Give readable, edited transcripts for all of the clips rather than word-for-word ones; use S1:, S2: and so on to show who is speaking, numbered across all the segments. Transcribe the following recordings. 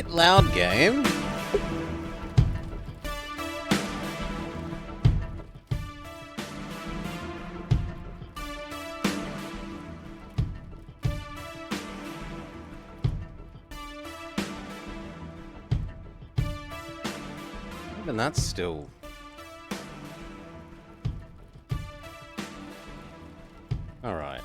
S1: bit loud, game. Even that's still... Alright.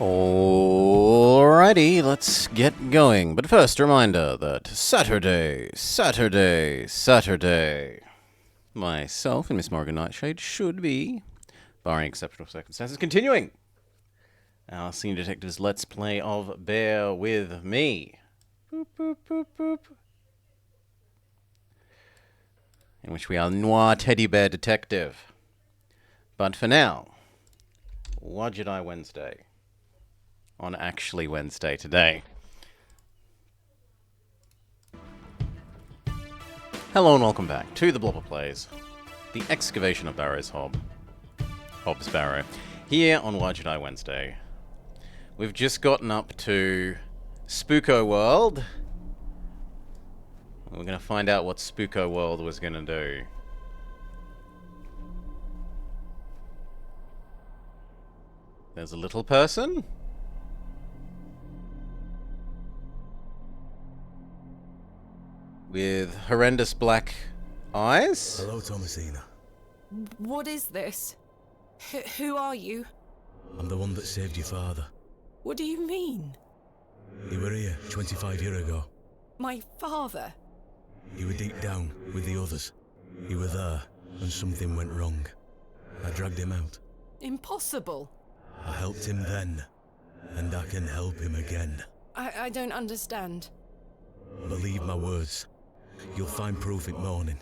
S1: Alrighty, let's get going. But first, a reminder that Saturday, myself and Miss Morgan Nightshade should be, barring exceptional circumstances, continuing our Senior Detectives Let's Play of Bear With Me. Boop, boop, boop, boop. In which we are Noir Teddy Bear Detective. But for now, Wadjet Wednesday. On actually Wednesday today. Hello and welcome back to the Blobber Plays, the excavation of Barrow's Hobbs Barrow, here on Wadjet Wednesday. We've just gotten up to Spooko World. We're going to find out what Spooko World was going to do. There's a little person. With horrendous black eyes.
S2: Hello, Thomasina.
S3: What is this? Who are you?
S2: I'm the one that saved your father.
S3: What do you mean?
S2: You were here 25 years ago.
S3: My father?
S2: You were deep down with the others. You were there, and something went wrong. I dragged him out.
S3: Impossible.
S2: I helped him then, and I can help him again.
S3: I don't understand.
S2: Believe my words. You'll find proof in morning.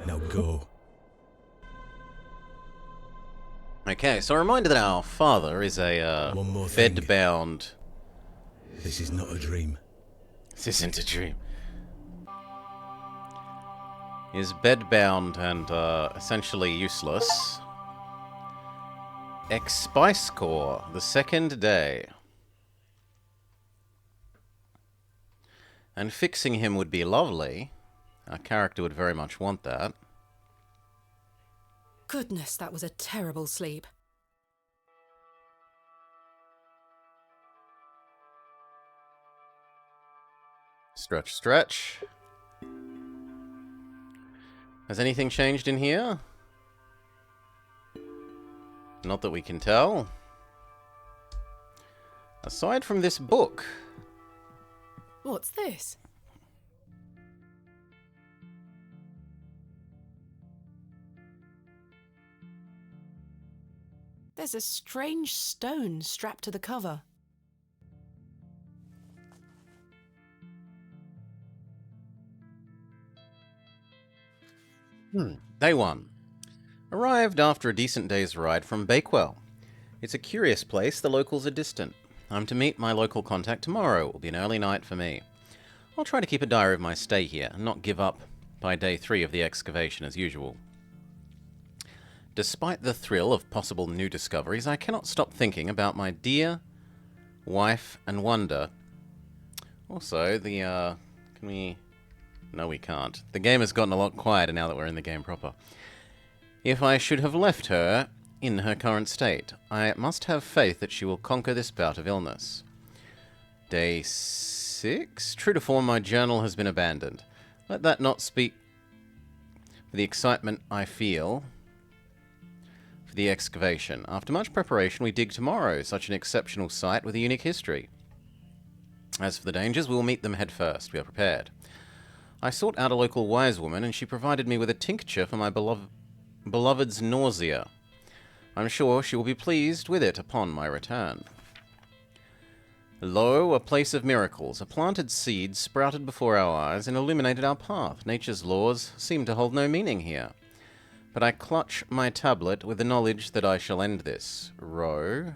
S2: Now go.
S1: Okay, so a reminder that our father is a
S2: One more thing.
S1: bed-bound...
S2: This is not a dream.
S1: This isn't a dream. Is bed-bound and essentially useless. Ex-Spice Corps, the second day. And fixing him would be lovely. Our character would very much want that.
S3: Goodness, that was a terrible sleep.
S1: Stretch, stretch. Has anything changed in here? Not that we can tell. Aside from this book.
S3: What's this? There's a strange stone strapped to the cover.
S1: Day 1. Arrived after a decent day's ride from Bakewell. It's a curious place, the locals are distant. I'm to meet my local contact tomorrow. It will be an early night for me. I'll try to keep a diary of my stay here and not give up by day 3 of the excavation as usual. Despite the thrill of possible new discoveries, I cannot stop thinking about my dear wife and wonder. Also, can we... No, we can't. The game has gotten a lot quieter now that we're in the game proper. If I should have left her in her current state, I must have faith that she will conquer this bout of illness. Day 6? True to form, my journal has been abandoned. Let that not speak for the excitement I feel for the excavation. After much preparation, we dig tomorrow, such an exceptional site with a unique history. As for the dangers, we will meet them head first. We are prepared. I sought out a local wise woman, and she provided me with a tincture for my beloved's nausea. I'm sure she will be pleased with it upon my return. Lo, a place of miracles. A planted seed sprouted before our eyes and illuminated our path. Nature's laws seem to hold no meaning here. But I clutch my tablet with the knowledge that I shall end this. Row,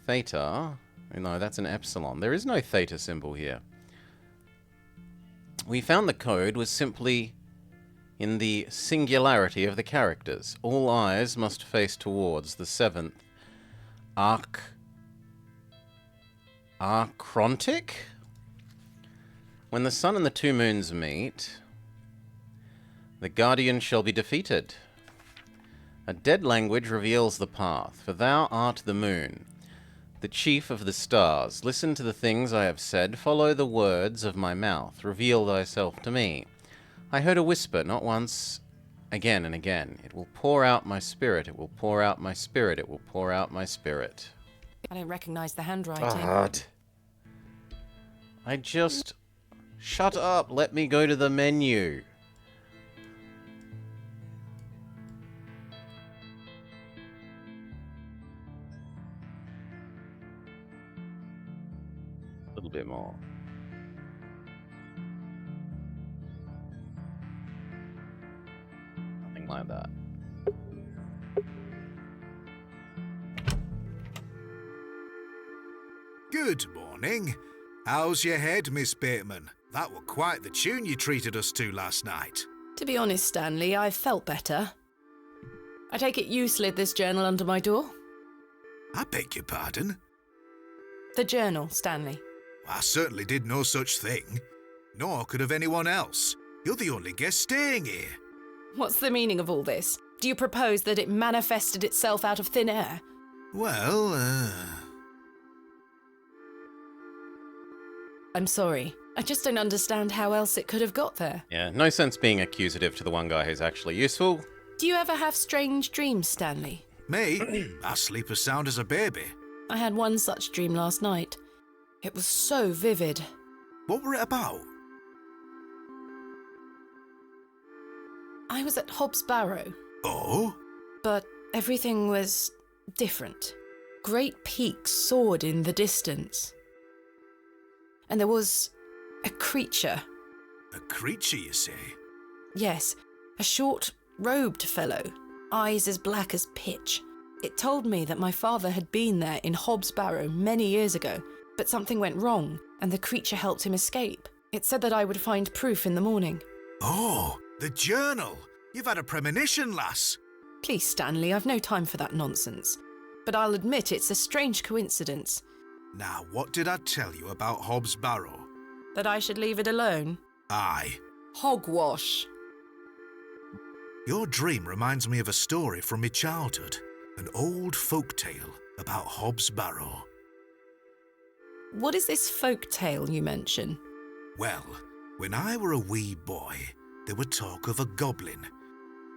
S1: theta. No, that's an epsilon. There is no theta symbol here. We found the code was simply in the singularity of the characters. All eyes must face towards the seventh Archrontic? When the sun and the two moons meet, the guardian shall be defeated. A dead language reveals the path, for thou art the moon, the chief of the stars. Listen to the things I have said, follow the words of my mouth, reveal thyself to me. I heard a whisper, not once, again and again. It will pour out my spirit, it will pour out my spirit, it will pour out my spirit.
S3: I don't recognize the handwriting.
S1: God. I just... Shut up, let me go to the menu. A little bit more. Nothing like that.
S4: Good morning. How's your head, Miss Bateman? That were quite the tune you treated us to last night.
S3: To be honest, Stanley, I've felt better. I take it you slid this journal under my door?
S4: I beg your pardon?
S3: The journal, Stanley.
S4: I certainly did no such thing. Nor could have anyone else. You're the only guest staying here.
S3: What's the meaning of all this? Do you propose that it manifested itself out of thin air?
S4: Well,
S3: I'm sorry. I just don't understand how else it could have got there.
S1: Yeah, no sense being accusative to the one guy who's actually useful.
S3: Do you ever have strange dreams, Stanley?
S4: me? I sleep as sound as a baby.
S3: I had one such dream last night. It was so vivid.
S4: What were it about?
S3: I was at Hobbs Barrow,
S4: Oh?
S3: but everything was different. Great peaks soared in the distance. And there was a creature.
S4: A creature, you say?
S3: Yes, a short, robed fellow, eyes as black as pitch. It told me that my father had been there in Hobbs Barrow many years ago, but something went wrong, and the creature helped him escape. It said that I would find proof in the morning.
S4: Oh, the journal. You've had a premonition, lass.
S3: Please, Stanley, I've no time for that nonsense. But I'll admit it's a strange coincidence.
S4: Now, what did I tell you about Hobbs Barrow?
S3: That I should leave it alone?
S4: Aye.
S3: Hogwash.
S4: Your dream reminds me of a story from my childhood. An old folk tale about Hobbs Barrow.
S3: What is this folk tale you mention?
S4: Well, when I were a wee boy, there were talk of a goblin.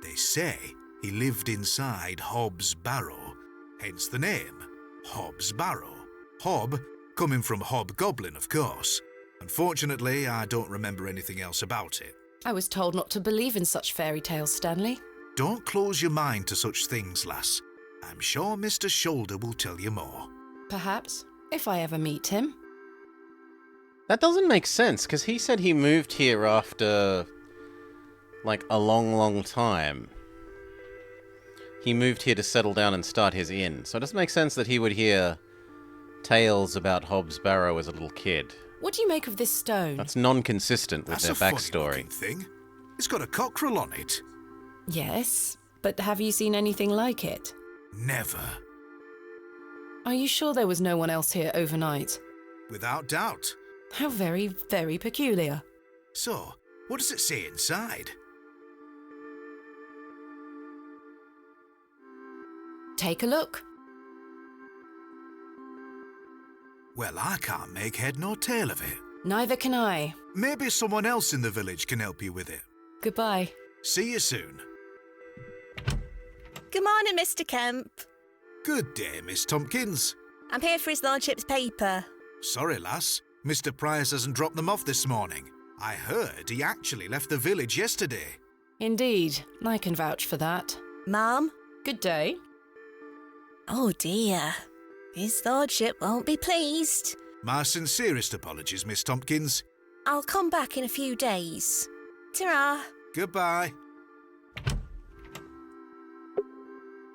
S4: They say he lived inside Hobbs Barrow, hence the name, Hobbs Barrow. Hob, coming from hobgoblin, of course. Unfortunately, I don't remember anything else about it.
S3: I was told not to believe in such fairy tales, Stanley.
S4: Don't close your mind to such things, lass. I'm sure Mr. Shoulder will tell you more.
S3: Perhaps, if I ever meet him.
S1: That doesn't make sense, because he said he moved here after, like, a long, long time. He moved here to settle down and start his inn, so it doesn't make sense that he would hear tales about Hobbs Barrow as a little kid.
S3: What do you make of this stone?
S1: That's non-consistent with
S4: That's
S1: their
S4: a funny
S1: backstory.
S4: looking thing. It's got a cockerel on it.
S3: Yes, but have you seen anything like it?
S4: Never.
S3: Are you sure there was no one else here overnight?
S4: Without doubt.
S3: How very, very peculiar.
S4: So, what does it say inside?
S3: Take a look.
S4: Well, I can't make head nor tail of it.
S3: Neither can I.
S4: Maybe someone else in the village can help you with it.
S3: Goodbye.
S4: See you soon.
S5: Good morning, Mr. Kemp.
S4: Good day, Miss Tompkins.
S5: I'm here for his lordship's paper.
S4: Sorry, lass. Mr. Price hasn't dropped them off this morning. I heard he actually left the village yesterday.
S3: Indeed, I can vouch for that.
S5: Ma'am?
S3: Good day.
S5: Oh dear. His lordship won't be pleased.
S4: My sincerest apologies, Miss Tompkins.
S5: I'll come back in a few days. Ta-ra.
S4: Goodbye.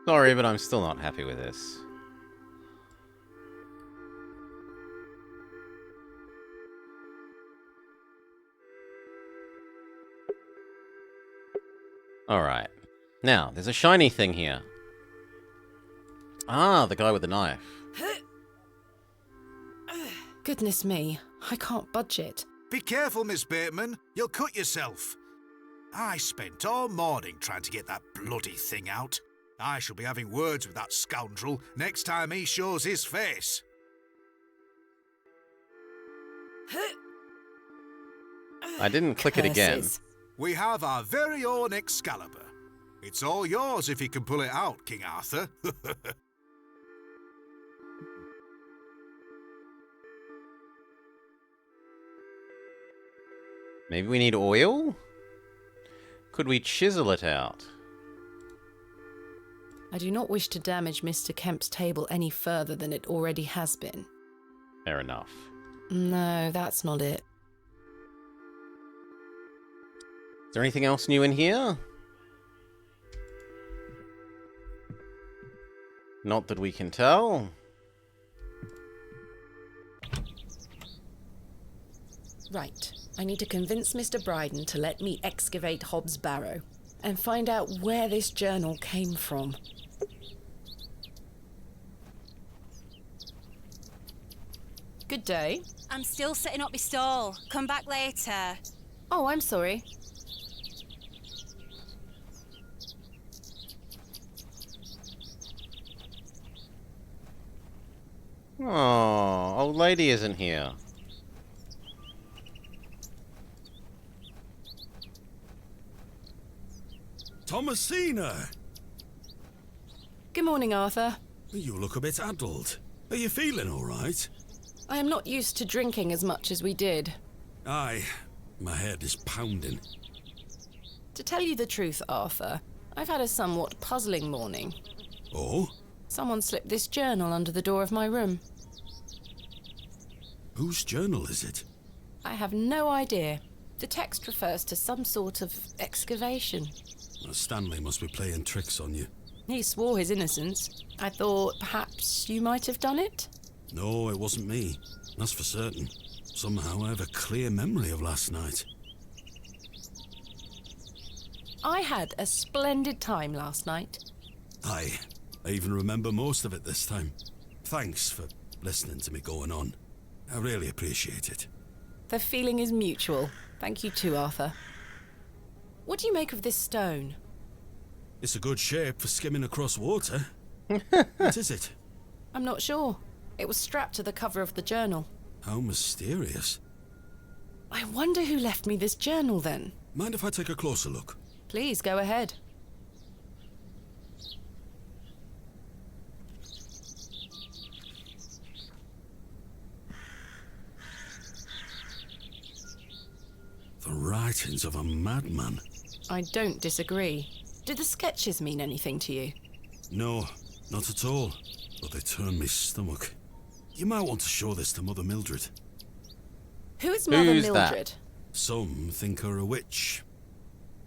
S1: Sorry, but I'm still not happy with this. Alright. Now, there's a shiny thing here. Ah, the guy with the knife.
S3: Goodness me, I can't budge it.
S4: Be careful, Miss Bateman. You'll cut yourself. I spent all morning trying to get that bloody thing out. I shall be having words with that scoundrel next time he shows his face.
S1: I didn't click it again.
S3: Curses.
S4: We have our very own Excalibur. It's all yours if you can pull it out, King Arthur.
S1: Maybe we need oil? Could we chisel it out?
S3: I do not wish to damage Mr. Kemp's table any further than it already has been.
S1: Fair enough.
S3: No, that's not it.
S1: Is there anything else new in here? Not that we can tell.
S3: Right. I need to convince Mr. Bryden to let me excavate Hobbs' Barrow and find out where this journal came from. Good day.
S5: I'm still setting up my stall. Come back later.
S3: Oh, I'm sorry.
S1: Oh, old lady isn't here.
S2: Thomasina!
S3: Good morning, Arthur.
S2: You look a bit addled. Are you feeling all right?
S3: I am not used to drinking as much as we did.
S2: Aye, my head is pounding.
S3: To tell you the truth, Arthur, I've had a somewhat puzzling morning.
S2: Oh?
S3: Someone slipped this journal under the door of my room.
S2: Whose journal is it?
S3: I have no idea. The text refers to some sort of excavation.
S2: Stanley must be playing tricks on you.
S3: He swore his innocence. I thought perhaps you might have done it?
S2: No, it wasn't me. That's for certain. Somehow I have a clear memory of last night.
S3: I had a splendid time last night.
S2: Aye, I even remember most of it this time. Thanks for listening to me going on. I really appreciate it.
S3: The feeling is mutual. Thank you too, Arthur. What do you make of this stone?
S2: It's a good shape for skimming across water. What is it?
S3: I'm not sure. It was strapped to the cover of the journal.
S2: How mysterious.
S3: I wonder who left me this journal then.
S2: Mind if I take a closer look?
S3: Please, go ahead.
S2: The writings of a madman.
S3: I don't disagree. Do the sketches mean anything to you?
S2: No, not at all. But they turn me stomach. You might want to show this to Mother Mildred.
S3: Who is Mother
S1: Who's that?
S3: Mildred?
S2: Some think her a witch.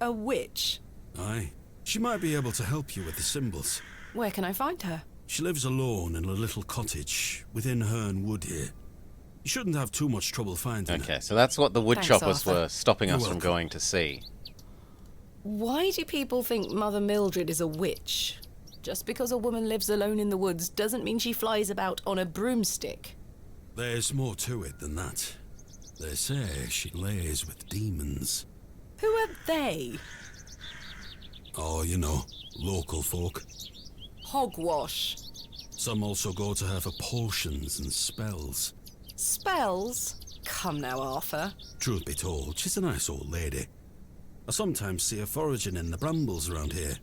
S3: A witch?
S2: Aye. She might be able to help you with the symbols.
S3: Where can I find her?
S2: She lives alone in a little cottage within Herne Wood here. You shouldn't have too much trouble finding her.
S1: Okay, so that's what the wood
S3: Thanks,
S1: choppers
S3: Arthur.
S1: were stopping
S2: You're
S1: us from
S2: welcome.
S1: going to see.
S3: Why do people think Mother Mildred is a witch? Just because a woman lives alone in the woods doesn't mean she flies about on a broomstick.
S2: There's more to it than that. They say she lays with demons.
S3: Who are they?
S2: Oh, you know, local folk.
S3: Hogwash.
S2: Some also go to her for potions and spells.
S3: Spells? Come now, Arthur.
S2: Truth be told, she's a nice old lady. I sometimes see her foraging in the brambles around here.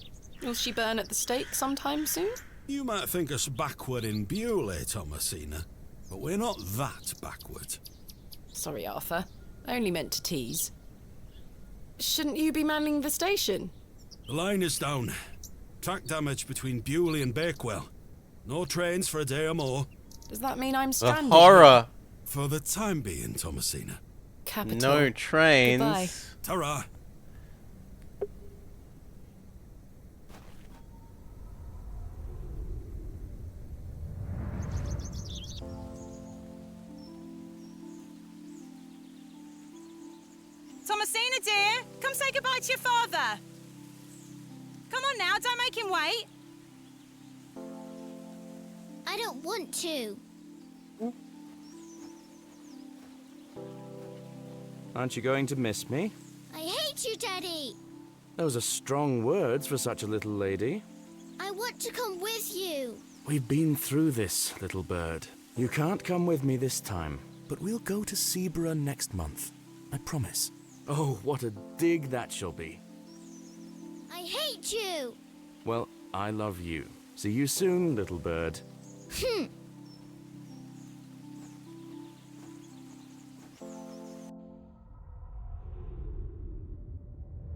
S3: Will she burn at the stake sometime soon?
S2: You might think us backward in Bewley, Thomasina, but we're not that backward.
S3: Sorry, Arthur. I only meant to tease. Shouldn't you be manning the station?
S2: The line is down. Track damage between Bewley and Bakewell. No trains for a day or more.
S3: Does that mean I'm
S1: The
S3: stranded?
S1: horror!
S2: For the time being, Thomasina.
S3: Capital.
S1: No trains.
S3: Goodbye.
S2: Ta-ra!
S5: Thomasina, dear, come say goodbye to your father.
S6: Come on now, don't make him wait.
S5: I don't want to.
S7: Aren't you going to miss me?
S5: I hate you, Daddy.
S7: Those are strong words for such a little lady.
S5: I want to come with you.
S7: We've been through this, little bird. You can't come with me this time.
S2: But we'll go to Seaborough next month. I promise.
S7: Oh, what a dig that shall be.
S5: I hate you.
S7: Well, I love you. See you soon, little bird.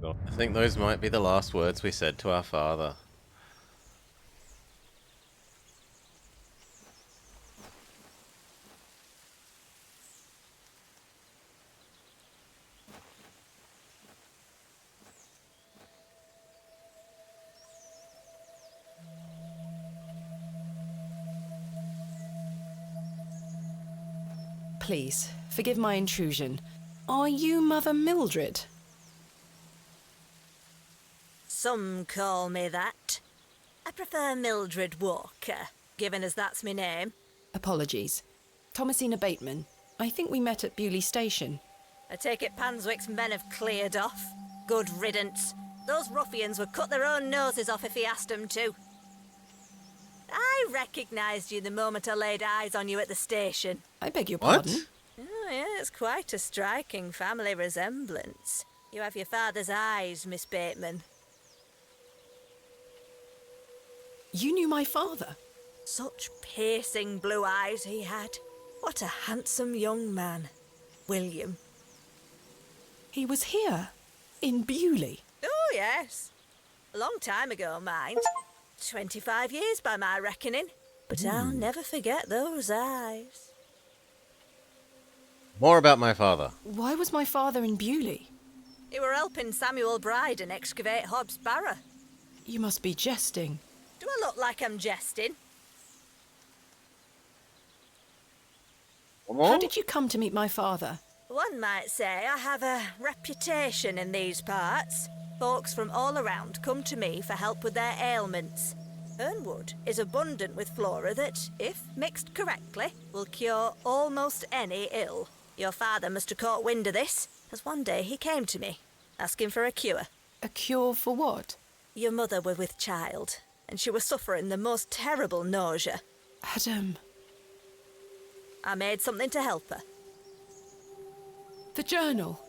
S1: I think those might be the last words we said to our father.
S3: Please, forgive my intrusion. Are you Mother Mildred?
S8: Some call me that. I prefer Mildred Walker, given as that's my name.
S3: Apologies. Thomasina Bateman. I think we met at Bewley Station.
S8: I take it Panswick's men have cleared off. Good riddance. Those ruffians would cut their own noses off if he asked them to. I recognised you the moment I laid eyes on you at the station.
S3: I beg your
S1: What?
S3: pardon?
S8: Oh, yeah, it's quite a striking family resemblance. You have your father's eyes, Miss Bateman.
S3: You knew my father?
S8: Such piercing blue eyes he had. What a handsome young man. William.
S3: He was here, in Bewley.
S8: Oh, yes. A long time ago, mind. 25 years by my reckoning. But I'll never forget those eyes.
S1: More about my father.
S3: Why was my father in Bewley?
S8: You were helping Samuel Bryden excavate Hobbs Barrow.
S3: You must be jesting.
S8: Do I look like I'm jesting?
S3: How did you come to meet my father?
S8: One might say I have a reputation in these parts. Folks from all around come to me for help with their ailments. Hernwood is abundant with flora that, if mixed correctly, will cure almost any ill. Your father must have caught wind of this, as one day he came to me, asking for a cure.
S3: A cure for what?
S8: Your mother were with child, and she was suffering the most terrible nausea.
S3: Adam.
S8: I made something to help her.
S3: The journal.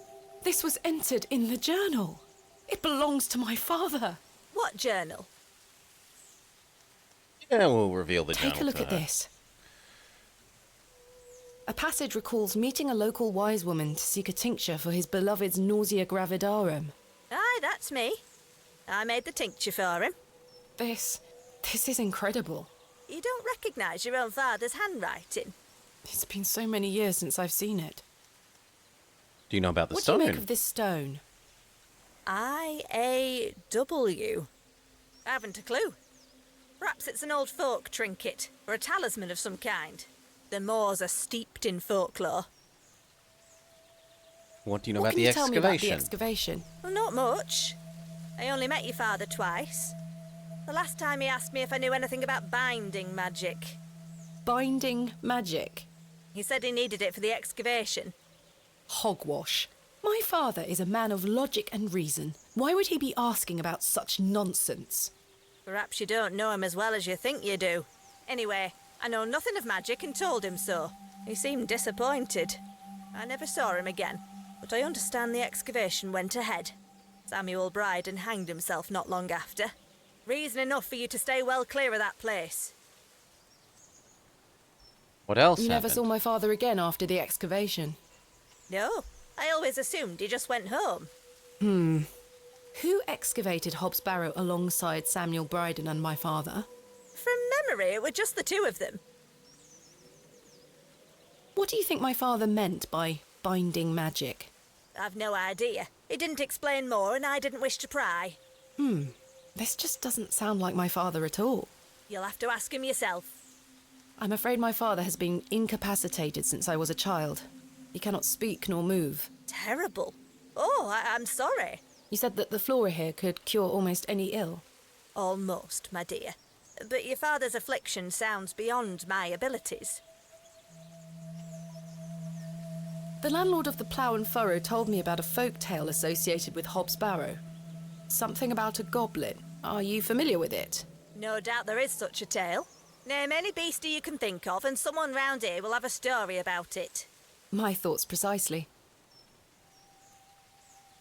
S3: This was entered in the journal. It belongs to my father.
S8: What journal?
S1: Yeah, we'll reveal the journal
S3: Take a look
S1: to
S3: at
S1: her.
S3: this. A passage recalls meeting a local wise woman to seek a tincture for his beloved's nausea gravidarum.
S8: Aye, that's me. I made the tincture for him.
S3: This is incredible.
S8: You don't recognise your own father's handwriting?
S3: It's been so many years since I've seen it.
S1: Do you know about the
S3: What
S1: stone?
S3: do you make of this stone?
S8: I-A-W. I haven't a clue. Perhaps it's an old folk trinket, or a talisman of some kind. The moors are steeped in folklore.
S1: What do you know
S3: What
S1: about
S3: can
S1: the
S3: you tell me about the
S1: excavation?
S3: excavation?
S8: Well, not much. I only met your father twice. The last time he asked me if I knew anything about binding magic.
S3: Binding magic.
S8: He said he needed it for the excavation.
S3: Hogwash. My father is a man of logic and reason. Why would he be asking about such nonsense?
S8: Perhaps you don't know him as well as you think you do. Anyway, I know nothing of magic and told him so. He seemed disappointed. I never saw him again, but I understand the excavation went ahead. Samuel Bryden hanged himself not long after. Reason enough for you to stay well clear of that place.
S1: What else
S3: You never
S1: happened?
S3: saw my father again after the excavation?
S8: No, I always assumed he just went home.
S3: Who excavated Hobbs Barrow alongside Samuel Bryden and my father?
S8: From memory, it were just the two of them.
S3: What do you think my father meant by binding magic?
S8: I've no idea. He didn't explain more, and I didn't wish to pry.
S3: This just doesn't sound like my father at all.
S8: You'll have to ask him yourself.
S3: I'm afraid my father has been incapacitated since I was a child. He cannot speak nor move.
S8: Terrible. Oh, I'm sorry.
S3: You said that the flora here could cure almost any ill.
S8: Almost, my dear. But your father's affliction sounds beyond my abilities.
S3: The landlord of the Plough and Furrow told me about a folk tale associated with Hobbs Barrow. Something about a goblin. Are you familiar with it?
S8: No doubt there is such a tale. Name any beastie you can think of, and someone round here will have a story about it.
S3: My thoughts precisely.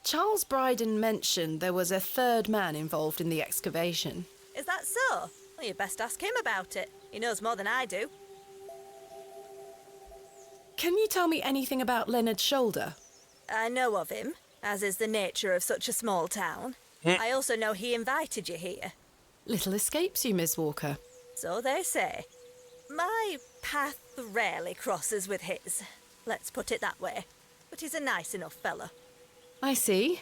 S3: Charles Bryden mentioned there was a third man involved in the excavation.
S8: Is that so? Well, you best ask him about it. He knows more than I do.
S3: Can you tell me anything about Leonard Shoulder?
S8: I know of him, as is the nature of such a small town. I also know he invited you here.
S3: Little escapes you, Miss Walker.
S8: So they say. My path rarely crosses with his. Let's put it that way. But he's a nice enough fellow.
S3: I see.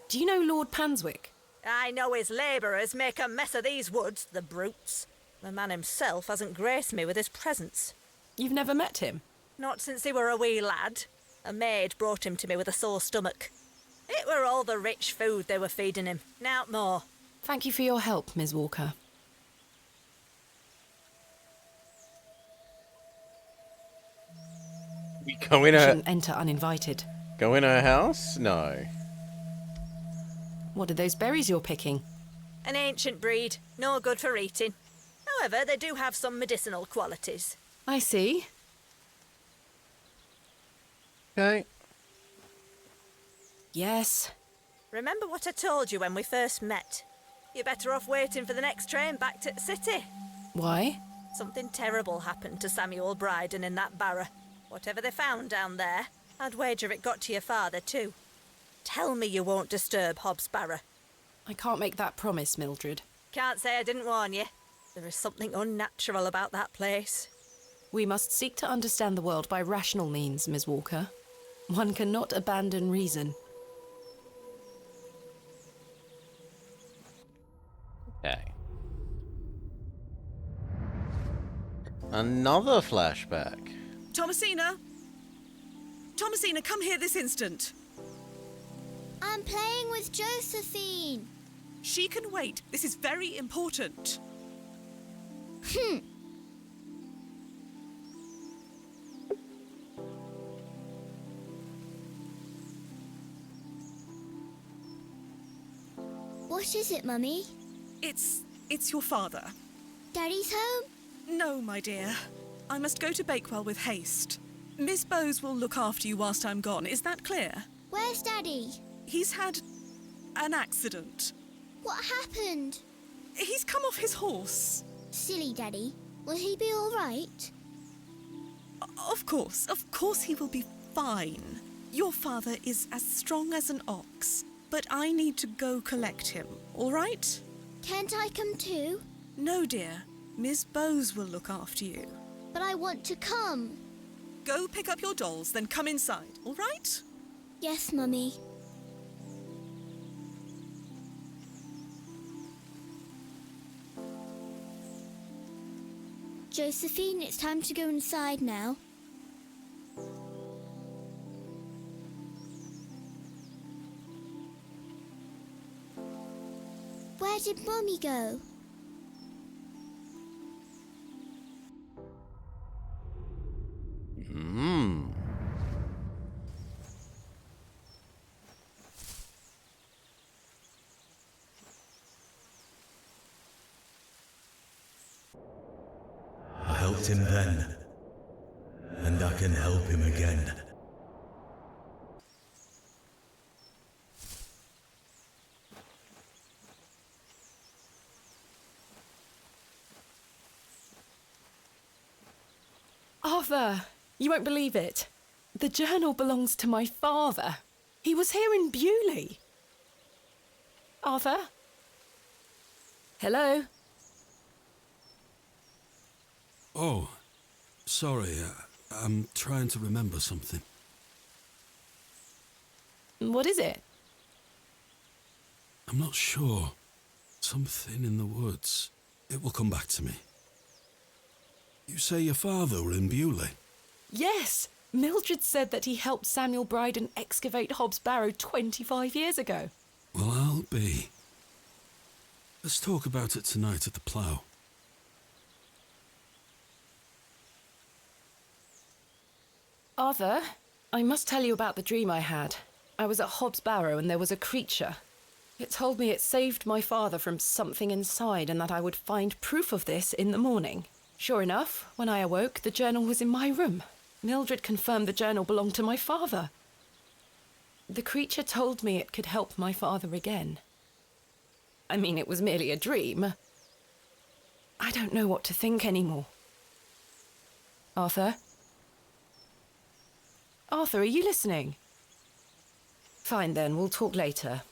S3: Do you know Lord Panswick?
S8: I know his labourers make a mess of these woods, the brutes. The man himself hasn't graced me with his presence.
S3: You've never met him?
S8: Not since he were a wee lad. A maid brought him to me with a sore stomach. It were all the rich food they were feeding him, nowt more.
S3: Thank you for your help, Miss Walker.
S1: We go in her...
S3: Shouldn't enter uninvited.
S1: Go in her house? No.
S3: What are those berries you're picking?
S8: An ancient breed, no good for eating. However, they do have some medicinal qualities.
S3: I see.
S1: Okay.
S3: Yes.
S8: Remember what I told you when we first met? You're better off waiting for the next train back to the city.
S3: Why?
S8: Something terrible happened to Samuel Bryden in that Barrow. Whatever they found down there, I'd wager it got to your father too. Tell me you won't disturb Hobbs Barrow.
S3: I can't make that promise, Mildred.
S8: Can't say I didn't warn you. There is something unnatural about that place.
S3: We must seek to understand the world by rational means, Miss Walker. One cannot abandon reason.
S1: Okay. Another flashback.
S6: Thomasina! Thomasina, come here this instant.
S9: I'm playing with Josephine.
S6: She can wait. This is very important.
S9: What is it, Mummy?
S6: It's your father.
S9: Daddy's home?
S6: No, my dear. I must go to Bakewell with haste. Miss Bowes will look after you whilst I'm gone. Is that clear?
S9: Where's Daddy?
S6: He's had an accident.
S9: What happened?
S6: He's come off his horse.
S9: Silly Daddy. Will he be all right?
S6: Of course he will be fine. Your father is as strong as an ox, but I need to go collect him, all right?
S9: Can't I come too?
S6: No, dear. Miss Bowes will look after you.
S9: But I want to come.
S6: Go pick up your dolls, then come inside, all right?
S9: Yes, Mummy. Josephine, it's time to go inside now. Where did Mummy go?
S10: I helped him then, and I can help him again.
S3: Arthur, you won't believe it. The journal belongs to my father. He was here in Bewley. Arthur? Hello?
S2: Oh, sorry. I'm trying to remember something.
S3: What is it?
S2: I'm not sure. Something in the woods. It will come back to me. You say your father were in Bewley?
S3: Yes. Mildred said that he helped Samuel Bryden excavate Hobbs Barrow 25 years ago.
S2: Well, I'll be. Let's talk about it tonight at the plough.
S3: Arthur, I must tell you about the dream I had. I was at Hobbs Barrow and there was a creature. It told me it saved my father from something inside and that I would find proof of this in the morning. Sure enough, when I awoke, the journal was in my room. Mildred confirmed the journal belonged to my father. The creature told me it could help my father again. I mean, it was merely a dream. I don't know what to think anymore. Arthur? Arthur, are you listening? Fine then, we'll talk later.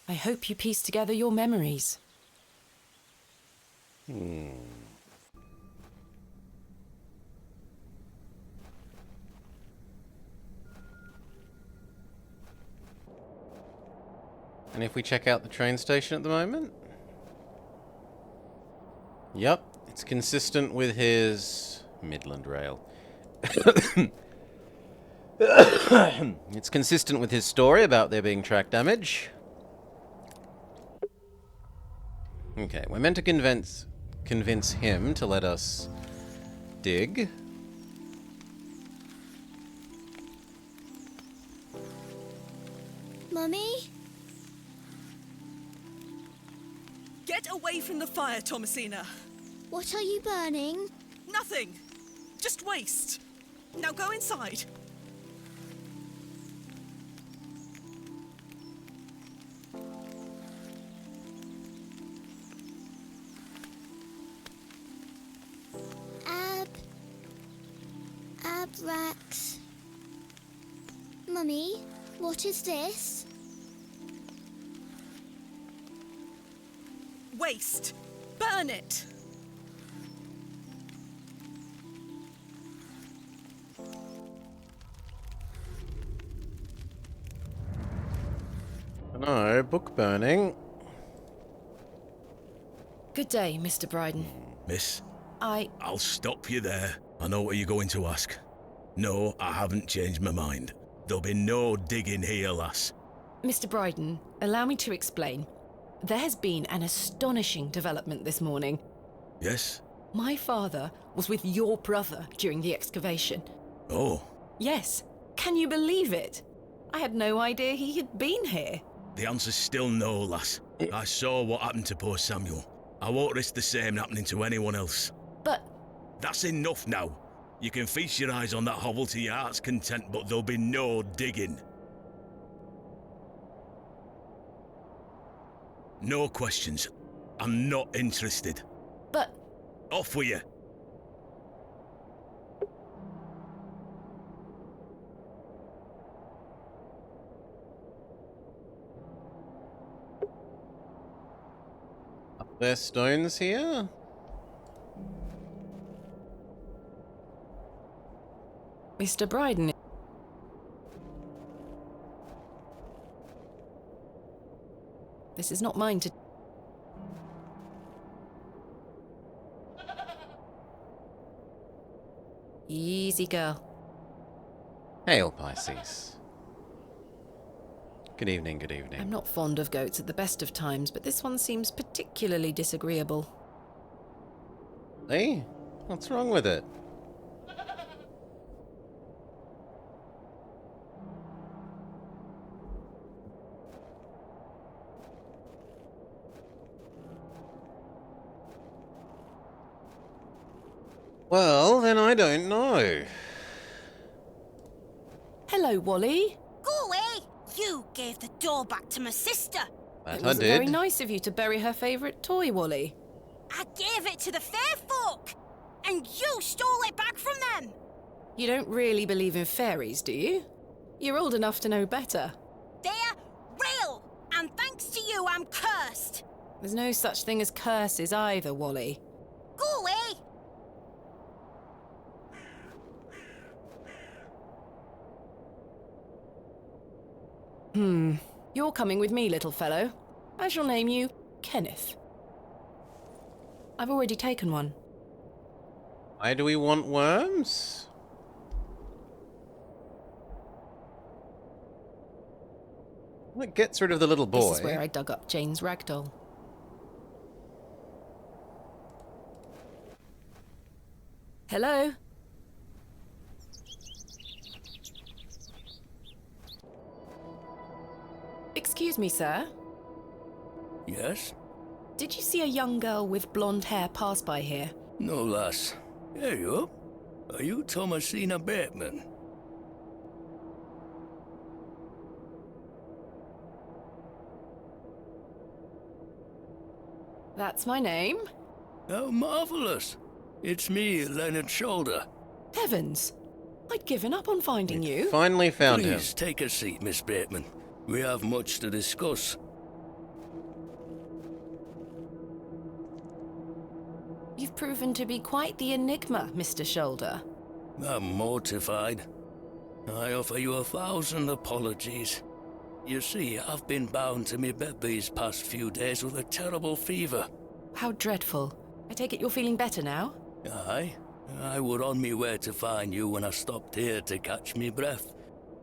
S3: I hope you piece together your memories.
S1: And if we check out the train station at the moment? Yep, it's consistent with his Midland Rail. It's consistent with his story about there being track damage. Okay, we're meant to convince him to let us dig.
S9: Mummy?
S6: Get away from the fire, Thomasina.
S9: What are you burning?
S6: Nothing. Just waste. Now go inside.
S9: Abrax. Mummy, what is this?
S6: Waste. Burn it.
S1: No, book burning.
S3: Good day, Mr. Bryden.
S10: Miss,
S3: I...
S10: I'll stop you there. I know what you're going to ask. No, I haven't changed my mind. There'll be no digging here, lass.
S3: Mr. Bryden, allow me to explain. There has been an astonishing development this morning.
S10: Yes?
S3: My father was with your brother during the excavation.
S10: Oh.
S3: Yes. Can you believe it? I had no idea he had been here.
S10: The answer's still no, lass. I saw what happened to poor Samuel. I won't risk the same happening to anyone else.
S3: But...
S10: That's enough now. You can feast your eyes on that hovel to your heart's content, but there'll be no digging. No questions. I'm not interested.
S3: But...
S10: Off with you.
S1: Are there stones here?
S3: Mr. Bryden... This is not mine to... Easy, girl.
S1: Hail, Pisces. Good evening, good evening.
S3: I'm not fond of goats at the best of times, but this one seems particularly disagreeable.
S1: Hey, what's wrong with it? Well, then I don't know.
S3: Hello, Wally.
S5: Go away! You gave the doll back to my sister.
S1: That
S3: It
S1: I
S3: wasn't
S1: did.
S3: very nice of you to bury her favourite toy, Wally.
S5: I gave it to the fair folk, and you stole it back from them.
S3: You don't really believe in fairies, do you? You're old enough to know better.
S5: They're real, and thanks to you, I'm cursed.
S3: There's no such thing as curses either, Wally.
S5: Go away!
S3: You're coming with me, little fellow. I shall name you Kenneth. I've already taken one.
S1: Why do we want worms? Well, it gets rid of the little boy.
S3: This is where I dug up Jane's ragdoll. Hello? Excuse me, sir.
S11: Yes?
S3: Did you see a young girl with blonde hair pass by here?
S11: No, lass. Here you are. Are you Thomasina Bateman?
S3: That's my name.
S11: How marvellous. It's me, Leonard Shoulder.
S3: Heavens! I'd given up on finding you.
S1: Finally found him.
S11: Please take a seat, Miss Bateman. We have much to discuss.
S3: You've proven to be quite the enigma, Mr. Shoulder.
S11: I'm mortified. I offer you 1,000 apologies. You see, I've been bound to me bed these past few days with a terrible fever.
S3: How dreadful. I take it you're feeling better now?
S11: Aye. I were on me way to find you when I stopped here to catch me breath.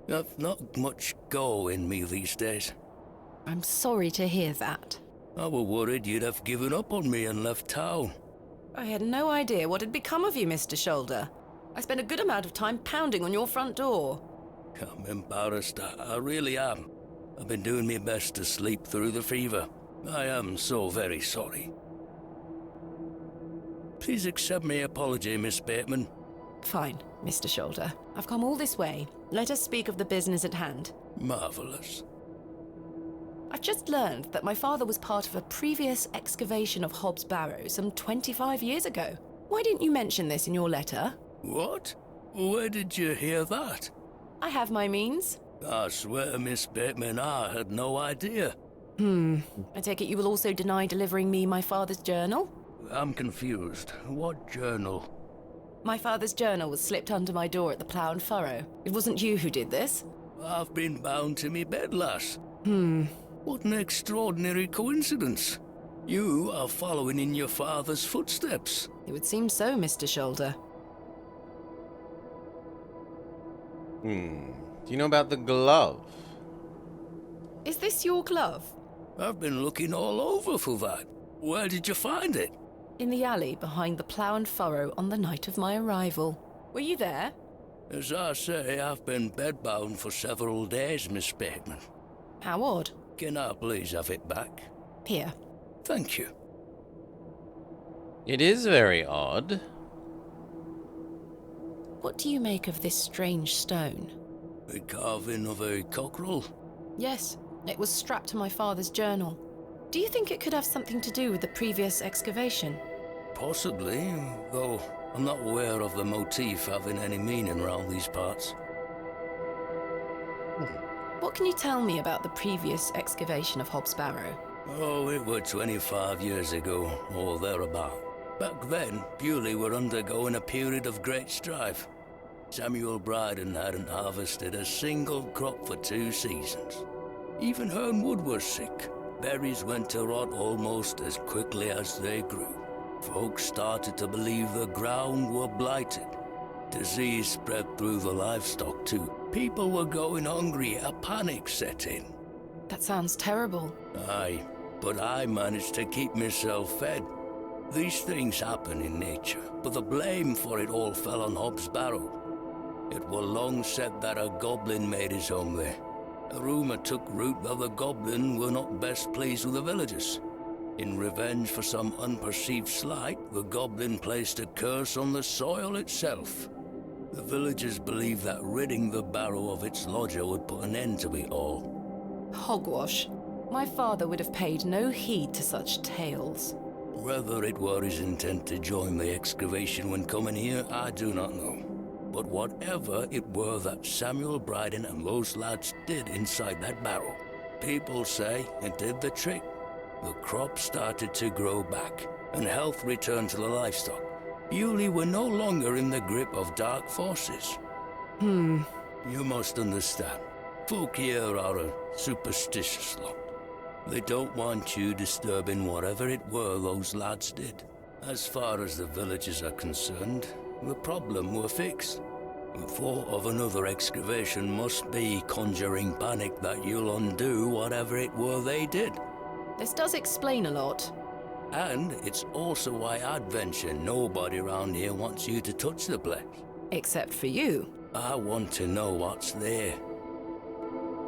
S11: I've not much go in me these days.
S3: I'm sorry to hear that.
S11: I were worried you'd have given up on me and left town.
S3: I had no idea what had become of you, Mr. Shoulder. I spent a good amount of time pounding on your front door.
S11: I'm embarrassed. I really am. I've been doing my best to sleep through the fever. I am so very sorry. Please accept my apology, Miss Bateman.
S3: Fine, Mr. Shoulder. I've come all this way. Let us speak of the business at hand.
S11: Marvellous.
S3: I've just learned that my father was part of a previous excavation of Hobbs Barrow some 25 years ago. Why didn't you mention this in your letter?
S11: What? Where did you hear that?
S3: I have my means.
S11: I swear, Miss Bateman, I had no idea.
S3: I take it you will also deny delivering me my father's journal?
S11: I'm confused. What journal?
S3: My father's journal was slipped under my door at the Plough and Furrow. It wasn't you who did this.
S11: I've been bound to me bed, lass. What an extraordinary coincidence. You are following in your father's footsteps.
S3: It would seem so, Mr. Shoulder.
S1: Do you know about the glove?
S3: Is this your glove?
S11: I've been looking all over for that. Where did you find it?
S3: In the alley behind the Plough and Furrow on the night of my arrival. Were you there?
S11: As I say, I've been bedbound for several days, Miss Bateman.
S3: How odd.
S11: Can I please have it back?
S3: Here.
S11: Thank you.
S1: It is very odd.
S3: What do you make of this strange stone?
S11: A carving of a cockerel?
S3: Yes, it was strapped to my father's journal. Do you think it could have something to do with the previous excavation?
S11: Possibly, though I'm not aware of the motif having any meaning around these parts.
S3: What can you tell me about the previous excavation of Hobbs Barrow?
S11: Oh, it were 25 years ago, or thereabout. Back then, Bewley were undergoing a period of great strife. Samuel Bryden hadn't harvested a single crop for 2 seasons. Even Hernwood was sick. Berries went to rot almost as quickly as they grew. Folks started to believe the ground were blighted. Disease spread through the livestock too. People were going hungry, a panic set in.
S3: That sounds terrible.
S11: Aye, but I managed to keep myself fed. These things happen in nature, but the blame for it all fell on Hobbs Barrow. It were long said that a goblin made his home there. A rumour took root that the goblin were not best pleased with the villagers. In revenge for some unperceived slight, the goblin placed a curse on the soil itself. The villagers believed that ridding the barrow of its lodger would put an end to it all.
S3: Hogwash. My father would have paid no heed to such tales.
S11: Whether it were his intent to join the excavation when coming here, I do not know. But whatever it were that Samuel Bryden and those lads did inside that barrow, people say it did the trick. The crop started to grow back, and health returned to the livestock. Bewley were no longer in the grip of dark forces. You must understand, folk here are a superstitious lot. They don't want you disturbing whatever it were those lads did. As far as the villagers are concerned, the problem were fixed. The thought of another excavation must be conjuring panic that you'll undo whatever it were they did.
S3: This does explain a lot.
S11: And it's also why I'd venture nobody around here wants you to touch the place.
S3: Except for you.
S11: I want to know what's there.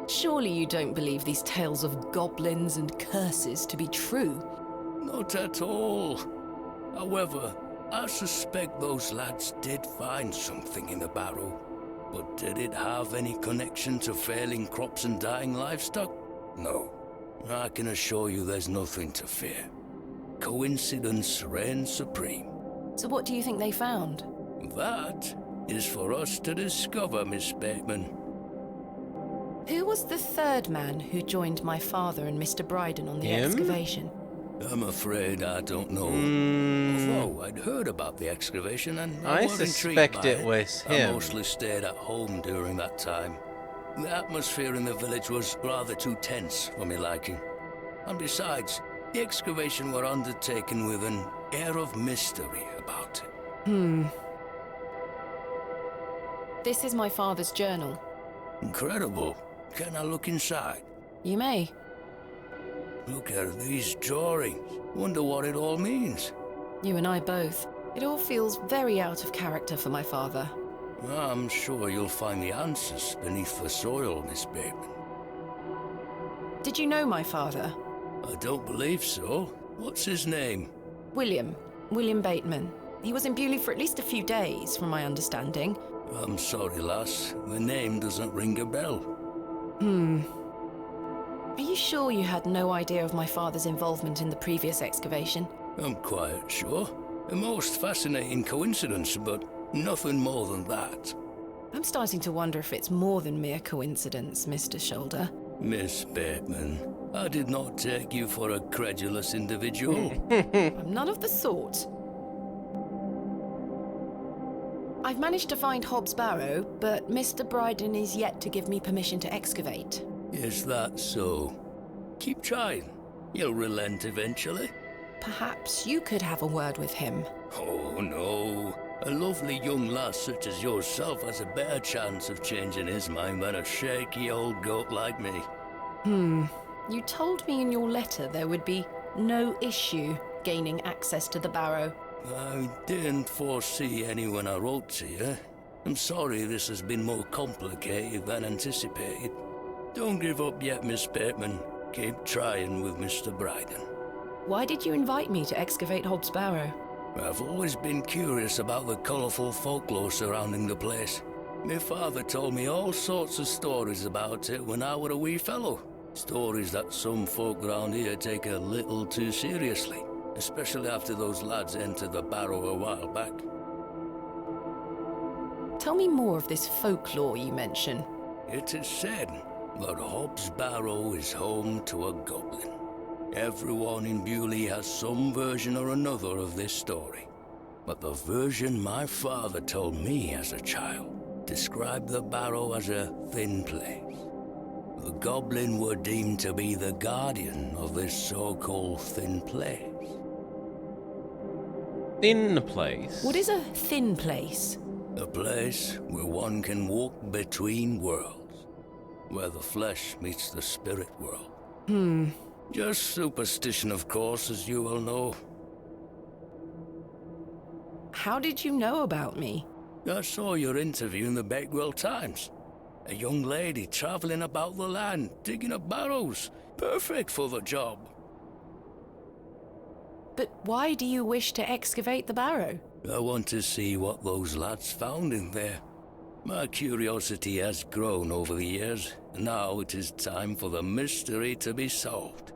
S3: Surely you don't believe these tales of goblins and curses to be true?
S11: Not at all. However, I suspect those lads did find something in the barrow. But did it have any connection to failing crops and dying livestock? No. I can assure you there's nothing to fear. Coincidence reigns supreme.
S3: So what do you think they found?
S11: That is for us to discover, Miss Bateman.
S3: Who was the third man who joined my father and Mr. Bryden on the
S1: Him?
S3: excavation?
S11: I'm afraid I don't know. Although I'd heard about the excavation and
S1: I
S11: was intrigued
S1: suspect
S11: by
S1: it was him.
S11: I mostly stayed at home during that time. The atmosphere in the village was rather too tense for me liking. And besides, the excavation were undertaken with an air of mystery about it.
S3: This is my father's journal.
S11: Incredible. Can I look inside?
S3: You may.
S11: Look at these drawings. Wonder what it all means.
S3: You and I both. It all feels very out of character for my father.
S11: I'm sure you'll find the answers beneath the soil, Miss Bateman.
S3: Did you know my father?
S11: I don't believe so. What's his name?
S3: William Bateman. He was in Bewley for at least a few days, from my understanding.
S11: I'm sorry, lass. The name doesn't ring a bell.
S3: Are you sure you had no idea of my father's involvement in the previous excavation?
S11: I'm quite sure. A most fascinating coincidence, but nothing more than that.
S3: I'm starting to wonder if it's more than mere coincidence, Mr. Shoulder.
S11: Miss Bateman, I did not take you for a credulous individual.
S3: I'm none of the sort. I've managed to find Hobbs Barrow, but Mr. Bryden is yet to give me permission to excavate.
S11: Is that so? Keep trying. You'll relent eventually.
S3: Perhaps you could have a word with him.
S11: Oh, no. A lovely young lass such as yourself has a better chance of changing his mind than a shaky old goat like me.
S3: You told me in your letter there would be no issue gaining access to the Barrow.
S11: I didn't foresee any when I wrote to you. I'm sorry this has been more complicated than anticipated. Don't give up yet, Miss Bateman. Keep trying with Mr. Bryden.
S3: Why did you invite me to excavate Hobbs Barrow?
S11: I've always been curious about the colourful folklore surrounding the place. My father told me all sorts of stories about it when I were a wee fellow. Stories that some folk around here take a little too seriously, especially after those lads entered the Barrow a while back.
S3: Tell me more of this folklore you mention.
S11: It is said that Hobbs Barrow is home to a goblin. Everyone in Bewley has some version or another of this story. But the version my father told me as a child described the Barrow as a thin place. The goblin were deemed to be the guardian of this so-called thin place.
S1: Thin place?
S3: What is a thin place?
S11: A place where one can walk between worlds, where the flesh meets the spirit world. Just superstition, of course, as you well know.
S3: How did you know about me?
S11: I saw your interview in the Bakewell Times. A young lady travelling about the land, digging up barrows. Perfect for the job.
S3: But why do you wish to excavate the Barrow?
S11: I want to see what those lads found in there. My curiosity has grown over the years, and now it is time for the mystery to be solved.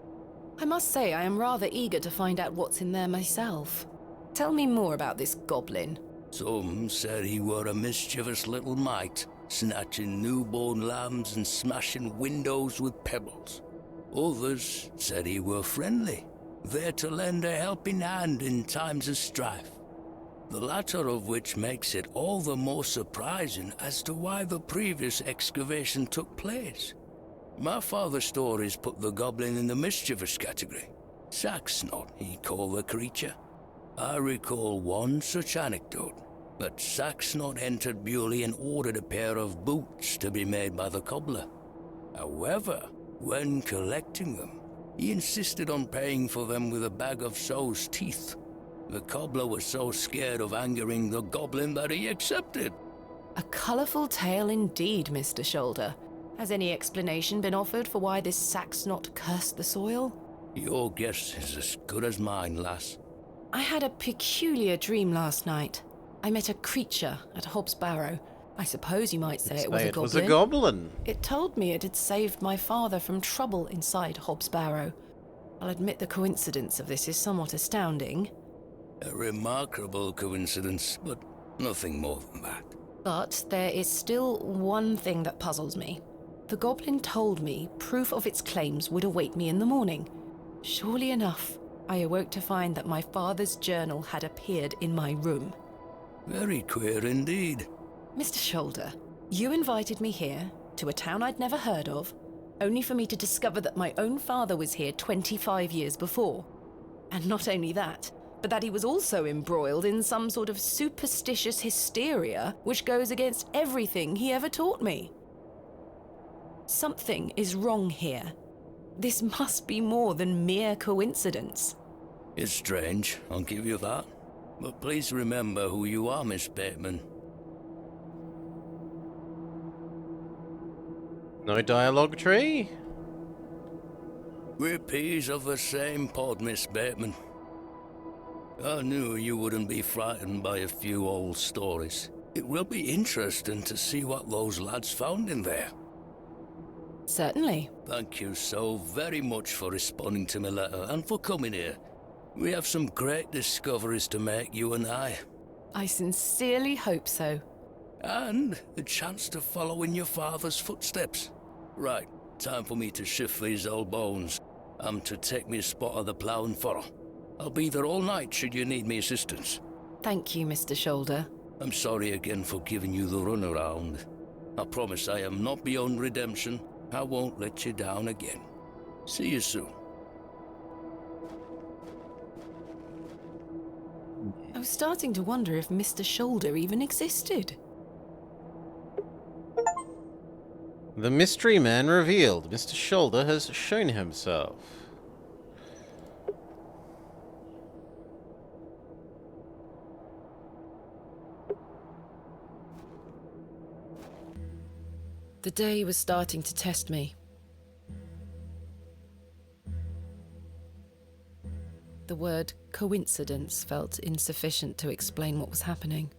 S3: I must say I am rather eager to find out what's in there myself. Tell me more about this goblin.
S11: Some said he were a mischievous little mite, snatching newborn lambs and smashing windows with pebbles. Others said he were friendly, there to lend a helping hand in times of strife. The latter of which makes it all the more surprising as to why the previous excavation took place. My father's stories put the goblin in the mischievous category. Saxnot, he called the creature. I recall one such anecdote, that Saxnot entered Bewley and ordered a pair of boots to be made by the cobbler. However, when collecting them, He insisted on paying for them with a bag of sow's teeth. The cobbler was so scared of angering the goblin that he accepted.
S3: A colourful tale indeed, Mr. Shoulder. Has any explanation been offered for why this sack's not cursed the soil?
S11: Your guess is as good as mine, lass.
S3: I had a peculiar dream last night. I met a creature at Hobbs Barrow. I suppose you might say it was a goblin.
S1: It was a goblin.
S3: It told me it had saved my father from trouble inside Hobbs Barrow. I'll admit the coincidence of this is somewhat astounding.
S11: A remarkable coincidence, but nothing more than that.
S3: But there is still one thing that puzzles me. The goblin told me proof of its claims would await me in the morning. Surely enough, I awoke to find that my father's journal had appeared in my room.
S11: Very queer indeed.
S3: Mr. Shoulder, you invited me here, to a town I'd never heard of, only for me to discover that my own father was here 25 years before. And not only that, but that he was also embroiled in some sort of superstitious hysteria which goes against everything he ever taught me. Something is wrong here. This must be more than mere coincidence.
S11: It's strange, I'll give you that. But please remember who you are, Miss Bateman.
S1: No dialogue tree?
S11: We're peas of the same pod, Miss Bateman. I knew you wouldn't be frightened by a few old stories. It will be interesting to see what those lads found in there.
S3: Certainly.
S11: Thank you so very much for responding to my letter and for coming here. We have some great discoveries to make, you and I.
S3: I sincerely hope so.
S11: And a chance to follow in your father's footsteps. Right, time for me to shift these old bones. I'm to take me a spot of the ploughing furrow. I'll be there all night should you need me assistance.
S3: Thank you, Mr. Shoulder.
S11: I'm sorry again for giving you the runaround. I promise I am not beyond redemption. I won't let you down again. See you soon.
S3: I was starting to wonder if Mr. Shoulder even existed.
S1: The mystery man revealed. Mr. Shoulder has shown himself.
S3: The day was starting to test me. The word coincidence felt insufficient to explain what was happening.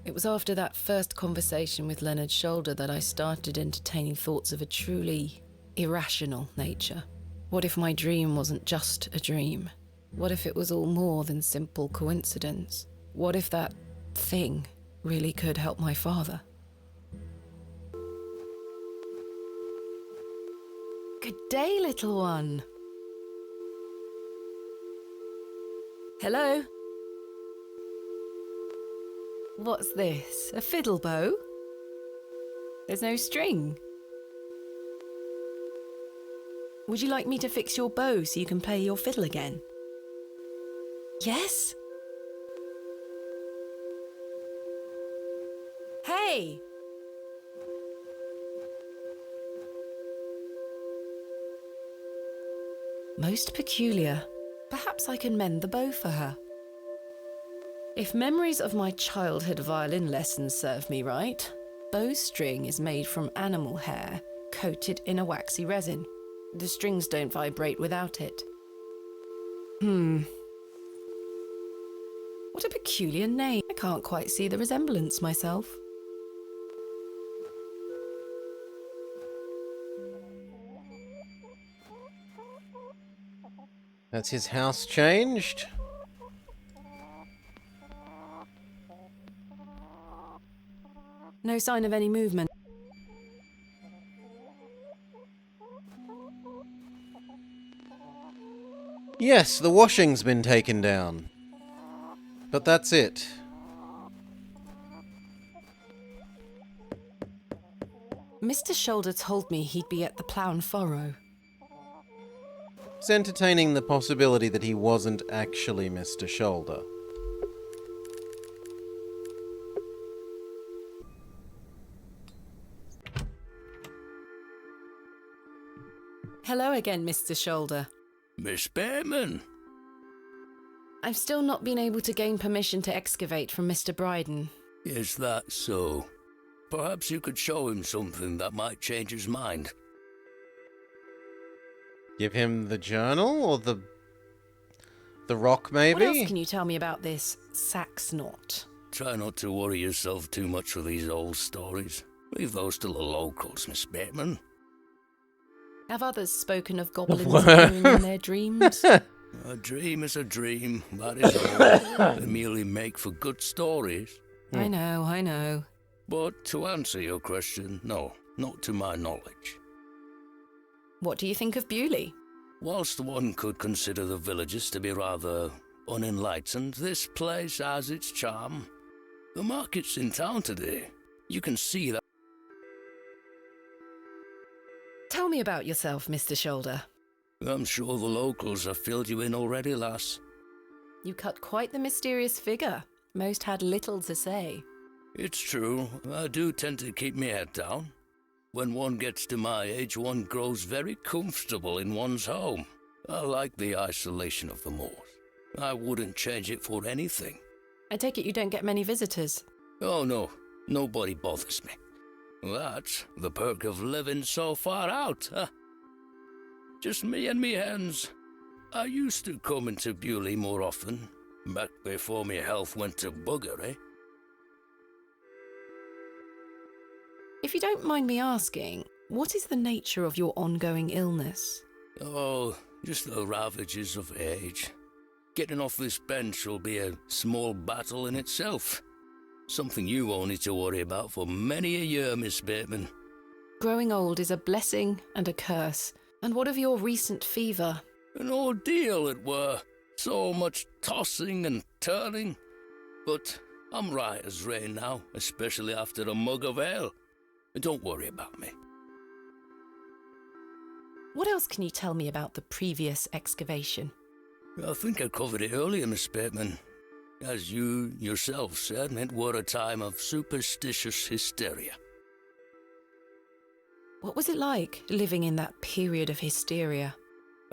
S3: It was after that first conversation with Leonard Shoulder that I started entertaining thoughts of a truly irrational nature. What if my dream wasn't just a dream? What if it was all more than simple coincidence? What if that thing really could help my father? Good day, little one. Hello? What's this? A fiddle bow? There's no string. Would you like me to fix your bow so you can play your fiddle again? Yes? Hey! Most peculiar. Perhaps I can mend the bow for her. If memories of my childhood violin lessons serve me right, bowstring is made from animal hair, coated in a waxy resin. The strings don't vibrate without it. What a peculiar name. I can't quite see the resemblance myself.
S1: That's his house changed.
S3: No sign of any movement.
S1: Yes, the washing's been taken down. But that's it.
S3: Mr. Shoulder told me he'd be at the Plough and Furrow.
S1: It's entertaining the possibility that he wasn't actually Mr. Shoulder.
S3: Hello again, Mr. Shoulder.
S11: Miss Bateman.
S3: I've still not been able to gain permission to excavate from Mr. Bryden.
S11: Is that so? Perhaps you could show him something that might change his mind.
S1: Give him the journal or the rock, maybe?
S3: What else can you tell me about this sax knot?
S11: Try not to worry yourself too much with these old stories. Leave those to the locals, Miss Bateman.
S3: Have others spoken of goblins appearing in their dreams?
S11: A dream is a dream, that is all. They merely make for good stories.
S3: I know.
S11: But to answer your question, no, not to my knowledge.
S3: What do you think of Bewley?
S11: Whilst one could consider the villagers to be rather unenlightened, this place has its charm. The market's in town today. You can see that.
S3: Tell me about yourself, Mr. Shoulder.
S11: I'm sure the locals have filled you in already, lass.
S3: You cut quite the mysterious figure. Most had little to say.
S11: It's true. I do tend to keep my head down. When one gets to my age, one grows very comfortable in one's home. I like the isolation of the moors. I wouldn't change it for anything.
S3: I take it you don't get many visitors.
S11: Oh no, nobody bothers me. That's the perk of living so far out, huh? Just me and me hens. I used to come into Bewley more often, back before my health went to bugger, eh?
S3: If you don't mind me asking, what is the nature of your ongoing illness?
S11: Oh, just the ravages of age. Getting off this bench will be a small battle in itself. Something you won't need to worry about for many a year, Miss Bateman.
S3: Growing old is a blessing and a curse. And what of your recent fever?
S11: An ordeal it were. So much tossing and turning. But I'm right as rain now, especially after a mug of ale. Don't worry about me.
S3: What else can you tell me about the previous excavation?
S11: I think I covered it earlier, Miss Bateman. As you yourself said, it were a time of superstitious hysteria.
S3: What was it like, living in that period of hysteria?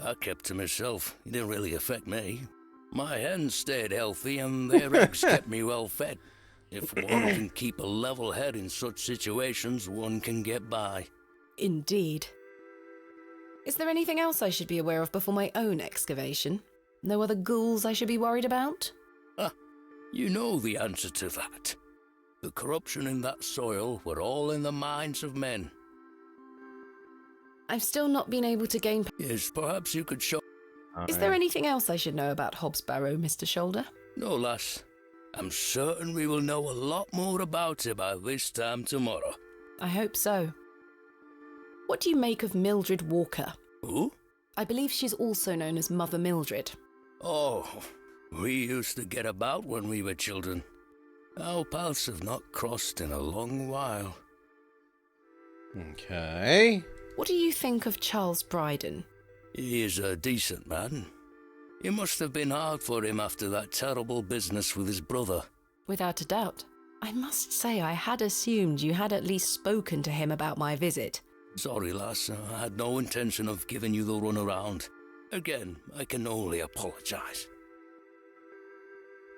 S11: I kept to myself. It didn't really affect me. My hens stayed healthy and their eggs kept me well fed. If one can keep a level head in such situations, one can get by.
S3: Indeed. Is there anything else I should be aware of before my own excavation? No other ghouls I should be worried about?
S11: You know the answer to that. The corruption in that soil were all in the minds of men.
S3: I've still not been able to gain...
S11: Yes, perhaps you could show...
S3: Is there anything else I should know about Hobbs Barrow, Mr. Shoulder?
S11: No, lass. I'm certain we will know a lot more about it by this time tomorrow.
S3: I hope so. What do you make of Mildred Walker?
S11: Who?
S3: I believe she's also known as Mother Mildred.
S11: Oh, we used to get about when we were children. Our paths have not crossed in a long while.
S1: Okay.
S3: What do you think of Charles Bryden?
S11: He is a decent man. It must have been hard for him after that terrible business with his brother.
S3: Without a doubt. I must say I had assumed you had at least spoken to him about my visit.
S11: Sorry, lass. I had no intention of giving you the runaround. Again, I can only apologise.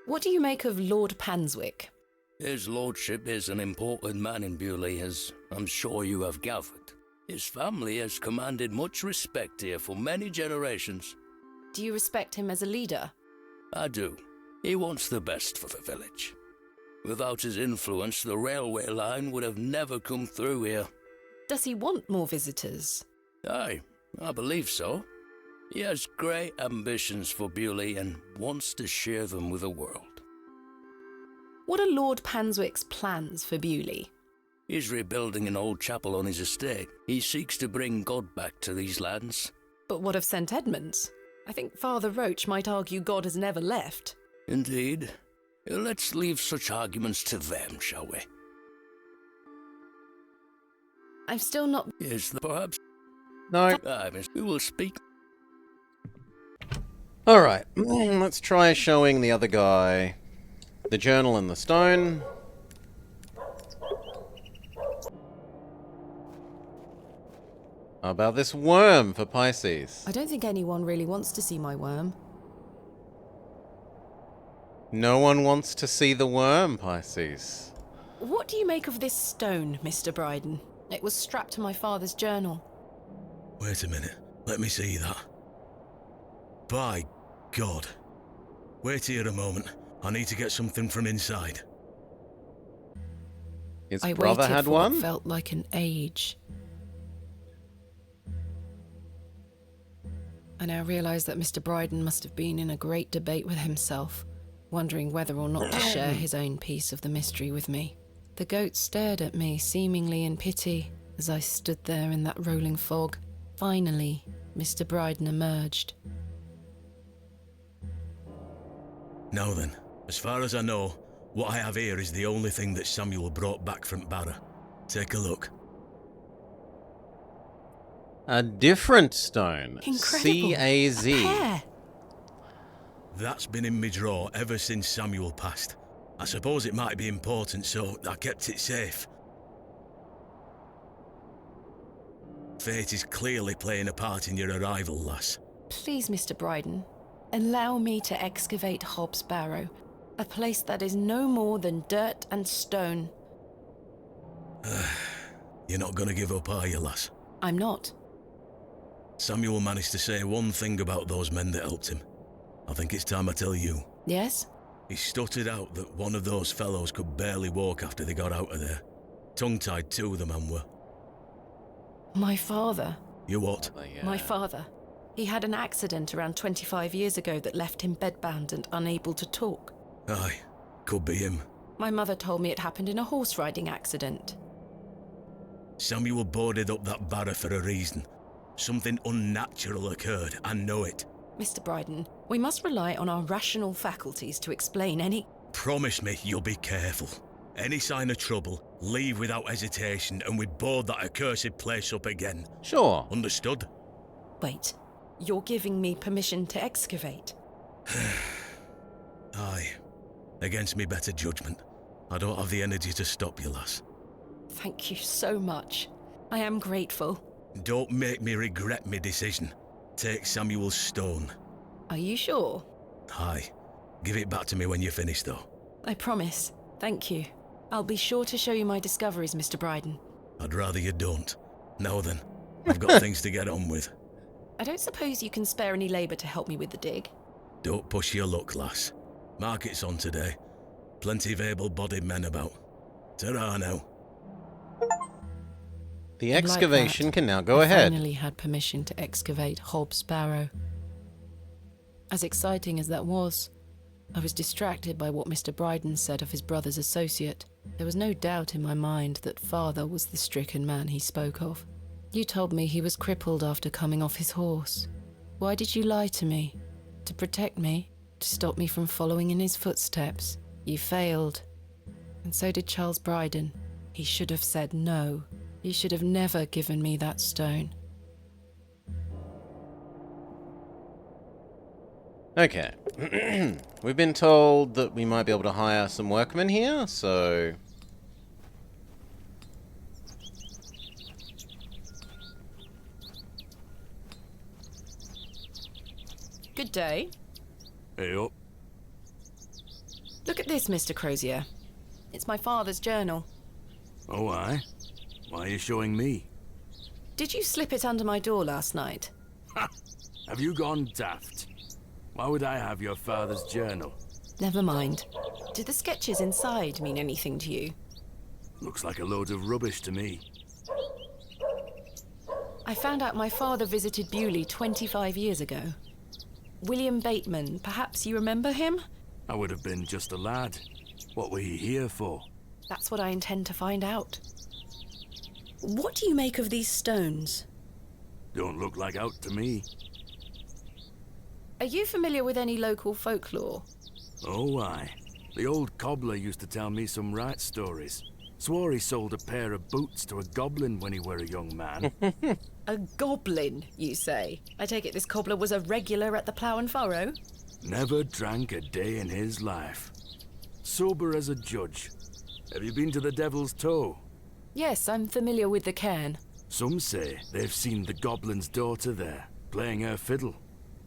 S3: What do you make of Lord Panswick?
S11: His lordship is an important man in Bewley, as I'm sure you have gathered. His family has commanded much respect here for many generations.
S3: Do you respect him as a leader?
S11: I do. He wants the best for the village. Without his influence, the railway line would have never come through here.
S3: Does he want more visitors?
S11: Aye, I believe so. He has great ambitions for Bewley and wants to share them with the world.
S3: What are Lord Panswick's plans for Bewley?
S11: He's rebuilding an old chapel on his estate. He seeks to bring God back to these lands.
S3: But what of St. Edmunds? I think Father Roach might argue God has never left.
S11: Indeed. Let's leave such arguments to them, shall we?
S3: I've still not...
S11: Yes, perhaps...
S1: No.
S11: We will speak...
S1: Alright, let's try showing the other guy the journal and the stone. How about this worm for Pisces?
S3: I don't think anyone really wants to see my worm.
S1: No one wants to see the worm, Pisces.
S3: What do you make of this stone, Mr. Bryden? It was strapped to my father's journal.
S10: Wait a minute. Let me see that. By God. Wait here a moment. I need to get something from inside.
S1: His
S3: I
S1: brother
S3: waited
S1: had
S3: for
S1: one?
S3: what felt like an age. I now realise that Mr. Bryden must have been in a great debate with himself, wondering whether or not to share his own piece of the mystery with me. The goat stared at me, seemingly in pity, as I stood there in that rolling fog. Finally, Mr. Bryden emerged.
S10: Now then, as far as I know, what I have here is the only thing that Samuel brought back from Barrow. Take a look.
S1: A different stone.
S3: Incredible.
S1: C-A-Z.
S3: A pear.
S10: That's been in my drawer ever since Samuel passed. I suppose it might be important, so I kept it safe. Fate is clearly playing a part in your arrival, lass.
S3: Please, Mr. Bryden, allow me to excavate Hobbs Barrow, a place that is no more than dirt and stone.
S10: You're not gonna give up, are you, lass?
S3: I'm not.
S10: Samuel managed to say one thing about those men that helped him. I think it's time I tell you.
S3: Yes?
S10: He stuttered out that one of those fellows could barely walk after they got out of there. Tongue-tied too, the man were.
S3: My father.
S10: You what?
S3: My father. He had an accident around 25 years ago that left him bedbound and unable to talk.
S10: Aye, could be him.
S3: My mother told me it happened in a horse riding accident.
S10: Samuel boarded up that barrow for a reason. Something unnatural occurred, I know it.
S3: Mr. Bryden, we must rely on our rational faculties to explain any...
S10: Promise me you'll be careful. Any sign of trouble, leave without hesitation and we board that accursed place up again.
S1: Sure.
S10: Understood?
S3: Wait, you're giving me permission to excavate?
S10: Aye. Against me better judgment. I don't have the energy to stop you, lass.
S3: Thank you so much. I am grateful.
S10: Don't make me regret my decision. Take Samuel's stone.
S3: Are you sure?
S10: Aye. Give it back to me when you're finished, though.
S3: I promise. Thank you. I'll be sure to show you my discoveries, Mr. Bryden.
S10: I'd rather you don't. Now then, I've got things to get on with.
S3: I don't suppose you can spare any labour to help me with the dig?
S10: Don't push your luck, lass. Market's on today. Plenty of able-bodied men about. Ta-ra now.
S1: The
S3: And
S1: excavation
S3: like that,
S1: can now go
S3: I
S1: ahead.
S3: finally had permission to excavate Hobbs Barrow. As exciting as that was, I was distracted by what Mr. Bryden said of his brother's associate. There was no doubt in my mind that father was the stricken man he spoke of. You told me he was crippled after coming off his horse. Why did you lie to me? To protect me? To stop me from following in his footsteps? You failed. And so did Charles Bryden. He should have said no. You should have never given me that stone.
S1: Okay. We've been told that we might be able to hire some workmen here, so...
S3: Good day.
S7: Hey up.
S3: Look at this, Mr. Crozier. It's my father's journal.
S7: Oh, aye? Why are you showing me?
S3: Did you slip it under my door last night?
S7: Ha! Have you gone daft? Why would I have your father's journal?
S3: Never mind. Do the sketches inside mean anything to you?
S7: Looks like a load of rubbish to me.
S3: I found out my father visited Bewley 25 years ago. William Bateman, perhaps you remember him?
S7: I would have been just a lad. What were you here for?
S3: That's what I intend to find out. What do you make of these stones?
S7: Don't look like out to me.
S3: Are you familiar with any local folklore?
S7: Oh, aye. The old cobbler used to tell me some right stories. Swore he sold a pair of boots to a goblin when he were a young man.
S3: A goblin, you say? I take it this cobbler was a regular at the Plough and Furrow?
S7: Never drank a day in his life. Sober as a judge. Have you been to the Devil's Toe?
S3: Yes, I'm familiar with the cairn.
S7: Some say they've seen the goblin's daughter there, playing her fiddle.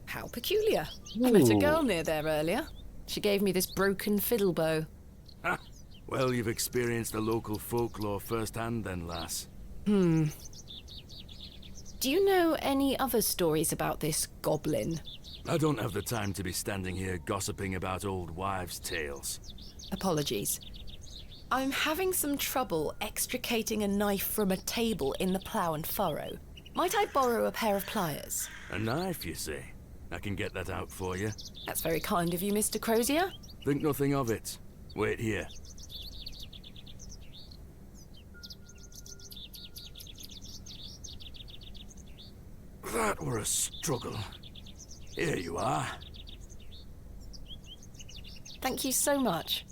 S3: How peculiar. I met a girl near there earlier. She gave me this broken fiddle bow.
S7: Ha! Well, you've experienced the local folklore firsthand then, lass.
S3: Do you know any other stories about this goblin?
S7: I don't have the time to be standing here gossiping about old wives' tales.
S3: Apologies. I'm having some trouble extricating a knife from a table in the plough and furrow. Might I borrow a pair of pliers?
S7: A knife, you say? I can get that out for you.
S3: That's very kind of you, Mr. Crozier.
S7: Think nothing of it. Wait here. That were a struggle. Here you are.
S3: Thank you so much.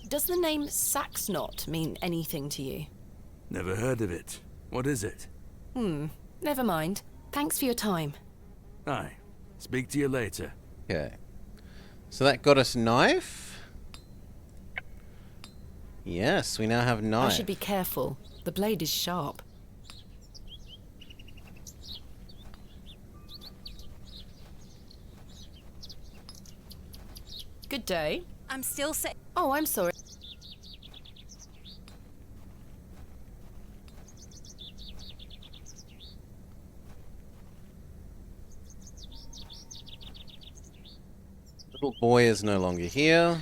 S3: Does the name Saxnot mean anything to you?
S7: Never heard of it. What is it?
S3: Never mind. Thanks for your time.
S7: Aye. Speak to you later.
S1: Okay. So that got us knife. Yes, we now have knife.
S3: I should be careful. The blade is sharp. Good day.
S5: I'm still sick.
S3: Oh, I'm sorry.
S1: Little boy is no longer here.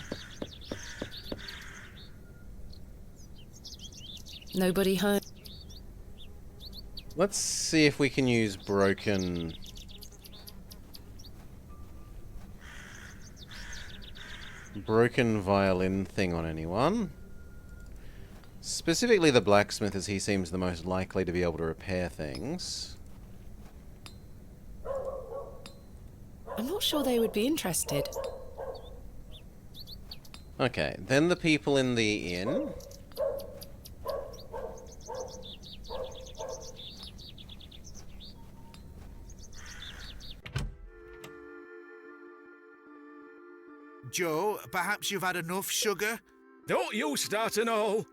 S3: Nobody home.
S1: Let's see if we can use broken violin thing on anyone. Specifically the blacksmith, as he seems the most likely to be able to repair things.
S3: I'm not sure they would be interested.
S1: Okay, then the people in the inn.
S4: Joe, perhaps you've had enough sugar?
S10: Don't you start an all.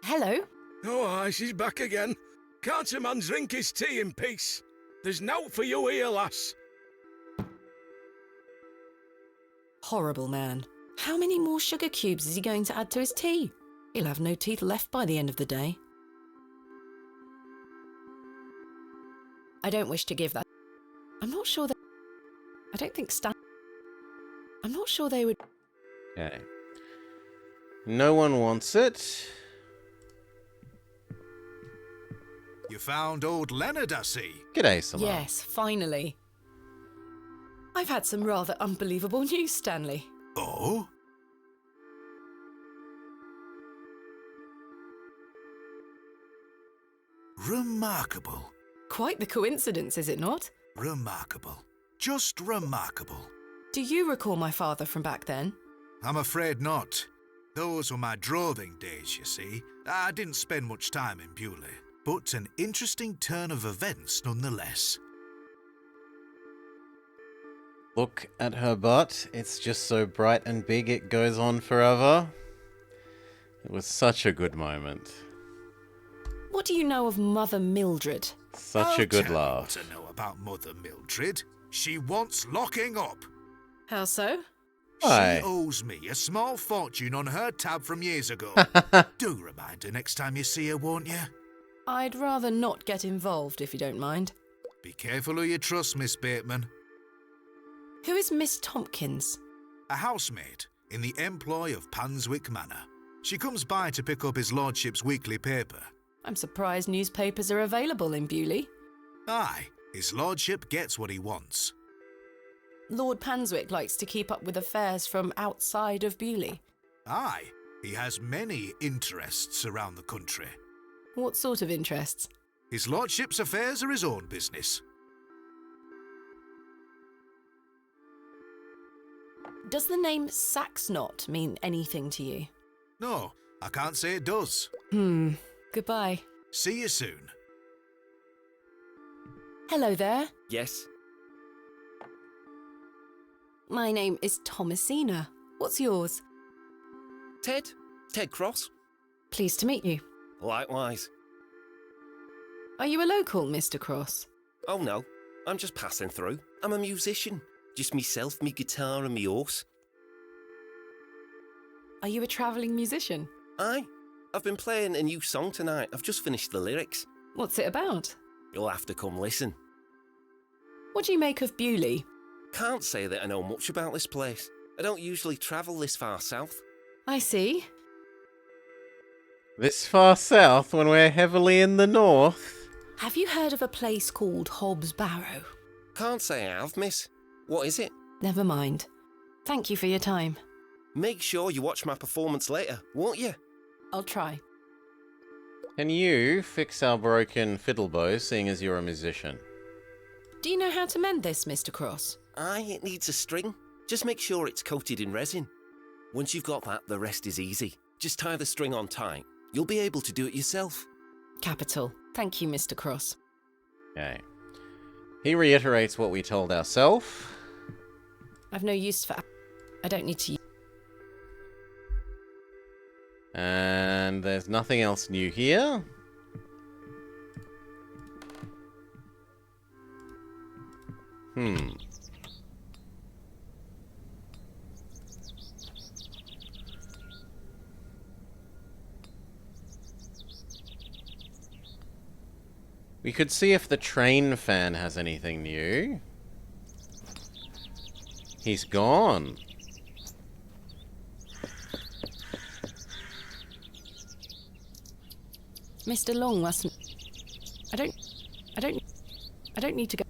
S3: Hello?
S10: Oh, aye, she's back again. Can't a man drink his tea in peace? There's nought for you here, lass.
S3: Horrible man. How many more sugar cubes is he going to add to his tea? He'll have no teeth left by the end of the day. I don't wish to give that. I'm not sure that... I don't think I'm not sure they would...
S1: Okay. No one wants it.
S4: You found old Leonard, I see.
S1: G'day, Salah.
S3: Yes, finally. I've had some rather unbelievable news, Stanley.
S4: Oh? Remarkable.
S3: Quite the coincidence, is it not?
S4: Remarkable. Just remarkable.
S3: Do you recall my father from back then?
S4: I'm afraid not. Those were my droving days, you see. I didn't spend much time in Bewley, but an interesting turn of events nonetheless.
S1: Look at her butt. It's just so bright and big it goes on forever. It was such a good moment.
S3: What do you know of Mother Mildred?
S1: Such a good
S4: I'll tell you
S1: laugh.
S4: what I know about Mother Mildred. She wants locking up.
S3: How so?
S1: Why?
S4: She owes me a small fortune on her tab from years ago. Do remind her next time you see her, won't you?
S3: I'd rather not get involved, if you don't mind.
S4: Be careful who you trust, Miss Bateman.
S3: Who is Miss Tompkins?
S4: A housemaid in the employ of Panswick Manor. She comes by to pick up his lordship's weekly paper.
S3: I'm surprised newspapers are available in Bewley.
S4: Aye, his lordship gets what he wants.
S3: Lord Panswick likes to keep up with affairs from outside of Bewley.
S4: Aye, he has many interests around the country.
S3: What sort of interests?
S4: His lordship's affairs are his own business.
S3: Does the name Saxnot mean anything to you?
S4: No, I can't say it does.
S3: Goodbye.
S4: See you soon.
S3: Hello there.
S7: Yes?
S3: My name is Thomasina. What's yours?
S12: Ted. Ted Cross.
S3: Pleased to meet you.
S12: Likewise.
S3: Are you a local, Mr. Cross?
S12: Oh no, I'm just passing through. I'm a musician. Just myself, me guitar and me horse.
S3: Are you a travelling musician?
S12: Aye. I've been playing a new song tonight. I've just finished the lyrics.
S3: What's it about?
S12: You'll have to come listen.
S3: What do you make of Bewley?
S12: Can't say that I know much about this place. I don't usually travel this far south.
S3: I see.
S1: This far south when we're heavily in the north?
S3: Have you heard of a place called Hobbs Barrow?
S12: Can't say I have, miss. What is it?
S3: Never mind. Thank you for your time.
S12: Make sure you watch my performance later, won't you?
S3: I'll try.
S1: Can you fix our broken fiddle bow, seeing as you're a musician?
S3: Do you know how to mend this, Mr. Cross?
S12: Aye, it needs a string. Just make sure it's coated in resin. Once you've got that, the rest is easy. Just tie the string on tight. You'll be able to do it yourself.
S3: Capital. Thank you, Mr. Cross.
S1: Okay. He reiterates what we told ourselves.
S3: I've no use for... I don't need to...
S1: And there's nothing else new here. We could see if the train fan has anything new. He's gone.
S3: Mr. Long mustn't... I don't need to go...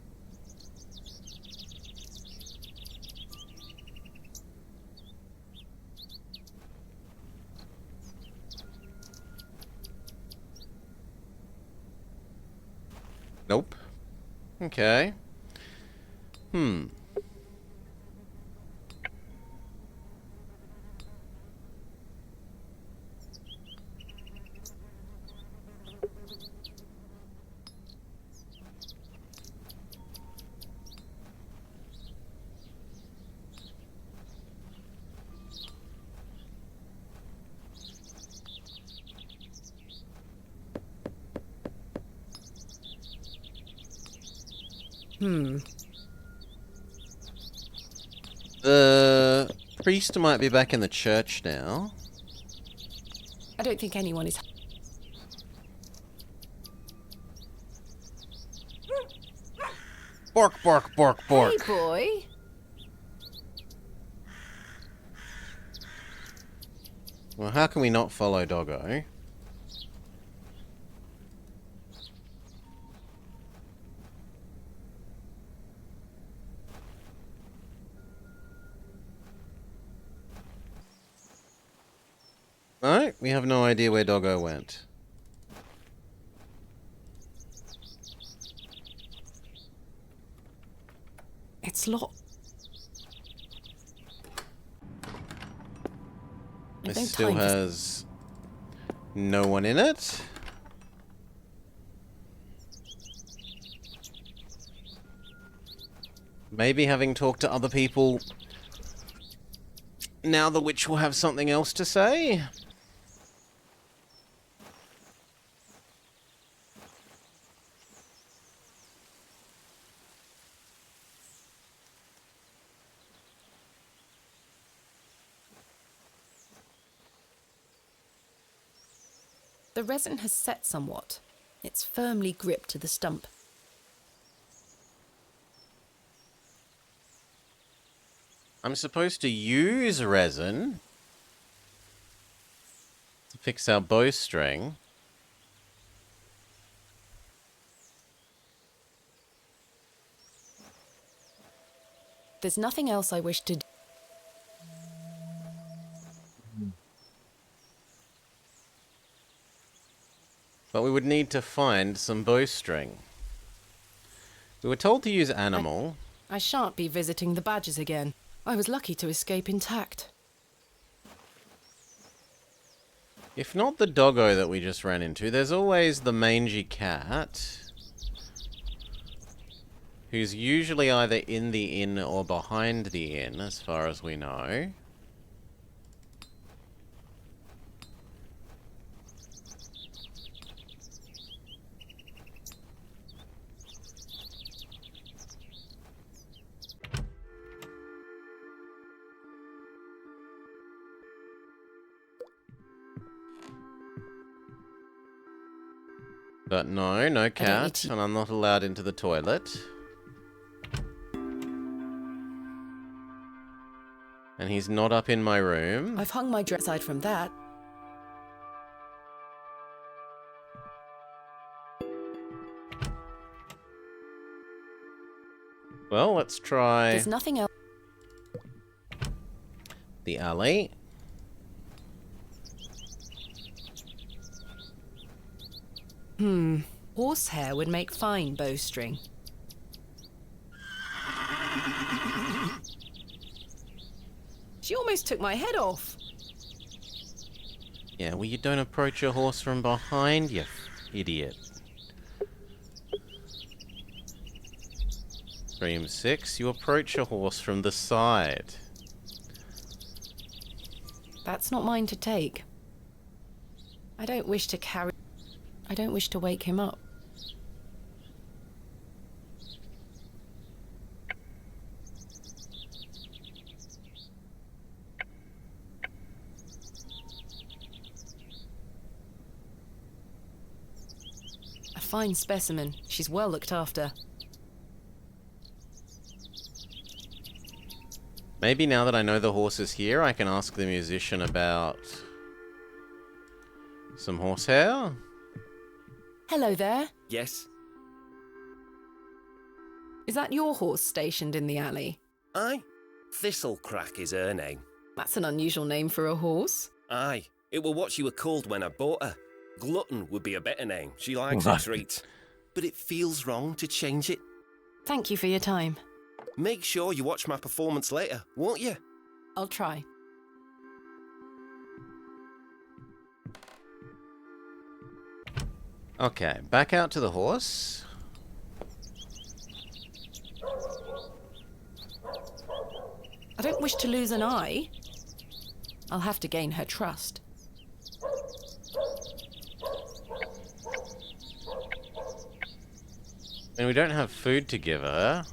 S1: Nope. Okay. The priest might be back in the church now.
S3: I don't think anyone is...
S1: Bork, bork, bork, bork.
S3: Hey, boy.
S1: Well, how can we not follow Doggo? No, we have no idea where Doggo went.
S3: It's locked.
S1: This still has no one in it. Maybe having talked to other people, now the witch will have something else to say.
S3: The resin has set somewhat. It's firmly gripped to the stump.
S1: I'm supposed to use resin to fix our bowstring.
S3: There's nothing else I wish to do.
S1: But we would need to find some bowstring. We were told to use animal.
S3: I shan't be visiting the badgers again. I was lucky to escape intact.
S1: If not the doggo that we just ran into, there's always the mangy cat, who's usually either in the inn or behind the inn, as far as we know. But no, no cat, and I'm not allowed into the toilet. And he's not up in my room.
S3: I've hung my dress. Aside from that,
S1: Well, let's try
S3: there's nothing else.
S1: the alley.
S3: Horsehair would make fine bowstring. She almost took my head off.
S1: Yeah, well, you don't approach a horse from behind, you idiot. Stream 6, you approach a horse from the side.
S3: That's not mine to take. I don't wish to wake him up. A fine specimen. She's well looked after.
S1: Maybe now that I know the horse is here, I can ask the musician about some horsehair.
S3: Hello there.
S12: Yes?
S3: Is that your horse stationed in the alley?
S12: Aye. Thistlecrack is her name.
S3: That's an unusual name for a horse.
S12: Aye. It were what she were called when I bought her. Glutton would be a better name. She likes a treat. But it feels wrong to change it.
S3: Thank you for your time.
S12: Make sure you watch my performance later, won't you?
S3: I'll try.
S1: Okay, back out to the horse.
S3: I don't wish to lose an eye. I'll have to gain her trust.
S1: And we don't have food to give her.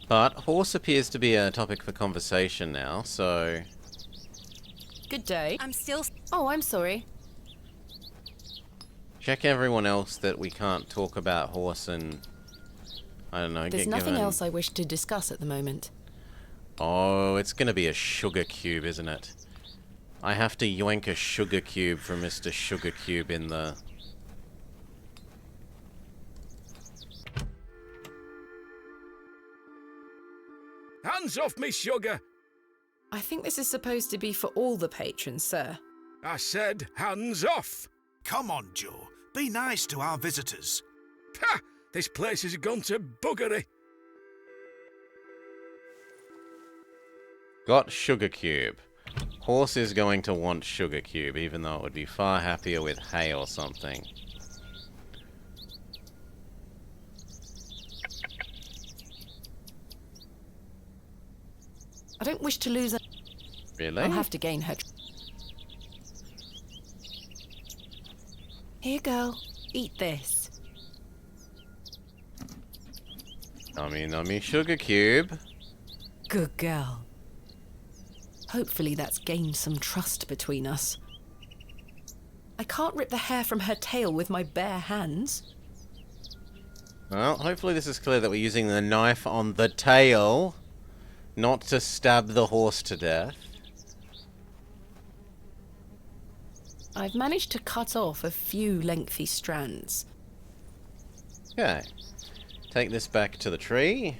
S1: But horse appears to be a topic for conversation now, so...
S3: Good day.
S5: I'm still...
S3: Oh, I'm sorry.
S1: Check everyone else that we can't talk about horse and... I don't know,
S3: There's
S1: get
S3: nothing
S1: given...
S3: else I wish to discuss at the moment.
S1: Oh, it's gonna be a sugar cube, isn't it? I have to yoink a sugar cube from Mr. Sugar Cube in the...
S7: Hands off me, sugar!
S3: I think this is supposed to be for all the patrons, sir.
S7: I said hands off!
S4: Come on, Joe. Be nice to our visitors.
S7: Ha! This place has gone to buggery.
S1: Got sugar cube. Horse is going to want sugar cube, even though it would be far happier with hay or something.
S3: I don't wish to lose a...
S1: Really?
S3: I'll have to gain her... Here, girl. Eat this.
S1: Nummy nummy sugar cube.
S3: Good girl. Hopefully that's gained some trust between us. I can't rip the hair from her tail with my bare hands.
S1: Well, hopefully this is clear that we're using the knife on the tail, not to stab the horse to death.
S3: I've managed to cut off a few lengthy strands.
S1: Okay. Take this back to the tree.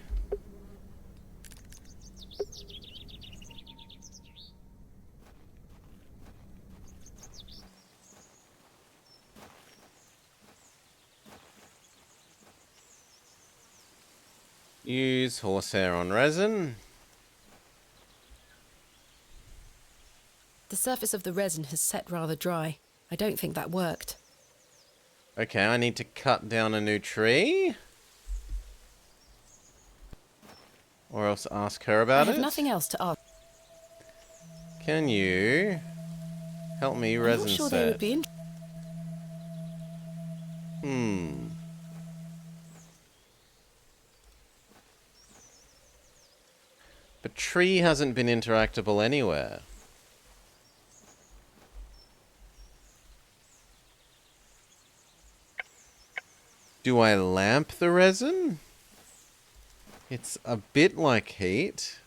S1: Use horsehair on resin.
S3: The surface of the resin has set rather dry. I don't think that worked.
S1: Okay, I need to cut down a new tree. Or else ask her
S3: I
S1: about
S3: have
S1: it.
S3: nothing else to ask.
S1: Can you help me
S3: I'm
S1: resin
S3: not sure
S1: set?
S3: they would be in...
S1: But tree hasn't been interactable anywhere. Do I lamp the resin? It's a bit like heat.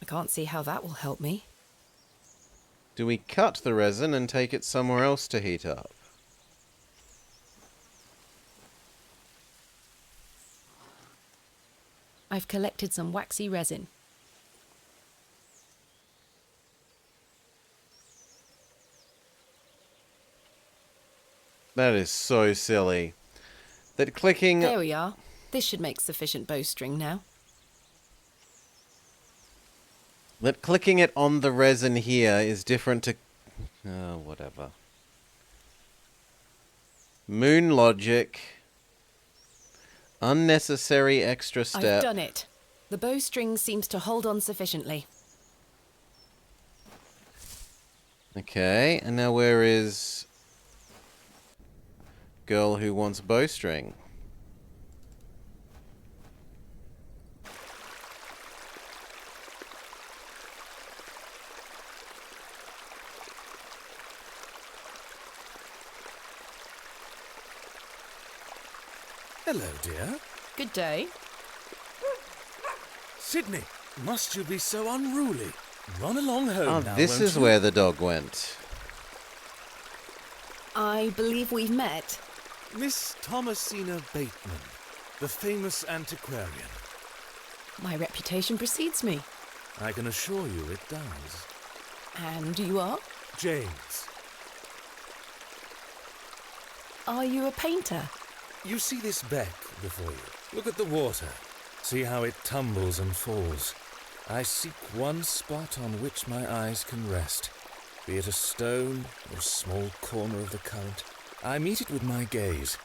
S3: I can't see how that will help me.
S1: Do we cut the resin and take it somewhere else to heat up?
S3: I've collected some waxy resin.
S1: That is so silly. That clicking...
S3: There we are. This should make sufficient bowstring now.
S1: That clicking it on the resin here is different to... whatever. Moon logic. Unnecessary extra step.
S3: I've done it. The bowstring seems to hold on sufficiently.
S1: Okay, and now where is... girl who wants bowstring?
S13: Hello, dear.
S3: Good day.
S13: Sydney, must you be so unruly? Run along home
S1: Oh,
S13: now,
S1: this
S13: won't
S1: is
S13: you?
S1: where the dog went.
S3: I believe we've met.
S13: Miss Thomasina Bateman, the famous antiquarian.
S3: My reputation precedes me.
S13: I can assure you it does.
S3: And you are?
S13: James.
S3: Are you a painter?
S13: You see this beck before you. Look at the water. See how it tumbles and falls. I seek one spot on which my eyes can rest. Be it a stone or a small corner of the current. I meet it with my gaze,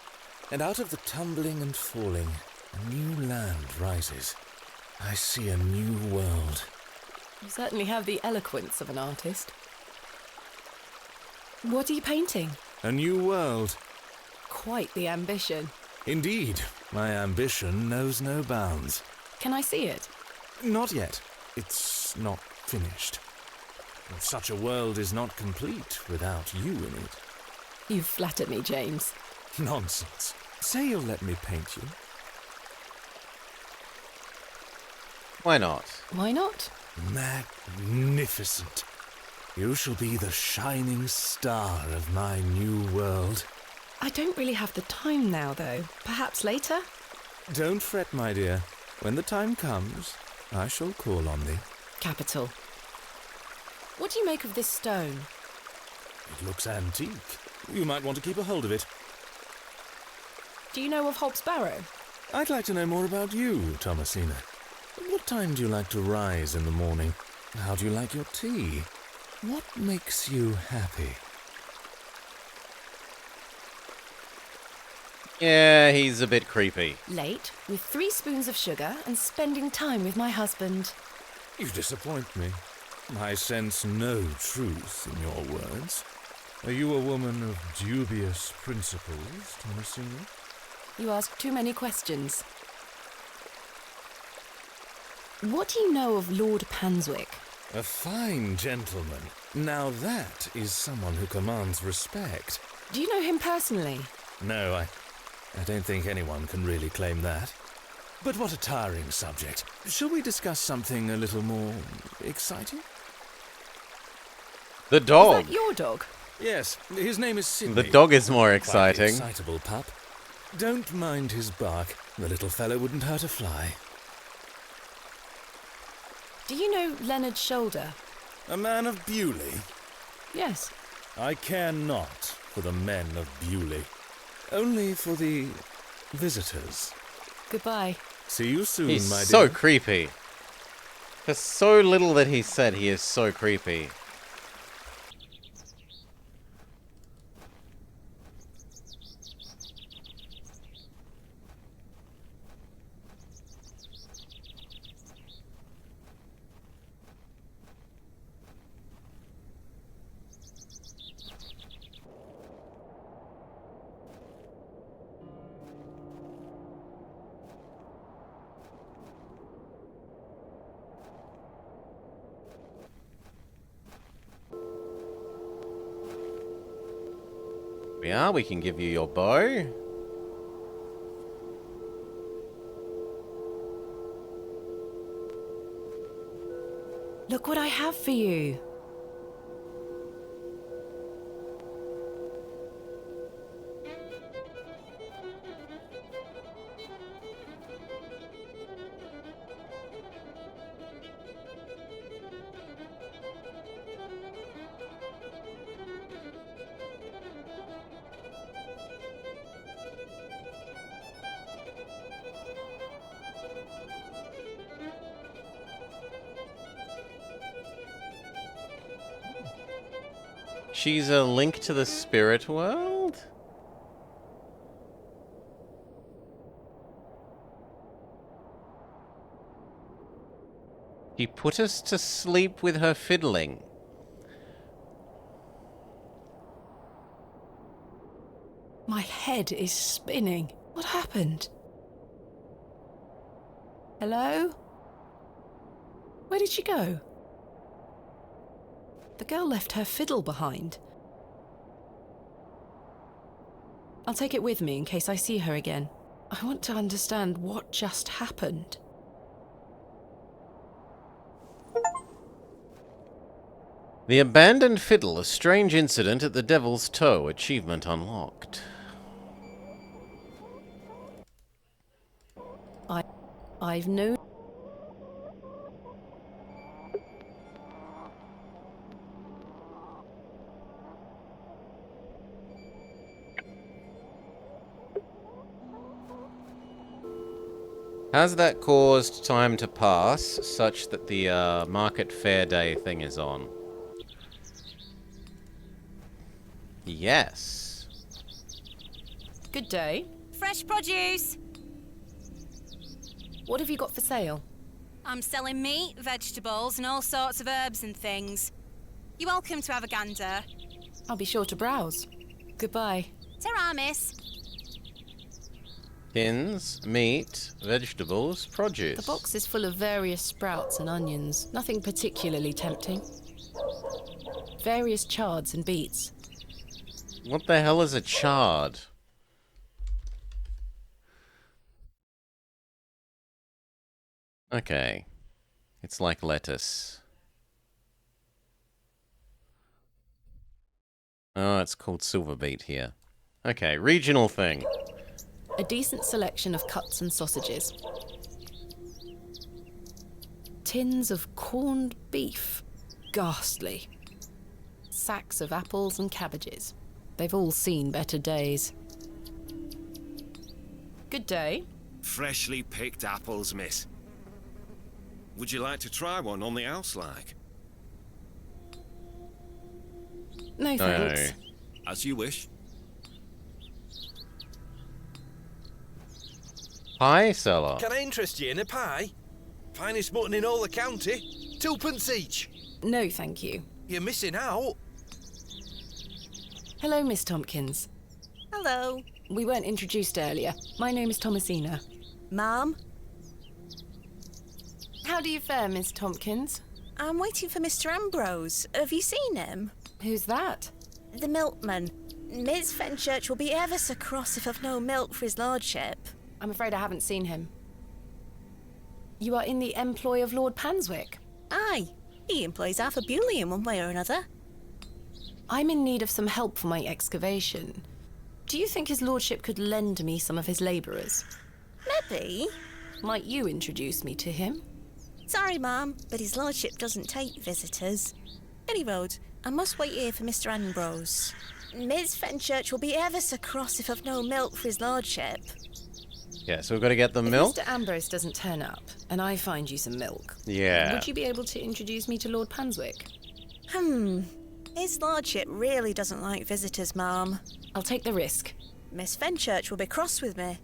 S13: and out of the tumbling and falling, a new land rises. I see a new world.
S3: You certainly have the eloquence of an artist. What are you painting?
S13: A new world.
S3: Quite the ambition.
S13: Indeed, my ambition knows no bounds.
S3: Can I see it?
S13: Not yet. It's not finished. Such a world is not complete without you in it.
S3: You've flattered me, James.
S13: Nonsense. Say you'll let me paint you.
S1: Why not?
S3: Why not?
S13: Magnificent. You shall be the shining star of my new world.
S3: I don't really have the time now, though. Perhaps later?
S13: Don't fret, my dear. When the time comes, I shall call on thee.
S3: Capital. What do you make of this stone?
S13: It looks antique. You might want to keep a hold of it.
S3: Do you know of Hobbs Barrow?
S13: I'd like to know more about you, Thomasina. What time do you like to rise in the morning? How do you like your tea? What makes you happy?
S1: Yeah, he's a bit creepy.
S3: Late, with 3 spoons of sugar and spending time with my husband.
S13: You disappoint me. I sense no truth in your words. Are you a woman of dubious principles, Thomasina?
S3: You ask too many questions. What do you know of Lord Panswick?
S13: A fine gentleman. Now that is someone who commands respect.
S3: Do you know him personally?
S13: No, I don't think anyone can really claim that. But what a tiring subject. Shall we discuss something a little more exciting?
S1: The dog.
S3: Is that your dog?
S13: Yes, his name is Sydney.
S1: The dog is more
S13: Quite the
S1: exciting.
S13: excitable pup. Don't mind his bark. The little fellow wouldn't hurt a fly.
S3: Do you know Leonard Shoulder?
S13: A man of Bewley?
S3: Yes.
S13: I care not for the men of Bewley. Only for the visitors.
S3: Goodbye.
S13: See you soon,
S1: He's
S13: my dear.
S1: so creepy. For so little that he said, he is so creepy. are. We can give you your bow.
S3: Look what I have for you.
S1: She's a link to the spirit world? She put us to sleep with her fiddling.
S3: My head is spinning. What happened? Hello? Where did she go? The girl left her fiddle behind. I'll take it with me in case I see her again. I want to understand what just happened.
S1: The abandoned fiddle, a strange incident at the Devil's Toe. Achievement unlocked.
S3: I've known...
S1: Has that caused time to pass such that the market fair day thing is on? Yes.
S3: Good day.
S5: Fresh produce.
S3: What have you got for sale?
S5: I'm selling meat, vegetables, and all sorts of herbs and things. You're welcome to have a gander.
S3: I'll be sure to browse. Goodbye.
S5: Ta-ra, miss.
S1: Tins, meat, vegetables, produce.
S3: The box is full of various sprouts and onions. Nothing particularly tempting. Various chards and beets.
S1: What the hell is a chard? Okay. It's like lettuce. Oh, it's called silver beet here. Okay, regional thing.
S3: A decent selection of cuts and sausages. Tins of corned beef. Ghastly. Sacks of apples and cabbages. They've all seen better days. Good day.
S12: Freshly picked apples, miss. Would you like to try one on the house, like?
S3: No thanks.
S12: As you wish.
S1: Pie seller.
S14: Can I interest you in a pie? Finest mutton in all the county. 2p each.
S3: No, thank you.
S14: You're missing out.
S3: Hello, Miss Tompkins.
S8: Hello.
S3: We weren't introduced earlier. My name is Thomasina.
S8: Ma'am?
S3: How do you fare, Miss Tompkins?
S8: I'm waiting for Mr. Ambrose. Have you seen him?
S3: Who's that?
S8: The milkman. Miss Fenchurch will be ever so cross if I've no milk for his lordship.
S3: I'm afraid I haven't seen him. You are in the employ of Lord Panswick?
S8: Aye. He employs Arthur Bewley in one way or another.
S3: I'm in need of some help for my excavation. Do you think his lordship could lend me some of his labourers?
S8: Maybe.
S3: Might you introduce me to him?
S8: Sorry, ma'am, but his lordship doesn't take visitors. Any road, I must wait here for Mr. Ambrose. Miss Fenchurch will be ever so cross if I've no milk for his lordship.
S1: Yeah, so we've got to get the
S3: if
S1: milk.
S3: Mr. Ambrose doesn't turn up, and I find you some milk,
S1: Yeah.
S3: would you be able to introduce me to Lord Panswick?
S8: His lordship really doesn't like visitors, ma'am.
S3: I'll take the risk.
S8: Miss Fenchurch will be cross with me.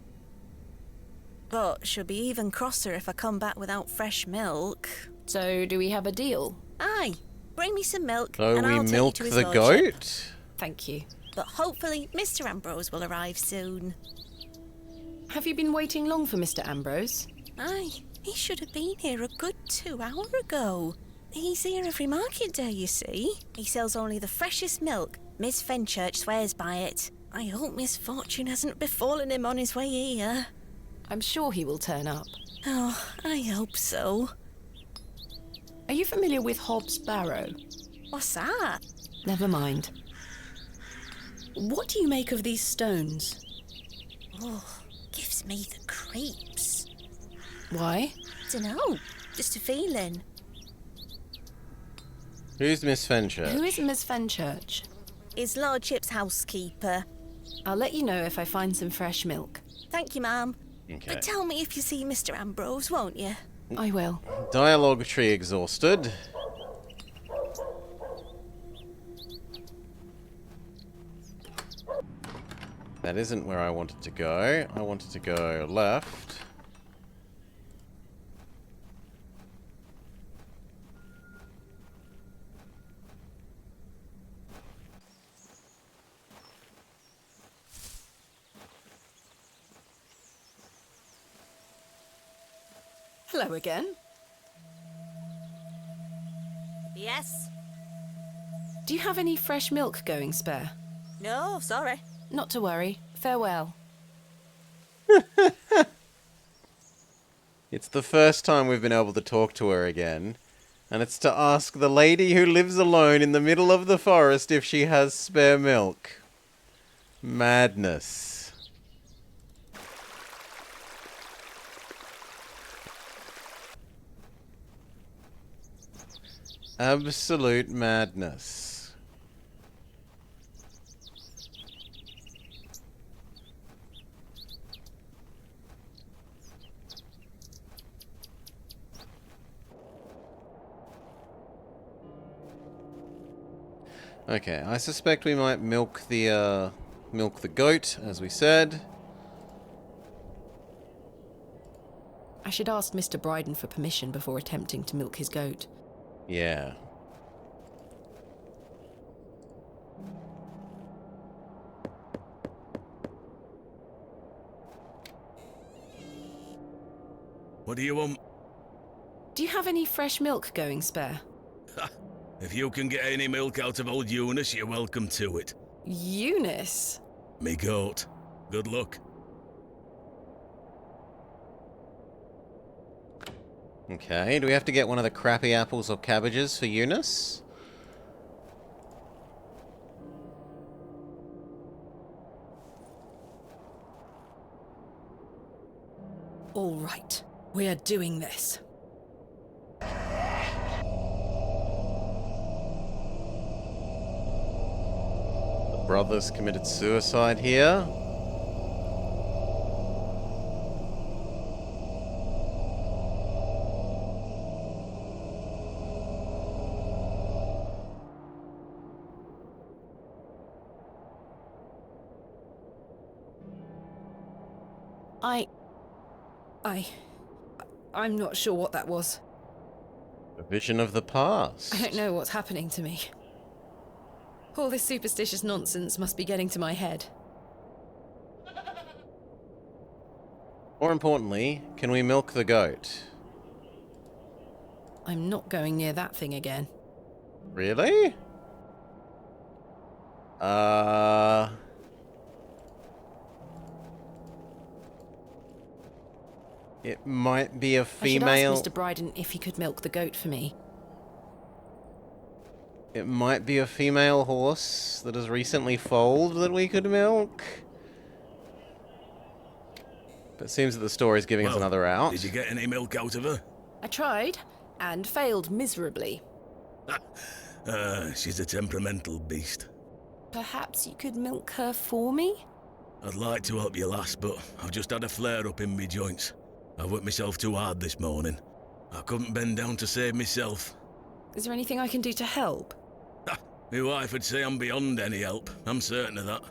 S8: But she'll be even crosser if I come back without fresh milk.
S3: So, do we have a deal?
S8: Aye. Bring me some milk,
S1: So
S8: and
S1: we
S8: I'll take
S1: milk
S8: you to his
S1: the
S8: lordship.
S1: goat?
S3: Thank you.
S8: But hopefully Mr. Ambrose will arrive soon.
S3: Have you been waiting long for Mr. Ambrose?
S8: Aye, he should have been here a good 2 hours ago. He's here every market day, you see. He sells only the freshest milk. Miss Fenchurch swears by it.
S6: I hope misfortune hasn't befallen him on his way here.
S3: I'm sure he will turn up.
S6: Oh, I hope so.
S3: Are you familiar with Hobbs Barrow?
S6: What's that?
S3: Never mind. What do you make of these stones?
S6: Oh, gives me the creeps.
S3: Why?
S6: Dunno, just a feeling.
S1: Who's Miss Fenchurch?
S3: Who is Miss Fenchurch?
S6: His lordship's housekeeper.
S3: I'll let you know if I find some fresh milk.
S6: Thank you, ma'am.
S1: Okay.
S6: But tell me if you see Mr. Ambrose, won't you?
S3: I will.
S1: Dialogue tree exhausted. That isn't where I wanted to go. I wanted to go left.
S3: Hello again.
S8: Yes?
S3: Do you have any fresh milk going spare?
S8: No, sorry.
S3: Not to worry. Farewell.
S1: It's the first time we've been able to talk to her again. And it's to ask the lady who lives alone in the middle of the forest if she has spare milk. Madness. Absolute madness. Okay, I suspect we might milk the goat, as we said.
S3: I should ask Mr. Bryden for permission before attempting to milk his goat.
S1: Yeah.
S10: What do you want?
S3: Do you have any fresh milk going spare?
S10: If you can get any milk out of old Eunice, you're welcome to it.
S3: Eunice?
S10: Me goat. Good luck.
S1: Okay, do we have to get one of the crappy apples or cabbages for Eunice?
S3: All right, we are doing this.
S1: The brothers committed suicide here.
S3: I'm not sure what that was.
S1: A vision of the past.
S3: I don't know what's happening to me. All this superstitious nonsense must be getting to my head.
S1: More importantly, can we milk the goat?
S3: I'm not going near that thing again.
S1: Really? It might be a female.
S3: I should ask Mr. Bryden if he could milk the goat for me.
S1: It might be a female horse that has recently foaled that we could milk. But it seems that the story's giving us another out.
S10: Did you get any milk out of her?
S3: I tried, and failed miserably.
S10: She's a temperamental beast.
S3: Perhaps you could milk her for me?
S10: I'd like to help you, lass, but I've just had a flare-up in me joints. I worked myself too hard this morning. I couldn't bend down to save myself.
S3: Is there anything I can do to help?
S10: My wife would say I'm beyond any help. I'm certain of that.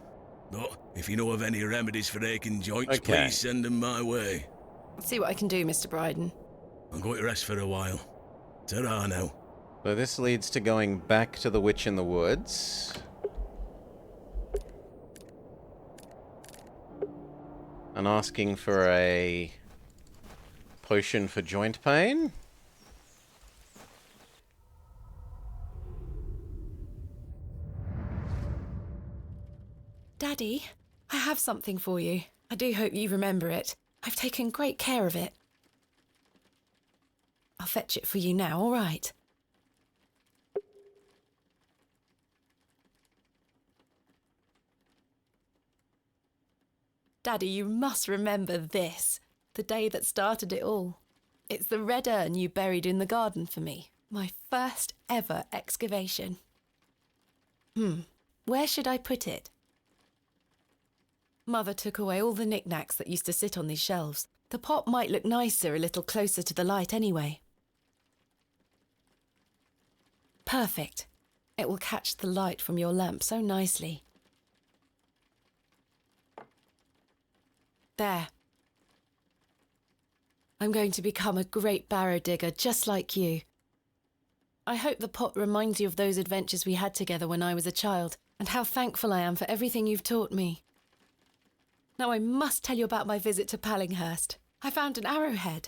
S10: But if you know of any remedies for aching joints, please send them my way.
S3: I'll see what I can do, Mr. Bryden.
S10: I'm going to rest for a while. Ta-ra now.
S1: So this leads to going back to the Witch in the Woods. And asking for a potion for joint pain.
S3: Dad, Daddy, I have something for you. I do hope you remember it. I've taken great care of it. I'll fetch it for you now, all right? Daddy, you must remember this. The day that started it all. It's the red urn you buried in the garden for me. My first ever excavation. Where should I put it? Mother took away all the knickknacks that used to sit on these shelves. The pot might look nicer a little closer to the light anyway. Perfect. It will catch the light from your lamp so nicely. There. I'm going to become a great barrow digger just like you. I hope the pot reminds you of those adventures we had together when I was a child, and how thankful I am for everything you've taught me. Now I must tell you about my visit to Pallinghurst. I found an arrowhead.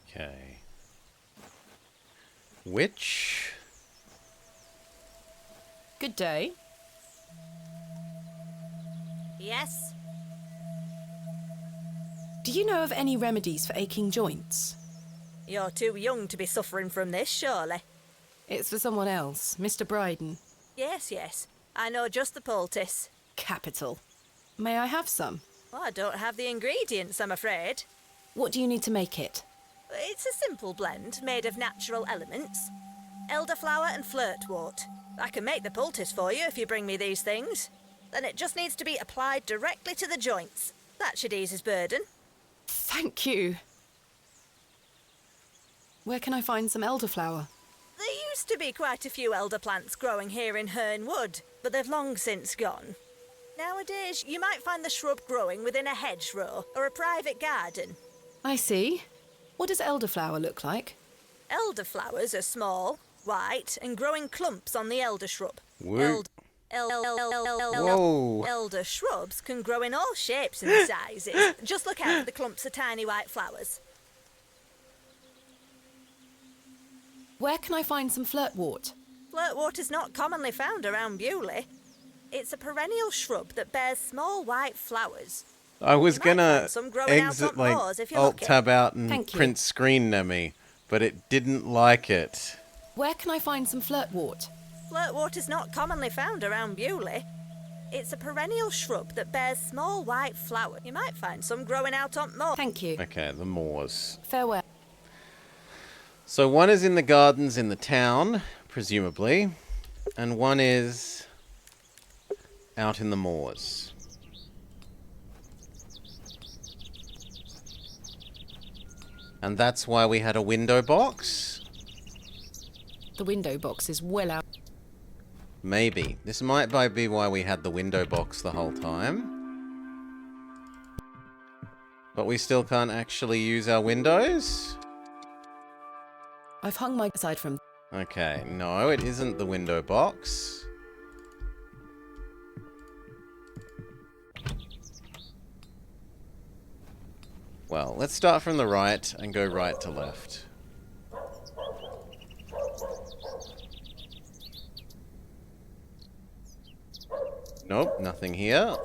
S1: Okay. Which?
S3: Good day.
S8: Yes?
S3: Do you know of any remedies for aching joints?
S8: You're too young to be suffering from this, surely.
S3: It's for someone else, Mr. Bryden.
S8: Yes. I know just the poultice.
S3: Capital. May I have some?
S8: Well, I don't have the ingredients, I'm afraid.
S3: What do you need to make it?
S8: It's a simple blend made of natural elements. Elderflower and flirtwort. I can make the poultice for you if you bring me these things. Then it just needs to be applied directly to the joints. That should ease his burden.
S3: Thank you. Where can I find some elderflower?
S8: There used to be quite a few elder plants growing here in Herne Wood, but they've long since gone. Nowadays, you might find the shrub growing within a hedgerow or a private garden.
S3: I see. What does elderflower look like?
S8: Elderflowers are small, white, and grow in clumps on the elder shrub.
S1: Whoa.
S8: Elder shrubs can grow in all shapes and sizes. Just look out for the clumps of tiny white flowers.
S3: Where can I find some flirtwort?
S8: Flirtwort is not commonly found around Bewley. It's a perennial shrub that bears small white flowers.
S1: I was gonna
S8: exit
S1: like alt tab out and print screen near me, but it didn't like it.
S3: Where can I find some flirtwort?
S8: Flirtwort is not commonly found around Bewley. It's a perennial shrub that bears small white flowers. You might find some growing out on moors.
S3: Thank you.
S1: Okay, the moors.
S3: Farewell.
S1: So one is in the gardens in the town, presumably, and one is out in the moors. And that's why we had a window box?
S3: The window box is well out.
S1: Maybe. This might be why we had the window box the whole time. But we still can't actually use our windows?
S3: I've hung my side from...
S1: Okay, no, it isn't the window box. Well, let's start from the right and go right to left. Nope, nothing here.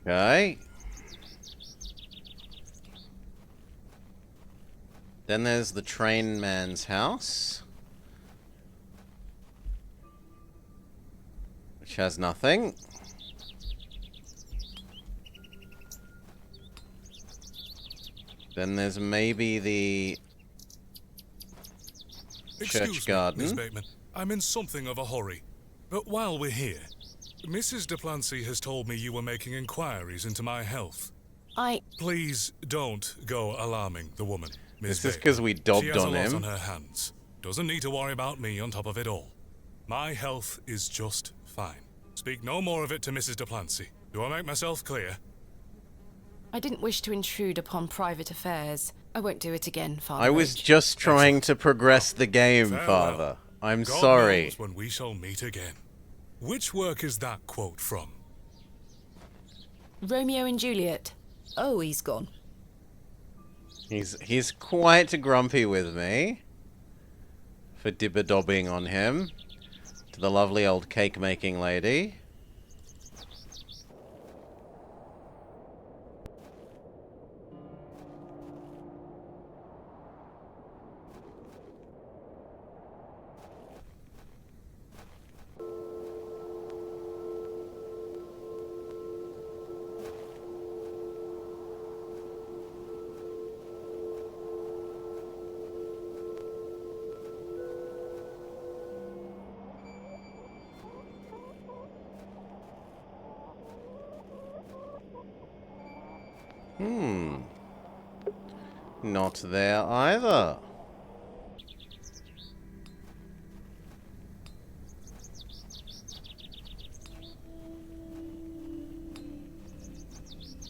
S1: Okay. Then there's the train man's house, which has nothing. Then there's maybe the church garden.
S15: Miss Bateman, I'm in something of a hurry. But while we're here, Mrs. Duplancy has told me you were making inquiries into my health. Please don't go alarming the woman, Miss
S1: This is because we dobbed on
S15: She has a
S1: him.
S15: lot on her hands. Doesn't need to worry about me on top of it all. My health is just fine. Speak no more of it to Mrs. Duplancy. Do I make myself clear?
S3: I didn't wish to intrude upon private affairs. I won't do it again, Father.
S1: I was just trying to progress the game,
S15: Farewell.
S1: Father. I'm
S15: God
S1: sorry.
S15: knows when we shall meet again. Which work is that quote from?
S3: Romeo and Juliet. Oh, he's gone.
S1: He's quite grumpy with me for dibber-dobbing on him to the lovely old cake-making lady. Not there either.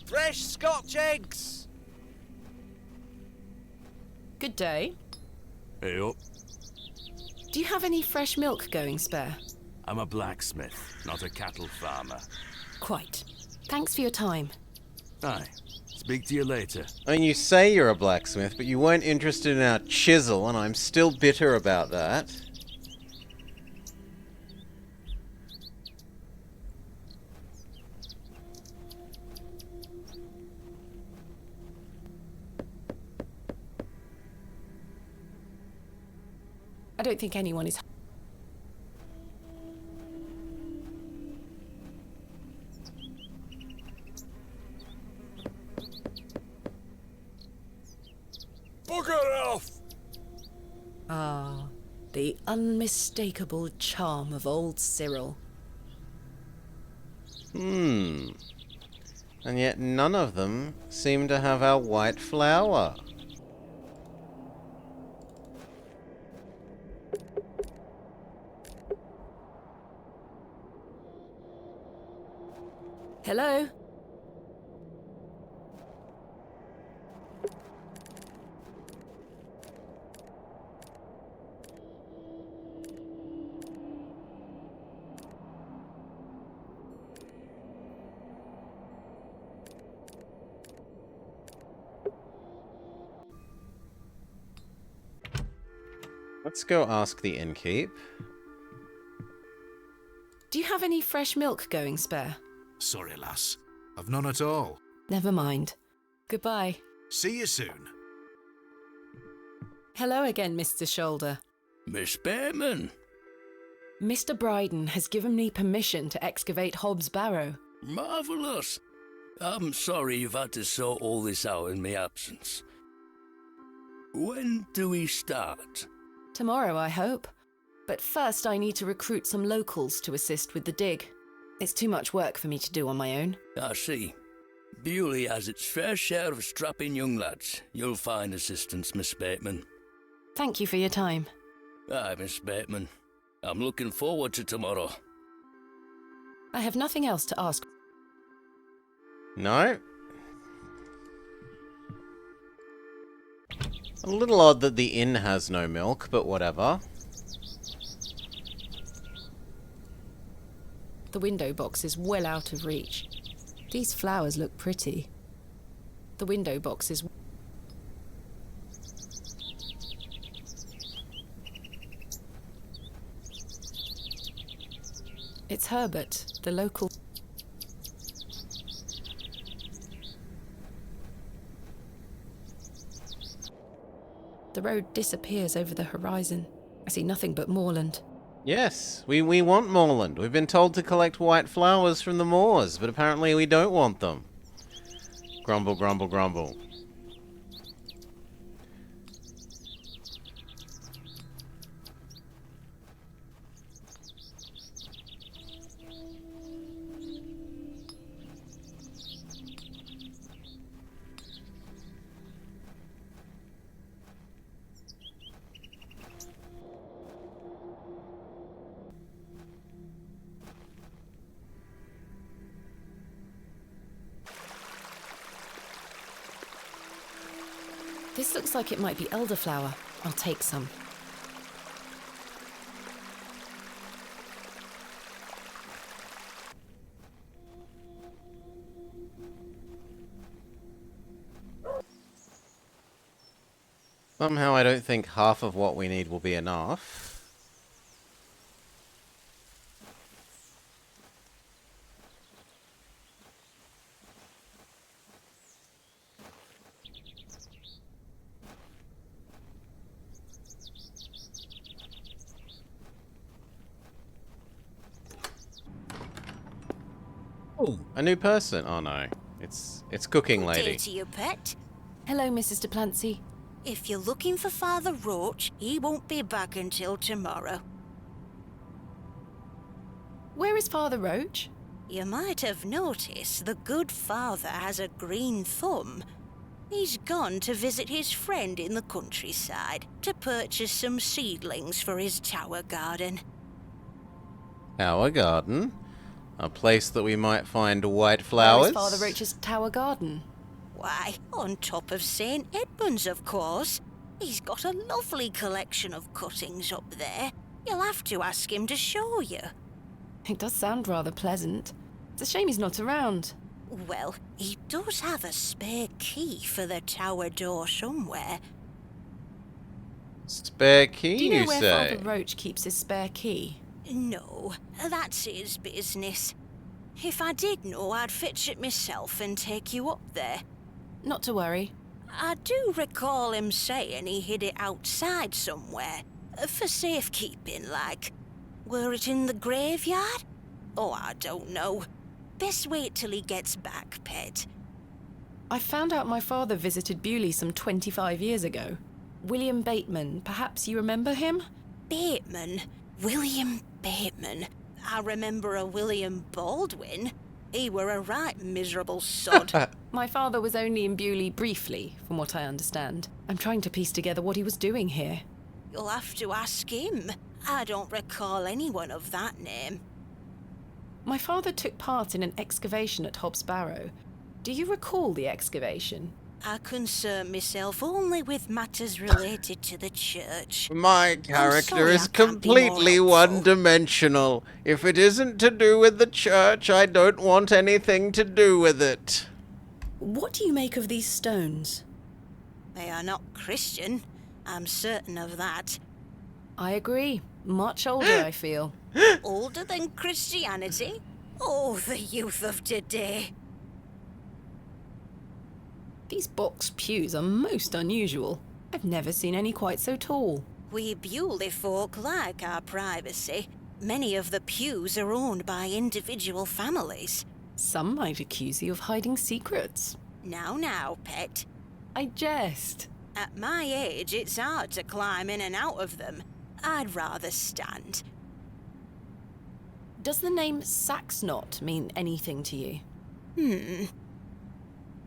S14: Fresh Scotch eggs!
S3: Good day.
S7: Hey up.
S3: Do you have any fresh milk going spare?
S7: I'm a blacksmith, not a cattle farmer.
S3: Quite. Thanks for your time.
S7: Aye. Speak to you later.
S1: I mean, you say you're a blacksmith, but you weren't interested in our chisel, and I'm still bitter about that.
S3: I don't think anyone is...
S14: Bugger off!
S3: Ah, the unmistakable charm of old Cyril.
S1: And yet none of them seem to have our white flower.
S3: Hello?
S1: Let's go ask the innkeep.
S3: Do you have any fresh milk going spare?
S4: Sorry, lass. I've none at all.
S3: Never mind. Goodbye.
S4: See you soon.
S3: Hello again, Mr. Shoulder.
S11: Miss Bateman.
S3: Mr. Bryden has given me permission to excavate Hobbs Barrow.
S11: Marvellous. I'm sorry you've had to sort all this out in my absence. When do we start?
S3: Tomorrow, I hope. But first I need to recruit some locals to assist with the dig. It's too much work for me to do on my own.
S11: I see. Bewley has its fair share of strapping young lads. You'll find assistance, Miss Bateman.
S3: Thank you for your time.
S11: Aye, Miss Bateman. I'm looking forward to tomorrow.
S3: I have nothing else to ask.
S1: No? A little odd that the inn has no milk, but whatever.
S3: The window box is well out of reach. These flowers look pretty. The window box is... It's Herbert, the local... The road disappears over the horizon. I see nothing but moorland.
S1: Yes, we want moorland. We've been told to collect white flowers from the moors, but apparently we don't want them. Grumble, grumble, grumble.
S3: This looks like it might be elderflower. I'll take some.
S1: Somehow I don't think half of what we need will be enough. Oh, a new person. Oh no. It's cooking lady.
S16: Day to you, pet.
S3: Hello, Mrs. Duplancy.
S16: If you're looking for Father Roach, he won't be back until tomorrow.
S3: Where is Father Roach?
S16: You might have noticed the good father has a green thumb. He's gone to visit his friend in the countryside to purchase some seedlings for his tower garden.
S1: Our garden? A place that we might find white flowers?
S3: Where is Father Roach's tower garden?
S16: Why, on top of St. Edmund's, of course. He's got a lovely collection of cuttings up there. You'll have to ask him to show you.
S3: It does sound rather pleasant. It's a shame he's not around.
S16: Well, he does have a spare key for the tower door somewhere.
S1: Spare key,
S3: Do you know
S1: you
S3: where
S1: say?
S3: Father Roach keeps his spare key?
S16: No, that's his business. If I did know, I'd fetch it myself and take you up there.
S3: Not to worry.
S16: I do recall him saying he hid it outside somewhere. For safekeeping, like. Were it in the graveyard? Oh, I don't know. Best wait till he gets back, pet.
S3: I found out my father visited Bewley some 25 years ago. William Bateman, perhaps you remember him?
S16: Bateman? William Bateman? I remember a William Baldwin. He were a right miserable sod.
S3: My father was only in Bewley briefly, from what I understand. I'm trying to piece together what he was doing here.
S16: You'll have to ask him. I don't recall anyone of that name.
S3: My father took part in an excavation at Hobbs Barrow. Do you recall the excavation?
S16: I concern myself only with matters related to the church.
S1: My character is
S16: I can't be more
S1: completely
S16: helpful.
S1: one-dimensional. If it isn't to do with the church, I don't want anything to do with it.
S3: What do you make of these stones?
S16: They are not Christian. I'm certain of that.
S3: I agree. Much older, I feel.
S16: Older than Christianity? Oh, the youth of today.
S3: These box pews are most unusual. I've never seen any quite so tall.
S16: We Bewley folk like our privacy. Many of the pews are owned by individual families.
S3: Some might accuse you of hiding secrets.
S16: Now, pet.
S3: I jest.
S16: At my age, it's hard to climb in and out of them. I'd rather stand.
S3: Does the name Saxnot mean anything to you?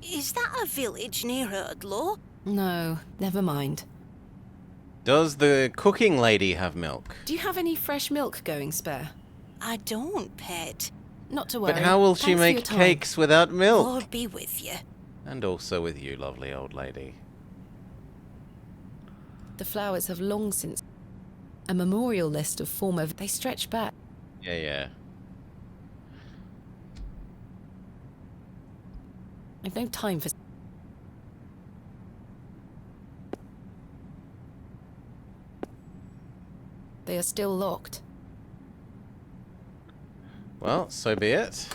S16: Is that a village near Erdlaw?
S3: No, never mind.
S1: Does the cooking lady have milk?
S3: Do you have any fresh milk going spare?
S16: I don't, pet.
S3: Not to worry.
S1: But how will she
S3: Thanks for your
S1: make
S3: time.
S1: cakes without milk?
S16: Lord be with you.
S1: And also with you, lovely old lady.
S3: The flowers have long since... A memorial list of former... They stretch back.
S1: Yeah.
S3: I've no time for... They are still locked.
S1: Well, so be it.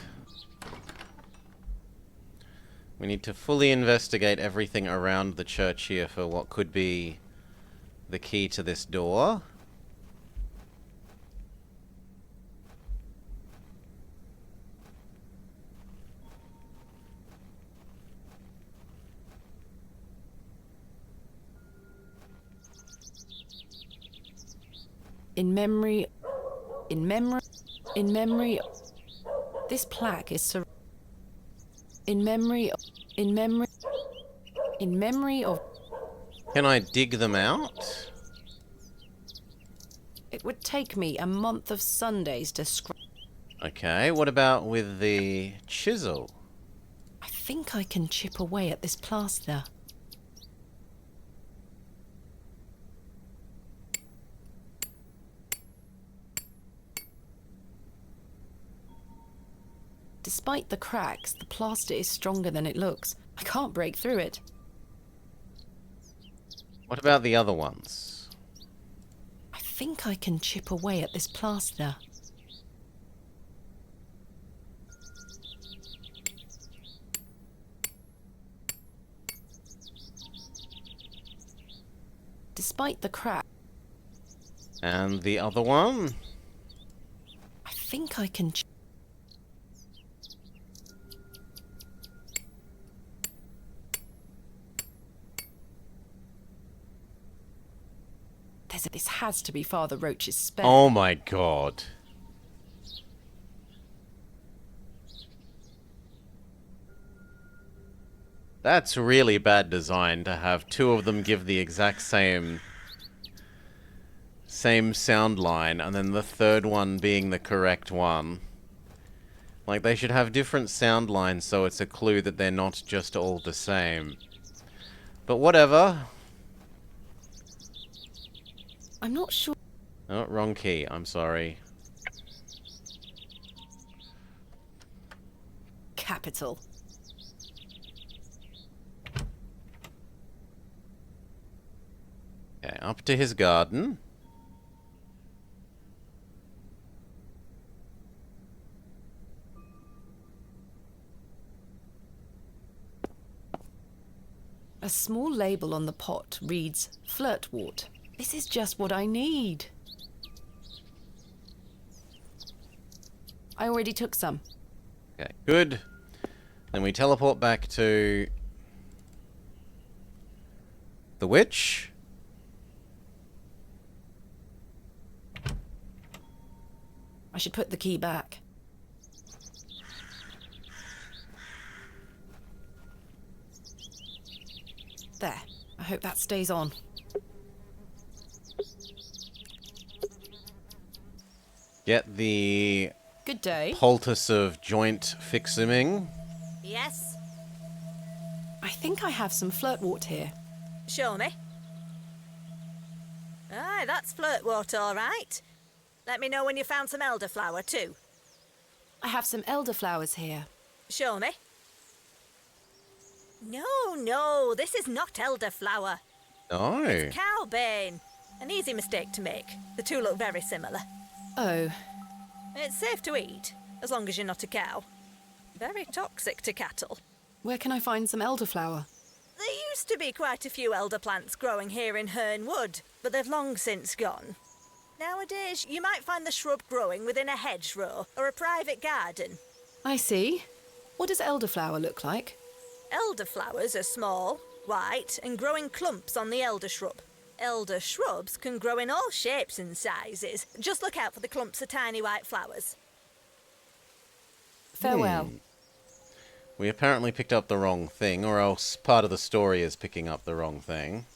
S1: We need to fully investigate everything around the church here for what could be the key to this door.
S3: In memory... This plaque is... In memory of...
S1: Can I dig them out?
S3: It would take me a month of Sundays to scratch...
S1: Okay, what about with the chisel?
S3: I think I can chip away at this plaster. Despite the cracks, the plaster is stronger than it looks. I can't break through it.
S1: What about the other ones?
S3: I think I can chip away at this plaster. Despite the crack.
S1: And the other one?
S3: I think I can... This has to be Father Roach's spare.
S1: Oh my god. That's really bad design to have two of them give the exact same sound line, and then the third one being the correct one. Like, they should have different sound lines so it's a clue that they're not just all the same. But whatever.
S3: I'm not sure.
S1: Oh, wrong key. I'm sorry.
S3: Capital.
S1: Okay, up to his garden.
S3: A small label on the pot reads Flirtwort. This is just what I need. I already took some.
S1: Okay, good. Then we teleport back to the witch.
S3: I should put the key back. There. I hope that stays on.
S1: Get the
S3: Good day.
S1: poultice of joint fiximing.
S8: Yes?
S3: I think I have some flirtwort here.
S8: Show me. Aye, that's flirtwort, all right. Let me know when you found some elderflower, too.
S3: I have some elderflowers here.
S8: Show me. No, this is not elderflower.
S1: No.
S8: It's cowbane. An easy mistake to make. The two look very similar.
S3: Oh.
S8: It's safe to eat, as long as you're not a cow. Very toxic to cattle.
S3: Where can I find some elderflower?
S8: There used to be quite a few elder plants growing here in Herne Wood, but they've long since gone. Nowadays, you might find the shrub growing within a hedgerow or a private garden.
S3: I see. What does elderflower look like?
S8: Elderflowers are small, white, and grow in clumps on the elder shrub. Elder shrubs can grow in all shapes and sizes. Just look out for the clumps of tiny white flowers.
S3: Farewell.
S1: We apparently picked up the wrong thing, or else part of the story is picking up the wrong thing.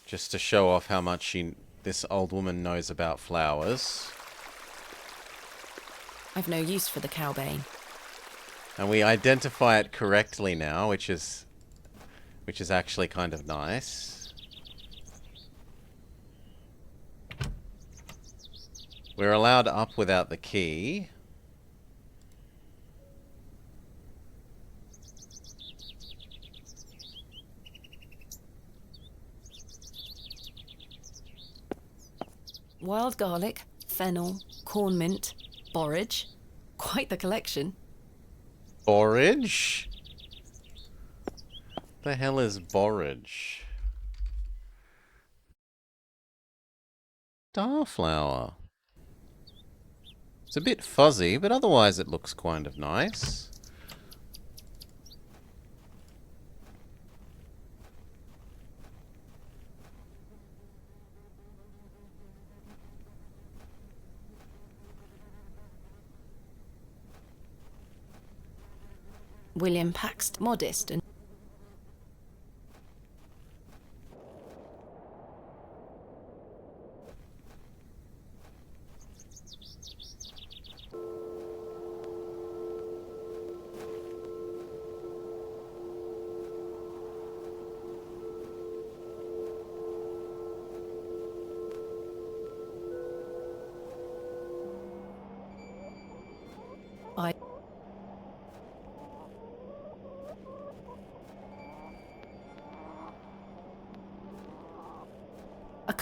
S1: Just to show off how much this old woman knows about flowers.
S3: I've no use for the cowbane.
S1: And we identify it correctly now, which is actually kind of nice. We're allowed up without the key.
S3: Wild garlic, fennel, corn mint, borage. Quite the collection.
S1: Borage? The hell is borage? Starflower. It's a bit fuzzy, but otherwise it looks kind of nice.
S3: William Paxton, modest and...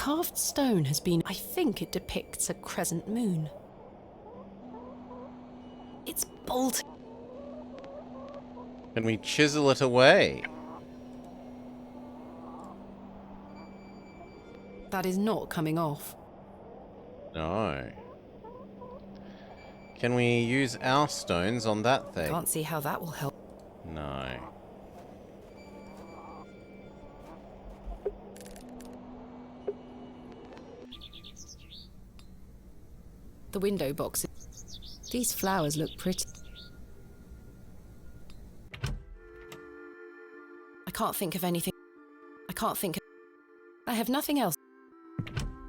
S3: carved stone has been... I think it depicts a crescent moon. It's bolted.
S1: Can we chisel it away?
S3: That is not coming off.
S1: No. Can we use our stones on that thing?
S3: Can't see how that will help.
S1: No.
S3: The window boxes. These flowers look pretty. I can't think of anything. I have nothing else.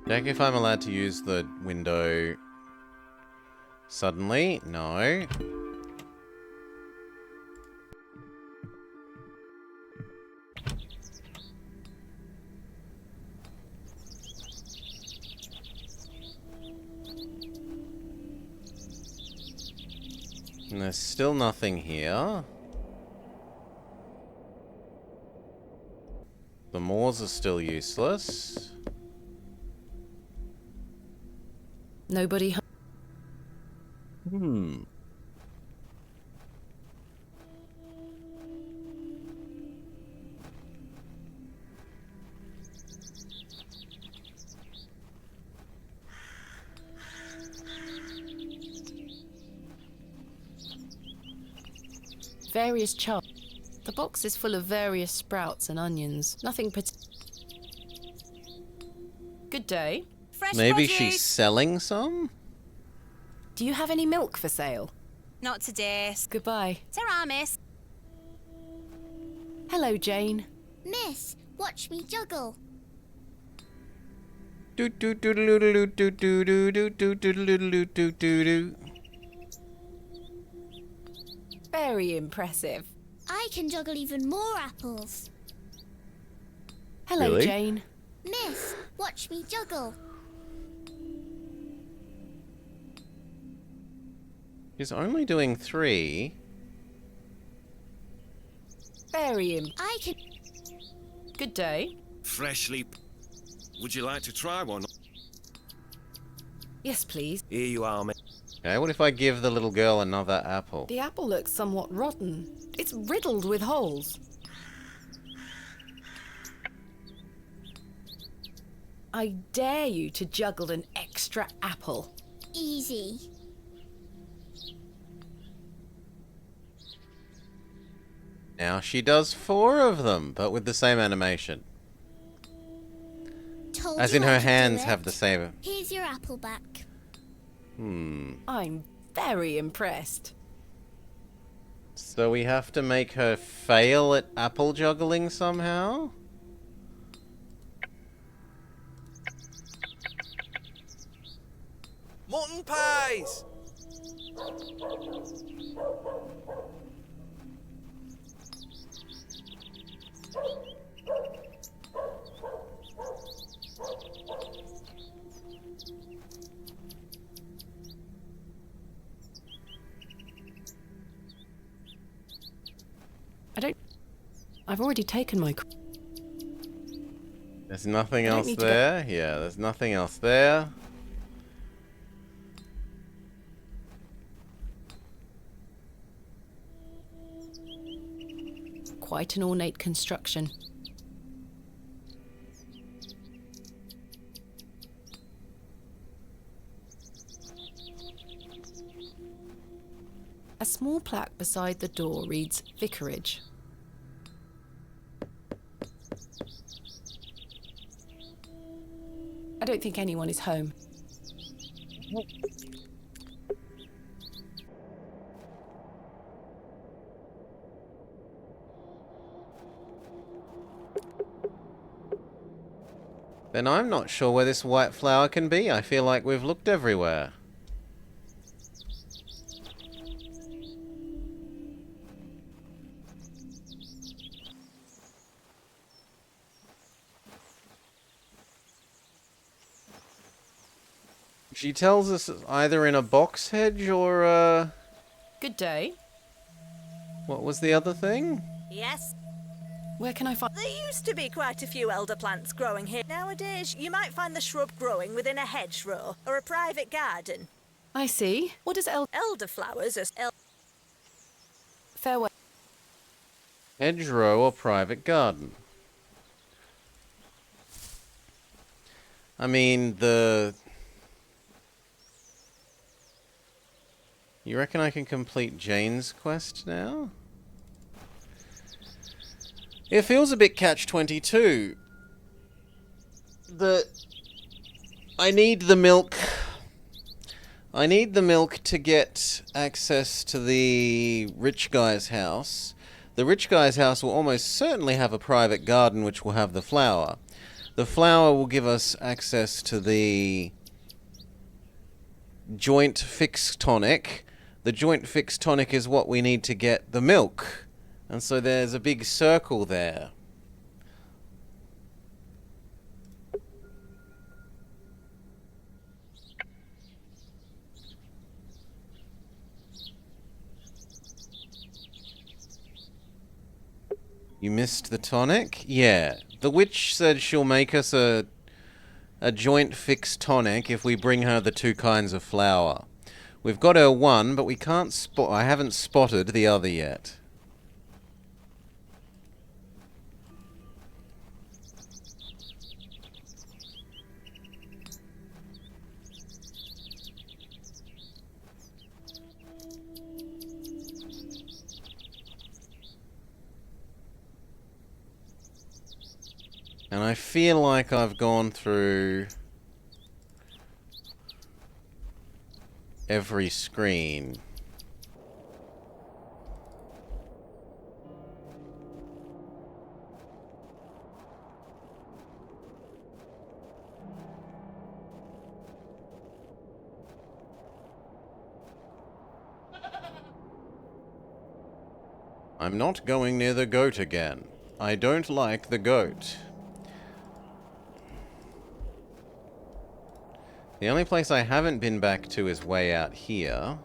S1: Check if I'm allowed to use the window suddenly. No. And there's still nothing here. The moors are still useless.
S3: Nobody. Various charts. The box is full of various sprouts and onions. Nothing Good day.
S5: Fresh
S1: Maybe
S5: produce.
S1: she's selling some?
S3: Do you have any milk for sale?
S5: Not today.
S3: Goodbye.
S5: Ta-ra, miss.
S3: Hello, Jane.
S9: Miss, watch me juggle.
S1: Do do do do do do do do do do do do do do.
S3: Very impressive.
S9: I can juggle even more apples.
S3: Hello,
S1: Really?
S3: Jane.
S9: Miss, watch me juggle.
S1: She's only doing 3.
S3: Very
S9: I can.
S3: Good day.
S12: Freshly. Would you like to try one?
S3: Yes, please.
S12: Here you are, mate.
S1: Okay, what if I give the little girl another apple?
S3: The apple looks somewhat rotten. It's riddled with holes. I dare you to juggle an extra apple.
S9: Easy.
S1: Now she does 4 of them, but with the same animation.
S9: Told
S1: As
S9: you
S1: in
S9: I
S1: her
S9: could do
S1: hands
S9: it.
S1: have the same.
S9: Here's your apple back.
S3: I'm very impressed.
S1: So we have to make her fail at apple juggling somehow?
S14: Mutton pies!
S3: I've already taken my...
S1: There's nothing
S3: I don't
S1: else
S3: need to
S1: there? Yeah, there's nothing else there.
S3: Quite an ornate construction. A small plaque beside the door reads Vicarage. I don't think anyone is home.
S1: Then I'm not sure where this white flower can be. I feel like we've looked everywhere. She tells us it's either in a box hedge or,
S3: Good day.
S1: what was the other thing?
S8: Yes?
S3: Where can I find...
S8: There used to be quite a few elder plants growing here. Nowadays, you might find the shrub growing within a hedgerow or a private garden.
S3: I see. What is
S8: elderflowers are...
S3: Farewell.
S1: Hedgerow or private garden? I mean, You reckon I can complete Jane's quest now? It feels a bit catch-22. I need the milk. I need the milk to get access to the rich guy's house. The rich guy's house will almost certainly have a private garden which will have the flower. The flower will give us access to the joint fix tonic. The joint fix tonic is what we need to get the milk. And so there's a big circle there. You missed the tonic? Yeah. The witch said she'll make us a joint fix tonic if we bring her the 2 kinds of flour. We've got her one, but we can't spot... I haven't spotted the other yet. And I feel like I've gone through every screen. I'm not going near the goat again. I don't like the goat. The only place I haven't been back to is way out here.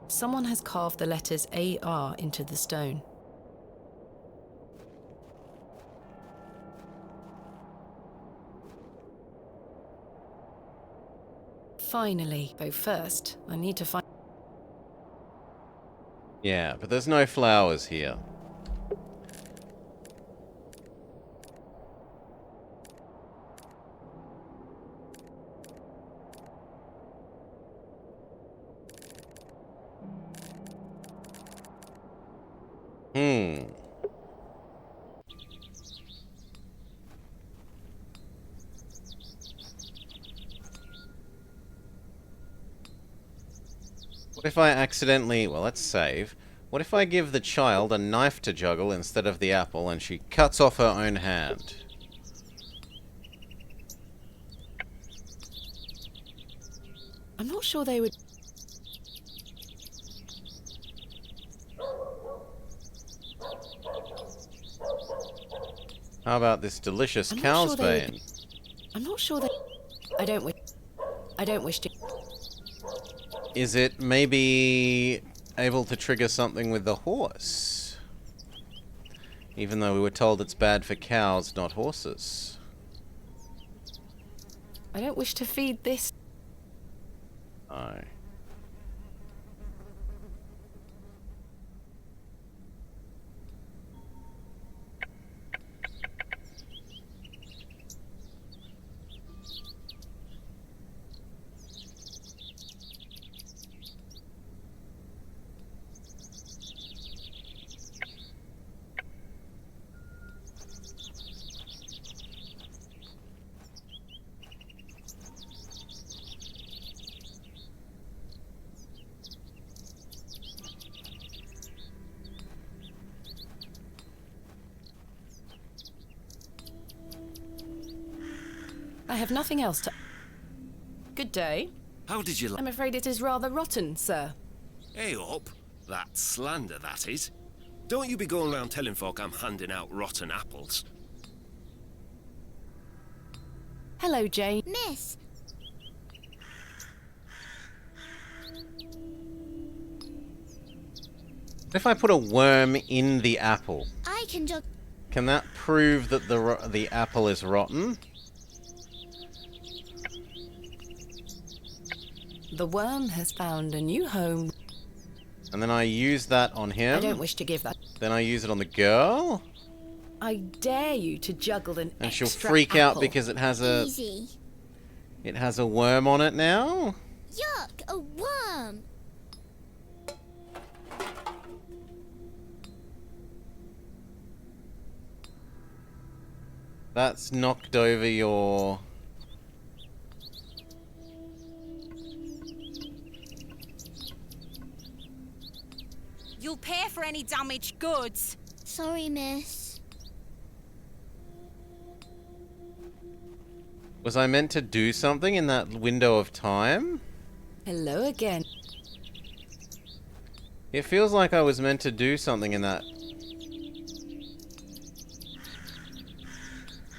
S3: Someone has carved the letters AR into the stone. Finally, but first, I need to find...
S1: Yeah, but there's no flowers here. What if I accidentally... Well, let's save. What if I give the child a knife to juggle instead of the apple and she cuts off her own hand?
S3: I'm not sure they would...
S1: How about this delicious cow's bane?
S3: I'm not sure they... I don't wish to...
S1: Is it maybe able to trigger something with the horse? Even though we were told it's bad for cows, not horses.
S3: I don't wish to feed this...
S1: Oh.
S3: I have nothing else to... Good day.
S12: How did you
S3: I'm afraid it is rather rotten, sir.
S12: Hey up. That's slander, that is. Don't you be going around telling folk I'm handing out rotten apples.
S3: Hello, Jane.
S9: Miss,
S1: What if I put a worm in the apple?
S9: I can juggle.
S1: Can that prove that the apple is rotten?
S3: The worm has found a new home.
S1: And then I use that on him?
S3: I don't wish to give that.
S1: Then I use it on the girl?
S3: I dare you to juggle an
S1: And she'll
S3: extra
S1: freak
S3: apple.
S1: out because it has a...
S9: Easy.
S1: It has a worm on it now?
S9: Yuck, a worm.
S1: That's knocked over your...
S5: You'll pay for any damaged goods.
S9: Sorry, miss.
S1: Was I meant to do something in that window of time?
S3: Hello again.
S1: It feels like I was meant to do something in that...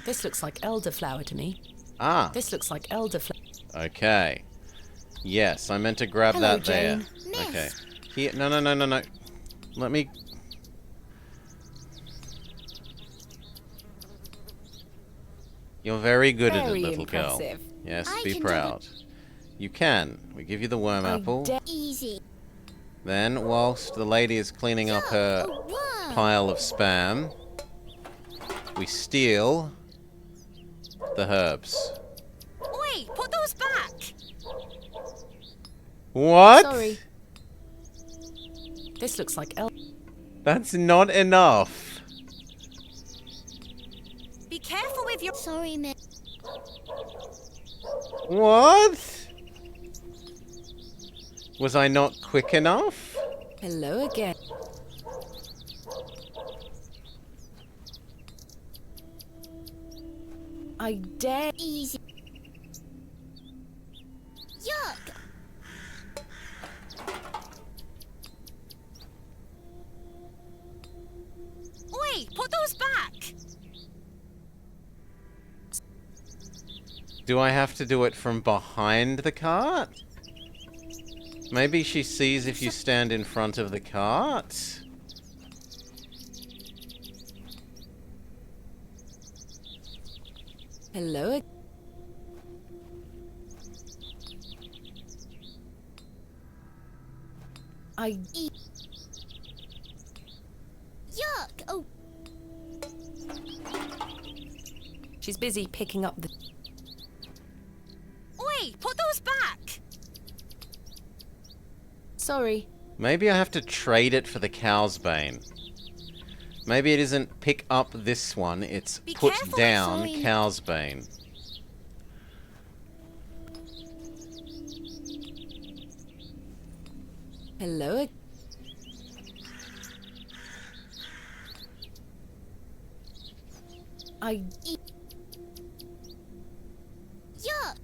S3: This looks like elderflower to me.
S1: Ah.
S3: This looks like elderflower.
S1: Okay. Yes, I meant to grab
S3: Hello,
S1: that there.
S3: Jane. Miss.
S1: Okay. Here, no. Let me... You're very good at it,
S3: Very
S1: little
S3: impressive.
S1: girl. Yes,
S9: I
S1: be
S9: can do
S1: proud. You can. We give you the worm apple.
S9: Easy.
S1: Then, whilst the lady is cleaning up her
S9: A worm.
S1: pile of spam, we steal the herbs.
S5: Oi, put those back.
S1: What?
S3: Sorry. This looks like
S1: That's not enough.
S5: Be careful with your...
S9: Sorry, miss.
S1: What? Was I not quick enough?
S3: Hello again. I dare.
S9: Easy. Yuck.
S5: Oi, put those back.
S1: Do I have to do it from behind the cart? Maybe she sees if you stand in front of the cart?
S3: Hello. I.
S9: Yuck. Oh.
S3: She's busy picking up the.
S5: Oi, put those back.
S3: Sorry.
S1: Maybe I have to trade it for the cow's bane. Maybe it isn't pick up this one, it's
S5: Be
S1: put
S5: careful,
S1: down
S9: sorry.
S1: cow's bane.
S3: Hello. I.
S9: Yuck.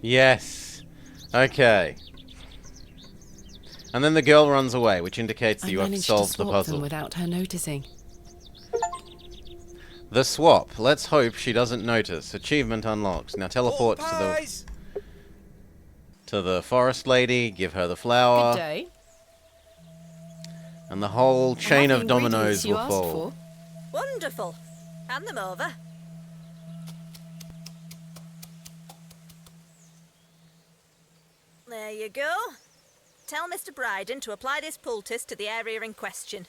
S1: Yes. Okay. And then the girl runs away, which indicates that
S3: I
S1: you have
S3: managed
S1: solved
S3: to
S1: the
S3: swap
S1: puzzle.
S3: them without her noticing.
S1: The swap. Let's hope she doesn't notice. Achievement unlocked. Now teleport to the forest lady, give her the flower,
S3: Good day.
S1: and the whole chain
S3: Have
S1: of
S3: the ingredients
S1: dominoes
S3: you
S1: will
S3: asked
S1: fall.
S3: for.
S8: Wonderful. Hand them over. There you go. Tell Mr. Bryden to apply this poultice to the area in question.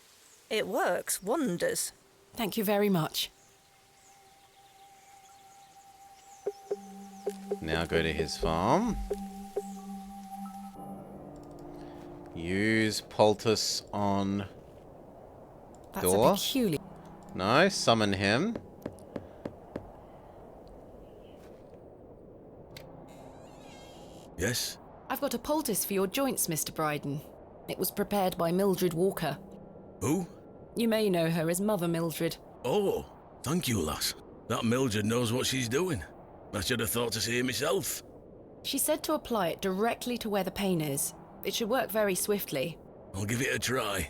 S8: It works wonders.
S3: Thank you very much.
S1: Now go to his farm. Use poultice on
S3: That's
S1: door.
S3: a peculiar.
S1: No, summon him.
S10: Yes?
S3: I've got a poultice for your joints, Mr. Bryden. It was prepared by Mildred Walker.
S10: Who?
S3: You may know her as Mother Mildred.
S10: Oh, thank you, lass. That Mildred knows what she's doing. I should have thought to see it myself.
S3: She said to apply it directly to where the pain is. It should work very swiftly.
S10: I'll give it a try.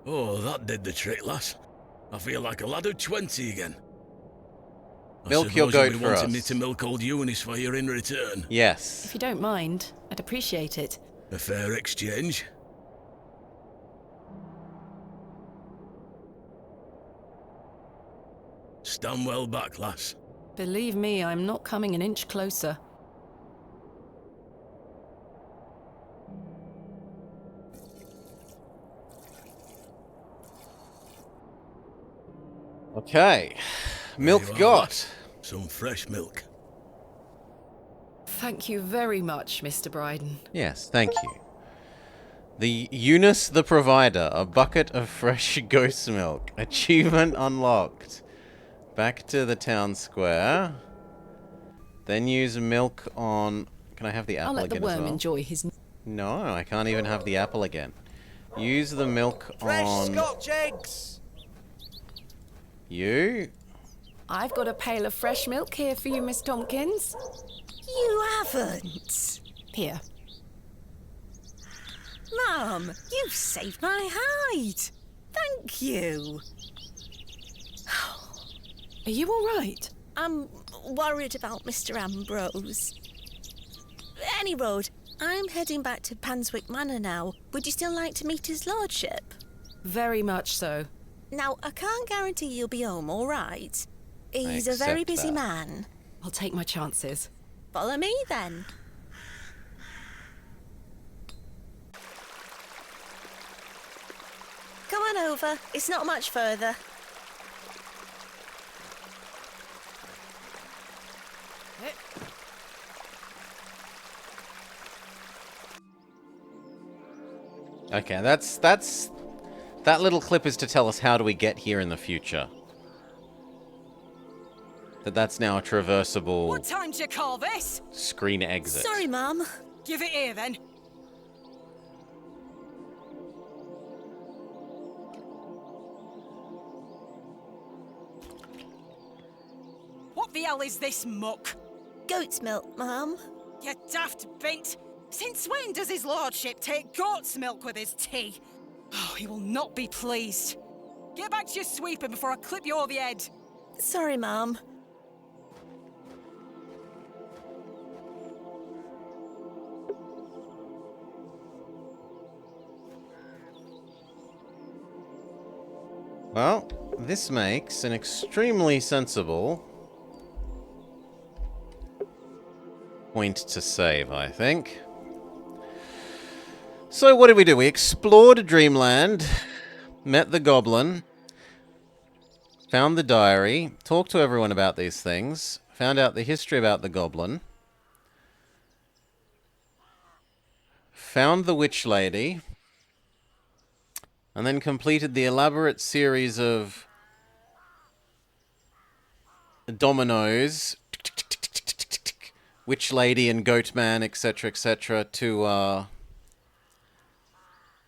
S10: Oh, that did the trick, lass. I feel like a lad of 20 again.
S1: Milk your goat for
S10: wanting me
S1: us.
S10: to milk old Eunice for you in return.
S1: Yes.
S3: If you don't mind, I'd appreciate it.
S10: A fair exchange. Stand well back, lass.
S3: Believe me, I'm not coming an inch closer.
S1: Okay. Milk got.
S10: Some fresh milk.
S3: Thank you very much, Mr. Bryden.
S1: Yes, thank you. The Eunice the Provider, a bucket of fresh ghost milk. Achievement unlocked. Back to the town square. Then use milk on... Can I have the apple
S3: I'll let the
S1: again as
S3: worm
S1: well?
S3: enjoy his...
S1: No, I can't even have the apple again. Use the milk
S14: Fresh
S1: on...
S14: Scotch eggs!
S1: You?
S3: I've got a pail of fresh milk here for you, Miss Tompkins.
S6: You haven't.
S3: Here.
S6: Mum, you've saved my hide. Thank you.
S3: Are you all right?
S6: I'm worried about Mr. Ambrose. Any road, I'm heading back to Panswick Manor now. Would you still like to meet his lordship?
S3: Very much so.
S6: Now, I can't guarantee you'll be home, all right? He's a very busy man.
S3: I'll take my chances.
S6: Follow me, then. Come on over. It's not much further.
S1: Okay, that little clip is to tell us how do we get here in the future. That's now a traversable...
S5: What time do you call this?
S1: ...screen exit.
S6: Sorry, Mum.
S5: Give it here, then. What the hell is this muck?
S6: Goat's milk, Mum.
S5: You daft bint. Since when does his lordship take goat's milk with his tea? Oh, he will not be pleased. Get back to your sweeping before I clip you over the head.
S6: Sorry, Mum.
S1: Well, this makes an extremely sensible point to save, I think. So what did we do? We explored Dreamland, met the goblin, found the diary, talked to everyone about these things, found out the history about the goblin, found the witch lady, and then completed the elaborate series of dominoes, witch lady and goat man, etc., to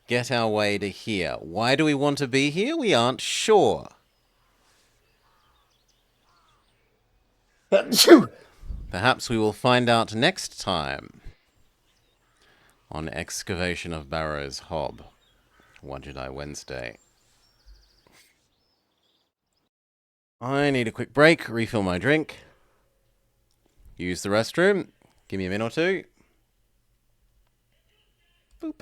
S1: get our way to here. Why do we want to be here? We aren't sure. Perhaps we will find out next time on Excavation of Barrow's Hob. Wadjet Wednesday. I need a quick break, refill my drink, use the restroom, give me a minute or two. Boop.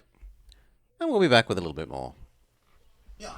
S1: And we'll be back with a little bit more. Yeah.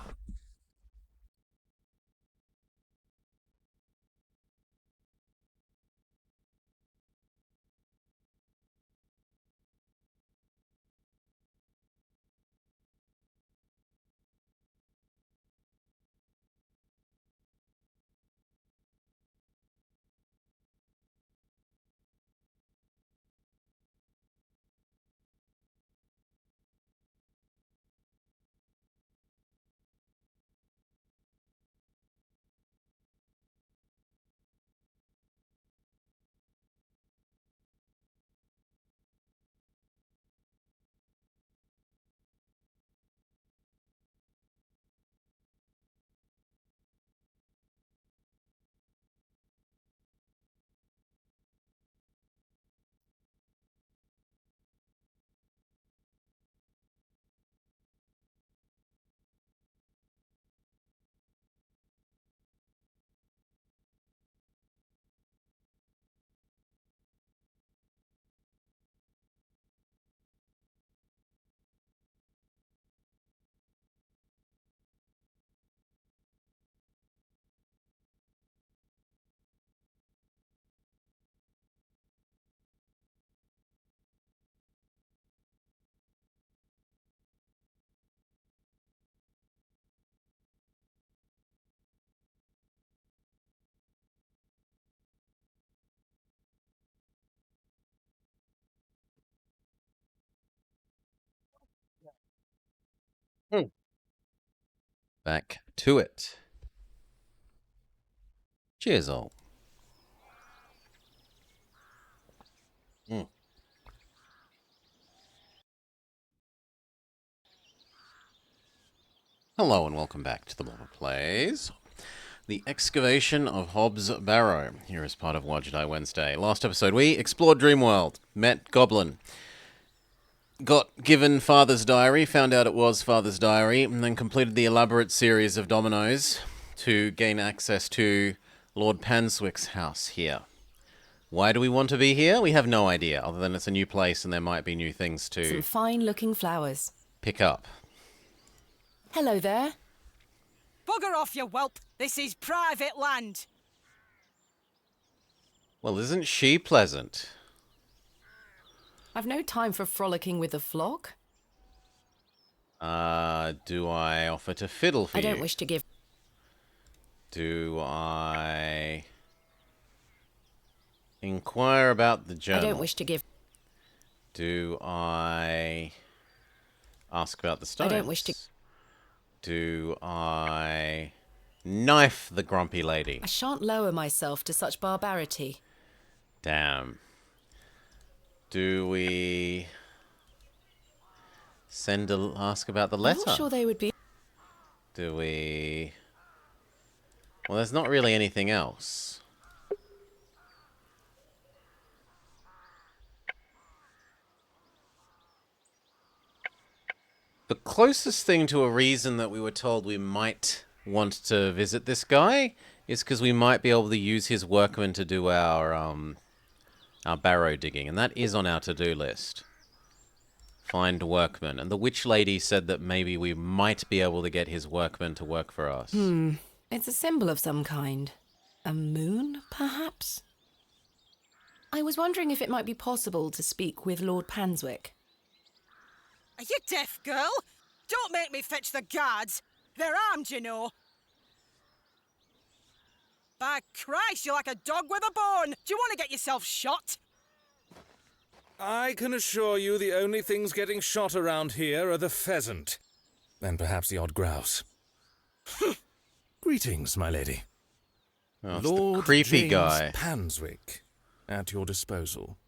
S1: Back to it. Cheers, all. Hello and welcome back to the Blobber Plays. The Excavation of Hobbs Barrow, here as part of Wadjet Wednesday. Last episode we explored Dreamworld, met Goblin, got given Father's Diary, found out it was Father's Diary, and then completed the elaborate series of dominoes to gain access to Lord Panswick's house here. Why do we want to be here? We have no idea, other than it's a new place and there might be new things to
S3: Some fine-looking flowers.
S1: pick up.
S3: Hello there.
S5: Bugger off, you whelp. This is private land.
S1: Well, isn't she pleasant?
S3: I've no time for frolicking with the flock.
S1: Do I offer to fiddle for you?
S3: I don't wish to give...
S1: Do I inquire about the journal?
S3: I don't wish to give...
S1: Do I ask about the stones?
S3: I don't wish to...
S1: Do I knife the grumpy lady?
S3: I shan't lower myself to such barbarity.
S1: Damn. Do we ask about the letter?
S3: I'm not sure they would be...
S1: Do we... Well, there's not really anything else. The closest thing to a reason that we were told we might want to visit this guy is because we might be able to use his workmen to do our barrow digging, and that is on our to-do list. Find workmen. And the witch lady said that maybe we might be able to get his workmen to work for us.
S3: It's a symbol of some kind. A moon, perhaps? I was wondering if it might be possible to speak with Lord Panswick.
S5: Are you deaf, girl? Don't make me fetch the guards. They're armed, you know. By Christ, you're like a dog with a bone. Do you want to get yourself shot?
S13: I can assure you the only things getting shot around here are the pheasant. And perhaps the odd grouse. Greetings, my lady.
S1: Oh, it's
S13: Lord
S1: the creepy
S13: James
S1: guy.
S13: Panswick, at your disposal.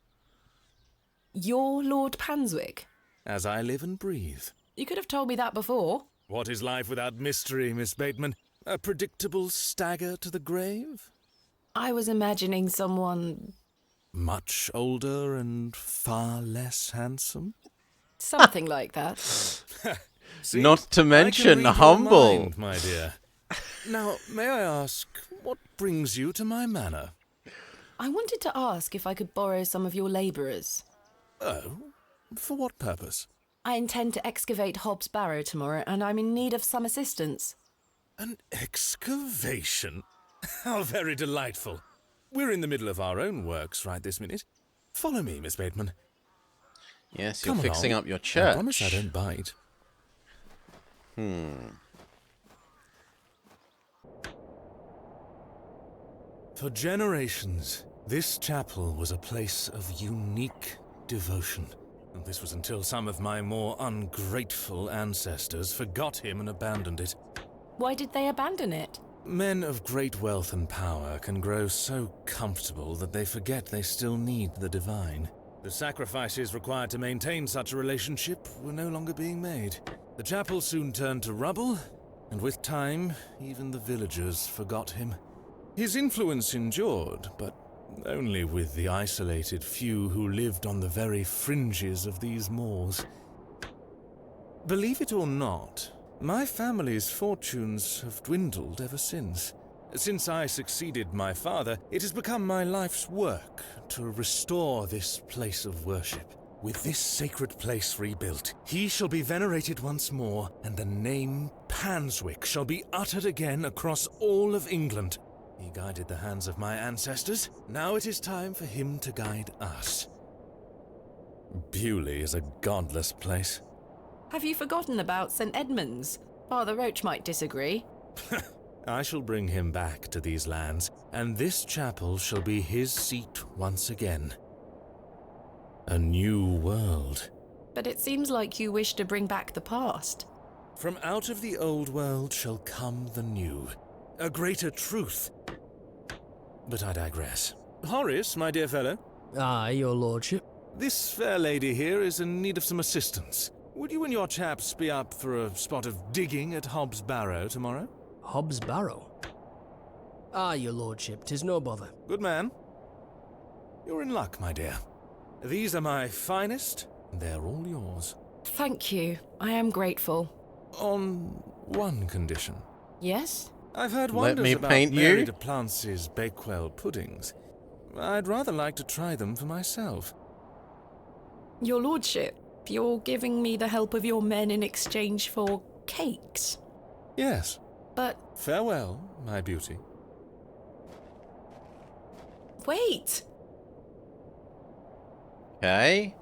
S3: You're Lord Panswick?
S13: As I live and breathe.
S3: You could have told me that before.
S13: What is life without mystery, Miss Bateman? A predictable stagger to the grave?
S3: I was imagining someone...
S13: Much older and far less handsome?
S3: Something like that.
S13: See,
S1: Not to mention
S13: I can read
S1: humble.
S13: your mind, my dear. Now, may I ask, what brings you to my manor?
S3: I wanted to ask if I could borrow some of your labourers.
S13: Oh? For what purpose?
S3: I intend to excavate Hobbs Barrow tomorrow, and I'm in need of some assistance.
S13: An excavation? How very delightful. We're in the middle of our own works right this minute. Follow me, Miss Bateman.
S1: Yes, you're
S13: Come
S1: fixing
S13: along.
S1: up your church.
S13: I promise I don't bite. For generations, this chapel was a place of unique devotion. And this was until some of my more ungrateful ancestors forgot him and abandoned it.
S3: Why did they abandon it?
S13: Men of great wealth and power can grow so comfortable that they forget they still need the divine. The sacrifices required to maintain such a relationship were no longer being made. The chapel soon turned to rubble, and with time, even the villagers forgot him. His influence endured, but only with the isolated few who lived on the very fringes of these moors. Believe it or not, my family's fortunes have dwindled ever since. Since I succeeded my father, it has become my life's work to restore this place of worship. With this sacred place rebuilt, he shall be venerated once more, and the name Panswick shall be uttered again across all of England. He guided the hands of my ancestors. Now it is time for him to guide us. Bewley is a godless place.
S3: Have you forgotten about St. Edmund's? Father Roach might disagree.
S13: I shall bring him back to these lands, and this chapel shall be his seat once again. A new world.
S3: But it seems like you wish to bring back the past.
S13: From out of the old world shall come the new, a greater truth. But I digress. Horace, my dear fellow.
S17: Aye, your lordship.
S13: This fair lady here is in need of some assistance. Would you and your chaps be up for a spot of digging at Hobbs Barrow tomorrow?
S17: Hobbs Barrow? Aye, your lordship, 'tis no bother.
S13: Good man. You're in luck, my dear. These are my finest, and they're all yours.
S3: Thank you. I am grateful.
S13: On one condition.
S3: Yes?
S13: I've heard
S1: Let
S13: wonders
S1: me
S13: about
S1: paint
S13: Mary
S1: you.
S13: de Plancy's Bakewell puddings. I'd rather like to try them for myself.
S3: Your lordship, you're giving me the help of your men in exchange for cakes?
S13: Yes.
S3: But...
S13: Farewell, my beauty.
S3: Wait!
S1: Okay.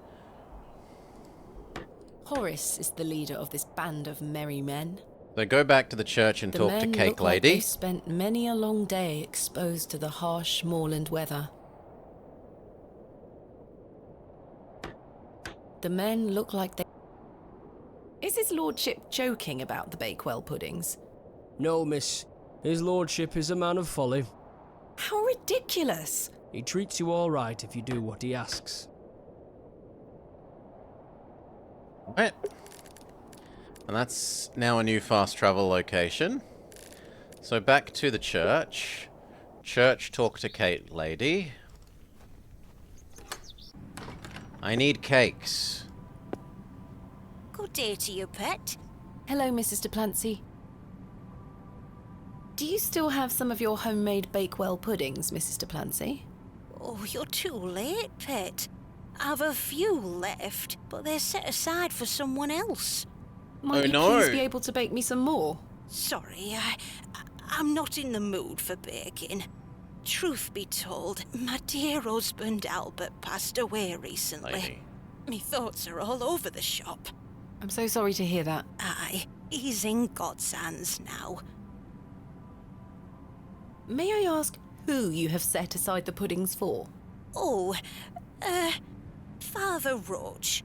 S3: Horace is the leader of this band of merry men.
S1: So go back to the church and
S3: The
S1: talk to
S3: men
S1: Cake
S3: look like
S1: Lady.
S3: they've spent many a long day exposed to the harsh moorland weather. The men look like they... Is his lordship joking about the Bakewell puddings?
S17: No, miss. His lordship is a man of folly.
S3: How ridiculous!
S17: He treats you all right if you do what he asks.
S1: Right. And that's now a new fast travel location. So back to the church. Church, talk to Kate Lady. I need cakes.
S16: Good day to you, pet.
S3: Hello, Mrs. de Plancy. Do you still have some of your homemade Bakewell puddings, Mrs. de Plancy?
S16: Oh, you're too late, pet. I've a few left, but they're set aside for someone else.
S3: Might you please be able to bake me some more?
S16: Sorry, I'm not in the mood for baking. Truth be told, my dear husband Albert passed away recently. Me thoughts are all over the shop.
S3: I'm so sorry to hear that.
S16: Aye, he's in God's hands now.
S3: May I ask who you have set aside the puddings for?
S16: Oh, Father Roach.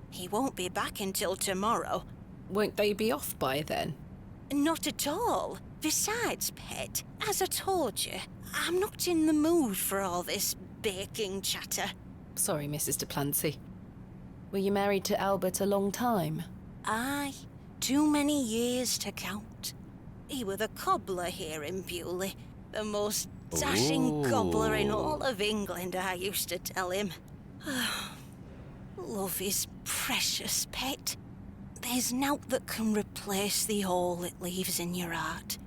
S16: He won't be back until tomorrow.
S3: Won't they be off by then?
S16: Not at all. Besides, pet, as I told you, I'm not in the mood for all this baking chatter.
S3: Sorry, Mrs. de Plancy. Were you married to Albert a long time?
S16: Aye, too many years to count. He were the cobbler here in Bewley. The most dashing cobbler in all of England, I used to tell him. Love is precious, pet. There's nought that can replace the hole it leaves in your heart.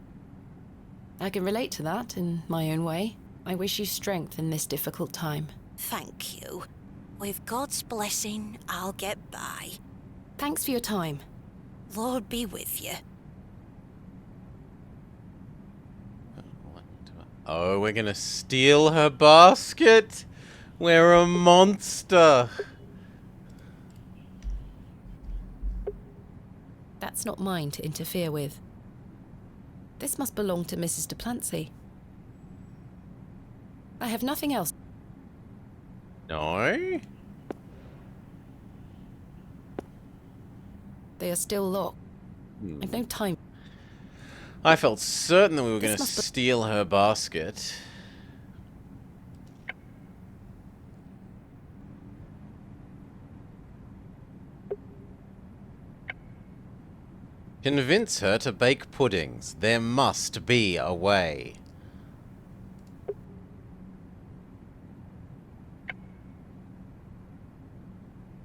S3: I can relate to that in my own way. I wish you strength in this difficult time.
S16: Thank you. With God's blessing, I'll get by.
S3: Thanks for your time.
S16: Lord be with you.
S1: Oh, we're gonna steal her basket? We're a monster.
S3: That's not mine to interfere with. This must belong to Mrs. de Plancy. I have nothing else.
S1: No?
S3: They are still locked. I've no time.
S1: I felt certain that we were
S3: This
S1: going to
S3: must be-
S1: steal her basket. Convince her to bake puddings. There must be a way.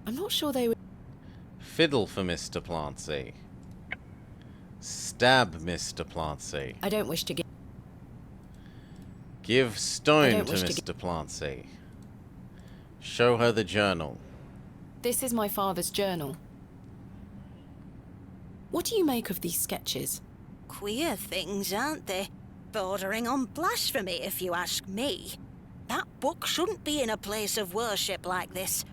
S3: I'm not sure they would...
S1: Fiddle for Mr. Plancy. Stab Mr. Plancy.
S3: I don't wish to give...
S1: Give
S3: I
S1: stone
S3: don't
S1: to
S3: wish to
S1: Mr. Plancy. Show her the journal.
S3: This is my father's journal. What do you make of these sketches?
S16: Queer things, aren't they? Bordering on blasphemy, if you ask me. That book shouldn't be in a place of worship like this.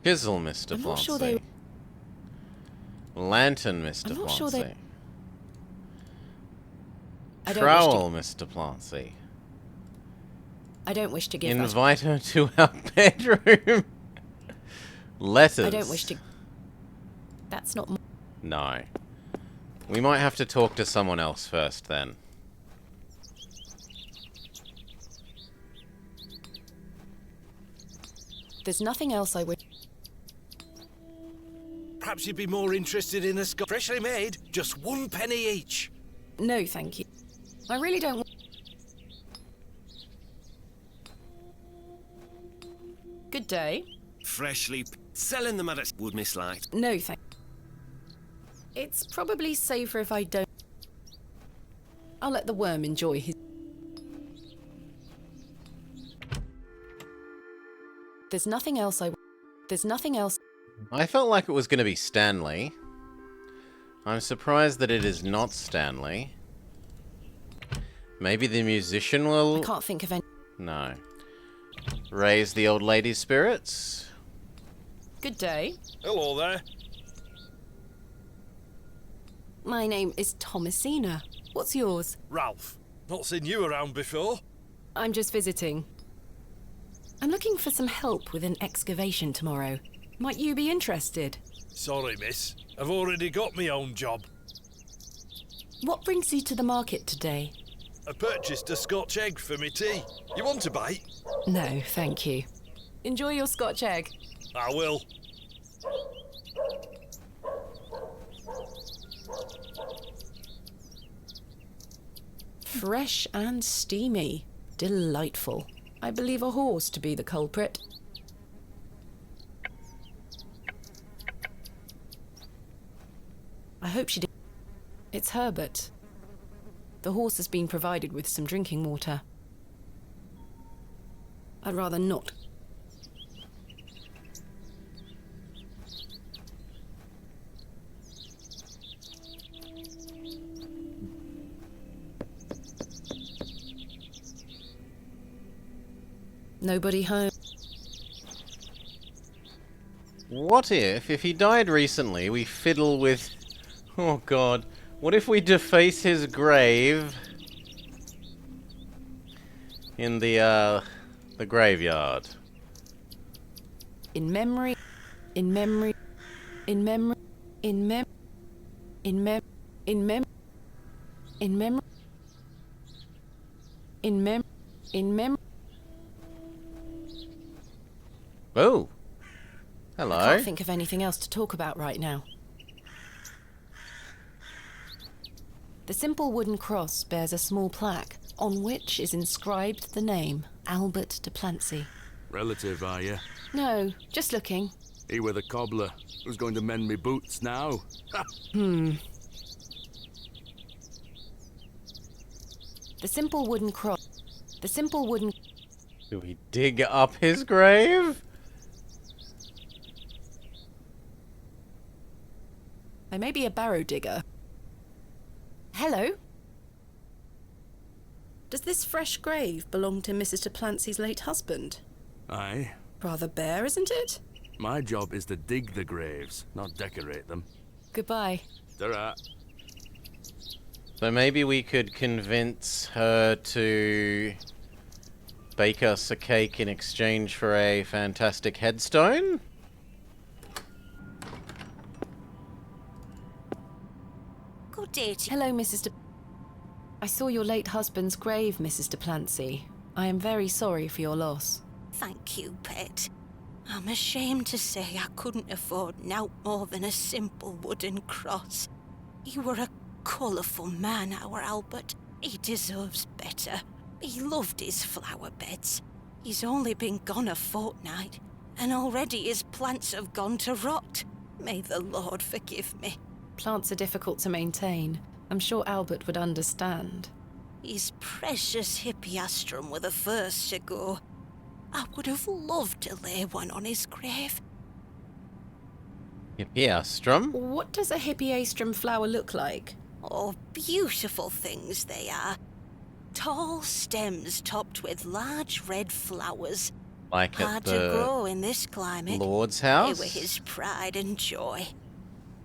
S1: Chisel, Mr.
S3: I'm
S1: Plancy.
S3: not sure they...
S1: Lantern, Mr.
S3: I'm not
S1: Plancy.
S3: sure they... I don't
S1: Trowel, Mr. Plancy.
S3: I don't wish to give that.
S1: Invite her to our bedroom. Letters.
S3: I don't wish to... That's not...
S1: No. We might have to talk to someone else first, then.
S3: There's nothing else I would...
S14: Perhaps you'd be more interested in a scarf. Freshly made, just 1 penny each.
S3: No, thank you. I really don't... Good day.
S12: Freshly selling them at a would mislight.
S3: No, thank... It's probably safer if I don't... I'll let the worm enjoy his... There's nothing else I... There's nothing else...
S1: I felt like it was going to be Stanley. I'm surprised that it is not Stanley. Maybe the musician will...
S3: I can't think of any...
S1: No. Raise the old lady's spirits.
S3: Good day.
S14: Hello there.
S3: My name is Thomasina. What's yours?
S14: Ralph. Not seen you around before.
S3: I'm just visiting. I'm looking for some help with an excavation tomorrow. Might you be interested?
S14: Sorry, miss. I've already got my own job.
S3: What brings you to the market today?
S14: I purchased a Scotch egg for me tea. You want a bite?
S3: No, thank you. Enjoy your Scotch egg.
S14: I will.
S3: Fresh and steamy. Delightful. I believe a horse to be the culprit. I hope she did. It's Herbert. The horse has been provided with some drinking water. I'd rather not. Nobody home.
S1: What if he died recently, we fiddle with... Oh god. What if we deface his grave in the graveyard?
S3: In memory, in memory, in memory, in mem, in mem, in mem, in mem, in mem, in mem.
S1: Oh. Hello.
S3: I can't think of anything else to talk about right now. The simple wooden cross bears a small plaque on which is inscribed the name Albert de Plancy.
S7: Relative, are you?
S3: No, just looking.
S7: He were the cobbler. Who's going to mend me boots now?
S3: The simple wooden cross. The simple wooden...
S1: Do we dig up his grave?
S3: I may be a barrow digger. Hello? Does this fresh grave belong to Mrs. de Plancy's late husband?
S7: Aye.
S3: Rather bare, isn't it?
S7: My job is to dig the graves, not decorate them.
S3: Goodbye.
S7: Ta-ra.
S1: So maybe we could convince her to bake us a cake in exchange for a fantastic headstone?
S16: Good day to
S3: Hello, Mrs. de... I saw your late husband's grave, Mrs. de Plancy. I am very sorry for your loss.
S16: Thank you, pet. I'm ashamed to say I couldn't afford nowt more than a simple wooden cross. You were a colourful man, our Albert. He deserves better. He loved his flower beds. He's only been gone a fortnight, and already his plants have gone to rot. May the Lord forgive me.
S3: Plants are difficult to maintain. I'm sure Albert would understand.
S16: His precious hippeastrum were the first to go. I would have loved to lay one on his grave.
S1: Hippeastrum?
S3: What does a hippeastrum flower look like?
S16: Oh, beautiful things they are. Tall stems topped with large red flowers.
S1: Like
S16: hard
S1: at
S16: to
S1: the
S16: grow in this climate.
S1: Lord's house?
S16: They were his pride and joy.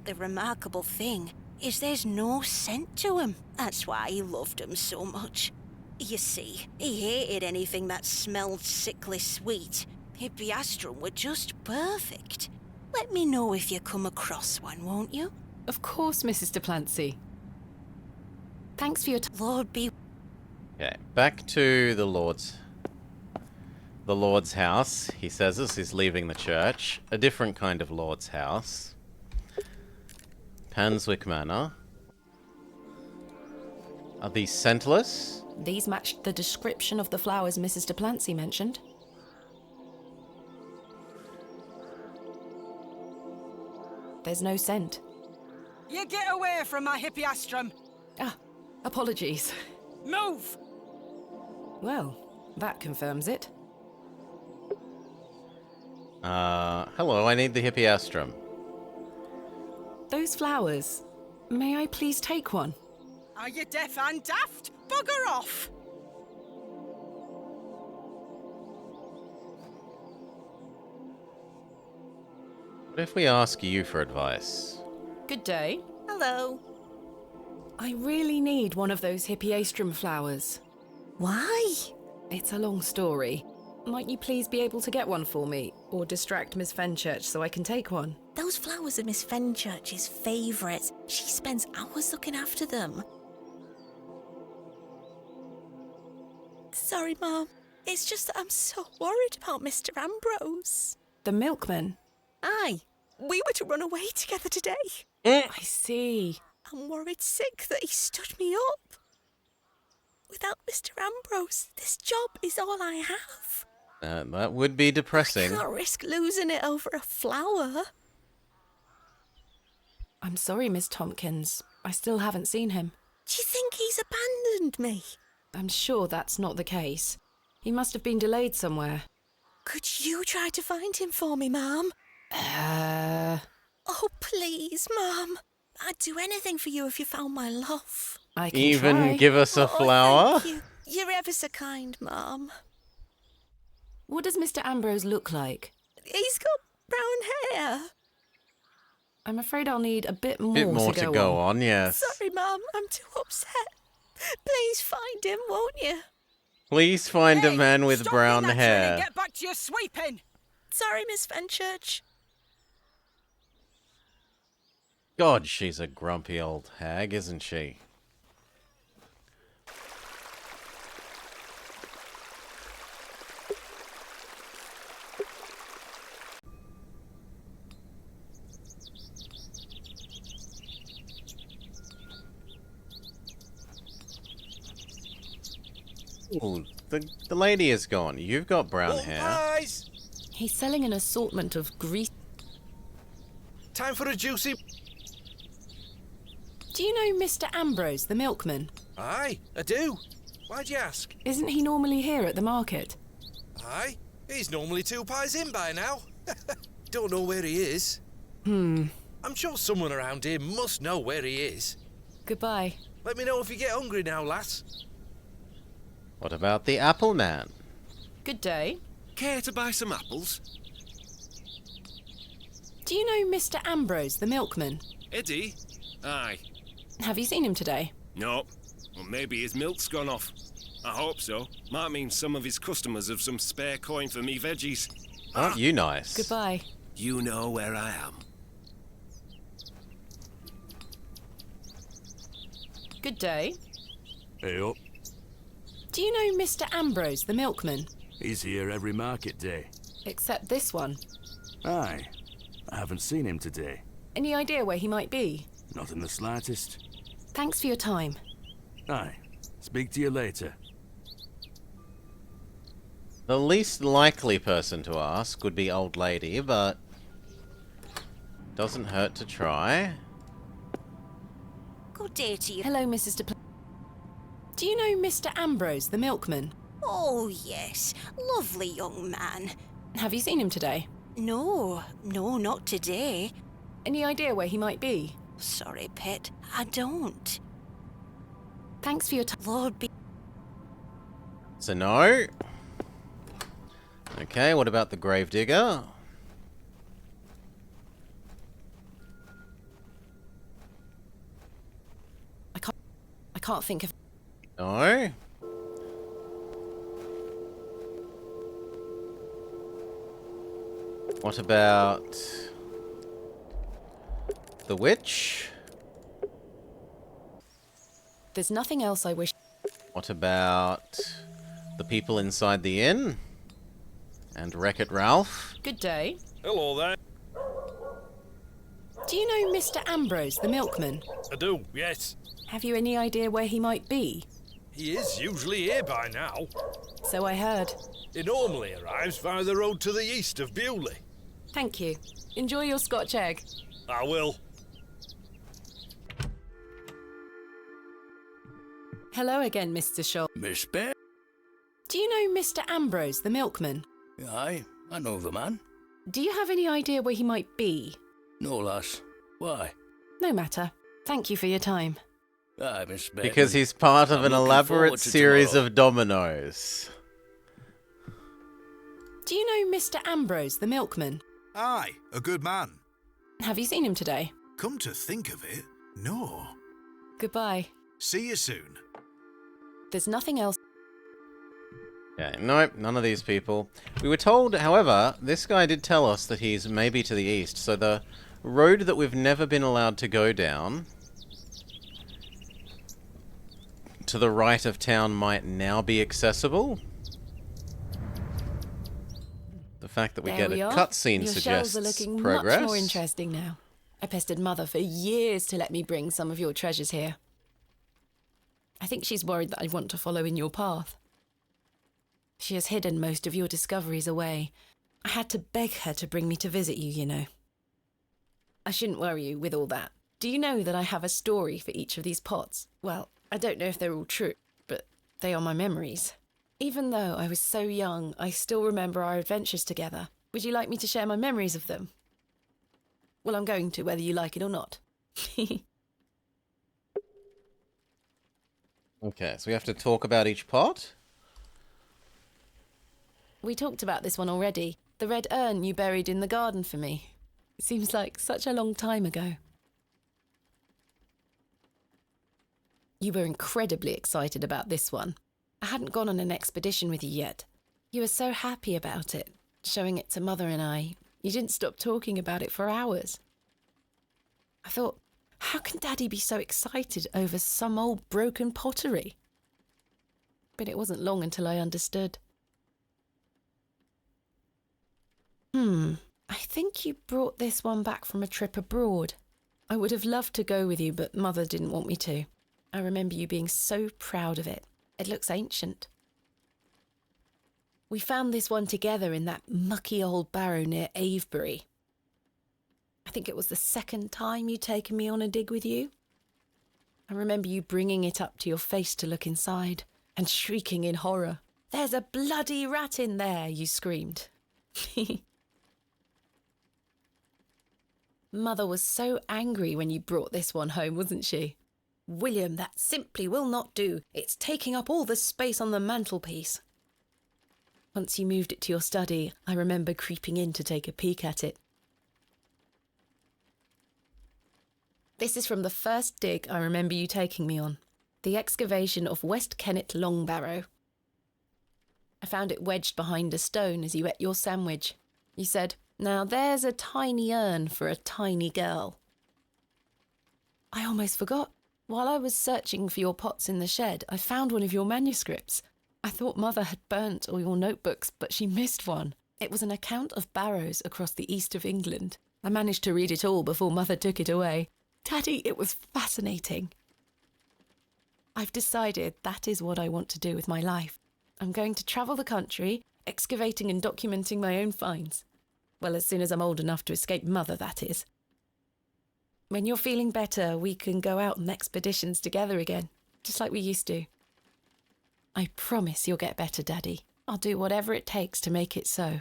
S16: The remarkable thing is there's no scent to 'em. That's why he loved 'em so much. You see, he hated anything that smelled sickly sweet. Hippeastrum were just perfect. Let me know if you come across one, won't you?
S3: Of course, Mrs. Duplancy. Thanks for your
S16: Lord be...
S1: Okay, back to the Lord's house. He says as he's leaving the church. A different kind of Lord's house. Panswick Manor. Are these scentless?
S3: These matched the description of the flowers Mrs. Duplancy mentioned. There's no scent.
S5: You get away from my hippiastrum!
S3: Ah, apologies.
S5: Move!
S3: Well, that confirms it.
S1: Hello, I need the hippiastrum.
S3: Those flowers. May I please take one?
S5: Are you deaf and daft? Bugger off!
S1: What if we ask you for advice?
S3: Good day.
S8: Hello.
S3: I really need one of those hippiastrum flowers.
S8: Why?
S3: It's a long story. Might you please be able to get one for me, or distract Miss Fenchurch so I can take one?
S6: Those flowers are Miss Fenchurch's favourites. She spends hours looking after them. Sorry, Mum. It's just that I'm so worried about Mr. Ambrose.
S3: The milkman?
S6: Aye. We were to run away together today.
S3: I see.
S6: I'm worried sick that he stood me up. Without Mr. Ambrose, this job is all I have.
S1: That would be depressing.
S6: I can't risk losing it over a flower.
S3: I'm sorry, Miss Tompkins. I still haven't seen him.
S6: Do you think he's abandoned me?
S3: I'm sure that's not the case. He must have been delayed somewhere.
S6: Could you try to find him for me, Mum? Oh, please, Mum. I'd do anything for you if you found my love.
S3: I can
S1: Even
S3: try.
S1: give us a flower?
S6: Thank you. You're ever so kind, Mum.
S3: What does Mr. Ambrose look like?
S6: He's got brown hair.
S3: I'm afraid I'll need a bit more,
S1: to go on, yes.
S6: Sorry, Mum. I'm too upset. Please find him, won't you?
S1: Please find a man with
S5: Stop
S1: brown
S5: being nattering and
S1: hair.
S5: get back to your sweeping!
S6: Sorry, Miss Fenchurch.
S1: God, she's a grumpy old hag, isn't she? Ooh, the lady is gone. You've got brown hair.
S14: Guys!
S3: He's selling an assortment of grease.
S14: Time for a juicy...
S3: Do you know Mr. Ambrose, the milkman?
S14: Aye, I do. Why'd you ask?
S3: Isn't he normally here at the market?
S14: Aye, he's normally 2 pies in by now. Don't know where he is.
S3: I'm
S14: sure someone around here must know where he is.
S3: Goodbye.
S14: Let me know if you get hungry now, lass.
S1: What about the apple man?
S3: Good day.
S12: Care to buy some apples?
S3: Do you know Mr. Ambrose, the milkman?
S12: Eddie? Aye.
S3: Have you seen him today?
S12: No. Well, maybe his milk's gone off. I hope so. Might mean some of his customers have some spare coin for me veggies.
S1: Aren't you nice?
S3: Goodbye.
S12: You know where I am.
S3: Good day.
S7: Hey up.
S3: Do you know Mr. Ambrose, the milkman?
S7: He's here every market day.
S3: Except this one.
S7: Aye. I haven't seen him today.
S3: Any idea where he might be?
S7: Not in the slightest.
S3: Thanks for your time.
S7: Aye. Speak to you later.
S1: The least likely person to ask would be old lady, but doesn't hurt to try.
S16: Good day to you.
S3: Hello, Mrs. Duplancy. Do you know Mr. Ambrose, the milkman?
S16: Oh, yes. Lovely young man.
S3: Have you seen him today?
S16: No, not today.
S3: Any idea where he might be?
S16: Sorry, pet. I don't.
S3: Thanks for your time.
S16: Lord be...
S1: So no. Okay, what about the gravedigger?
S3: I can't think of...
S1: No. What about the witch.
S3: There's nothing else I wish...
S1: What about the people inside the inn? And Wreck-It Ralph?
S3: Good day.
S18: Hello there.
S3: Do you know Mr. Ambrose, the milkman?
S18: I do, yes.
S3: Have you any idea where he might be?
S18: He is usually here by now.
S3: So I heard.
S18: He normally arrives via the road to the east of Bewley.
S3: Thank you. Enjoy your Scotch egg.
S18: I will.
S3: Hello again, Mr. Shaw.
S11: Miss Bear?
S3: Do you know Mr. Ambrose, the milkman?
S11: Aye, I know the man.
S3: Do you have any idea where he might be?
S11: No, lass. Why?
S3: No matter. Thank you for your time.
S11: Aye, Miss Bear.
S1: Because he's part of an elaborate series of dominoes.
S3: Do you know Mr. Ambrose, the milkman?
S4: Aye, a good man.
S3: Have you seen him today?
S4: Come to think of it, no.
S3: Goodbye.
S4: See you soon.
S3: There's nothing else.
S1: Okay, nope, none of these people. We were told, however, this guy did tell us that he's maybe to the east, so the road that we've never been allowed to go down to the right of town might now be accessible. The fact that we get a cutscene suggests
S3: Your shells are looking
S1: progress.
S3: much more interesting now. I pestered Mother for years to let me bring some of your treasures here. I think she's worried that I want to follow in your path. She has hidden most of your discoveries away. I had to beg her to bring me to visit you, you know. I shouldn't worry you with all that. Do you know that I have a story for each of these pots? Well, I don't know if they're all true, but they are my memories. Even though I was so young, I still remember our adventures together. Would you like me to share my memories of them? Well, I'm going to, whether you like it or not.
S1: Okay, so we have to talk about each pot?
S3: We talked about this one already. The red urn you buried in the garden for me. It seems like such a long time ago. You were incredibly excited about this one. I hadn't gone on an expedition with you yet. You were so happy about it, showing it to Mother and I. You didn't stop talking about it for hours. I thought, how can Daddy be so excited over some old broken pottery? But it wasn't long until I understood. I think you brought this one back from a trip abroad. I would have loved to go with you, but Mother didn't want me to. I remember you being so proud of it. It looks ancient. We found this one together in that mucky old barrow near Avebury. I think it was the second time you'd taken me on a dig with you. I remember you bringing it up to your face to look inside and shrieking in horror. "There's a bloody rat in there," you screamed. Mother was so angry when you brought this one home, wasn't she? "William, that simply will not do. It's taking up all the space on the mantelpiece." Once you moved it to your study, I remember creeping in to take a peek at it. This is from the first dig I remember you taking me on, the excavation of West Kennet Long Barrow. I found it wedged behind a stone as you ate your sandwich. You said, "Now there's a tiny urn for a tiny girl." I almost forgot. While I was searching for your pots in the shed, I found one of your manuscripts. I thought Mother had burnt all your notebooks, but she missed one. It was an account of barrows across the east of England. I managed to read it all before Mother took it away. Daddy, it was fascinating. I've decided that is what I want to do with my life. I'm going to travel the country, excavating and documenting my own finds. Well, as soon as I'm old enough to escape Mother, that is. When you're feeling better, we can go out on expeditions together again, just like we used to. I promise you'll get better, Daddy. I'll do whatever it takes to make it so.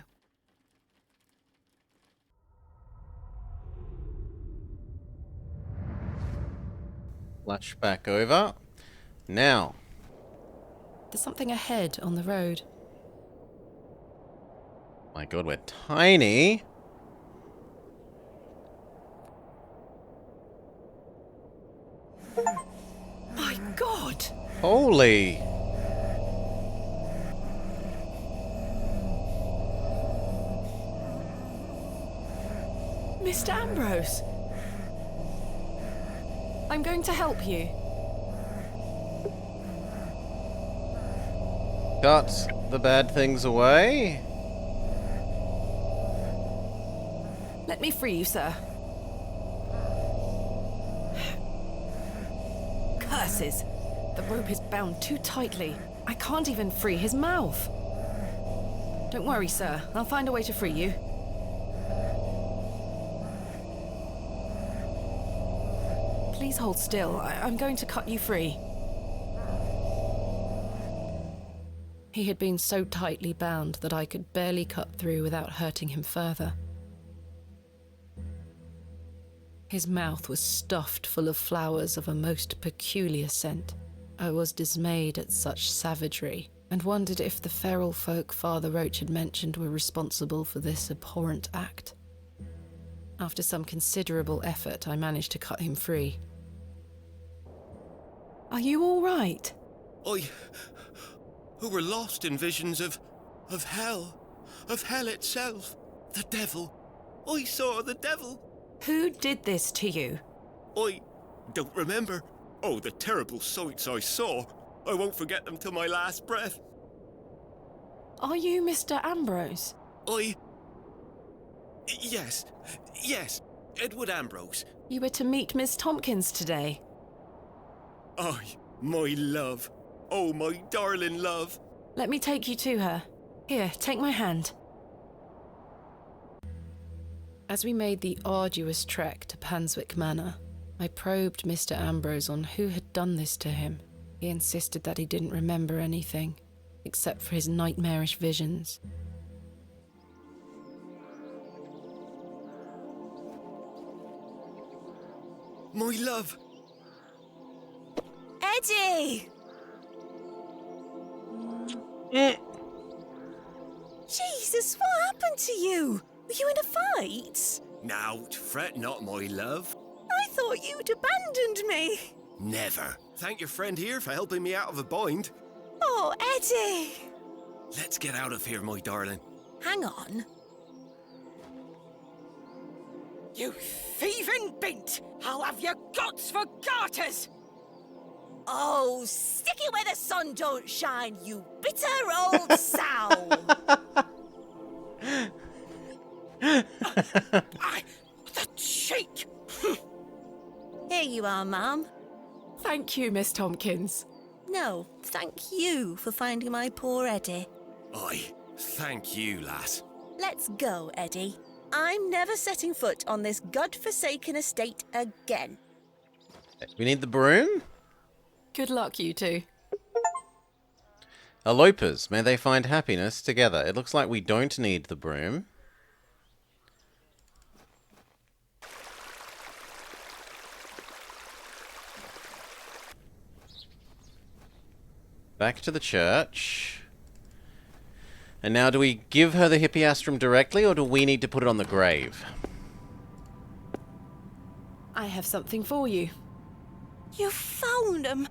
S1: Flashback over. Now.
S3: There's something ahead on the road.
S1: My God, we're tiny.
S3: My God!
S1: Holy.
S3: Mr. Ambrose! I'm going to help you.
S1: Got the bad things away.
S3: Let me free you, sir. Curses! The rope is bound too tightly. I can't even free his mouth. Don't worry, sir. I'll find a way to free you. Please hold still. I'm going to cut you free. He had been so tightly bound that I could barely cut through without hurting him further. His mouth was stuffed full of flowers of a most peculiar scent. I was dismayed at such savagery, and wondered if the feral folk Father Roach had mentioned were responsible for this abhorrent act. After some considerable effort, I managed to cut him free. Are you all right?
S12: Who were lost in visions of hell itself, the devil. I saw the devil.
S3: Who did this to you?
S12: I don't remember. Oh, the terrible sights I saw. I won't forget them till my last breath.
S3: Are you Mr. Ambrose?
S12: Yes, Edward Ambrose.
S3: You were to meet Miss Tompkins today.
S12: My love. Oh, my darling love.
S3: Let me take you to her. Here, take my hand. As we made the arduous trek to Panswick Manor, I probed Mr. Ambrose on who had done this to him. He insisted that he didn't remember anything, except for his nightmarish visions.
S12: My love.
S8: Eddie! Jesus, what happened to you? Were you in a fight?
S12: Now, fret not, my love.
S8: I thought you'd abandoned me.
S12: Never. Thank your friend here for helping me out of a bind.
S8: Oh, Eddie!
S12: Let's get out of here, my darling.
S8: Hang on.
S5: You thieving bint! I'll have your guts for garters!
S8: Oh, stick it where the sun don't shine, you bitter old sow!
S5: The cheek!
S8: Here you are, Mum.
S3: Thank you, Miss Tompkins.
S8: No, thank you for finding my poor Eddie.
S12: Aye, thank you, lass.
S8: Let's go, Eddie. I'm never setting foot on this godforsaken estate again.
S1: We need the broom?
S3: Good luck, you two.
S1: Elopers, may they find happiness together. It looks like we don't need the broom. Back to the church. And now do we give her the hippiastrum directly, or do we need to put it on the grave?
S3: I have something for you.
S16: You found them?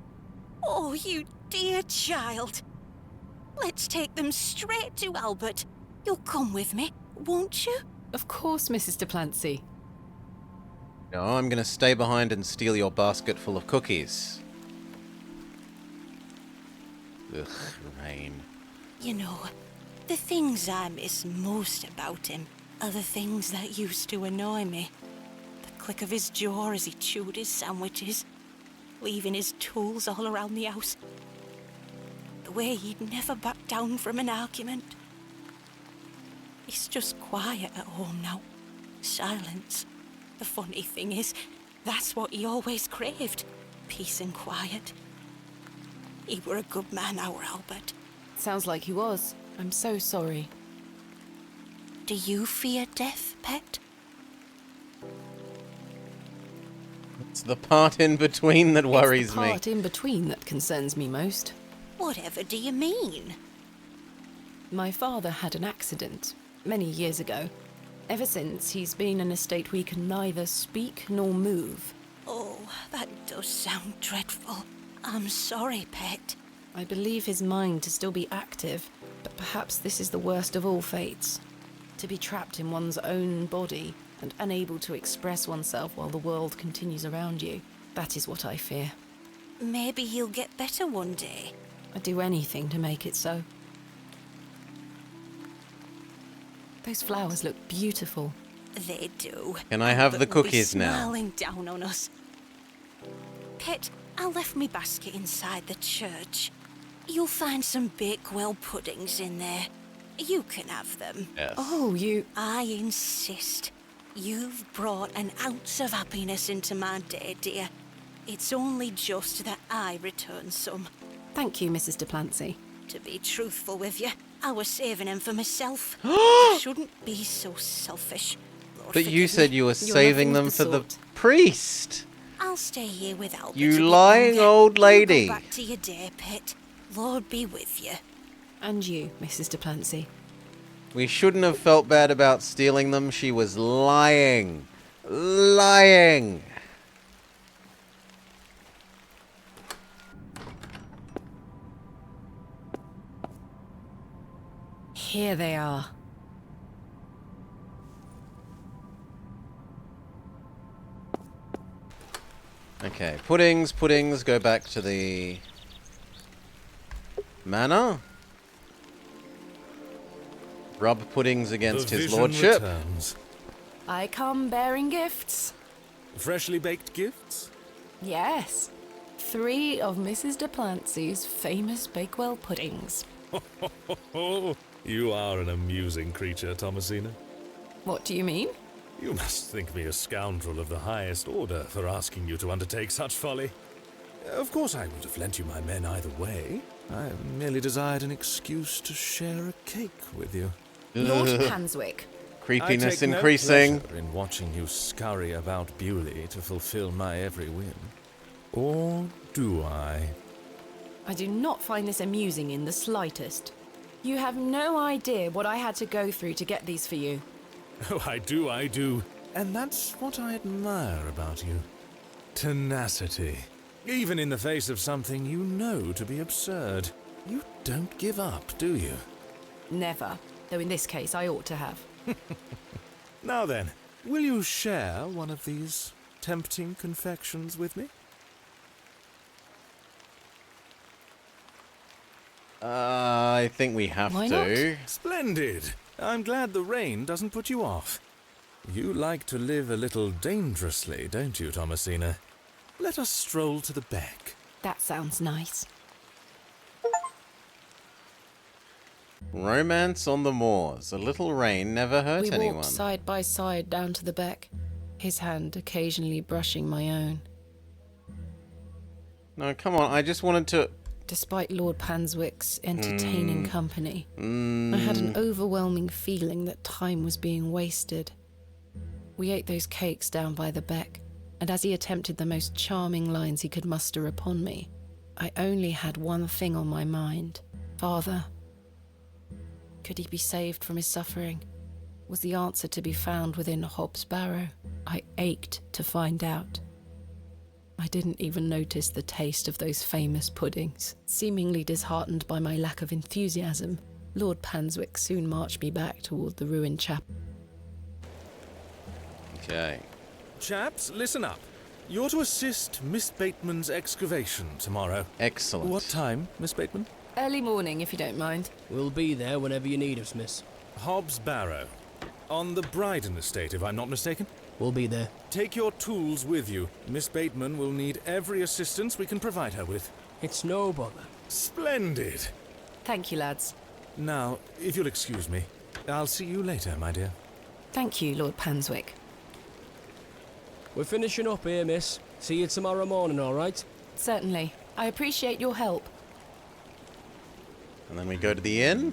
S16: Oh, you dear child. Let's take them straight to Albert. You'll come with me, won't you?
S3: Of course, Mrs. Duplancy.
S1: No, I'm going to stay behind and steal your basket full of cookies. Ugh, Rain.
S16: You know, the things I miss most about him are the things that used to annoy me. The click of his jaw as he chewed his sandwiches, leaving his tools all around the house. The way he'd never back down from an argument. He's just quiet at home now. Silence. The funny thing is, that's what he always craved. Peace and quiet. He were a good man, our Albert.
S3: Sounds like he was. I'm so sorry.
S16: Do you fear death, pet?
S1: It's the part in between that worries
S3: it's the part in between that concerns me most.
S16: Whatever do you mean?
S3: My father had an accident many years ago. Ever since, he's been in a state we can neither speak nor move.
S16: Oh, that does sound dreadful. I'm sorry, pet.
S3: I believe his mind to still be active, but perhaps this is the worst of all fates. To be trapped in one's own body and unable to express oneself while the world continues around you. That is what I fear.
S16: Maybe he'll get better one day.
S3: I'd do anything to make it so. Those flowers look beautiful.
S16: They do.
S1: Can I have
S16: But
S1: the
S16: will be
S1: cookies now?
S16: smiling down on us. Pet, I left me basket inside the church. You'll find some Bakewell puddings in there. You can have them.
S1: Yes.
S3: Oh, you...
S16: I insist. You've brought an ounce of happiness into my day, dear. It's only just that I return some.
S3: Thank you, Mrs. Duplancy.
S16: To be truthful with you, I was saving them for myself. I shouldn't be so selfish. Lord,
S1: But you
S16: forgive
S1: said
S16: me.
S1: you were saving them for the
S3: sort.
S1: priest.
S16: I'll stay here with Albert.
S1: You
S16: a bit
S1: lying
S16: longer.
S1: old
S16: You
S1: lady.
S16: Go back to your day, Pet. Lord be with you.
S3: And you, Mrs. Duplancy.
S1: We shouldn't have felt bad about stealing them. She was lying. Lying.
S3: Here they are.
S1: Okay, puddings, go back to the manor. Rub puddings against
S13: The
S1: his
S13: vision
S1: lordship.
S13: returns.
S3: I come bearing gifts.
S13: Freshly baked gifts?
S3: Yes. 3 of Mrs. Duplancy's famous Bakewell puddings.
S13: You are an amusing creature, Thomasina.
S3: What do you mean?
S13: You must think me a scoundrel of the highest order for asking you to undertake such folly. Of course I would have lent you my men either way. I merely desired an excuse to share a cake with you.
S3: Lord Panswick.
S1: Creepiness
S13: I take
S1: increasing.
S13: No pleasure in watching you scurry about Bewley to fulfill my every whim. Or do I?
S3: I do not find this amusing in the slightest. You have no idea what I had to go through to get these for you.
S13: Oh, I do. And that's what I admire about you. Tenacity. Even in the face of something you know to be absurd. You don't give up, do you?
S3: Never. Though in this case I ought to have.
S13: Now then, will you share one of these tempting confections with me?
S1: I think we have
S3: Why
S1: to.
S13: Splendid. I'm glad the rain doesn't put you off. You like to live a little dangerously, don't you, Thomasina? Let us stroll to the beck.
S3: That sounds nice.
S1: Romance on the moors. A little rain never hurt
S3: We
S1: anyone.
S3: walked side by side down to the beck, his hand occasionally brushing my own.
S1: No, come on. I just wanted to...
S3: Despite Lord Panswick's entertaining company, I had an overwhelming feeling that time was being wasted. We ate those cakes down by the beck, and as he attempted the most charming lines he could muster upon me, I only had one thing on my mind. Father. Could he be saved from his suffering? Was the answer to be found within Hobbs Barrow? I ached to find out. I didn't even notice the taste of those famous puddings. Seemingly disheartened by my lack of enthusiasm, Lord Panswick soon marched me back toward the ruined chapel.
S1: Okay.
S13: Chaps, listen up. You're to assist Miss Bateman's excavation tomorrow.
S1: Excellent.
S13: What time, Miss Bateman?
S3: Early morning, if you don't mind.
S17: We'll be there whenever you need us, miss.
S13: Hobbs Barrow. On the Bryden estate, if I'm not mistaken.
S17: We'll be there.
S13: Take your tools with you. Miss Bateman will need every assistance we can provide her with.
S17: It's no bother.
S13: Splendid.
S3: Thank you, lads.
S13: Now, if you'll excuse me, I'll see you later, my dear.
S3: Thank you, Lord Panswick.
S17: We're finishing up here, miss. See you tomorrow morning, all right?
S3: Certainly. I appreciate your help.
S1: And then we go to the inn.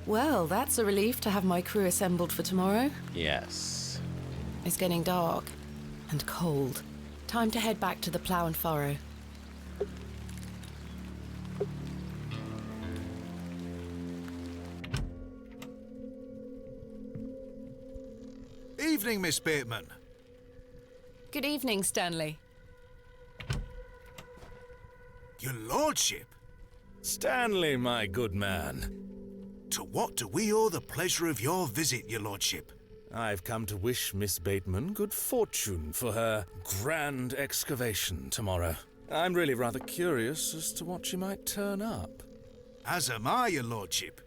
S3: Well, that's a relief to have my crew assembled for tomorrow.
S1: Yes.
S3: It's getting dark and cold. Time to head back to the plough and furrow.
S4: Evening, Miss Bateman.
S3: Good evening, Stanley.
S4: Your lordship.
S13: Stanley, my good man.
S4: To what do we owe the pleasure of your visit, your lordship?
S13: I've come to wish Miss Bateman good fortune for her grand excavation tomorrow. I'm really rather curious as to what she might turn up.
S4: As am I, your lordship.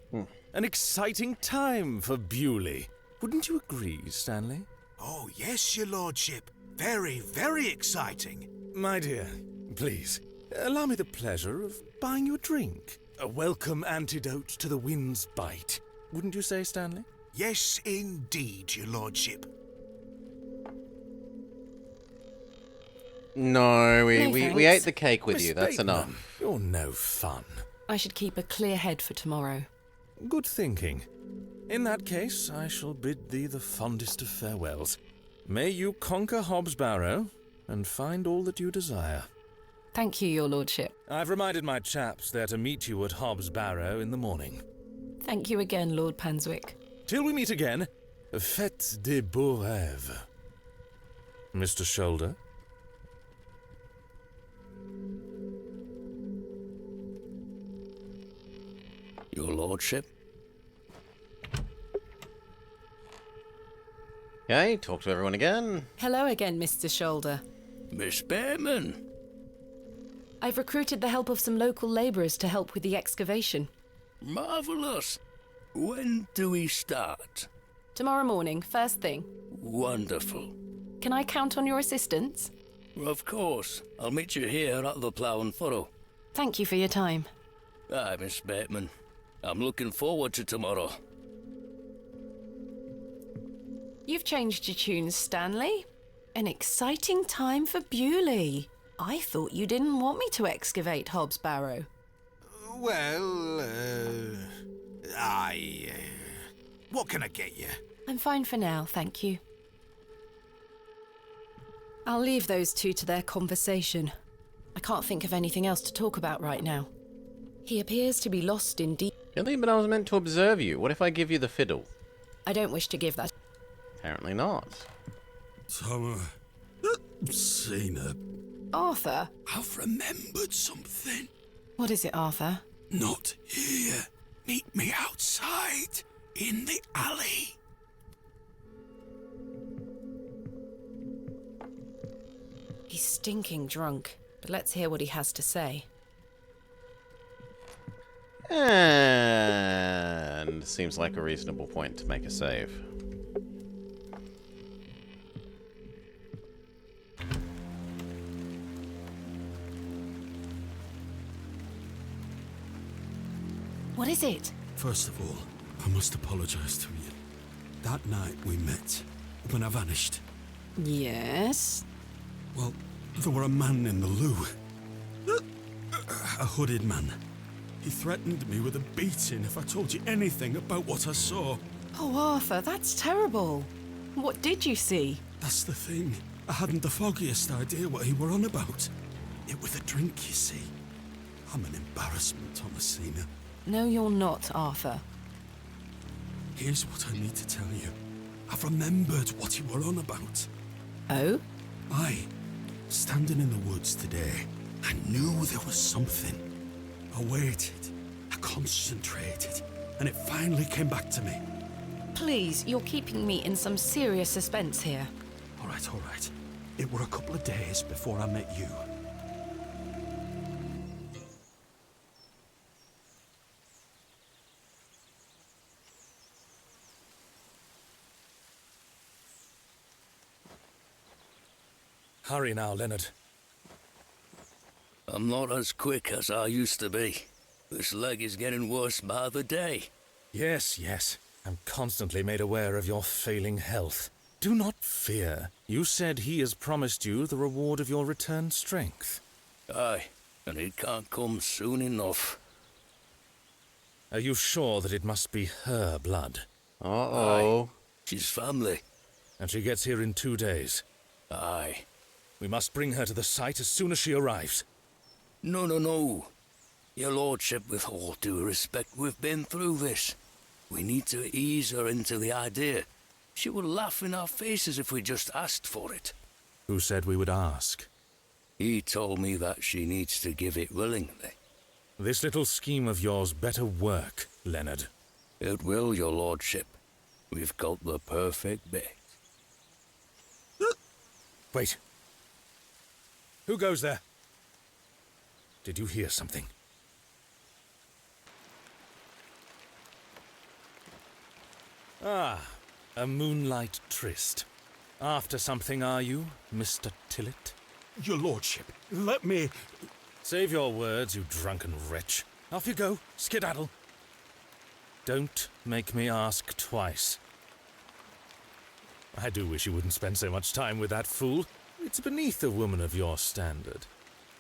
S13: An exciting time for Bewley. Wouldn't you agree, Stanley?
S4: Oh, yes, your lordship. Very, very exciting.
S13: My dear, please, allow me the pleasure of buying you a drink. A welcome antidote to the wind's bite. Wouldn't you say, Stanley?
S4: Yes, indeed, your lordship.
S1: No, we
S3: thanks.
S1: ate the cake with
S13: Miss
S1: you. That's
S13: Bateman,
S1: enough.
S13: You're no fun.
S3: I should keep a clear head for tomorrow.
S13: Good thinking. In that case, I shall bid thee the fondest of farewells. May you conquer Hobbs Barrow and find all that you desire.
S3: Thank you, your lordship.
S13: I've reminded my chaps they're to meet you at Hobbs Barrow in the morning.
S3: Thank you again, Lord Panswick.
S13: Till we meet again, faites des beaux rêves. Mr. Shoulder?
S11: Your lordship?
S1: Okay, talk to everyone again.
S3: Hello again, Mr. Shoulder.
S11: Miss Bateman?
S3: I've recruited the help of some local labourers to help with the excavation.
S11: Marvellous. When do we start?
S3: Tomorrow morning, first thing.
S11: Wonderful.
S3: Can I count on your assistance?
S11: Of course. I'll meet you here at the Plough and Furrow.
S3: Thank you for your time.
S11: Aye, Miss Bateman. I'm looking forward to tomorrow.
S3: You've changed your tunes, Stanley. An exciting time for Bewley. I thought you didn't want me to excavate Hobbs Barrow.
S4: Well, what can I get you?
S3: I'm fine for now, thank you. I'll leave those two to their conversation. I can't think of anything else to talk about right now. He appears to be lost in deep...
S1: Really? But I was meant to observe you. What if I give you the fiddle?
S3: I don't wish to give that.
S1: Apparently not.
S2: So, seen her.
S3: Arthur?
S2: I've remembered something.
S3: What is it, Arthur?
S2: Not here. Meet me outside, in the alley.
S3: He's stinking drunk, but let's hear what he has to say.
S1: And seems like a reasonable point to make a save.
S3: What is it?
S2: First of all, I must apologise to you. That night we met, when I vanished.
S3: Yes?
S2: Well, there were a man in the loo. A hooded man. He threatened me with a beating if I told you anything about what I saw.
S3: Oh, Arthur, that's terrible. What did you see?
S2: That's the thing. I hadn't the foggiest idea what he were on about. It was a drink, you see. I'm an embarrassment, Thomasina.
S3: No, you're not, Arthur.
S2: Here's what I need to tell you. I've remembered what he were on about.
S3: Oh?
S2: Aye. Standing in the woods today, I knew there was something. I waited, I concentrated, and it finally came back to me.
S3: Please, you're keeping me in some serious suspense here.
S2: All right. It were a couple of days before I met you.
S13: Hurry now, Leonard.
S11: I'm not as quick as I used to be. This leg is getting worse by the day.
S13: Yes. I'm constantly made aware of your failing health. Do not fear. You said he has promised you the reward of your returned strength.
S11: Aye, and it can't come soon enough.
S13: Are you sure that it must be her blood?
S1: Uh-oh.
S11: Aye. She's family.
S13: And she gets here in 2 days?
S11: Aye.
S13: We must bring her to the site as soon as she arrives.
S11: No. Your lordship, with all due respect, we've been through this. We need to ease her into the idea. She would laugh in our faces if we just asked for it.
S13: Who said we would ask?
S11: He told me that she needs to give it willingly.
S13: This little scheme of yours better work, Leonard.
S11: It will, your lordship. We've got the perfect bet.
S14: Wait. Who goes there? Did you hear something? Ah, a moonlight tryst. After something, are you, Mr. Tillett?
S2: Your lordship, let me...
S14: Save your words, you drunken wretch. Off you go, skedaddle. Don't make me ask twice. I do wish you wouldn't spend so much time with that fool. It's beneath a woman of your standard.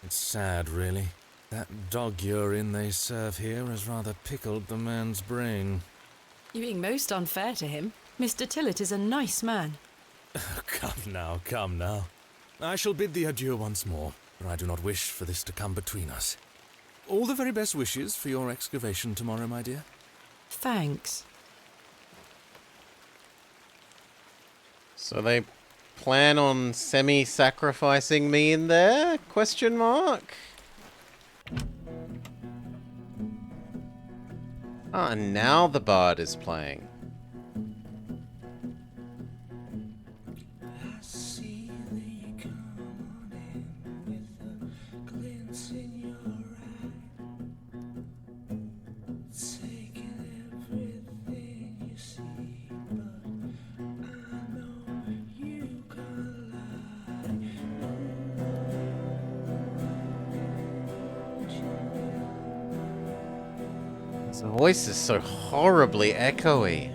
S14: It's sad, really. That dog urine they serve here has rather pickled the man's brain.
S3: You're being most unfair to him. Mr. Tillett is a nice man.
S14: Come now. I shall bid thee adieu once more, for I do not wish for this to come between us. All the very best wishes for your excavation tomorrow, my dear.
S3: Thanks.
S1: So they plan on semi-sacrificing me in there? Question mark? Ah, and now the bard is playing. The voice is so horribly echoey.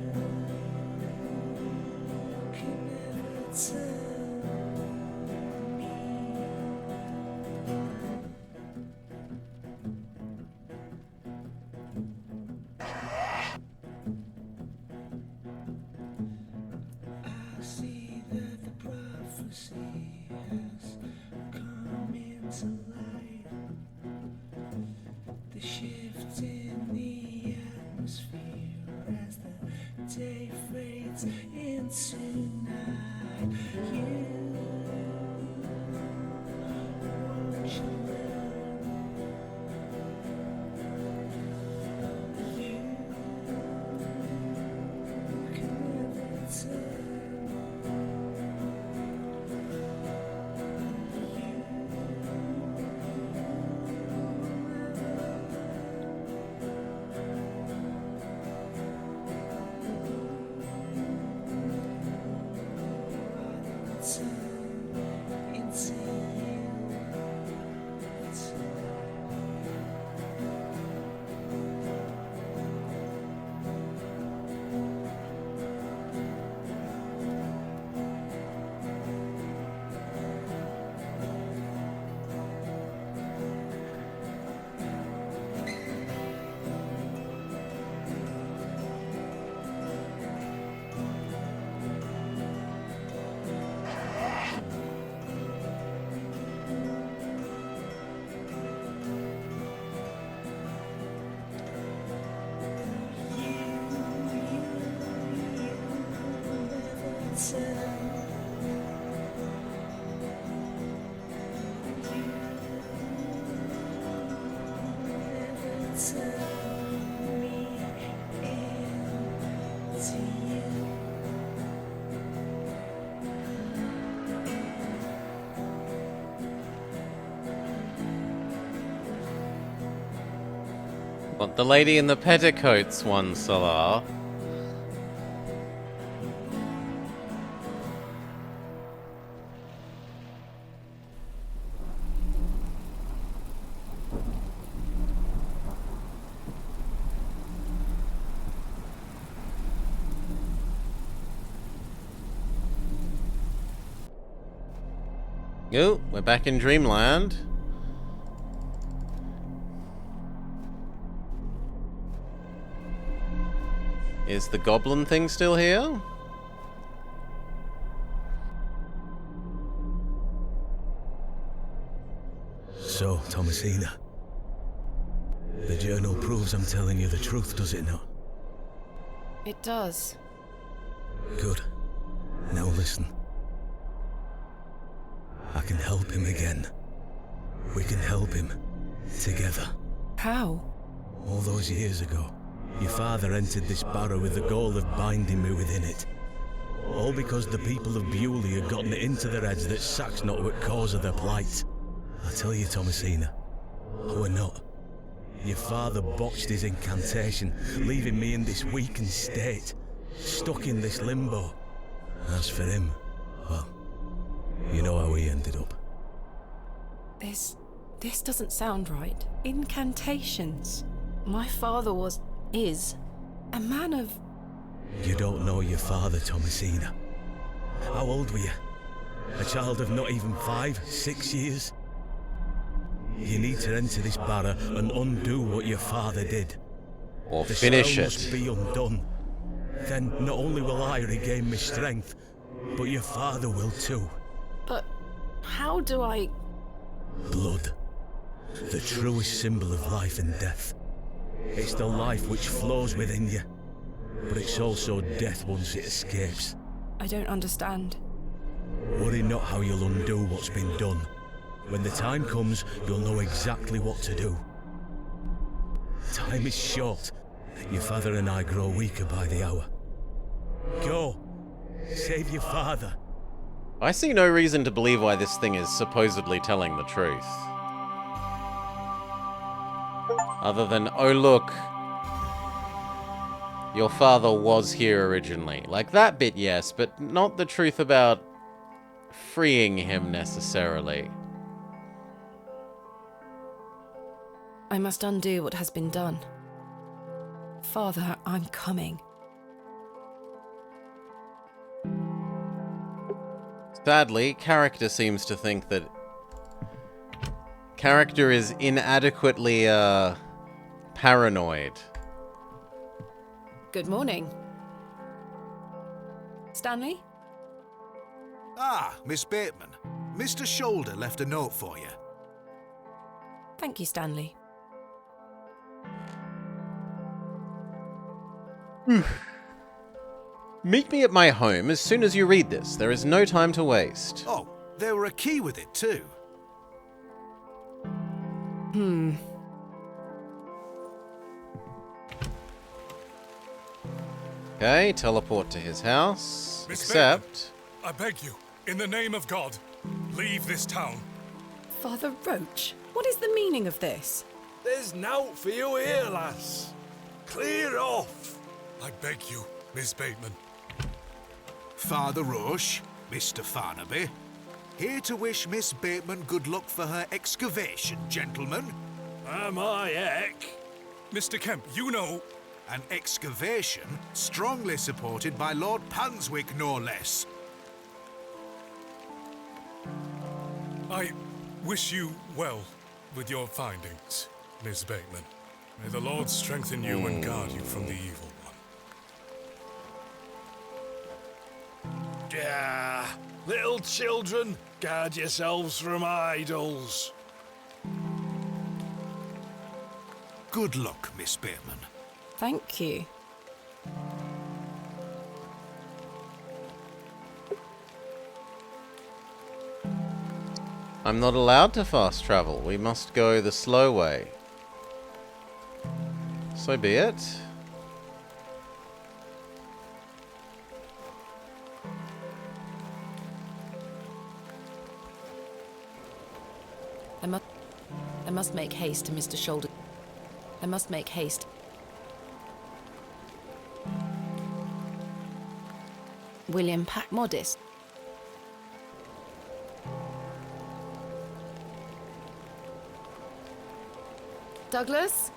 S1: What, the lady in the petticoats one, Salar? Oh, we're back in Dreamland. Is the goblin thing still here?
S10: So, Thomasina, the journal proves I'm telling you the truth, does it not?
S3: It does.
S10: Good. Now listen. I can help him again. We can help him. Together.
S3: How?
S10: All those years ago, Your father entered this barrow with the goal of binding me within it. All because the people of Bewley had gotten it into their heads that Sack's not what cause of their plight. I tell you, Thomasina, I were not. Your father botched his incantation, leaving me in this weakened state, stuck in this limbo. As for him, well, you know how he ended up.
S3: This doesn't sound right. Incantations. My father is a man of...
S10: You don't know your father, Thomasina. How old were you? A child of not even 5, 6 years? You need to enter this barrow and undo what your father did.
S1: Or
S10: the
S1: finish
S10: spell
S1: it.
S10: Must be undone. Then not only will I regain my strength, but your father will too.
S3: But how do I...
S10: Blood. The truest symbol of life and death. It's the life which flows within you, but it's also death once it escapes.
S3: I don't understand.
S10: Worry not how you'll undo what's been done. When the time comes, you'll know exactly what to do. Time is short. Your father and I grow weaker by the hour. Go. Save your father.
S1: I see no reason to believe why this thing is supposedly telling the truth. Other than, oh look, your father was here originally. Like, that bit, yes, but not the truth about freeing him necessarily.
S3: I must undo what has been done. Father, I'm coming.
S1: Sadly, character seems to think that character is inadequately, paranoid.
S3: Good morning. Stanley?
S4: Ah, Miss Bateman. Mr. Shoulder left a note for you.
S3: Thank you, Stanley.
S1: Meet me at my home as soon as you read this. There is no time to waste.
S4: Oh, there were a key with it too.
S1: Okay, teleport to his house.
S15: Miss
S1: Except...
S15: I beg you, in the name of God, leave this town.
S3: Father Roach, what is the meaning of this?
S18: There's nought for you here, lass. Clear off.
S15: I beg you, Miss Bateman.
S4: Father Roche, Mr. Farnaby, here to wish Miss Bateman good luck for her excavation, gentlemen.
S18: Am I heck?
S15: Mr. Kemp, you know...
S4: An excavation strongly supported by Lord Panswick, no less.
S15: I wish you well with your findings, Miss Bateman. May the Lord strengthen you and guard you from the evil one.
S18: Yeah, little children, guard yourselves from idols.
S4: Good luck, Miss Bateman.
S3: Thank you.
S1: I'm not allowed to fast travel. We must go the slow way. So be it.
S3: I must make haste to Mr. Shoulder. I must make haste. William Pack Modest. Douglas?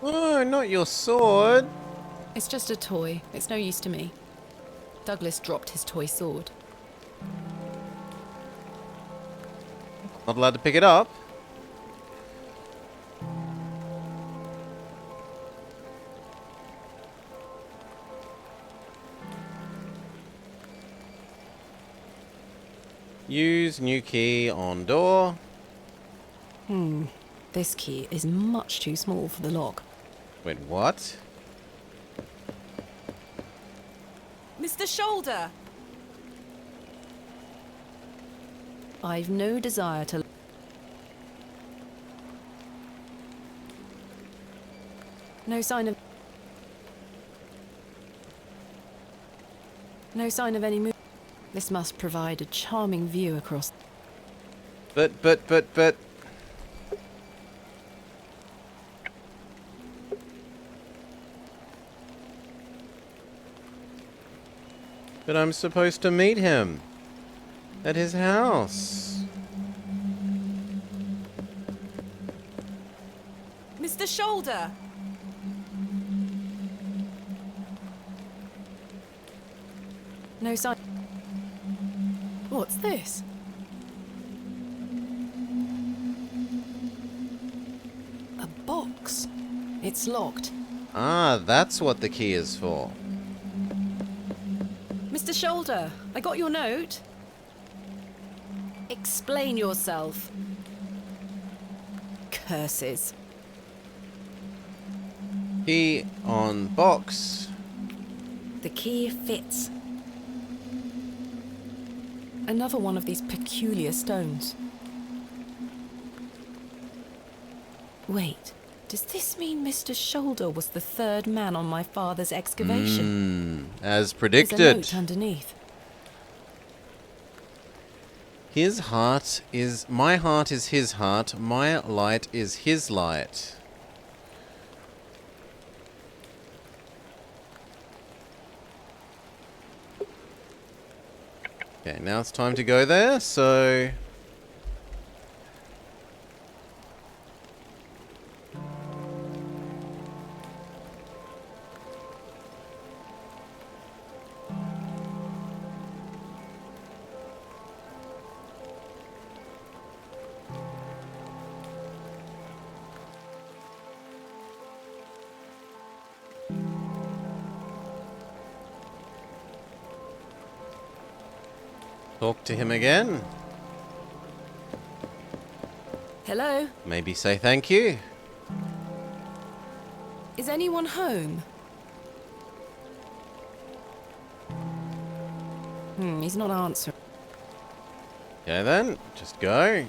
S1: Oh, not your sword.
S3: It's just a toy. It's no use to me. Douglas dropped his toy sword.
S1: Not allowed to pick it up. Use new key on door.
S3: This key is much too small for the lock.
S1: Wait, what?
S5: Mr. Shoulder!
S3: I've no desire to... No sign of... No sign of any movement. This must provide a charming view across...
S1: But... But I'm supposed to meet him at his house.
S3: Mr. Shoulder! No sign... What's this? A box. It's locked.
S1: Ah, that's what the key is for.
S3: Mr. Shoulder, I got your note. Explain yourself. Curses.
S1: Key on box.
S3: The key fits. Another one of these peculiar stones. Wait, does this mean Mr. Shoulder was the third man on my father's excavation?
S1: As
S3: There's a
S1: predicted.
S3: note underneath.
S1: His heart is... My heart is his heart. My light is his light. Okay, now it's time to go there, so... Talk to him again.
S3: Hello?
S1: Maybe say thank you.
S3: Is anyone home? He's not answering.
S1: Okay then, just go.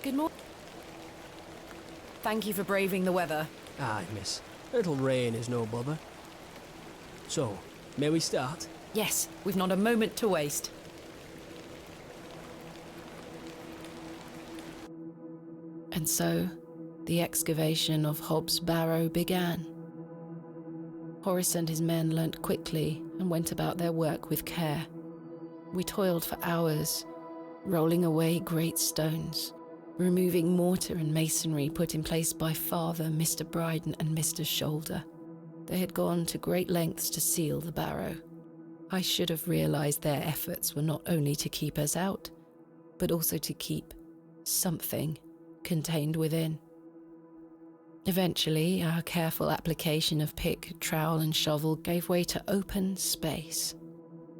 S3: Good morning. Thank you for braving the weather.
S17: Aye, miss. A little rain is no bother. So, may we start?
S3: Yes, we've not a moment to waste. And so, the excavation of Hobbs Barrow began. Horace and his men learnt quickly and went about their work with care. We toiled for hours, rolling away great stones, removing mortar and masonry put in place by Father, Mr. Bryden and Mr. Shoulder. They had gone to great lengths to seal the barrow. I should have realised their efforts were not only to keep us out, but also to keep something contained within. Eventually, our careful application of pick, trowel and shovel gave way to open space.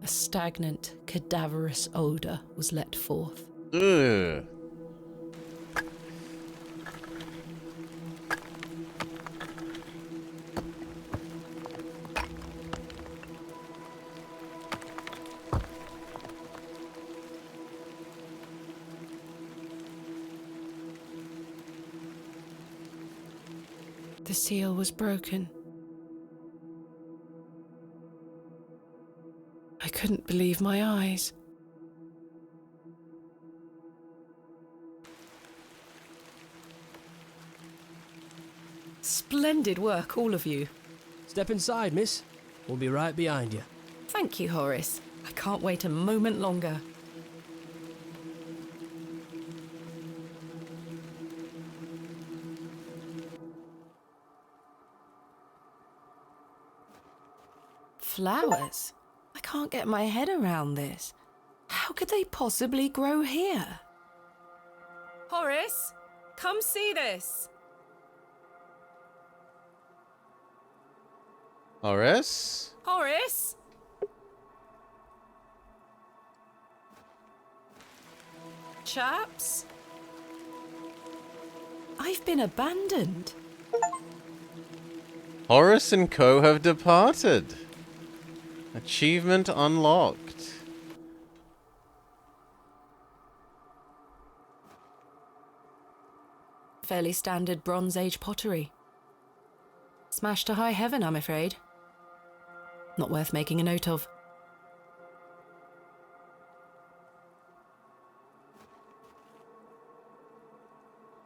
S3: A stagnant, cadaverous odour was let forth.
S1: Ugh.
S3: The seal was broken. I couldn't believe my eyes. Splendid work, all of you.
S17: Step inside, miss. We'll be right behind you.
S3: Thank you, Horace. I can't wait a moment longer. Flowers? I can't get my head around this. How could they possibly grow here? Horace, come see this.
S1: Horace?
S3: Horace? Chaps? I've been abandoned.
S1: Horace and Co. have departed. Achievement unlocked.
S3: Fairly standard Bronze Age pottery. Smashed to high heaven, I'm afraid. Not worth making a note of.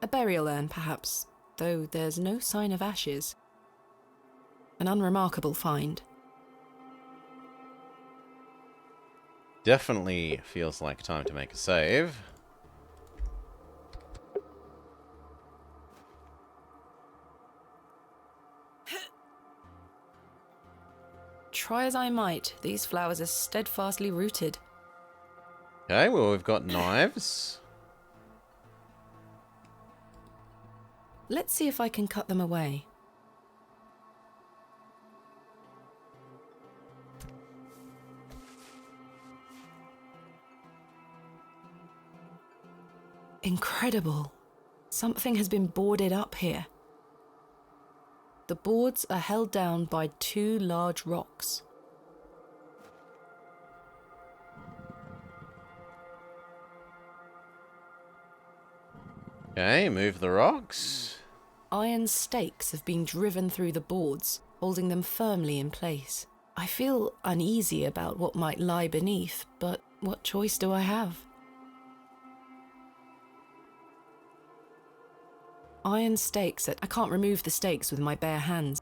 S3: A burial urn, perhaps, though there's no sign of ashes. An unremarkable find.
S1: Definitely feels like time to make a save.
S3: Try as I might, these flowers are steadfastly rooted.
S1: Okay, well, we've got knives.
S3: Let's see if I can cut them away. Incredible. Something has been boarded up here. The boards are held down by 2 large rocks.
S1: Okay, move the rocks.
S3: Iron stakes have been driven through the boards, holding them firmly in place. I feel uneasy about what might lie beneath, but what choice do I have? Iron stakes that I can't remove the stakes with my bare hands.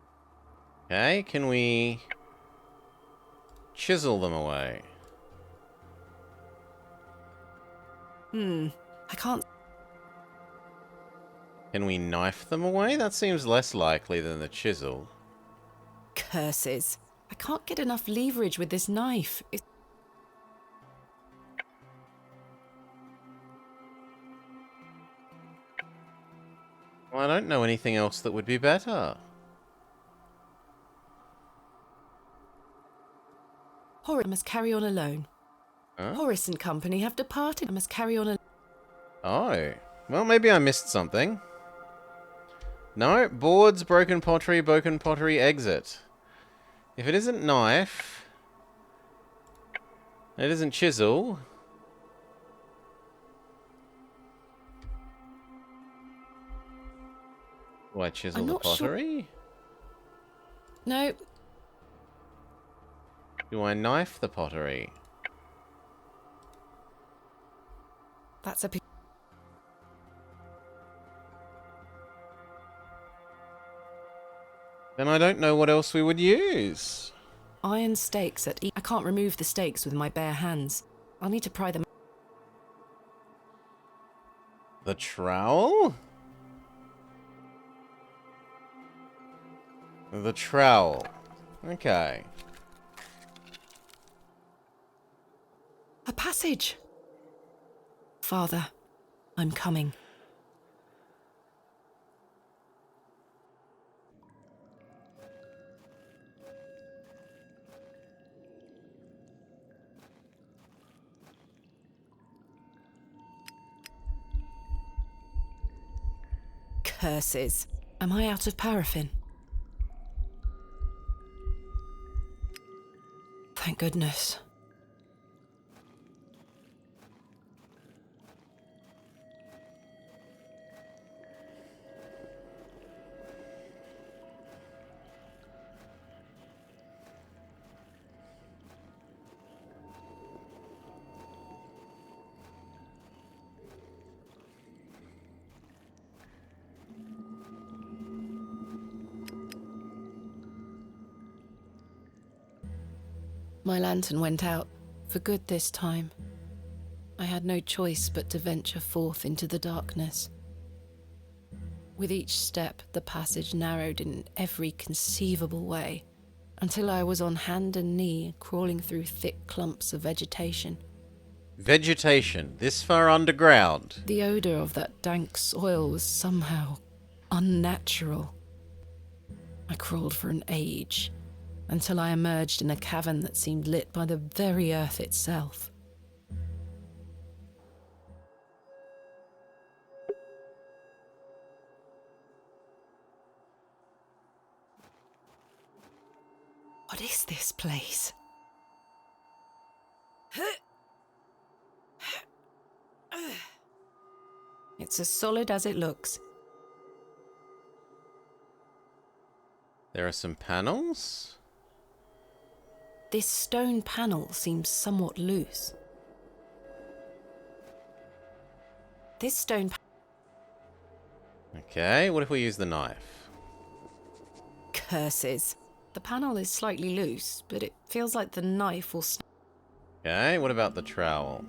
S1: Okay, can we chisel them away?
S3: I can't.
S1: Can we knife them away? That seems less likely than the chisel.
S3: Curses. I can't get enough leverage with this knife.
S1: Well, I don't know anything else that would be better.
S3: Horace, I must carry on alone.
S1: Huh?
S3: Horace and company have departed. I must carry on alone.
S1: Oh. Well, maybe I missed something. No, boards, broken pottery, exit. If it isn't knife, it isn't chisel. Do I chisel the pottery?
S3: No.
S1: Do I knife the pottery?
S3: That's a...
S1: Then I don't know what else we would use.
S3: Iron stakes at... I can't remove the stakes with my bare hands. I'll need to pry them...
S1: The trowel? The trowel. Okay.
S3: A passage! Father, I'm coming. Curses. Am I out of paraffin? Thank goodness. My lantern went out, for good this time. I had no choice but to venture forth into the darkness. With each step, the passage narrowed in every conceivable way, until I was on hand and knee, crawling through thick clumps of vegetation.
S1: Vegetation, this far underground.
S3: The odour of that dank soil was somehow unnatural. I crawled for an age, until I emerged in a cavern that seemed lit by the very earth itself. What is this place? It's as solid as it looks.
S1: There are some panels.
S3: This stone panel seems somewhat loose. This stone...
S1: Okay, what if we use the knife?
S3: Curses. The panel is slightly loose, but it feels like the knife will...
S1: Okay, what about the trowel?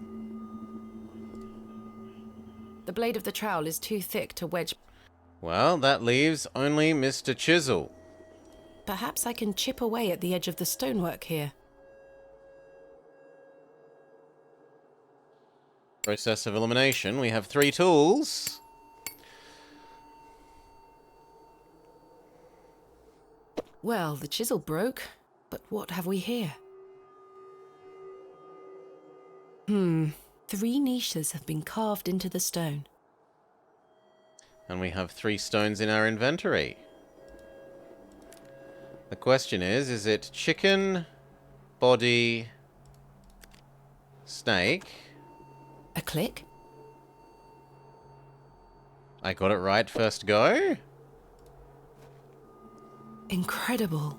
S3: The blade of the trowel is too thick to wedge...
S1: Well, that leaves only Mr. Chisel.
S3: Perhaps I can chip away at the edge of the stonework here.
S1: Process of elimination. We have 3 tools.
S3: Well, the chisel broke, but what have we here? 3 niches have been carved into the stone.
S1: And we have 3 stones in our inventory. The question is it chicken, body, snake?
S3: A click?
S1: I got it right first go?
S3: Incredible.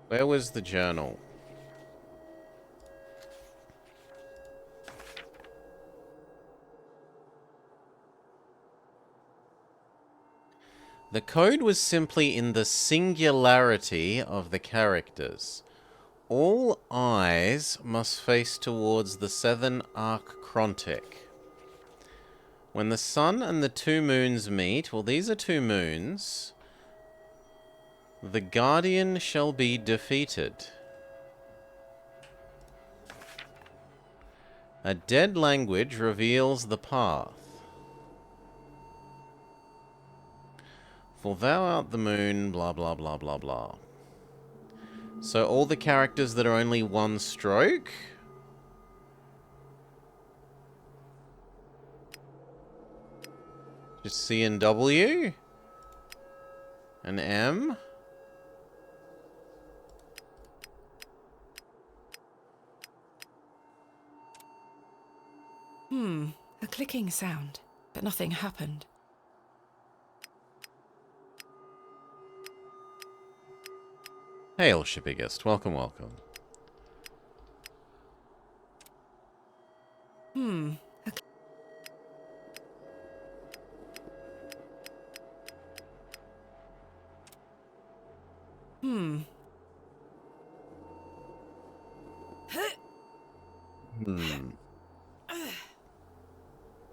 S1: Where was the journal? The code was simply in the singularity of the characters. All eyes must face towards the southern archcrontic. When the sun and the 2 moons meet, well, these are 2 moons, the guardian shall be defeated. A dead language reveals the path. For thou art the moon, blah, blah, blah, blah, blah. So all the characters that are only 1 stroke? Just C and W? And M?
S3: A clicking sound, but nothing happened.
S1: Hail, Shippigest. Welcome, welcome.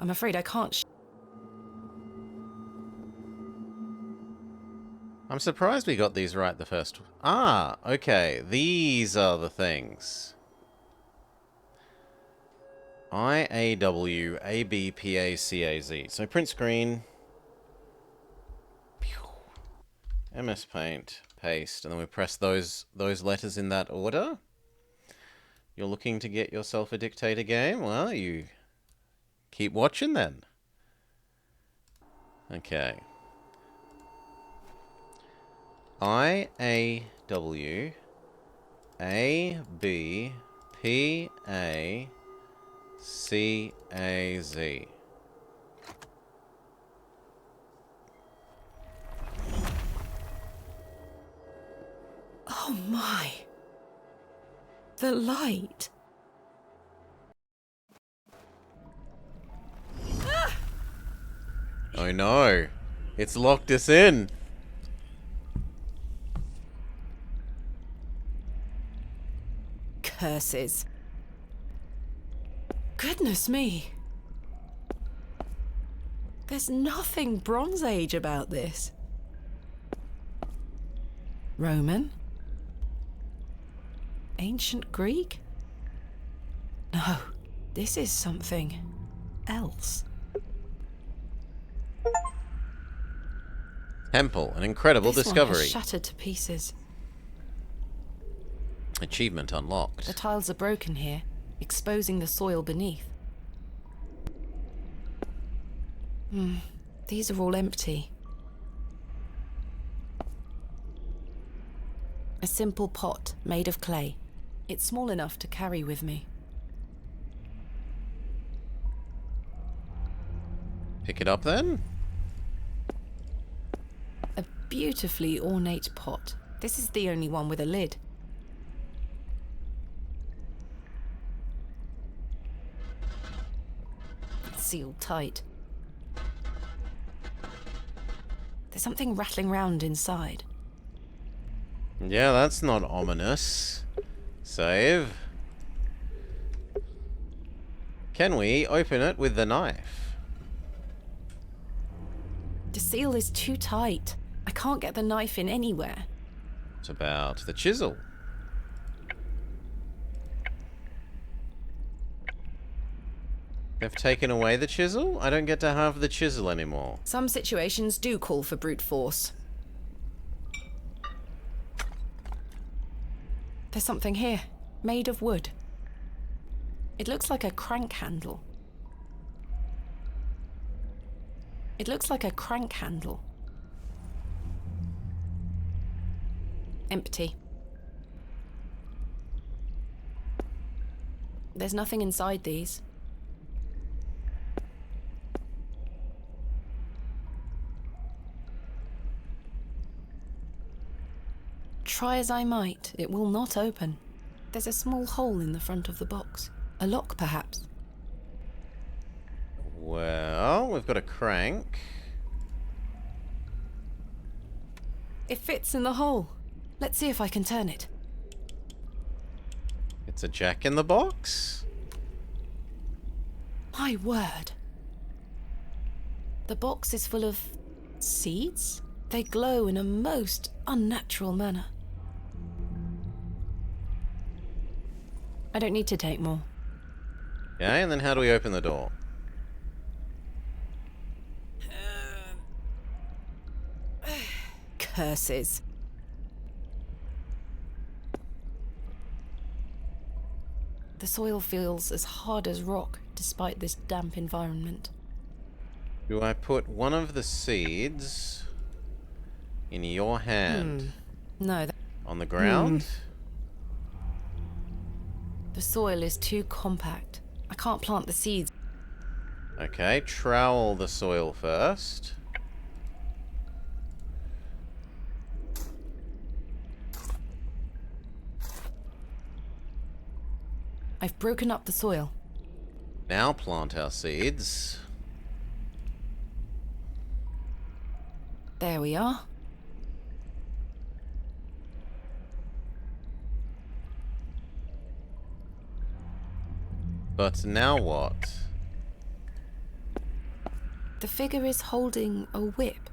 S3: I'm afraid I can't...
S1: I'm surprised we got these right the first... Ah, okay. These are the things. I-A-W-A-B-P-A-C-A-Z. So print screen. Pew. MS Paint. Paste. And then we press those letters in that order. You're looking to get yourself a dictator game? Well, you keep watching then. Okay. I-A-W-A-B-P-A-C-A-Z.
S3: Oh my. The light.
S1: Oh no. It's locked us in.
S3: Curses. Goodness me. There's nothing Bronze Age about this. Roman? Ancient Greek? No, this is something else.
S1: Temple, an incredible
S3: This
S1: discovery.
S3: one has shattered to pieces.
S1: Achievement unlocked.
S3: The tiles are broken here, exposing the soil beneath. These are all empty. A simple pot made of clay. It's small enough to carry with me.
S1: Pick it up then.
S3: A beautifully ornate pot. This is the only one with a lid. It's sealed tight. There's something rattling round inside.
S1: Yeah, that's not ominous. Save. Can we open it with the knife?
S3: The seal is too tight. I can't get the knife in anywhere.
S1: What about the chisel? They've taken away the chisel? I don't get to have the chisel anymore.
S3: Some situations do call for brute force. There's something here, made of wood. It looks like a crank handle. It looks like a crank handle. Empty. There's nothing inside these. Try as I might, it will not open. There's a small hole in the front of the box. A lock, perhaps.
S1: Well, we've got a crank.
S3: It fits in the hole. Let's see if I can turn it.
S1: It's a jack in the box?
S3: My word. The box is full of seeds? They glow in a most unnatural manner. I don't need to take more.
S1: Okay, and then how do we open the door?
S3: Curses. The soil feels as hard as rock despite this damp environment.
S1: Do I put one of the seeds in your hand?
S3: No.
S1: On the ground?
S3: The soil is too compact. I can't plant the seeds.
S1: Okay, trowel the soil first.
S3: I've broken up the soil.
S1: Now plant our seeds.
S3: There we are.
S1: But now what?
S3: The figure is holding a whip.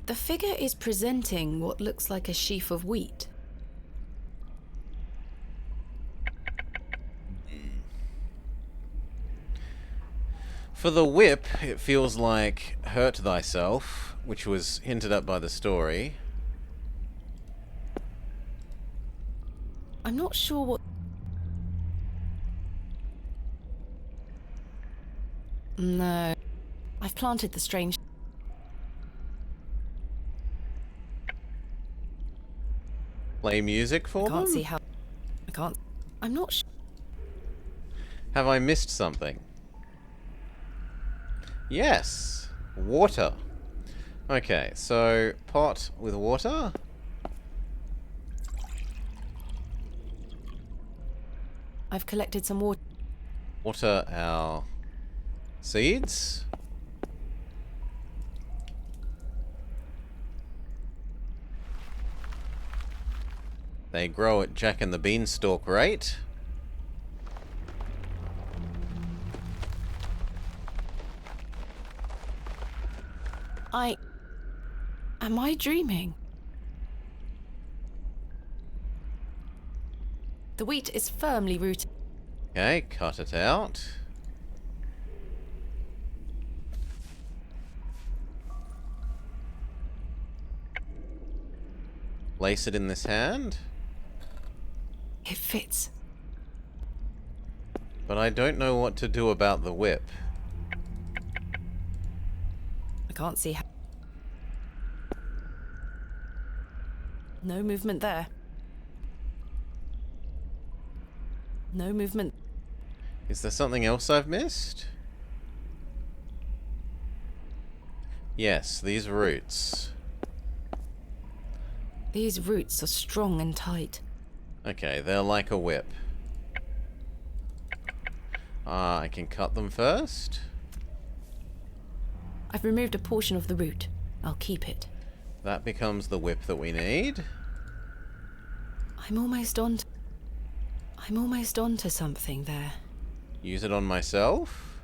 S3: The figure is presenting what looks like a sheaf of wheat.
S1: For the whip, it feels like hurt thyself, which was hinted at by the story.
S3: I'm not sure what... No. I've planted the strange...
S1: Play music for
S3: I can't
S1: them?
S3: see how... I can't... I'm not sure...
S1: Have I missed something? Yes! Water. Okay, so pot with water.
S3: I've collected some water.
S1: Water our seeds. They grow at Jack and the Beanstalk rate.
S3: Am I dreaming? The wheat is firmly rooted.
S1: Okay, cut it out. Place it in this hand.
S3: It fits.
S1: But I don't know what to do about the whip.
S3: I can't see how. No movement there. No movement.
S1: Is there something else I've missed? Yes, these roots.
S3: These roots are strong and tight.
S1: Okay, they're like a whip. I can cut them first.
S3: I've removed a portion of the root. I'll keep it.
S1: That becomes the whip that we need.
S3: I'm almost on to something there.
S1: Use it on myself.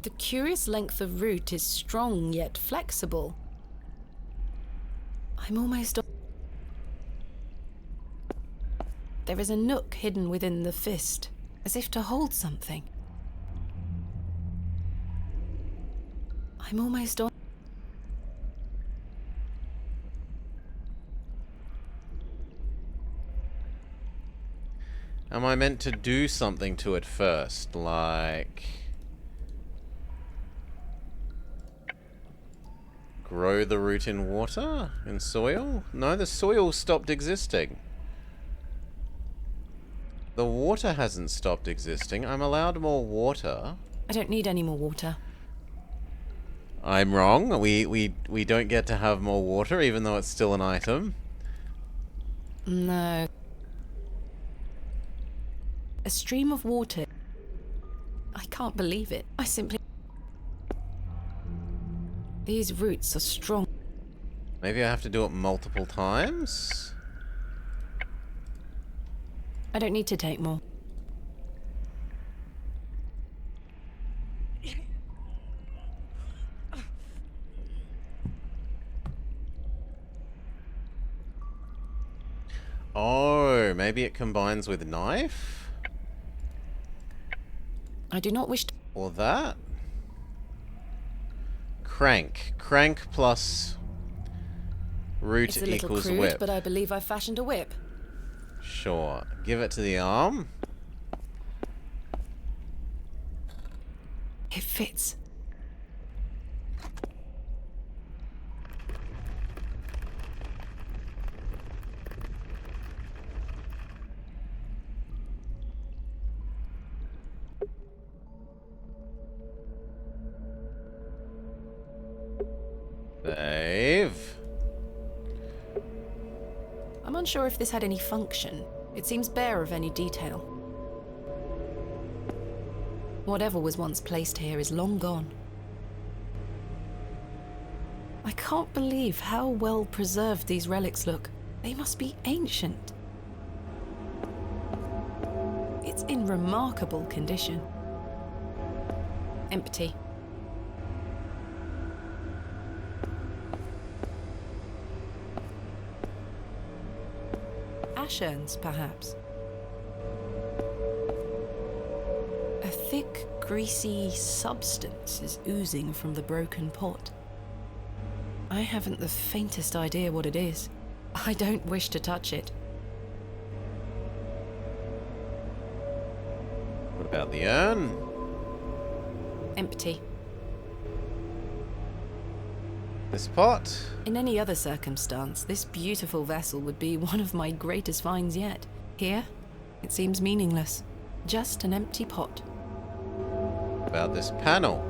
S3: The curious length of root is strong yet flexible. I'm almost on. There is a nook hidden within the fist, as if to hold something. I'm almost on.
S1: Am I meant to do something to it first, like grow the root in water? In soil? No, the soil stopped existing. The water hasn't stopped existing. I'm allowed more water.
S3: I don't need any more water.
S1: I'm wrong. We don't get to have more water, even though it's still an item.
S3: No. A stream of water. I can't believe it. I simply... These roots are strong.
S1: Maybe I have to do it multiple times?
S3: I don't need to take more.
S1: Oh, maybe it combines with knife?
S3: I do not wish to...
S1: Or that? Crank. Crank plus root
S3: It's a little
S1: equals
S3: crude,
S1: whip.
S3: but I believe I've fashioned a whip.
S1: Sure. Give it to the arm.
S3: It fits.
S1: Save.
S3: I'm unsure if this had any function. It seems bare of any detail. Whatever was once placed here is long gone. I can't believe how well preserved these relics look. They must be ancient. It's in remarkable condition. Empty. Ash urns, perhaps. A thick, greasy substance is oozing from the broken pot. I haven't the faintest idea what it is. I don't wish to touch it.
S1: What about the urn?
S3: Empty.
S1: This pot?
S3: In any other circumstance, this beautiful vessel would be one of my greatest finds yet. Here, it seems meaningless. Just an empty pot.
S1: About this panel?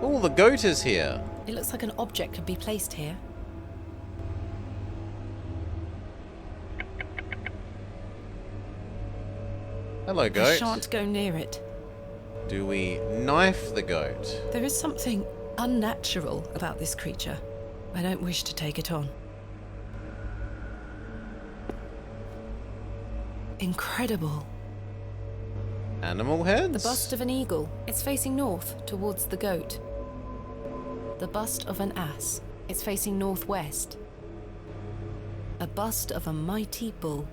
S1: Oh, the goat is here.
S3: It looks like an object could be placed here.
S1: Hello,
S3: I
S1: goat.
S3: shan't go near it.
S1: Do we knife the goat?
S3: There is something unnatural about this creature. I don't wish to take it on. Incredible.
S1: Animal heads?
S3: The bust of an eagle. It's facing north, towards the goat. The bust of an ass. It's facing northwest. A bust of a mighty bull.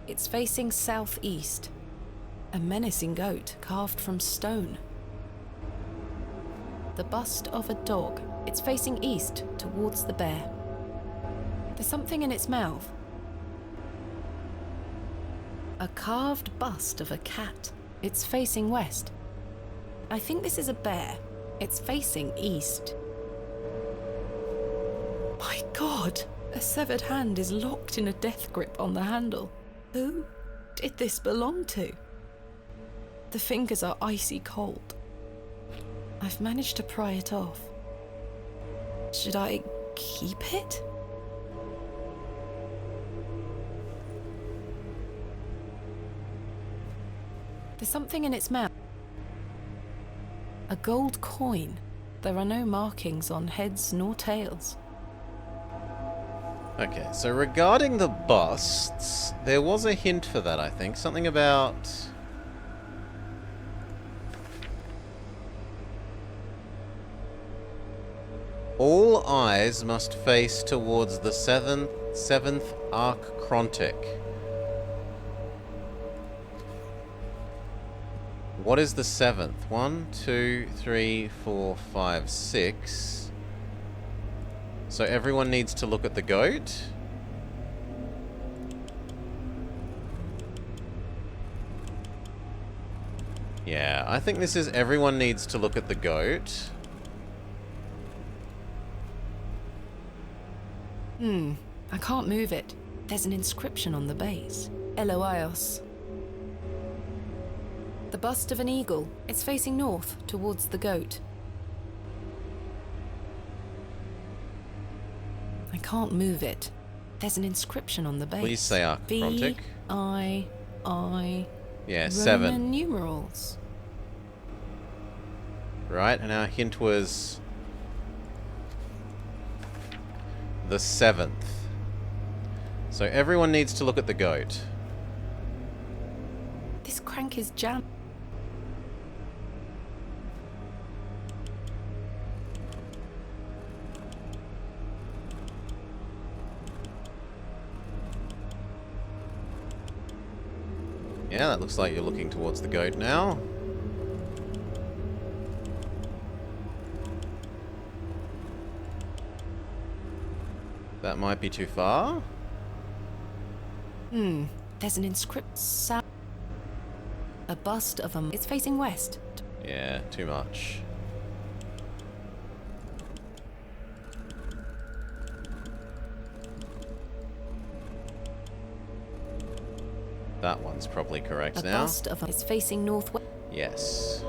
S3: It's facing southeast. A menacing goat carved from stone. The bust of a dog. It's facing east, towards the bear. There's something in its mouth. A carved bust of a cat. It's facing west. I think this is a bear. It's facing east. My God! A severed hand is locked in a death grip on the handle. Who did this belong to? The fingers are icy cold. I've managed to pry it off. Should I keep it? There's something in its mouth. A gold coin. There are no markings on heads nor tails.
S1: Okay, so regarding the busts, there was a hint for that, I think. Something about... all eyes must face towards the seventh archrontic. What is the seventh? 1, 2, 3, 4, 5, 6. So everyone needs to look at the goat. Yeah, I think this is everyone needs to look at the goat.
S3: I can't move it. There's an inscription on the base. Eloios. The bust of an eagle. It's facing north, towards the goat. I can't move it. There's an inscription on the base.
S1: Please say archrontic.
S3: V-I-I...
S1: Yeah,
S3: Roman
S1: 7.
S3: numerals.
S1: Right, and our hint was... the 7th. So everyone needs to look at the goat.
S3: This crank is jammed.
S1: Yeah, that looks like you're looking towards the goat now. That might be too far.
S3: There's an inscription. A bust of a... It's facing west.
S1: Yeah, too much. That one's probably correct now.
S3: A bust of a... It's facing northwest.
S1: Yes.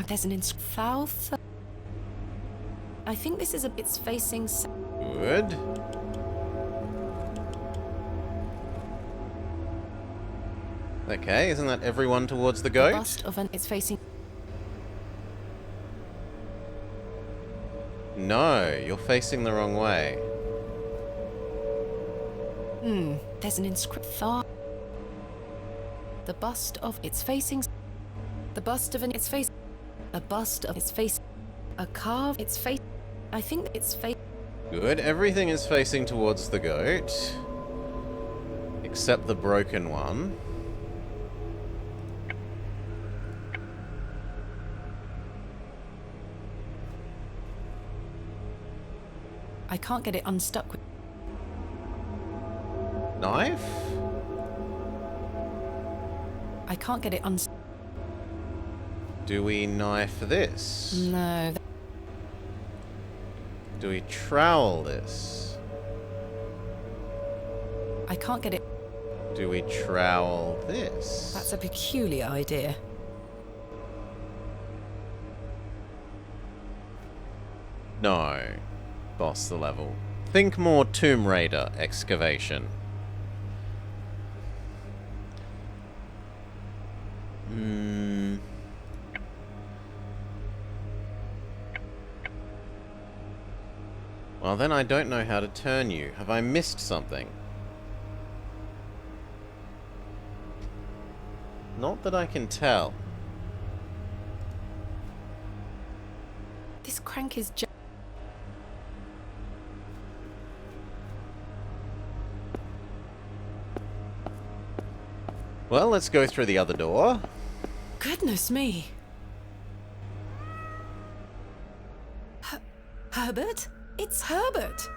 S3: There's an south. I think this is a... It's facing...
S1: Good. Okay, isn't that everyone towards the goat?
S3: A bust of an... It's facing...
S1: No, you're facing the wrong way.
S3: There's an inscription. The bust of... It's facing... The bust of an... It's face... A bust of... It's face... A carve... It's face... I think it's face...
S1: Good, everything is facing towards the goat. Except the broken one.
S3: I can't get it unstuck with...
S1: Knife?
S3: I can't get it unstuck.
S1: Do we knife this?
S3: No.
S1: Do we trowel this?
S3: I can't get it...
S1: Do we trowel this?
S3: That's a peculiar idea.
S1: No. Boss the level. Think more Tomb Raider excavation. Well, then I don't know how to turn you. Have I missed something? Not that I can tell.
S3: This crank is just...
S1: Well, let's go through the other door.
S3: Goodness me. Herbert? It's Herbert!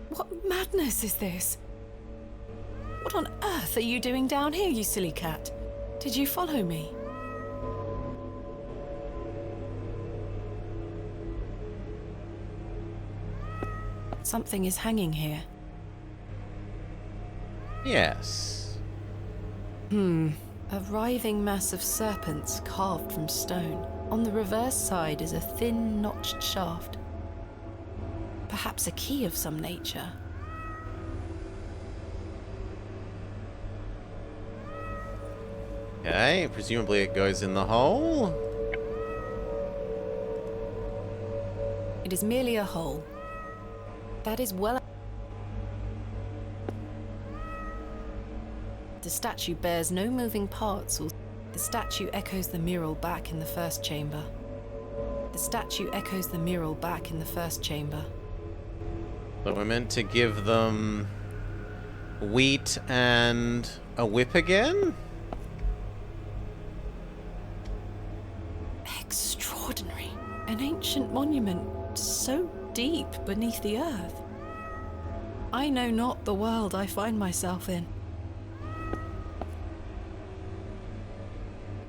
S3: What madness is this? What on earth are you doing down here, you silly cat? Did you follow me? Something is hanging here.
S1: Yes.
S3: A writhing mass of serpents carved from stone. On the reverse side is a thin, notched shaft. Perhaps a key of some nature.
S1: Okay, presumably it goes in the hole.
S3: It is merely a hole. That is well... The statue bears no moving parts. The statue echoes the mural back in the first chamber. The statue echoes the mural back in the first chamber.
S1: So we're meant to give them wheat and a whip again?
S3: Extraordinary. An ancient monument so deep beneath the earth. I know not the world I find myself in.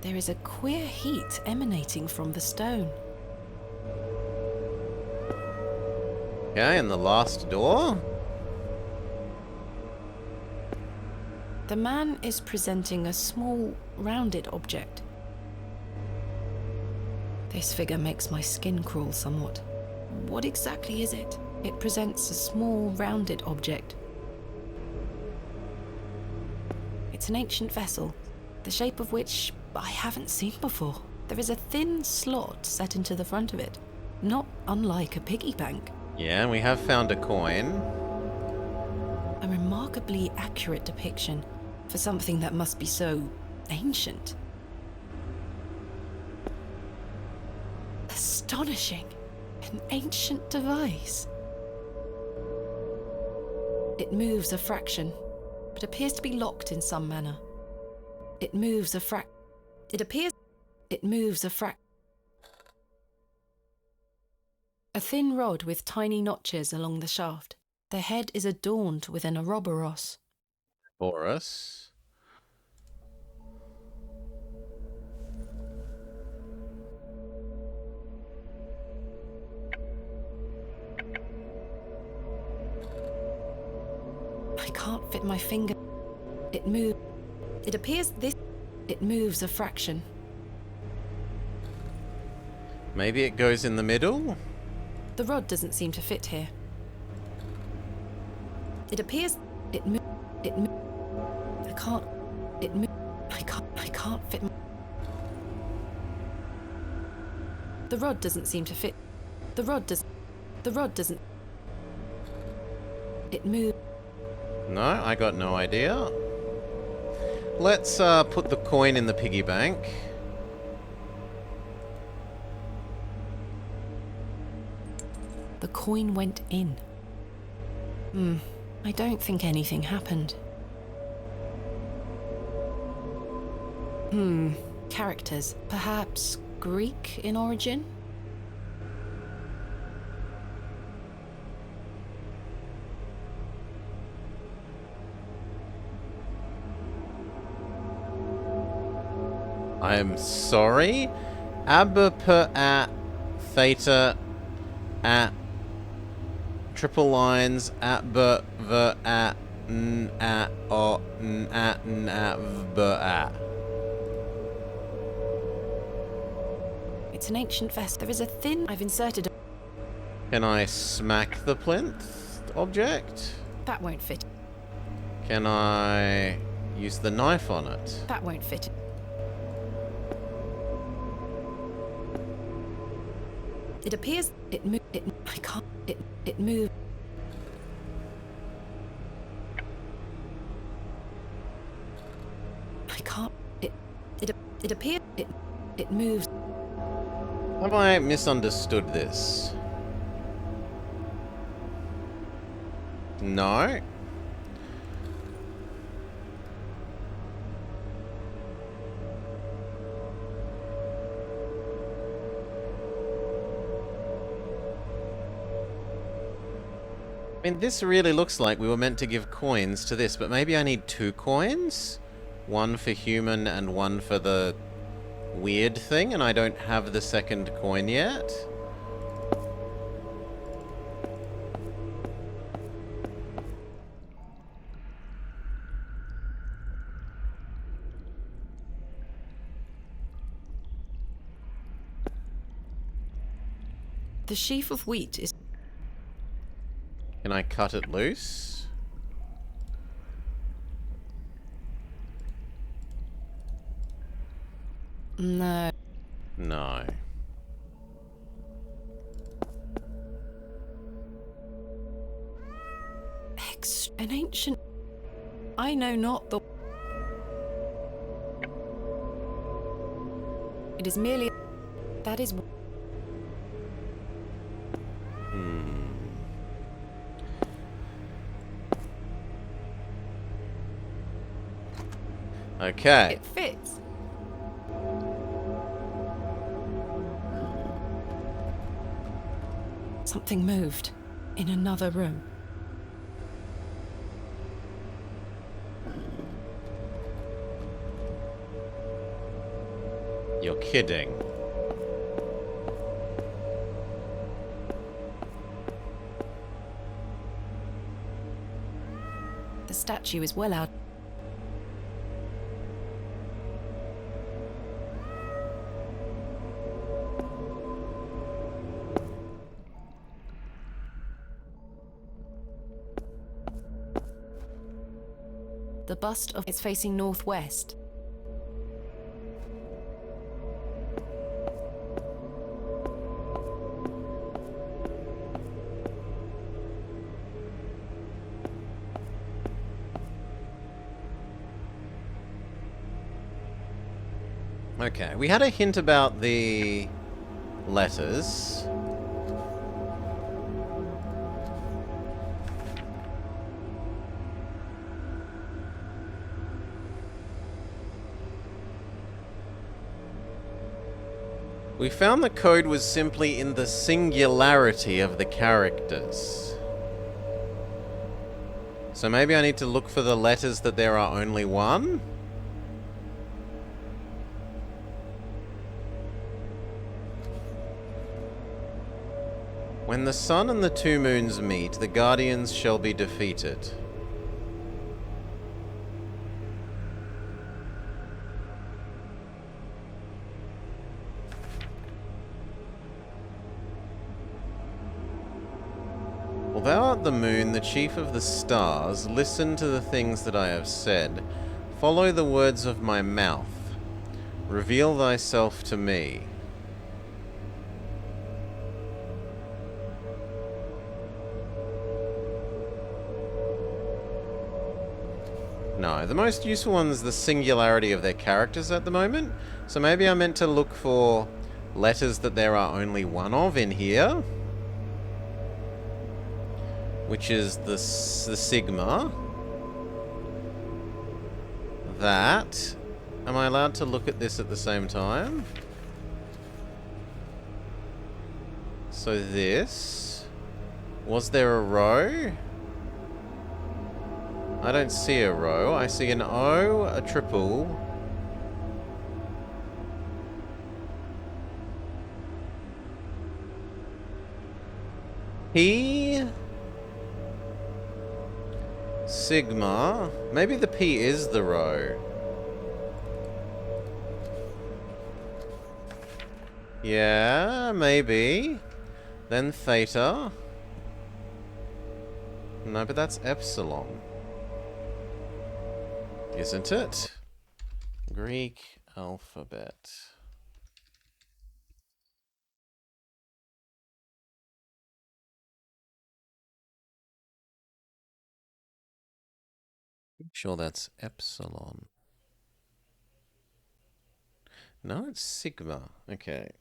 S3: There is a queer heat emanating from the stone.
S1: Okay, and the last door?
S3: The man is presenting a small, rounded object. This figure makes my skin crawl somewhat. What exactly is it? It presents a small, rounded object. It's an ancient vessel, the shape of which I haven't seen before. There is a thin slot set into the front of it, not unlike a piggy bank.
S1: Yeah, we have found a coin.
S3: A remarkably accurate depiction for something that must be so ancient. Astonishing. An ancient device. It moves a fraction, but appears to be locked in some manner. It moves a A thin rod with tiny notches along the shaft. The head is adorned with an Ouroboros.
S1: Boris.
S3: I can't fit my finger. It moves. It appears this. It moves a fraction.
S1: Maybe it goes in the middle?
S3: The rod doesn't seem to fit here. It appears. It moves. It moves. I can't. It moves. I can't fit. The rod doesn't seem to fit. The rod doesn't. It moves.
S1: No, I got no idea. Let's put the coin in the piggy bank.
S3: The coin went in. I don't think anything happened. Characters. Perhaps Greek in origin?
S1: I'm sorry. Abba per at theta at triple lines at b v at n at o n at n at v b at.
S3: It's an ancient vest. There is a thin. I've inserted a.
S1: Can I smack the plinth object?
S3: That won't fit.
S1: Can I use the knife on it?
S3: That won't fit. It appears it moved. I can't. It moved. I can't. It appears it moves.
S1: Have I misunderstood this? No. I mean, this really looks like we were meant to give coins to this, but maybe I need 2 coins? One for human and one for the weird thing, and I don't have the second coin yet?
S3: The sheaf of wheat is...
S1: Can I cut it loose?
S3: No.
S1: No.
S3: An ancient... I know not the... It is merely... That is...
S1: Okay.
S3: It fits. Something moved in another room.
S1: You're kidding.
S3: The statue is well out. The bust of it's facing northwest.
S1: Okay, we had a hint about the letters. We found the code was simply in the singularity of the characters. So maybe I need to look for the letters that there are only one? When the sun and the 2 moons meet, the guardians shall be defeated. Well, thou art the moon, the chief of the stars. Listen to the things that I have said. Follow the words of my mouth. Reveal thyself to me. No, the most useful one is the singularity of their characters at the moment. So maybe I meant to look for letters that there are only one of in here. Which is the sigma. That. Am I allowed to look at this at the same time? So this. Was there a row? I don't see a row. I see an O, a triple. P. Sigma. Maybe the P is the row. Yeah, maybe. Then theta. No, but that's epsilon. Isn't it? Greek alphabet. Sure, that's epsilon. No, it's sigma. Okay.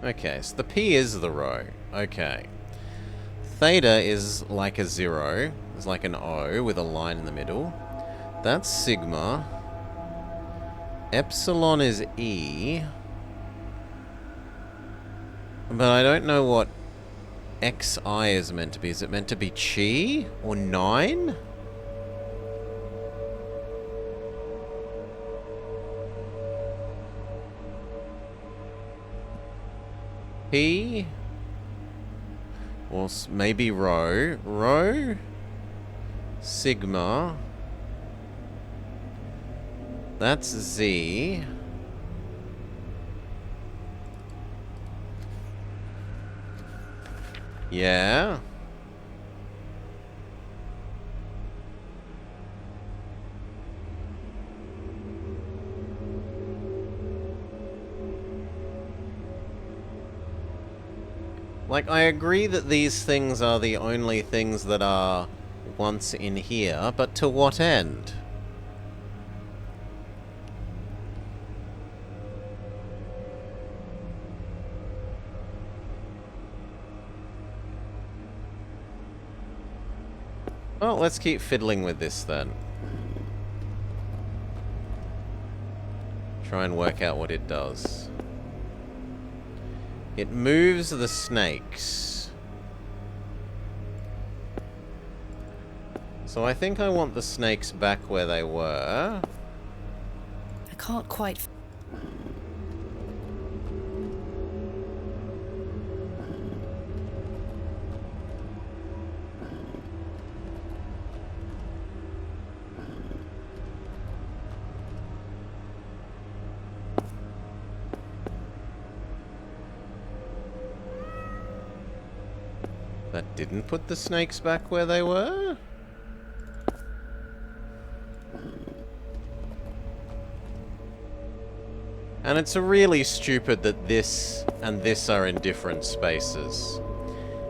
S1: Okay, so the P is the row. Okay. Theta is like a 0. It's like an O with a line in the middle. That's sigma. Epsilon is E. But I don't know what XI is meant to be. Is it meant to be chi or 9? P? Or maybe rho. Rho? Sigma. That's Z. Yeah. Like, I agree that these things are the only things that are once in here, but to what end? Well, let's keep fiddling with this then. Try and work out what it does. It moves the snakes. So I think I want the snakes back where they were.
S3: I can't quite...
S1: That didn't put the snakes back where they were? And it's really stupid that this and this are in different spaces.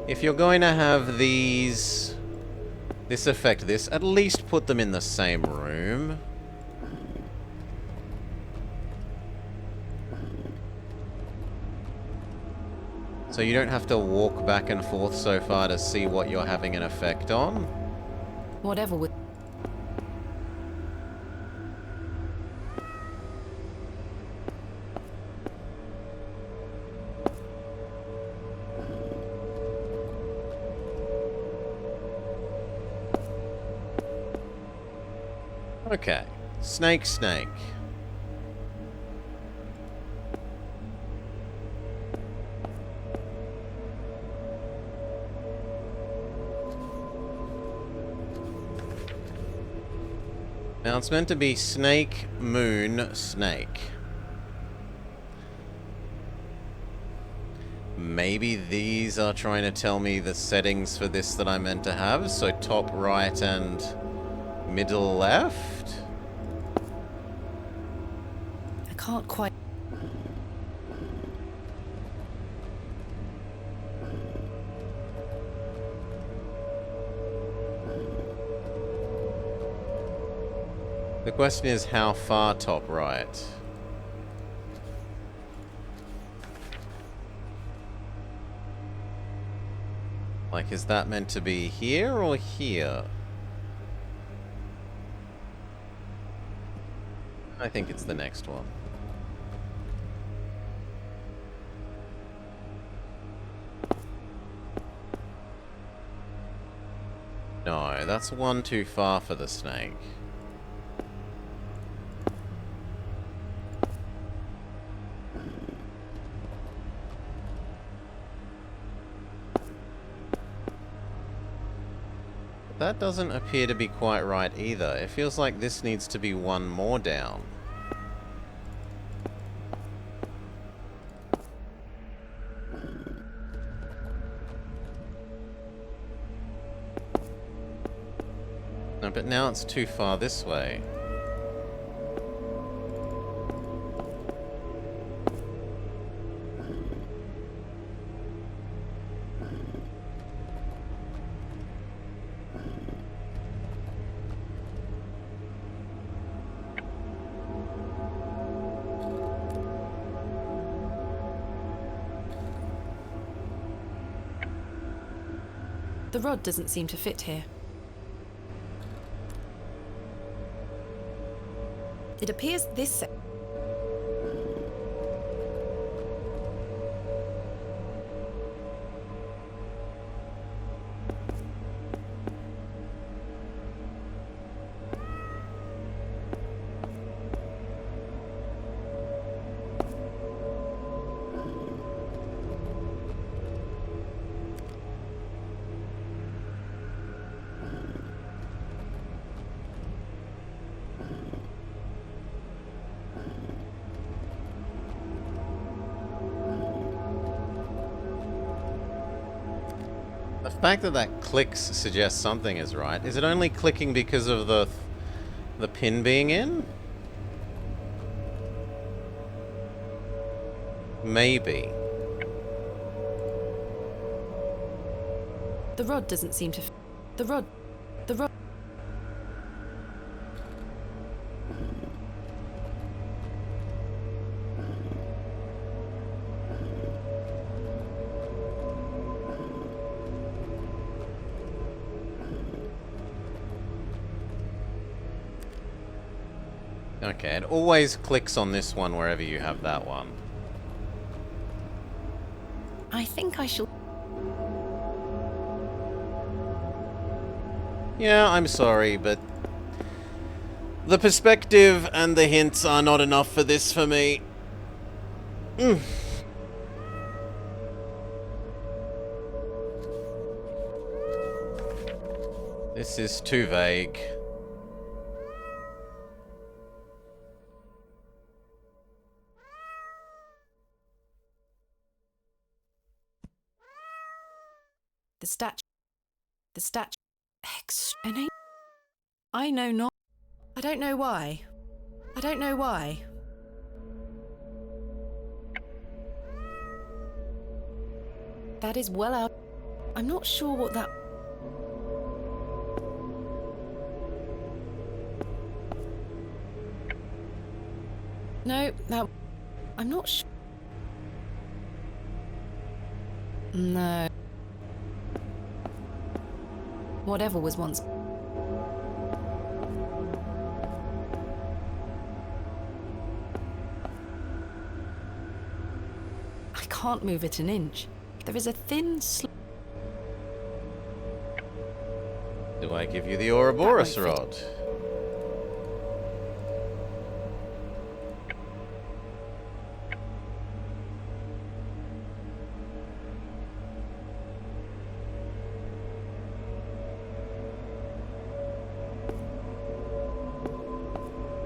S1: If you're going to have these... this affect this, at least put them in the same room. So you don't have to walk back and forth so far to see what you're having an effect on.
S3: Whatever with...
S1: Okay. Snake, snake. Now it's meant to be snake, moon, snake. Maybe these are trying to tell me the settings for this that I'm meant to have, so top right and middle left?
S3: I can't quite...
S1: The question is how far top right? Like, is that meant to be here or here? I think it's the next one. No, that's one too far for the snake. That doesn't appear to be quite right either. It feels like this needs to be one more down. No, but now it's too far this way.
S3: The rod doesn't seem to fit here. It appears this
S1: The fact that that clicks suggests something is right. Is it only clicking because of the pin being in? Maybe.
S3: the rod doesn't seem to the rod.
S1: Okay, it always clicks on this one wherever you have that one.
S3: I think I shall.
S1: Yeah, I'm sorry, but the perspective and the hints are not enough for this for me. This is too vague.
S3: The statue. I know not. I don't know why. I don't know why. That is well out. I'm not sure what that. No, that. I'm not sure. No. Whatever was once. I can't move it an inch. There is a thin
S1: Do I give you the Ouroboros rod?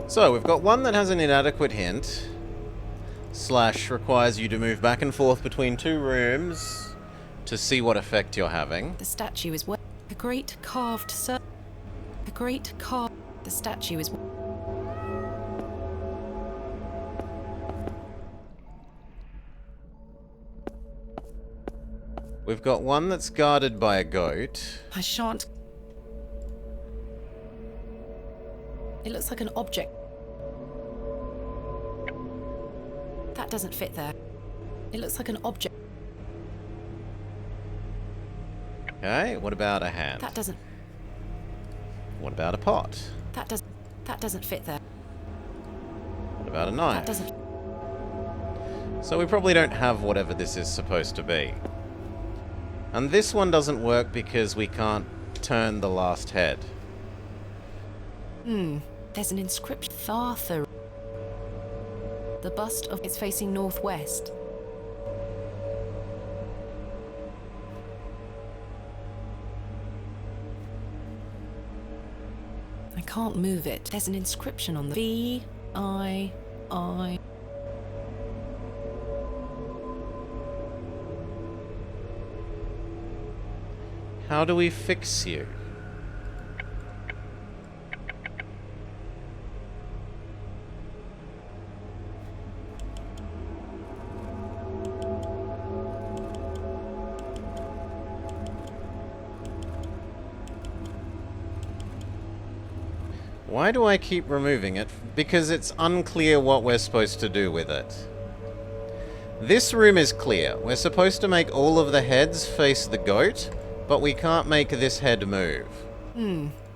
S1: So, we've got one that has an inadequate hint, / requires you to move back and forth between two rooms to see what effect you're having.
S3: The statue is a great carved The statue is.
S1: We've got one that's guarded by a goat.
S3: I shan't. It looks like an object. That doesn't fit there. It looks like an object.
S1: Okay, what about a hand?
S3: That doesn't.
S1: What about a pot?
S3: That doesn't fit there.
S1: What about a knife?
S3: That doesn't.
S1: So we probably don't have whatever this is supposed to be. And this one doesn't work because we can't turn the last head.
S3: There's an inscription. Tharther. The bust of it's facing northwest. I can't move it. There's an inscription on the V-I-I.
S1: How do we fix you? Why do I keep removing it? Because it's unclear what we're supposed to do with it. This room is clear. We're supposed to make all of the heads face the goat, But we can't make this head move.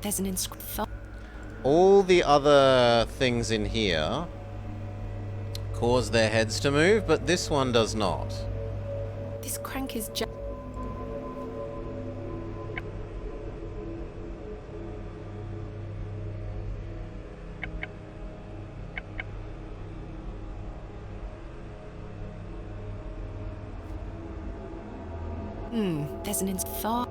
S3: There's an inscription.
S1: All the other things in here cause their heads to move, but this one does not.
S3: This crank is just... there's an inscription.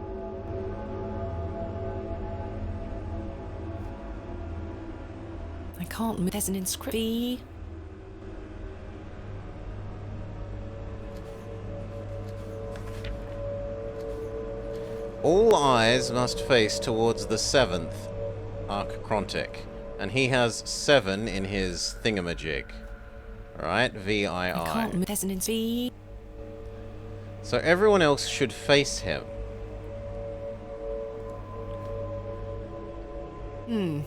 S3: I can't move. There's an inscription.
S1: All eyes must face towards the 7th Archchrontic, and he has 7 in his thingamajig. Alright, VII.
S3: I can't move. There's an inscription.
S1: So everyone else should face him.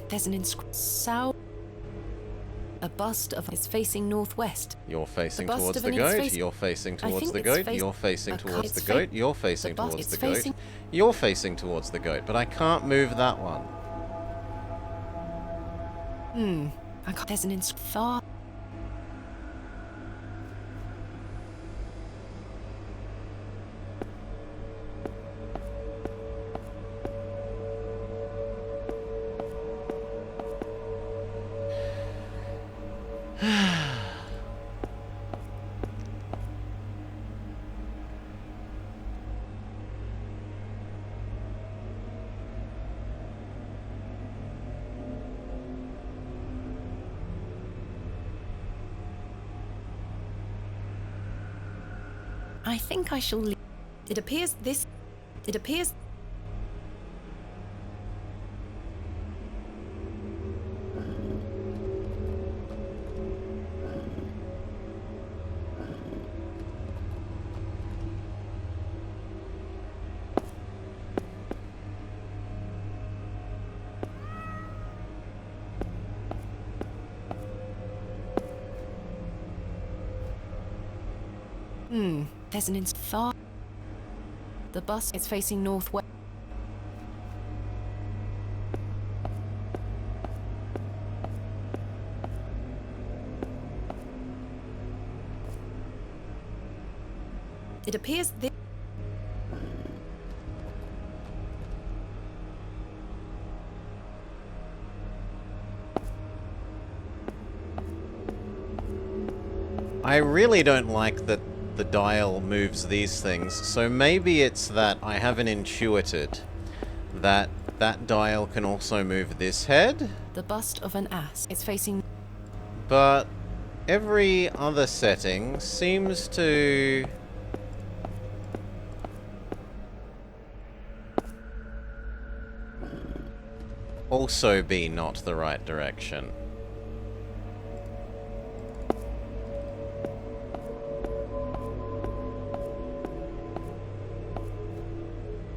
S3: There's an inscription. South. A bust of is facing northwest.
S1: You're facing
S3: The bust
S1: towards
S3: of
S1: the
S3: an
S1: goat.
S3: it's
S1: You're facing
S3: I
S1: towards
S3: think
S1: the
S3: it's
S1: goat.
S3: face-
S1: You're facing
S3: a
S1: towards the
S3: it's
S1: goat.
S3: fa-
S1: You're facing
S3: the bust-
S1: towards
S3: it's
S1: the goat.
S3: facing-
S1: You're facing towards the goat, but I can't move that one.
S3: I can't. There's an inscription. I think I shall leave. It appears this... It appears... There's an inscription. The bus is facing northwest. It appears this...
S1: I really don't like that the dial moves these things, so maybe it's that I haven't intuited that that dial can also move this head,
S3: The bust of an ass is facing...
S1: but every other setting seems to... also be not the right direction.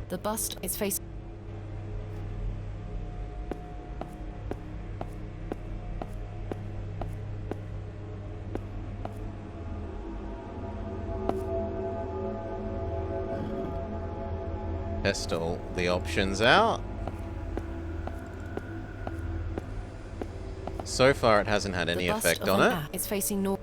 S3: The bust is facing...
S1: Test all the options out. So far it hasn't had any
S3: the bust
S1: effect
S3: of
S1: on
S3: an
S1: it.
S3: ass is facing north...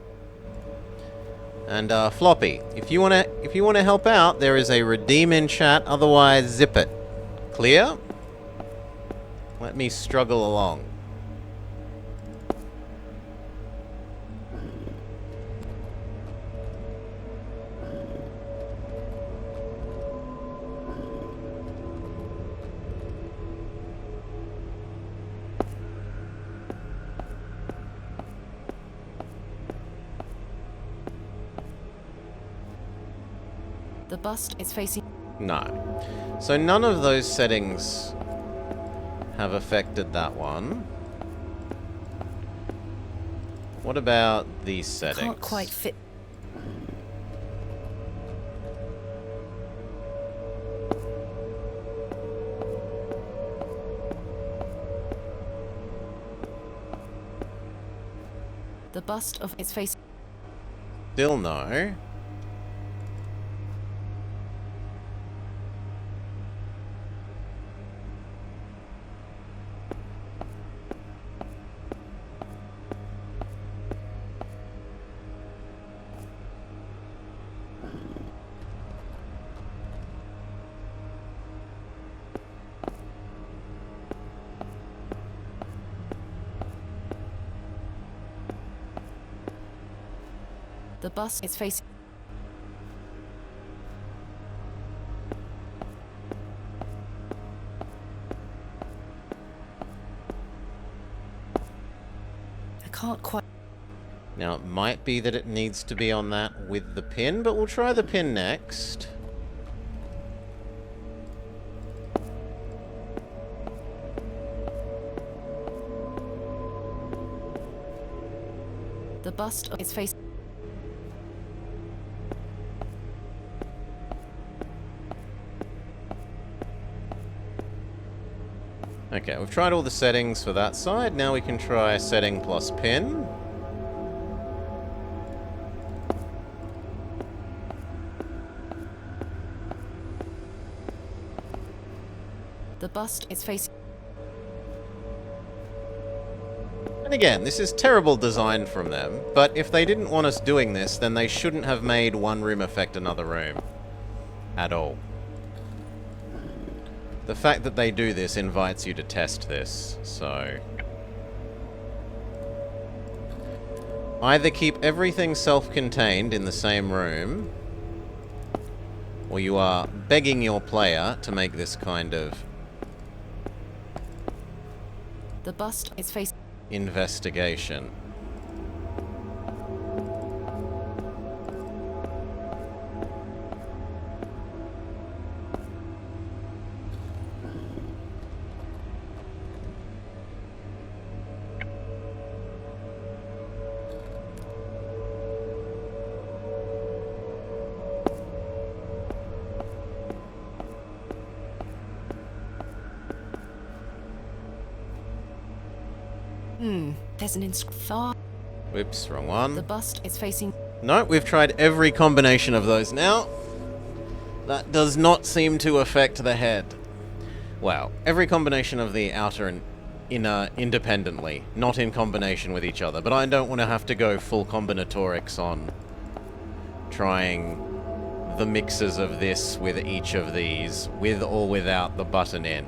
S1: And Floppy, if you wanna help out, there is a redeem in chat. Otherwise, zip it. Clear? Let me struggle along.
S3: The bust is facing...
S1: No. So none of those settings have affected that one. What about these settings?
S3: Can't quite fit... The bust of its face...
S1: Still no.
S3: The bust is facing... I can't quite...
S1: Now, it might be that it needs to be on that with the pin, but we'll try the pin next.
S3: The bust is facing...
S1: Okay, we've tried all the settings for that side. Now we can try setting plus pin.
S3: The bust is facing...
S1: And again, this is terrible design from them, but if they didn't want us doing this, then they shouldn't have made one room affect another room. At all. The fact that they do this invites you to test this, so... Either keep everything self-contained in the same room, or you are begging your player to make this kind of...
S3: The bust is facing...
S1: investigation.
S3: There's an inscription.
S1: Whoops, wrong one.
S3: The bust is facing...
S1: No, we've tried every combination of those now. That does not seem to affect the head. Well, every combination of the outer and inner independently, not in combination with each other. But I don't want to have to go full combinatorics on trying the mixes of this with each of these, with or without the button in.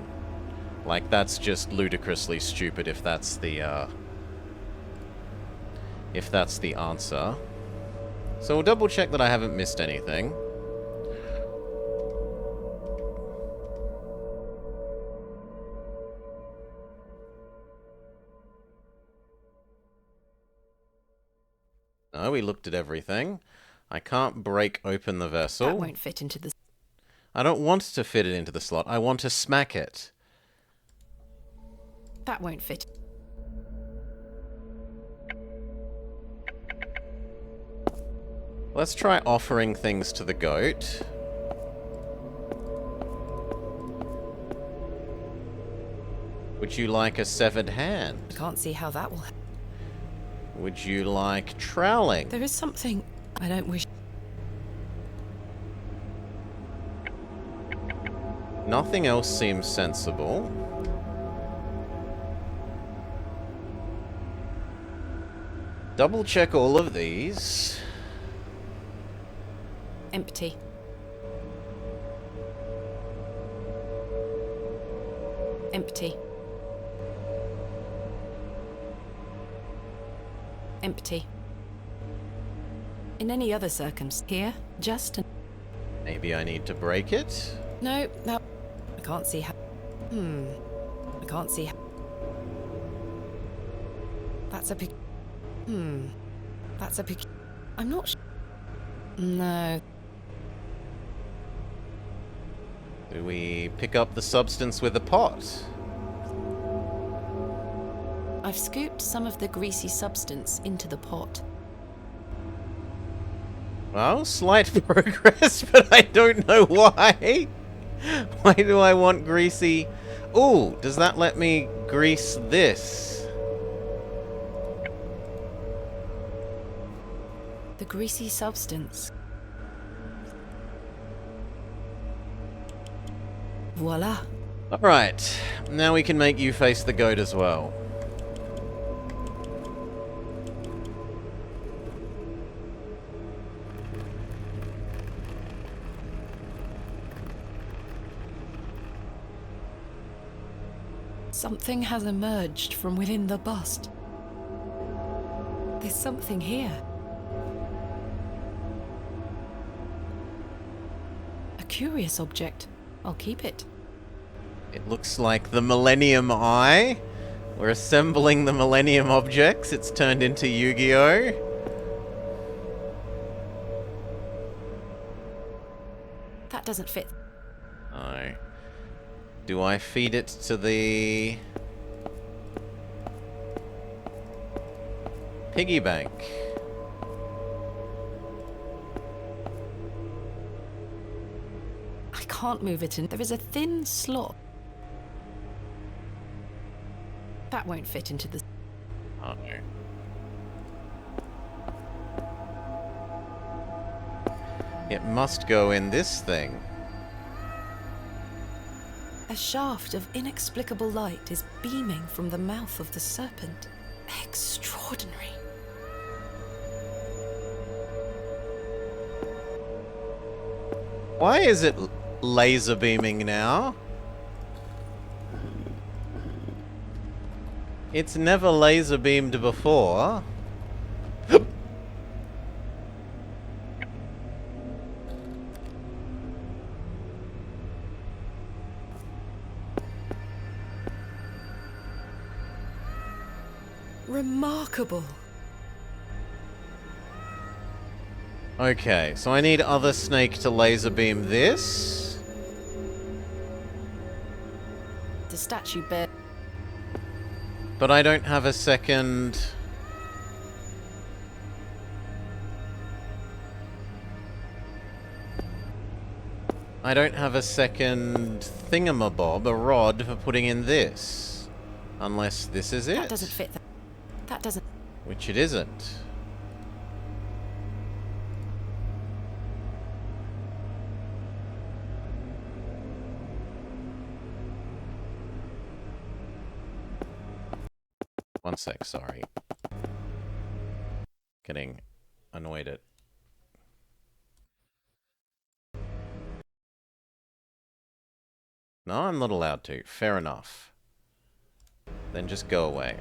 S1: Like, that's just ludicrously stupid if that's the answer. So we'll double check that I haven't missed anything. No, we looked at everything. I can't break open the vessel.
S3: That won't fit into the...
S1: I don't want to fit it into the slot. I want to smack it.
S3: That won't fit.
S1: Let's try offering things to the goat. Would you like a severed hand?
S3: I can't see how that will...
S1: Would you like troweling?
S3: There is something I don't wish...
S1: Nothing else seems sensible. Double check all of these.
S3: Empty. Empty. Empty. In any other circumstance, here, just an...
S1: Maybe I need to break it?
S3: No, that... I can't see how... I can't see how... That's a pic... That's a pic... I'm not No.
S1: Do we pick up the substance with a pot?
S3: I've scooped some of the greasy substance into the pot.
S1: Well, slight progress, but I don't know why. Why do I want greasy... Ooh, does that let me grease this?
S3: The greasy substance. Voila.
S1: Alright, now we can make you face the goat as well.
S3: Something has emerged from within the bust. There's something here. curious object. I'll keep it.
S1: It looks like the Millennium Eye. We're assembling the Millennium objects. It's turned into Yu-Gi-Oh!
S3: That doesn't fit.
S1: No. Do I feed it to the piggy bank?
S3: I can't move it in. There is a thin slot. That won't fit into the...
S1: Oh no. It must go in this thing.
S3: A shaft of inexplicable light is beaming from the mouth of the serpent. Extraordinary.
S1: Why is it laser beaming now? It's never laser beamed before.
S3: Remarkable.
S1: Okay, so I need other snake to laser beam this.
S3: The statue bear.
S1: But I don't have a second... I don't have a second thingamabob, a rod, for putting in this. Unless this is it.
S3: That doesn't fit. That doesn't...
S1: Which it isn't. One sec, sorry. Getting annoyed at... No, I'm not allowed to. Fair enough. Then just go away.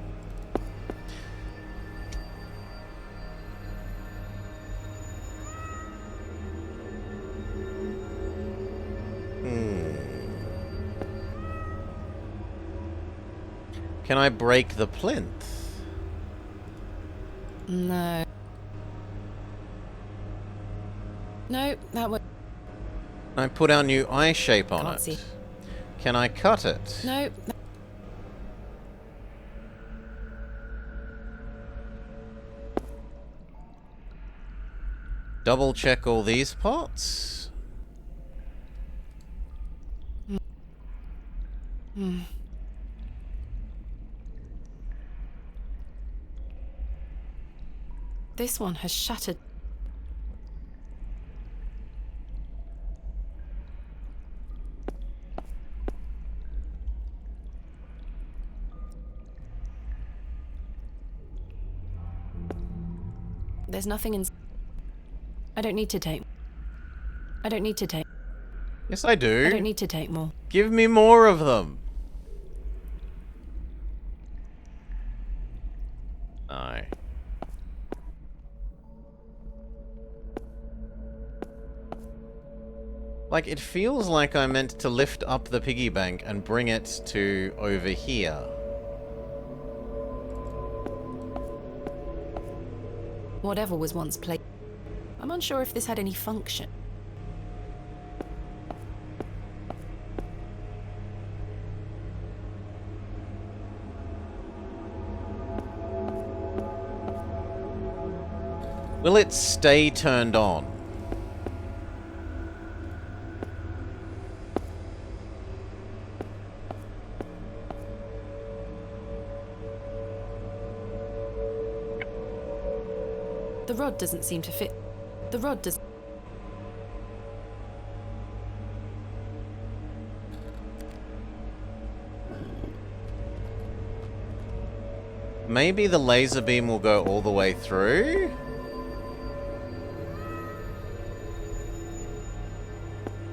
S1: Can I break the plinth?
S3: No. No, that would...
S1: Can I put our new eye shape on
S3: Can't
S1: it?
S3: see.
S1: Can I cut it?
S3: No.
S1: Double check all these parts?
S3: This one has shattered. There's nothing in... I don't need to take... I don't need to take...
S1: Yes, I do.
S3: I don't need to take more.
S1: Give me more of them. No. Like, it feels like I meant to lift up the piggy bank and bring it to over here.
S3: Whatever was once played. I'm unsure if this had any function.
S1: Will it stay turned on?
S3: The rod doesn't seem to fit. The rod does...
S1: Maybe the laser beam will go all the way through?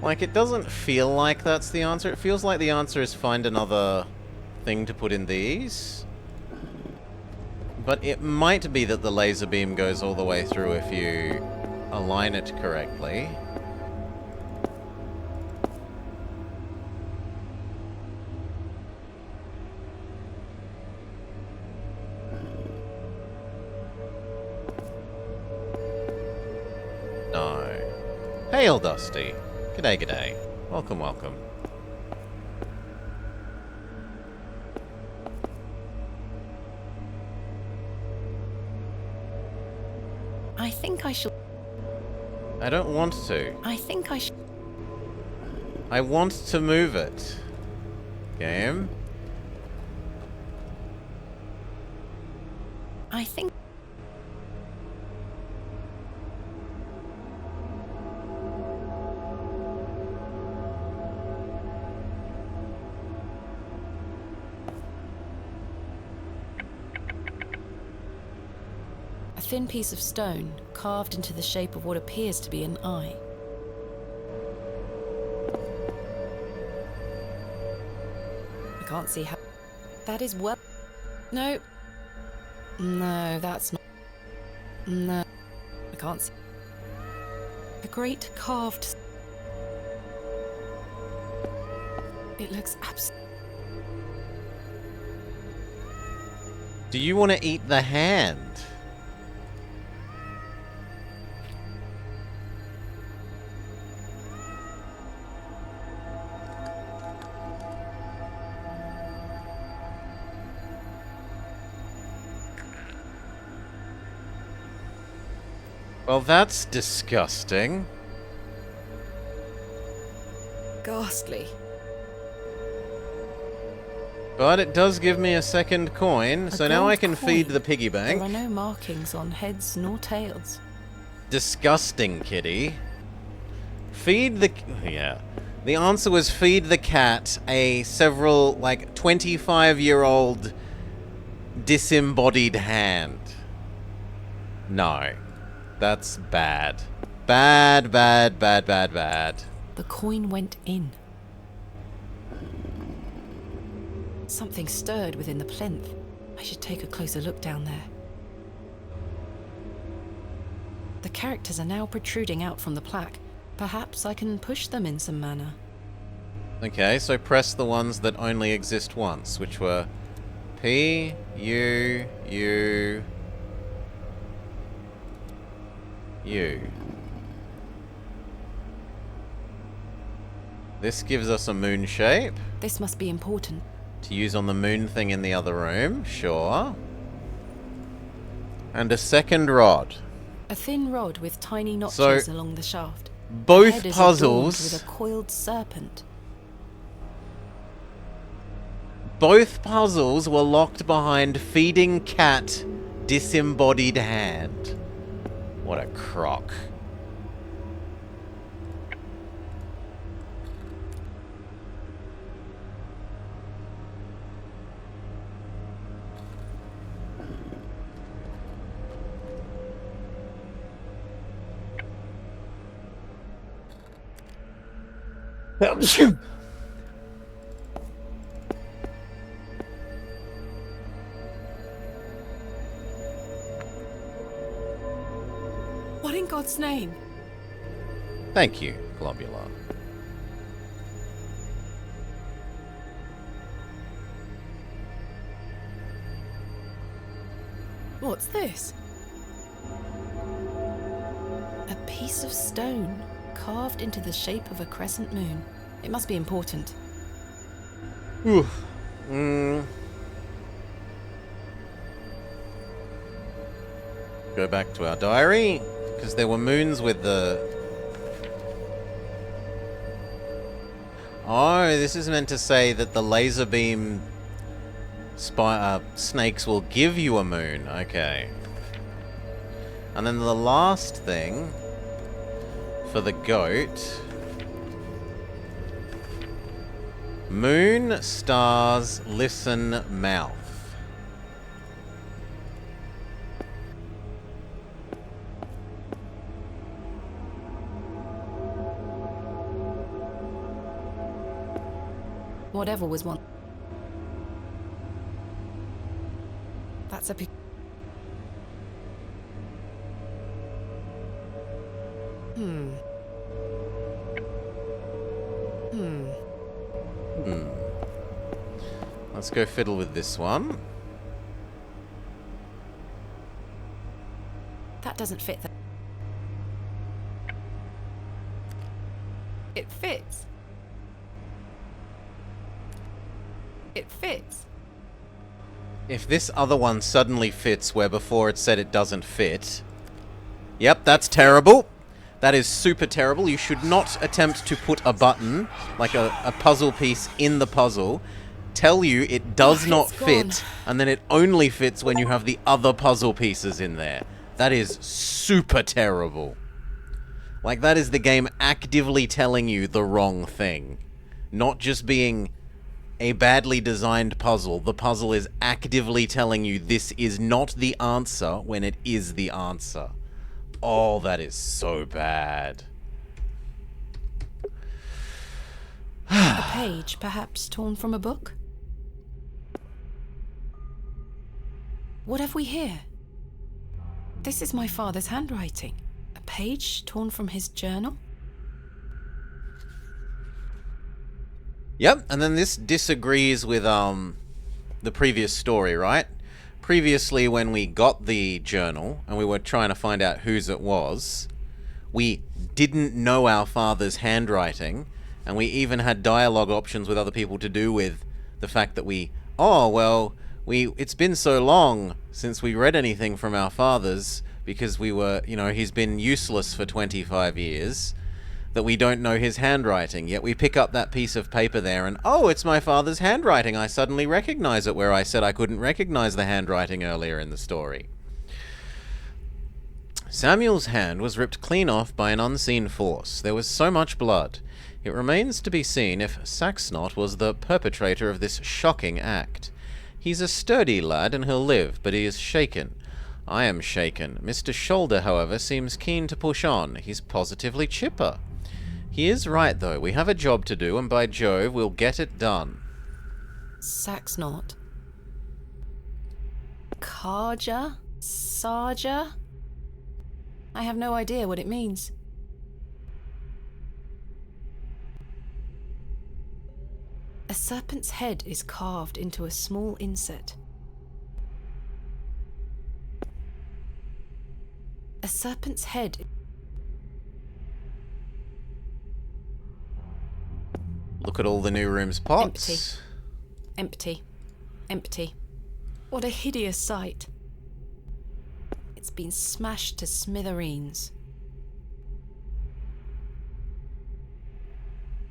S1: Like, it doesn't feel like that's the answer. It feels like the answer is find another thing to put in these. But it might be that the laser beam goes all the way through if you align it correctly. No. Hail, Dusty. G'day, g'day. Welcome, welcome.
S3: I think I shall...
S1: I don't want to.
S3: I think I shall...
S1: I want to move it. Game.
S3: I think... A thin piece of stone carved into the shape of what appears to be an eye. I can't see how... That is well... No. No, that's not... No. I can't see... A great carved... It looks absolutely...
S1: Do you want to eat the hand? Well, that's disgusting.
S3: Ghastly.
S1: But it does give me a second coin, so now I can feed the piggy bank.
S3: There are no markings on heads nor tails.
S1: Disgusting, kitty. Feed the... Yeah. The answer was feed the cat a several, like, 25-year-old disembodied hand. No. That's bad. Bad, bad, bad, bad, bad.
S3: The coin went in. Something stirred within the plinth. I should take a closer look down there. The characters are now protruding out from the plaque. Perhaps I can push them in some manner.
S1: Okay, so press the ones that only exist once, which were P, U, U, U. This gives us a moon shape.
S3: This must be important.
S1: To use on the moon thing in the other room, sure. And a second rod.
S3: A thin rod with tiny notches along the shaft.
S1: Both
S3: Head is
S1: puzzles...
S3: adorned with a coiled serpent.
S1: Both puzzles were locked behind feeding cat disembodied hand. What a crock.
S3: What in God's name?
S1: Thank you, Globular.
S3: What's this? A piece of stone carved into the shape of a crescent moon. It must be important.
S1: Oof. Go back to our diary, because there were moons with the... Oh, this is meant to say that the laser beam snakes will give you a moon. Okay. And then the last thing for the goat... Moon, stars, listen, mouth.
S3: Whatever was one. That's a pic. Let's go fiddle with this one. That doesn't fit. It fits. It fits.
S1: If this other one suddenly fits where before it said it doesn't fit... Yep, that's terrible. That is super terrible. You should not attempt to put a button, like a puzzle piece, in the puzzle, tell you it does not fit, and then it only fits when you have the other puzzle pieces in there. That is super terrible. Like, that is the game actively telling you the wrong thing. Not just being a badly designed puzzle. The puzzle is actively telling you this is not the answer when it is the answer. Oh, that is so bad.
S3: A page, perhaps torn from a book? What have we here? This is my father's handwriting. A page torn from his journal?
S1: Yep, and then this disagrees with the previous story, right? Previously, when we got the journal and we were trying to find out whose it was, we didn't know our father's handwriting, and we even had dialogue options with other people to do with the fact that it's been so long since we read anything from our fathers because we were, he's been useless for 25 years, that we don't know his handwriting. Yet we pick up that piece of paper there and, oh, it's my father's handwriting. I suddenly recognize it where I said I couldn't recognize the handwriting earlier in the story. Samuel's hand was ripped clean off by an unseen force. There was so much blood. It remains to be seen if Saxnot was the perpetrator of this shocking act. He's a sturdy lad and he'll live, but he is shaken. I am shaken. Mr. Shoulder, however, seems keen to push on. He's positively chipper. He is right, though. We have a job to do, and by Jove, we'll get it done.
S3: Saxnot. Karja? Sarja? I have no idea what it means. A serpent's head is carved into a small inset. A serpent's head.
S1: Look at all the new room's pots.
S3: Empty. Empty. What a hideous sight. It's been smashed to smithereens.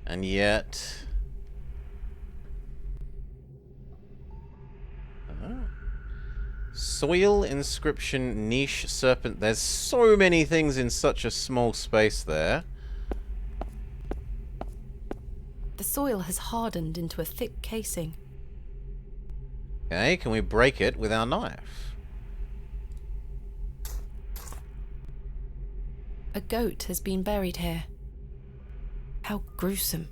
S1: And yet... Soil, inscription, niche, serpent. There's so many things in such a small space there.
S3: The soil has hardened into a thick casing.
S1: Okay, can we break it with our knife?
S3: A goat has been buried here. How gruesome.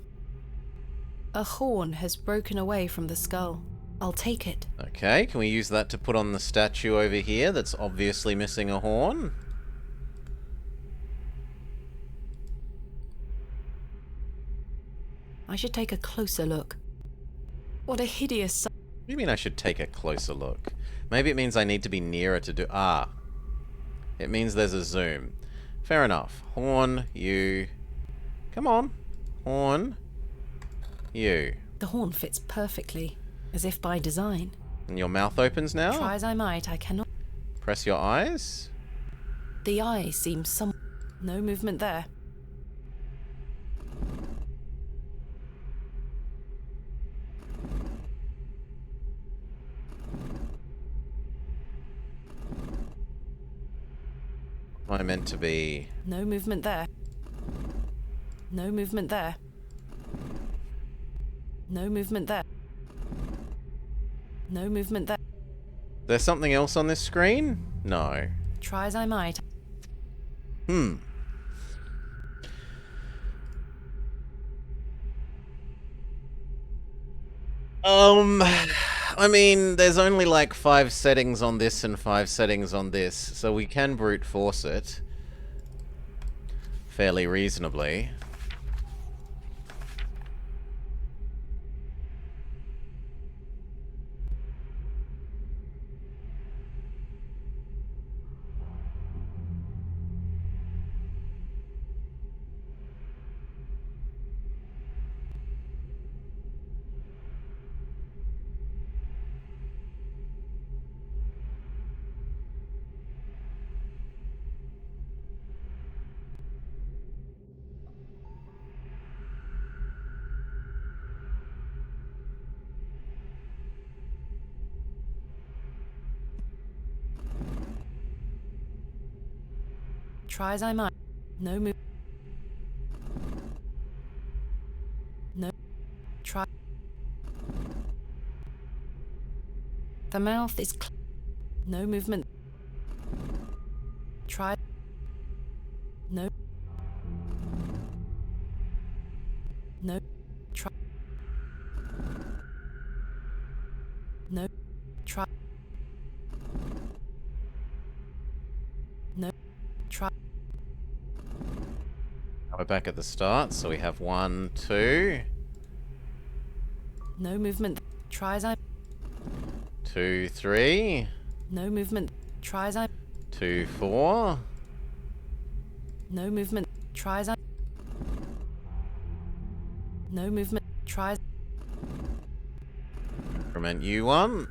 S3: A horn has broken away from the skull. I'll take it.
S1: Okay, can we use that to put on the statue over here that's obviously missing a horn?
S3: I should take a closer look. What a hideous sight.
S1: What do you mean I should take a closer look? Maybe it means I need to be nearer to do... It means there's a zoom. Fair enough. Horn, you... Come on. Horn, you.
S3: The horn fits perfectly, as if by design.
S1: And your mouth opens now?
S3: Try as I might, I cannot...
S1: Press your eyes?
S3: The eye seems some... No movement there.
S1: Am I meant to be...
S3: No movement there. No movement there. No movement there. No movement there.
S1: There's something else on this screen? No.
S3: Try as I might.
S1: I mean, there's only like 5 settings on this and 5 settings on this, so we can brute force it fairly reasonably.
S3: Try as I might. No move. No. Try. The mouth is no movement. Try. No. No. Try. No. Try. No. Try.
S1: We're back at the start, so we have 1, 2.
S3: No movement. Try as I.
S1: 2, 3.
S3: No movement. Try as I.
S1: 2, 4.
S3: No movement. Try as I. No movement. Try.
S1: Increment U1.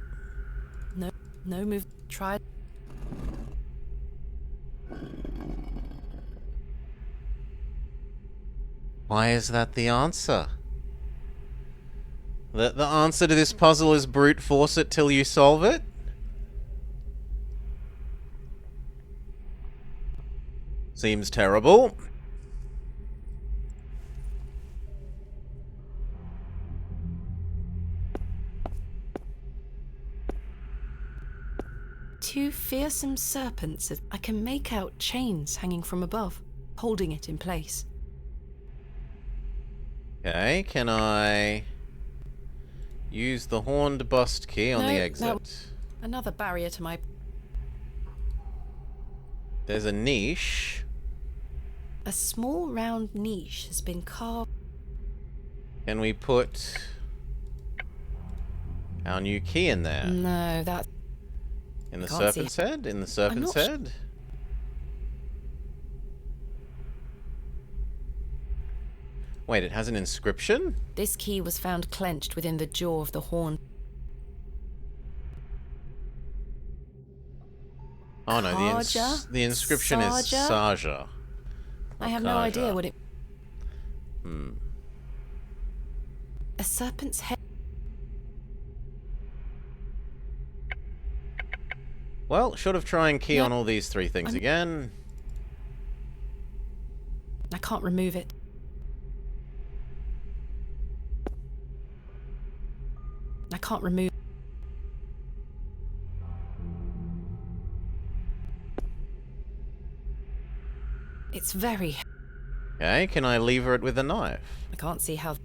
S3: No. No move. Try.
S1: Why is that the answer? The answer to this puzzle is brute force it till you solve it? Seems terrible.
S3: Two fearsome serpents. I can make out chains hanging from above, holding it in place.
S1: Okay, can I use the horned bust key on the exit?
S3: No. Another barrier to my...
S1: There's a niche.
S3: A small round niche has been carved.
S1: Can we put our new key in there?
S3: No, that...
S1: In the serpent's head? In the serpent's head? Wait, it has an inscription?
S3: This key was found clenched within the jaw of the horn.
S1: Oh no, the inscription is Saja.
S3: I have no idea what it...
S1: Hmm.
S3: A serpent's head...
S1: Well, should have tried and key on all these 3 things again.
S3: I can't remove it. I can't remove... It's very...
S1: Okay, can I lever it with a knife?
S3: I can't see how...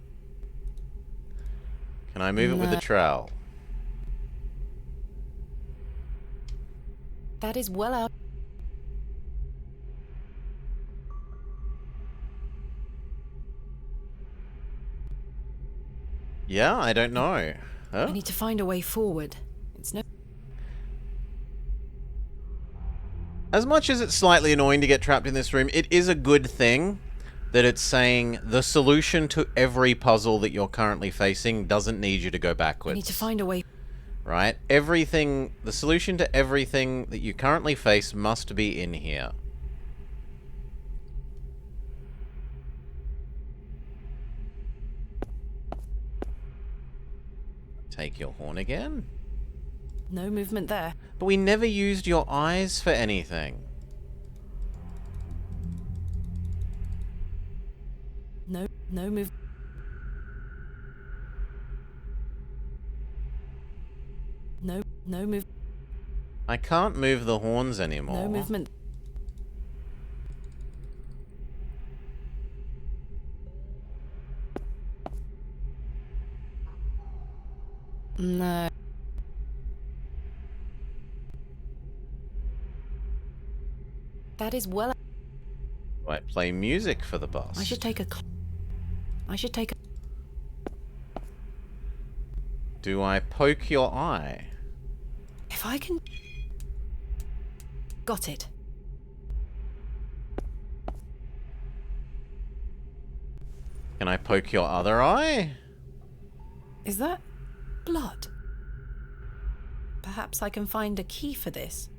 S1: Can I move it with a trowel?
S3: That is well out...
S1: Yeah, I don't know. Huh?
S3: I need to find a way forward. It's no...
S1: As much as it's slightly annoying to get trapped in this room, it is a good thing that it's saying the solution to every puzzle that you're currently facing doesn't need you to go backwards.
S3: I need to find a way...
S1: Right? Everything... The solution to everything that you currently face must be in here. Take your horn again.
S3: No movement there.
S1: But we never used your eyes for anything.
S3: No move... No move...
S1: I can't move the horns anymore.
S3: No movement. No. That is well...
S1: Right, play music for the boss.
S3: I should take a...
S1: Do I poke your eye?
S3: If I can... Got it.
S1: Can I poke your other eye?
S3: Is that blood? Perhaps I can find a key for this.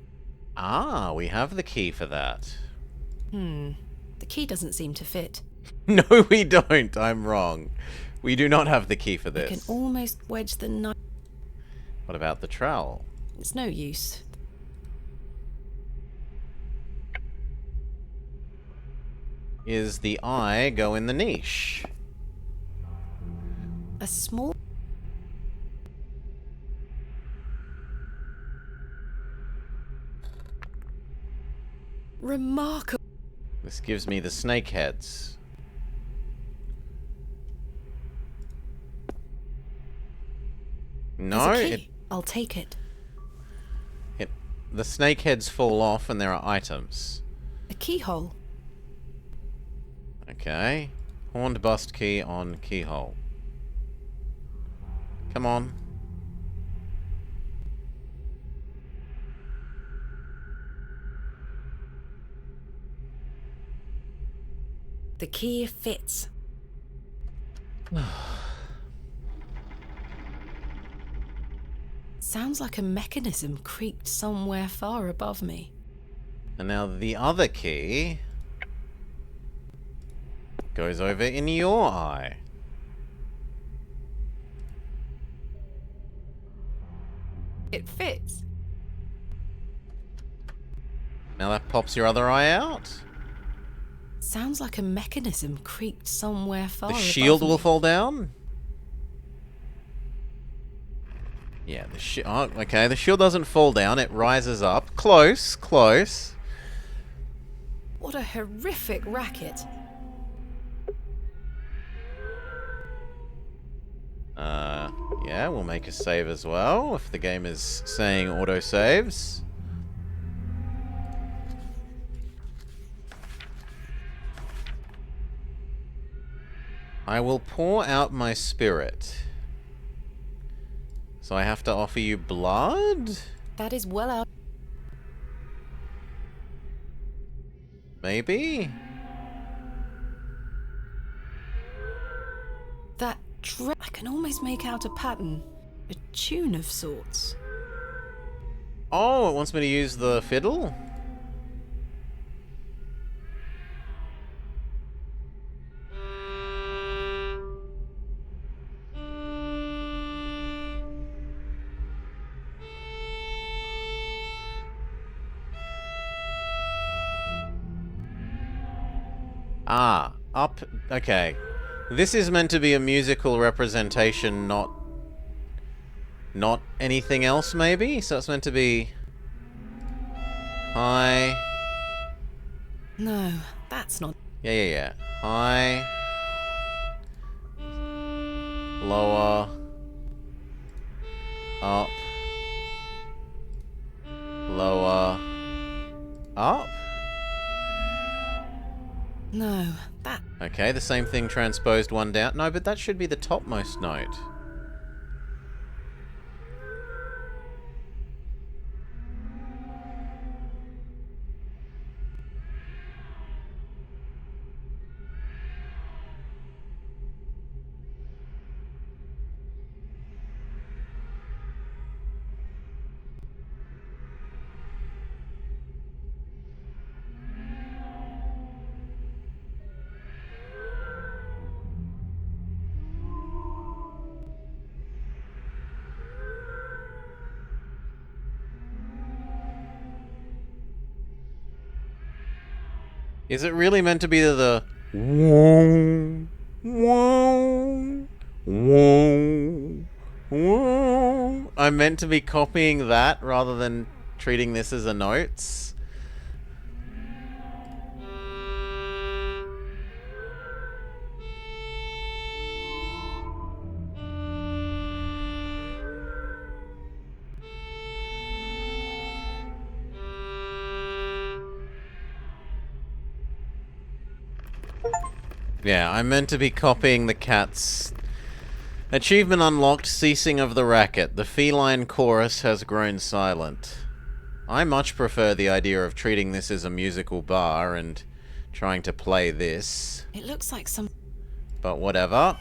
S1: Ah, we have the key for that.
S3: The key doesn't seem to fit.
S1: No, we don't. I'm wrong. We do not have the key for this.
S3: I can almost wedge the knife.
S1: What about the trowel?
S3: It's no use.
S1: is the eye go in the niche?
S3: A small... Remarkable.
S1: This gives me the snake heads. No,
S3: There's a key. I'll take it.
S1: The snake heads fall off and there are items.
S3: A keyhole.
S1: Okay. Horned bust key on keyhole. Come on.
S3: The key fits. Sounds like a mechanism creaked somewhere far above me.
S1: And now the other key goes over in your eye.
S3: It fits.
S1: Now that pops your other eye out.
S3: Sounds like a mechanism creaked somewhere far
S1: The
S3: above
S1: shield
S3: me.
S1: will fall down? Yeah, oh, okay, the shield doesn't fall down, it rises up. Close, close.
S3: What a horrific racket.
S1: Yeah, we'll make a save as well, if the game is saying auto-saves. I will pour out my spirit. So I have to offer you blood?
S3: That is well out.
S1: Maybe?
S3: That I can almost make out a pattern. A tune of sorts.
S1: Oh, it wants me to use the fiddle? Ah, up. Okay. This is meant to be a musical representation, not anything else, maybe? So it's meant to be high.
S3: No, that's not.
S1: Yeah. High. Lower. Up. Lower. Up.
S3: No, that...
S1: Okay, the same thing transposed one down. No, but that should be the topmost note. Is it really meant to be the whoa, whoa, whoa, whoa? I'm meant to be copying that rather than treating this as a notes? Yeah, I'm meant to be copying the cat's... Achievement unlocked, ceasing of the racket. The feline chorus has grown silent. I much prefer the idea of treating this as a musical bar and trying to play this.
S3: It looks like some...
S1: But whatever.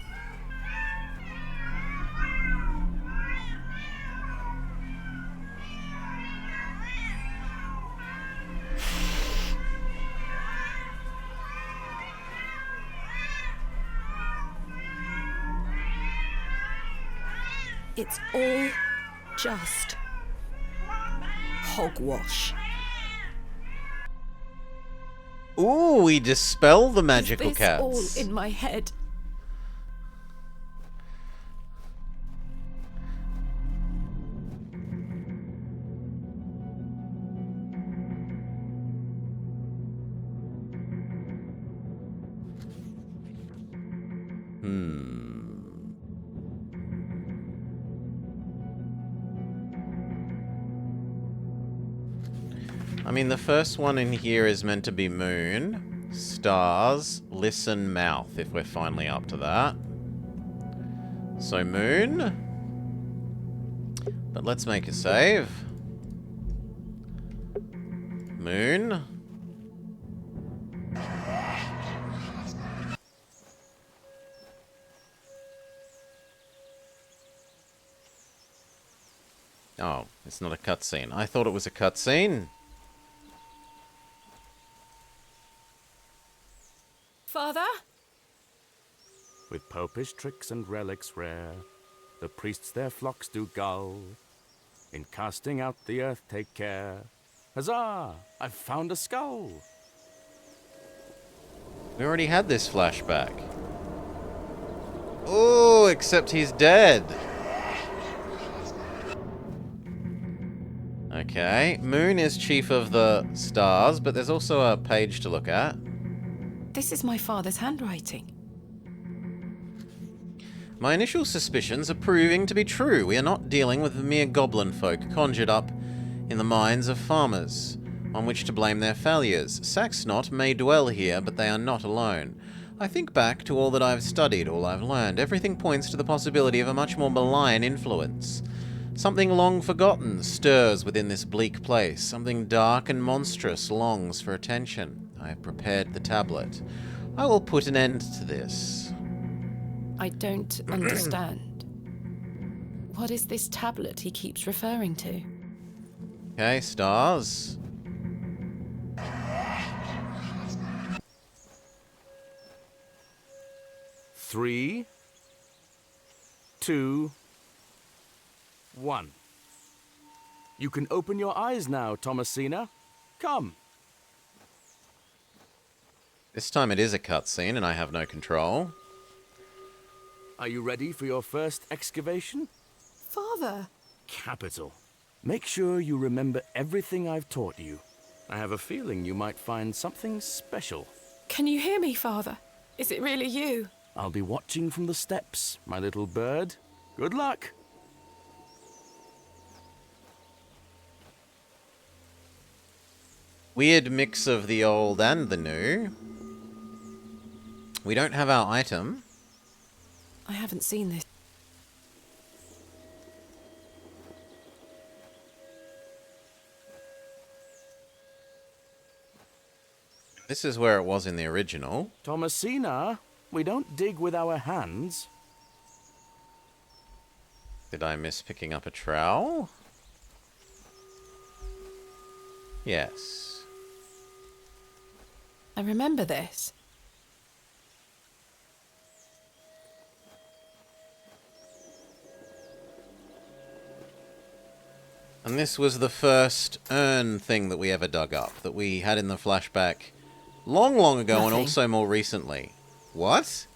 S3: It's all just hogwash.
S1: Ooh, we dispel the magical
S3: Is this
S1: cats.
S3: all in my head?
S1: I mean, the first one in here is meant to be moon, stars, listen, mouth, if we're finally up to that. So moon. But let's make a save. Moon. Oh, it's not a cutscene. I thought it was a cutscene.
S3: Father?
S7: With popish tricks and relics rare, the priests their flocks do gull. In casting out the earth take care. Huzzah! I've found a skull!
S1: We already had this flashback. Oh, except he's dead. Okay, Moon is chief of the stars, but there's also a page to look at.
S3: This is my father's handwriting.
S1: My initial suspicions are proving to be true. We are not dealing with the mere goblin folk conjured up in the minds of farmers, on which to blame their failures. Saxnot may dwell here, but they are not alone. I think back to all that I've studied, all I've learned. Everything points to the possibility of a much more malign influence. Something long forgotten stirs within this bleak place. Something dark and monstrous longs for attention. I have prepared the tablet. I will put an end to this.
S3: I don't understand. What is this tablet he keeps referring to?
S1: Okay, stars.
S7: Three, 2, 1. You can open your eyes now, Thomasina. Come.
S1: This time it is a cutscene and I have no control.
S7: Are you ready for your first excavation?
S3: Father!
S7: Capital. Make sure you remember everything I've taught you. I have a feeling you might find something special.
S3: Can you hear me, Father? Is it really you?
S7: I'll be watching from the steps, my little bird. Good luck.
S1: Weird mix of the old and the new. We don't have our item.
S3: I haven't seen this.
S1: This is where it was in the original.
S7: Thomasina, we don't dig with our hands.
S1: Did I miss picking up a trowel? Yes.
S3: I remember this.
S1: And this was the first urn thing that we ever dug up, that we had in the flashback long, long ago.
S3: Nothing.
S1: And also more recently. What?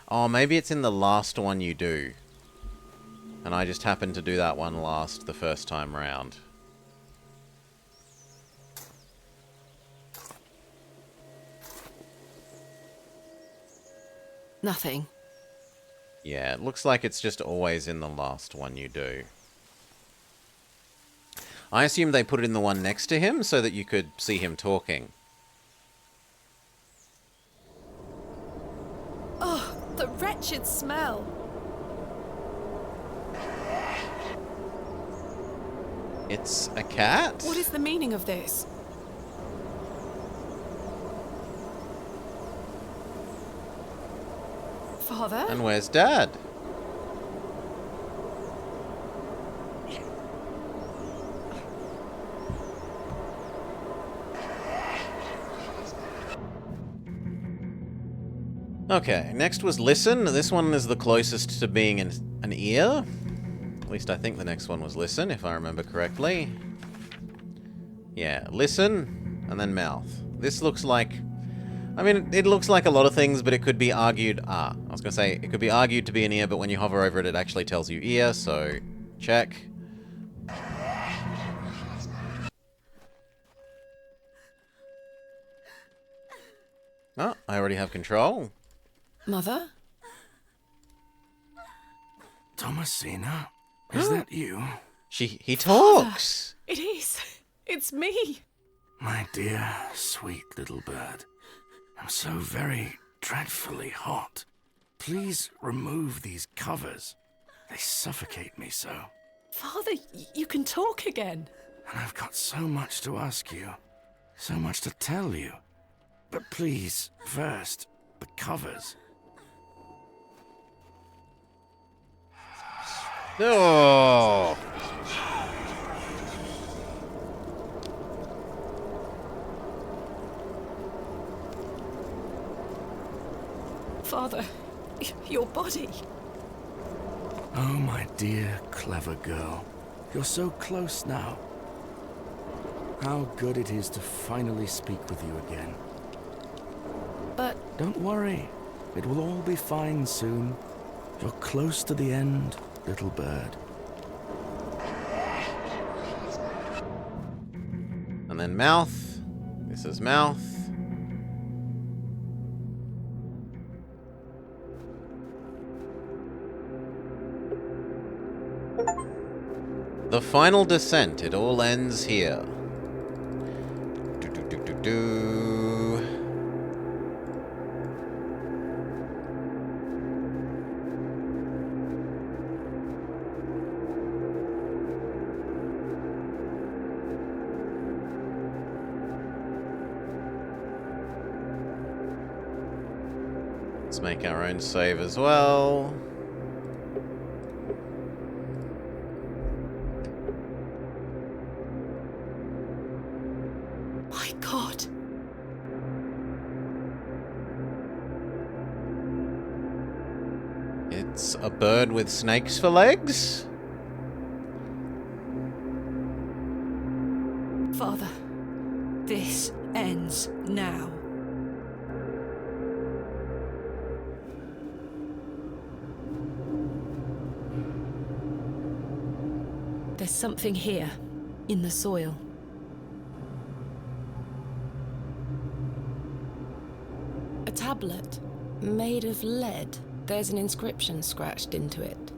S1: Oh, maybe it's in the last one you do. And I just happened to do that one last the first time round.
S3: Nothing.
S1: Yeah, it looks like it's just always in the last one you do. I assume they put it in the one next to him so that you could see him talking.
S3: Oh, the wretched smell.
S1: It's a cat?
S3: What is the meaning of this? Father?
S1: And where's Dad? Okay, next was listen. This one is the closest to being an ear. At least I think the next one was listen, if I remember correctly. Yeah, listen, and then mouth. This looks like... I mean, it looks like a lot of things, but it could be argued... I was going to say, it could be argued to be an ear, but when you hover over it, it actually tells you ear, so check. Oh, I already have control.
S3: Mother?
S13: Thomasina, is that you?
S1: He talks!
S6: It is. It's me.
S13: My dear, sweet little bird. I'm so very dreadfully hot. Please remove these covers. They suffocate me so.
S6: Father, you can talk again.
S13: And I've got so much to ask you. So much to tell you. But please, first, the covers.
S1: Oh!
S6: Father, your body.
S13: Oh, my dear, clever girl. You're so close now. How good it is to finally speak with you again.
S3: But...
S13: Don't worry. It will all be fine soon. You're close to the end, little bird.
S1: And then mouth. This is mouth. The final descent. It all ends here. Let's make our own save as well.
S6: My God.
S1: It's a bird with snakes for legs?
S3: Father, this ends now. There's something here, in the soil. A tablet, made of lead. There's an inscription scratched into it.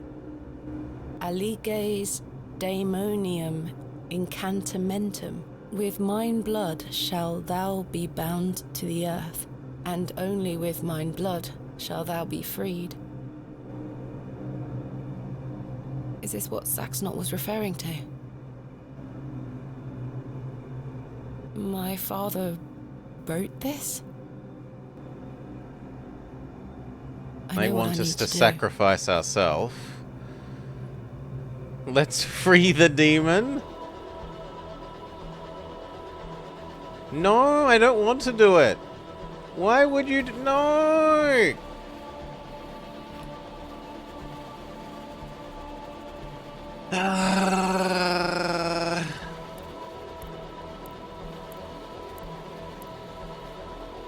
S3: Aliges daemonium incantamentum. With mine blood shall thou be bound to the earth, and only with mine blood shall thou be freed. Is this what Saxnot was referring to? My father wrote this?
S1: They want us to sacrifice ourselves. Let's free the demon. No, I don't want to do it. Why would you no!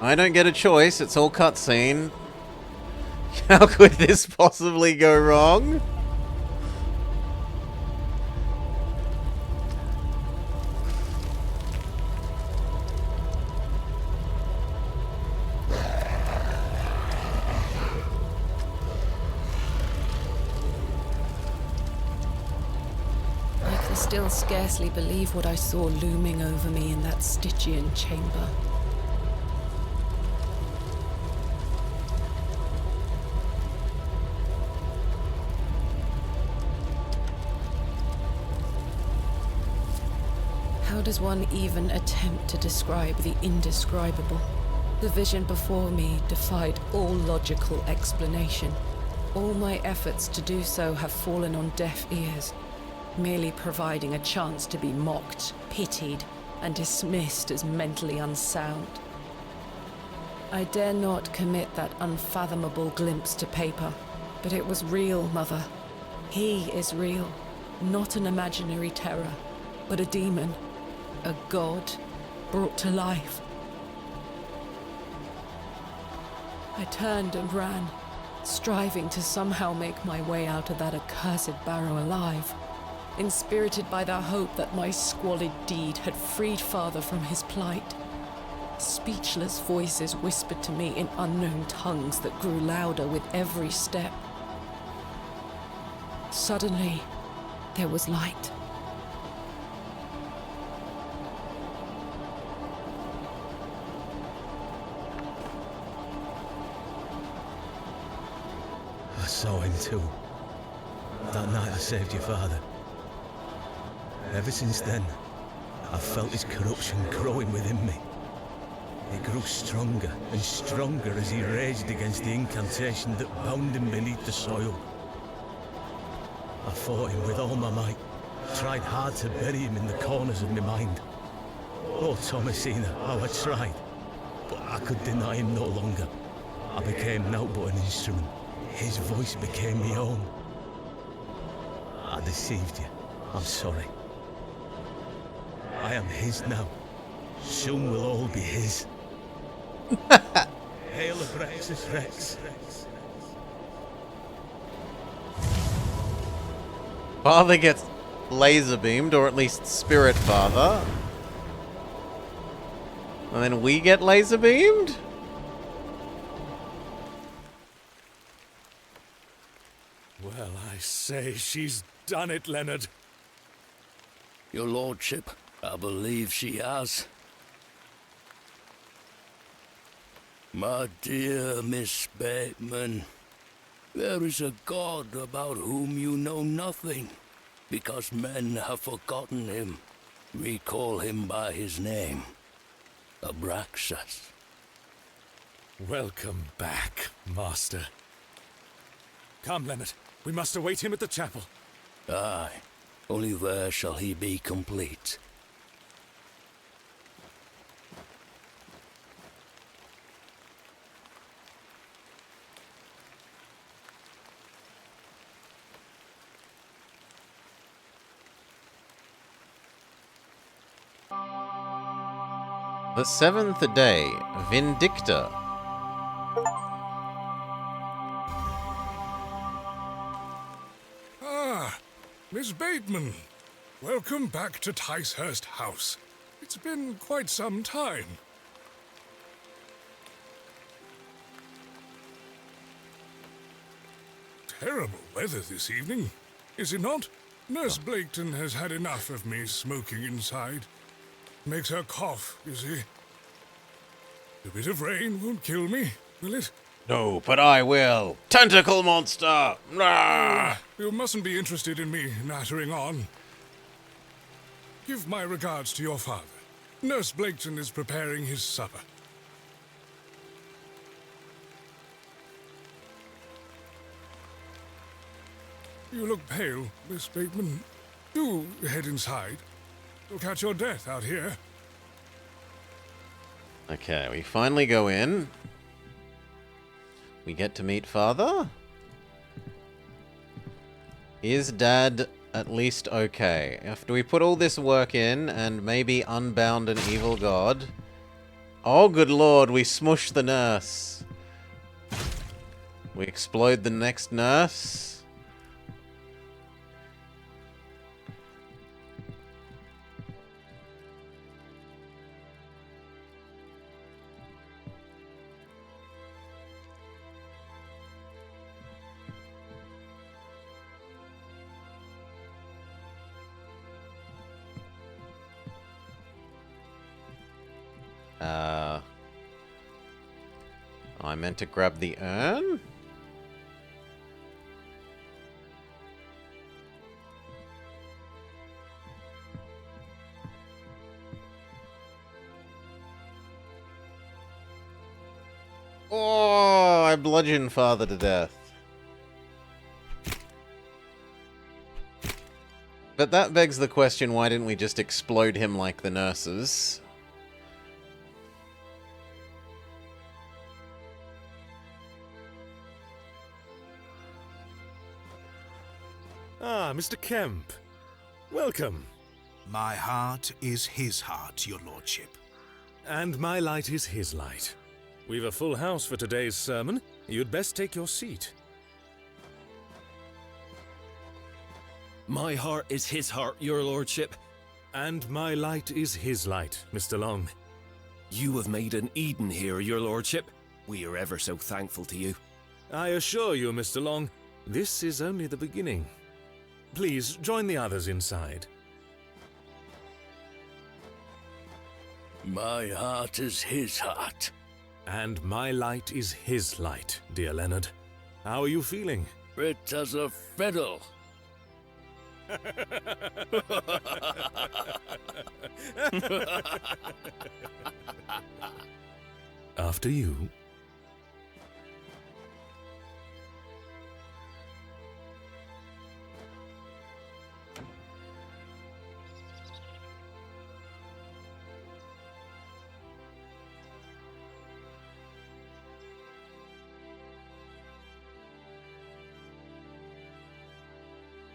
S1: I don't get a choice, it's all cutscene. How could this possibly go wrong?
S3: I can still scarcely believe what I saw looming over me in that Stygian chamber. How does one even attempt to describe the indescribable? The vision before me defied all logical explanation. All my efforts to do so have fallen on deaf ears, merely providing a chance to be mocked, pitied, and dismissed as mentally unsound. I dare not commit that unfathomable glimpse to paper, but it was real, Mother. He is real, not an imaginary terror, but a demon. A god brought to life. I turned and ran, striving to somehow make my way out of that accursed barrow alive, inspirited by the hope that my squalid deed had freed Father from his plight. Speechless voices whispered to me in unknown tongues that grew louder with every step. Suddenly, there was light.
S10: I saw him too. That night I saved your father. Ever since then, I've felt his corruption growing within me. It grew stronger and stronger as he raged against the incantation that bound him beneath the soil. I fought him with all my might, tried hard to bury him in the corners of my mind. Oh, Thomasina, how I tried. But I could deny him no longer. I became naught but an instrument. His voice became my own. I deceived you. I'm sorry. I am his now. Soon we'll all be his. Hail Abraxas Rex.
S1: Father gets laser beamed, or at least Spirit Father. And then we get laser beamed?
S15: Well, I say, she's done it, Leonard.
S11: Your lordship, I believe she has. My dear Miss Bateman, there is a god about whom you know nothing, because men have forgotten him. We call him by his name, Abraxas.
S15: Welcome back, Master. Come, Leonard. We must await him at the chapel.
S11: Aye, only there shall he be complete.
S1: The seventh day, Vindicta.
S15: Ah, Miss Bateman. Welcome back to Ticehurst House. It's been quite some time. Terrible weather this evening, is it not? Nurse Blaketon has had enough of me smoking inside. Makes her cough, you see. A bit of rain won't kill me, will it?
S1: No, but I will. Tentacle monster! Rah!
S15: You mustn't be interested in me nattering on. Give my regards to your father. Nurse Blaketon is preparing his supper. You look pale, Miss Bateman. Do head inside. You'll catch your death out here.
S1: Okay, we finally go in. We get to meet Father. Is Dad at least okay? After we put all this work in and maybe unbound an evil god. Oh, good lord, we smush the nurse. We explode the next nurse. I meant to grab the urn? Oh, I bludgeoned Father to death. But that begs the question, why didn't we just explode him like the nurses?
S13: Ah, Mr. Kemp. Welcome.
S4: My heart is his heart, your lordship.
S13: And my light is his light.
S14: We've a full house for today's sermon. You'd best take your seat.
S12: My heart is his heart, your lordship.
S14: And my light is his light, Mr. Long.
S12: You have made an Eden here, your lordship. We are ever so thankful to you.
S14: I assure you, Mr. Long, this is only the beginning. Please, join the others inside.
S11: My heart is his heart.
S14: And my light is his light, dear Leonard. How are you feeling?
S11: Fit as a fiddle.
S14: After you.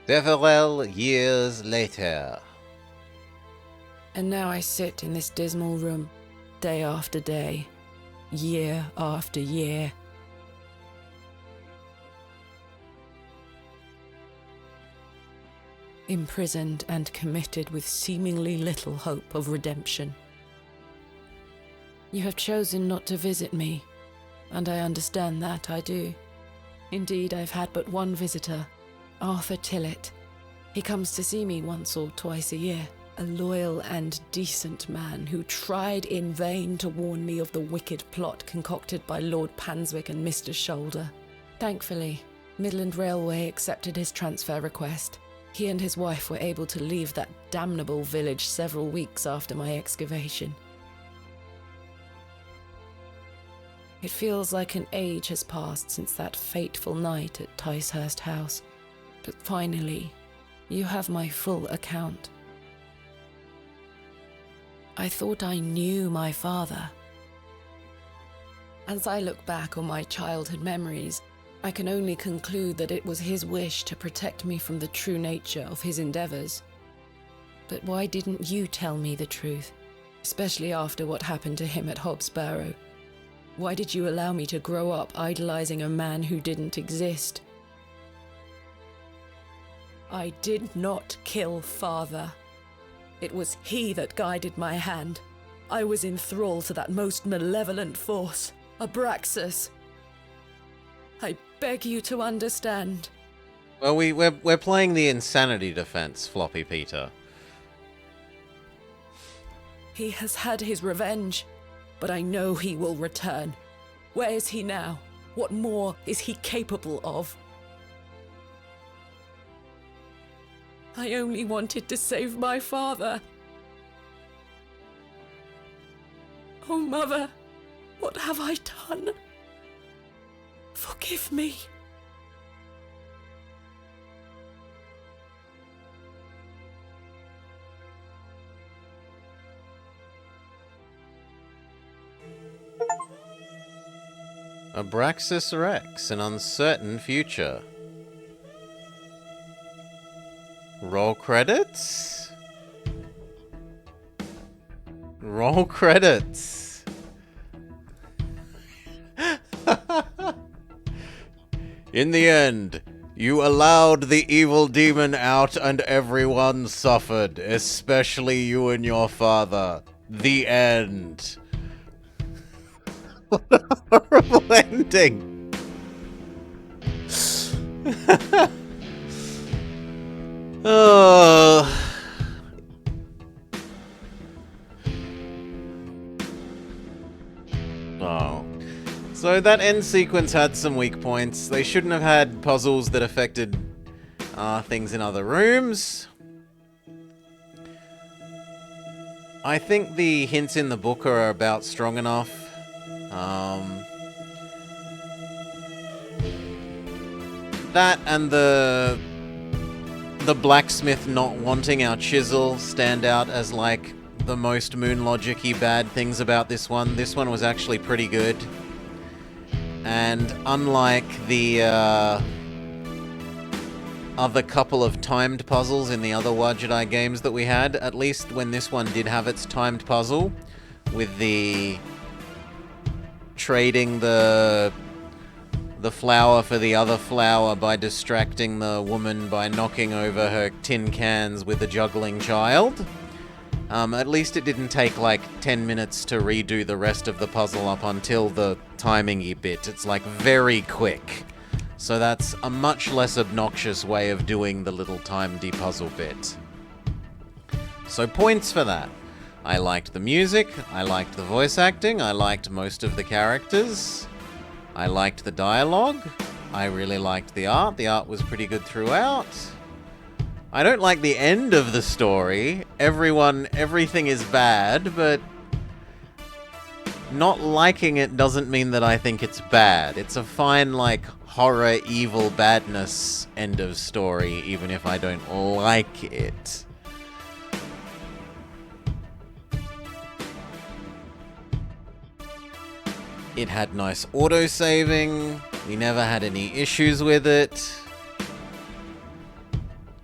S1: Several years later.
S3: And now I sit in this dismal room, day after day, year after year. Imprisoned and committed with seemingly little hope of redemption. You have chosen not to visit me, and I understand that, I do. Indeed, I've had but one visitor, Arthur Tillett. He comes to see me once or twice a year, a loyal and decent man who tried in vain to warn me of the wicked plot concocted by Lord Panswick and Mr. Shoulder. Thankfully, Midland Railway accepted his transfer request. He and his wife were able to leave that damnable village several weeks after my excavation. It feels like an age has passed since that fateful night at Ticehurst House. But finally, you have my full account. I thought I knew my father. As I look back on my childhood memories, I can only conclude that it was his wish to protect me from the true nature of his endeavors. But why didn't you tell me the truth, especially after what happened to him at Hobbs Barrow? Why did you allow me to grow up idolizing a man who didn't exist? I did not kill father. It was he that guided my hand. I was in thrall to that most malevolent force, Abraxas. I beg you to understand.
S1: Well, we're playing the insanity defense, Floppy Peter.
S3: He has had his revenge, but I know he will return. Where is he now? What more is he capable of? I only wanted to save my father. Oh, Mother, what have I done? Forgive me.
S1: Abraxas Rex, an uncertain future. Roll credits? Roll credits. In the end, you allowed the evil demon out and everyone suffered, especially you and your father. The end. What a horrible ending. Oh. Oh. So that end sequence had some weak points. They shouldn't have had puzzles that affected things in other rooms. I think the hints in the book are about strong enough. That and the blacksmith not wanting our chisel stand out as like the most Moon Logic-y bad things about this one. This one was actually pretty good. And unlike the other couple of timed puzzles in the other Wadjet games that we had, at least when this one did have its timed puzzle with the trading the flower for the other flower by distracting the woman by knocking over her tin cans with a juggling child. At least it didn't take like 10 minutes to redo the rest of the puzzle up until the timing-y bit. It's like very quick. So that's a much less obnoxious way of doing the little time-y puzzle bit. So points for that. I liked the music, I liked the voice acting, I liked most of the characters. I liked the dialogue. I really liked the art. The art was pretty good throughout. I don't like the end of the story. Everything is bad, but not liking it doesn't mean that I think it's bad. It's a fine, like, horror, evil, badness end of story, even if I don't like it. It had nice auto-saving. We never had any issues with it.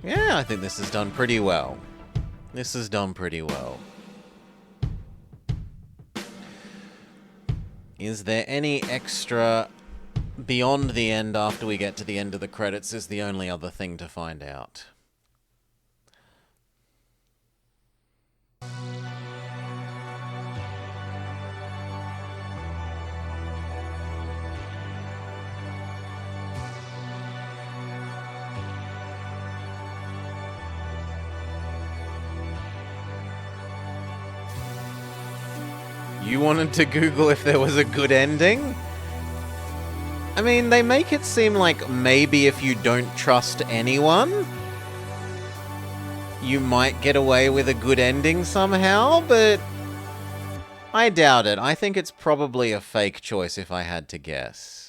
S1: Yeah, I think this is done pretty well. This is done pretty well. Is there any extra beyond the end after we get to the end of the credits is the only other thing to find out. You wanted to Google if there was a good ending? I mean, they make it seem like maybe if you don't trust anyone, you might get away with a good ending somehow, but I doubt it. I think it's probably a fake choice if I had to guess.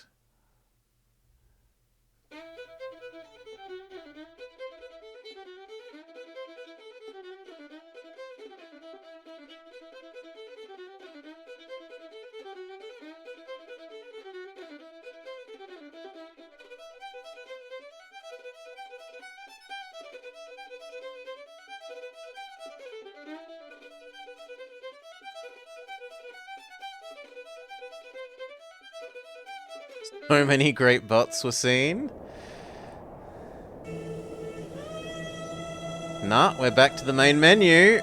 S1: So many great bots were seen. Nah, we're back to the main menu.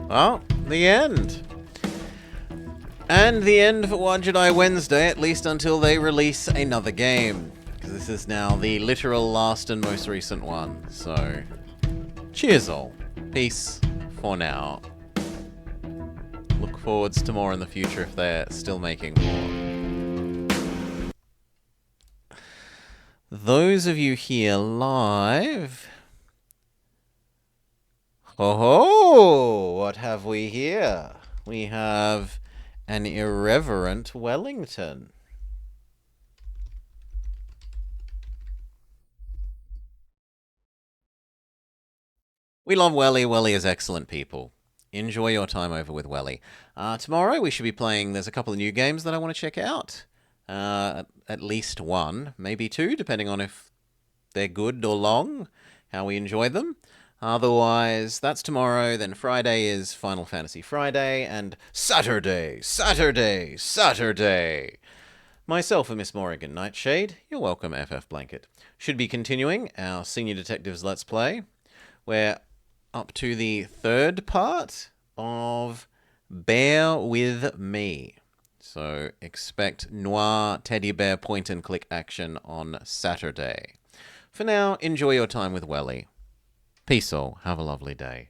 S1: Well, the end. And the end for Wadjet Wednesday, at least until they release another game. Because this is now the literal last and most recent one. So, cheers all. Peace for now. Look forwards to more in the future if they're still making more. Those of you here live... Ho ho! What have we here? We have an irreverent Wellington. We love Welly. Welly is excellent people. Enjoy your time over with Welly. Tomorrow we should be playing, there's a couple of new games that I want to check out. At least one, maybe two, depending on if they're good or long, how we enjoy them. Otherwise, that's tomorrow. Then Friday is Final Fantasy Friday, and Saturday. Myself and Miss Morrigan Nightshade. You're welcome, FF Blanket. Should be continuing our Senior Detectives Let's Play. We're up to the third part of Bear With Me. So expect noir teddy bear point and click action on Saturday. For now, enjoy your time with Welly. Peace all. Have a lovely day.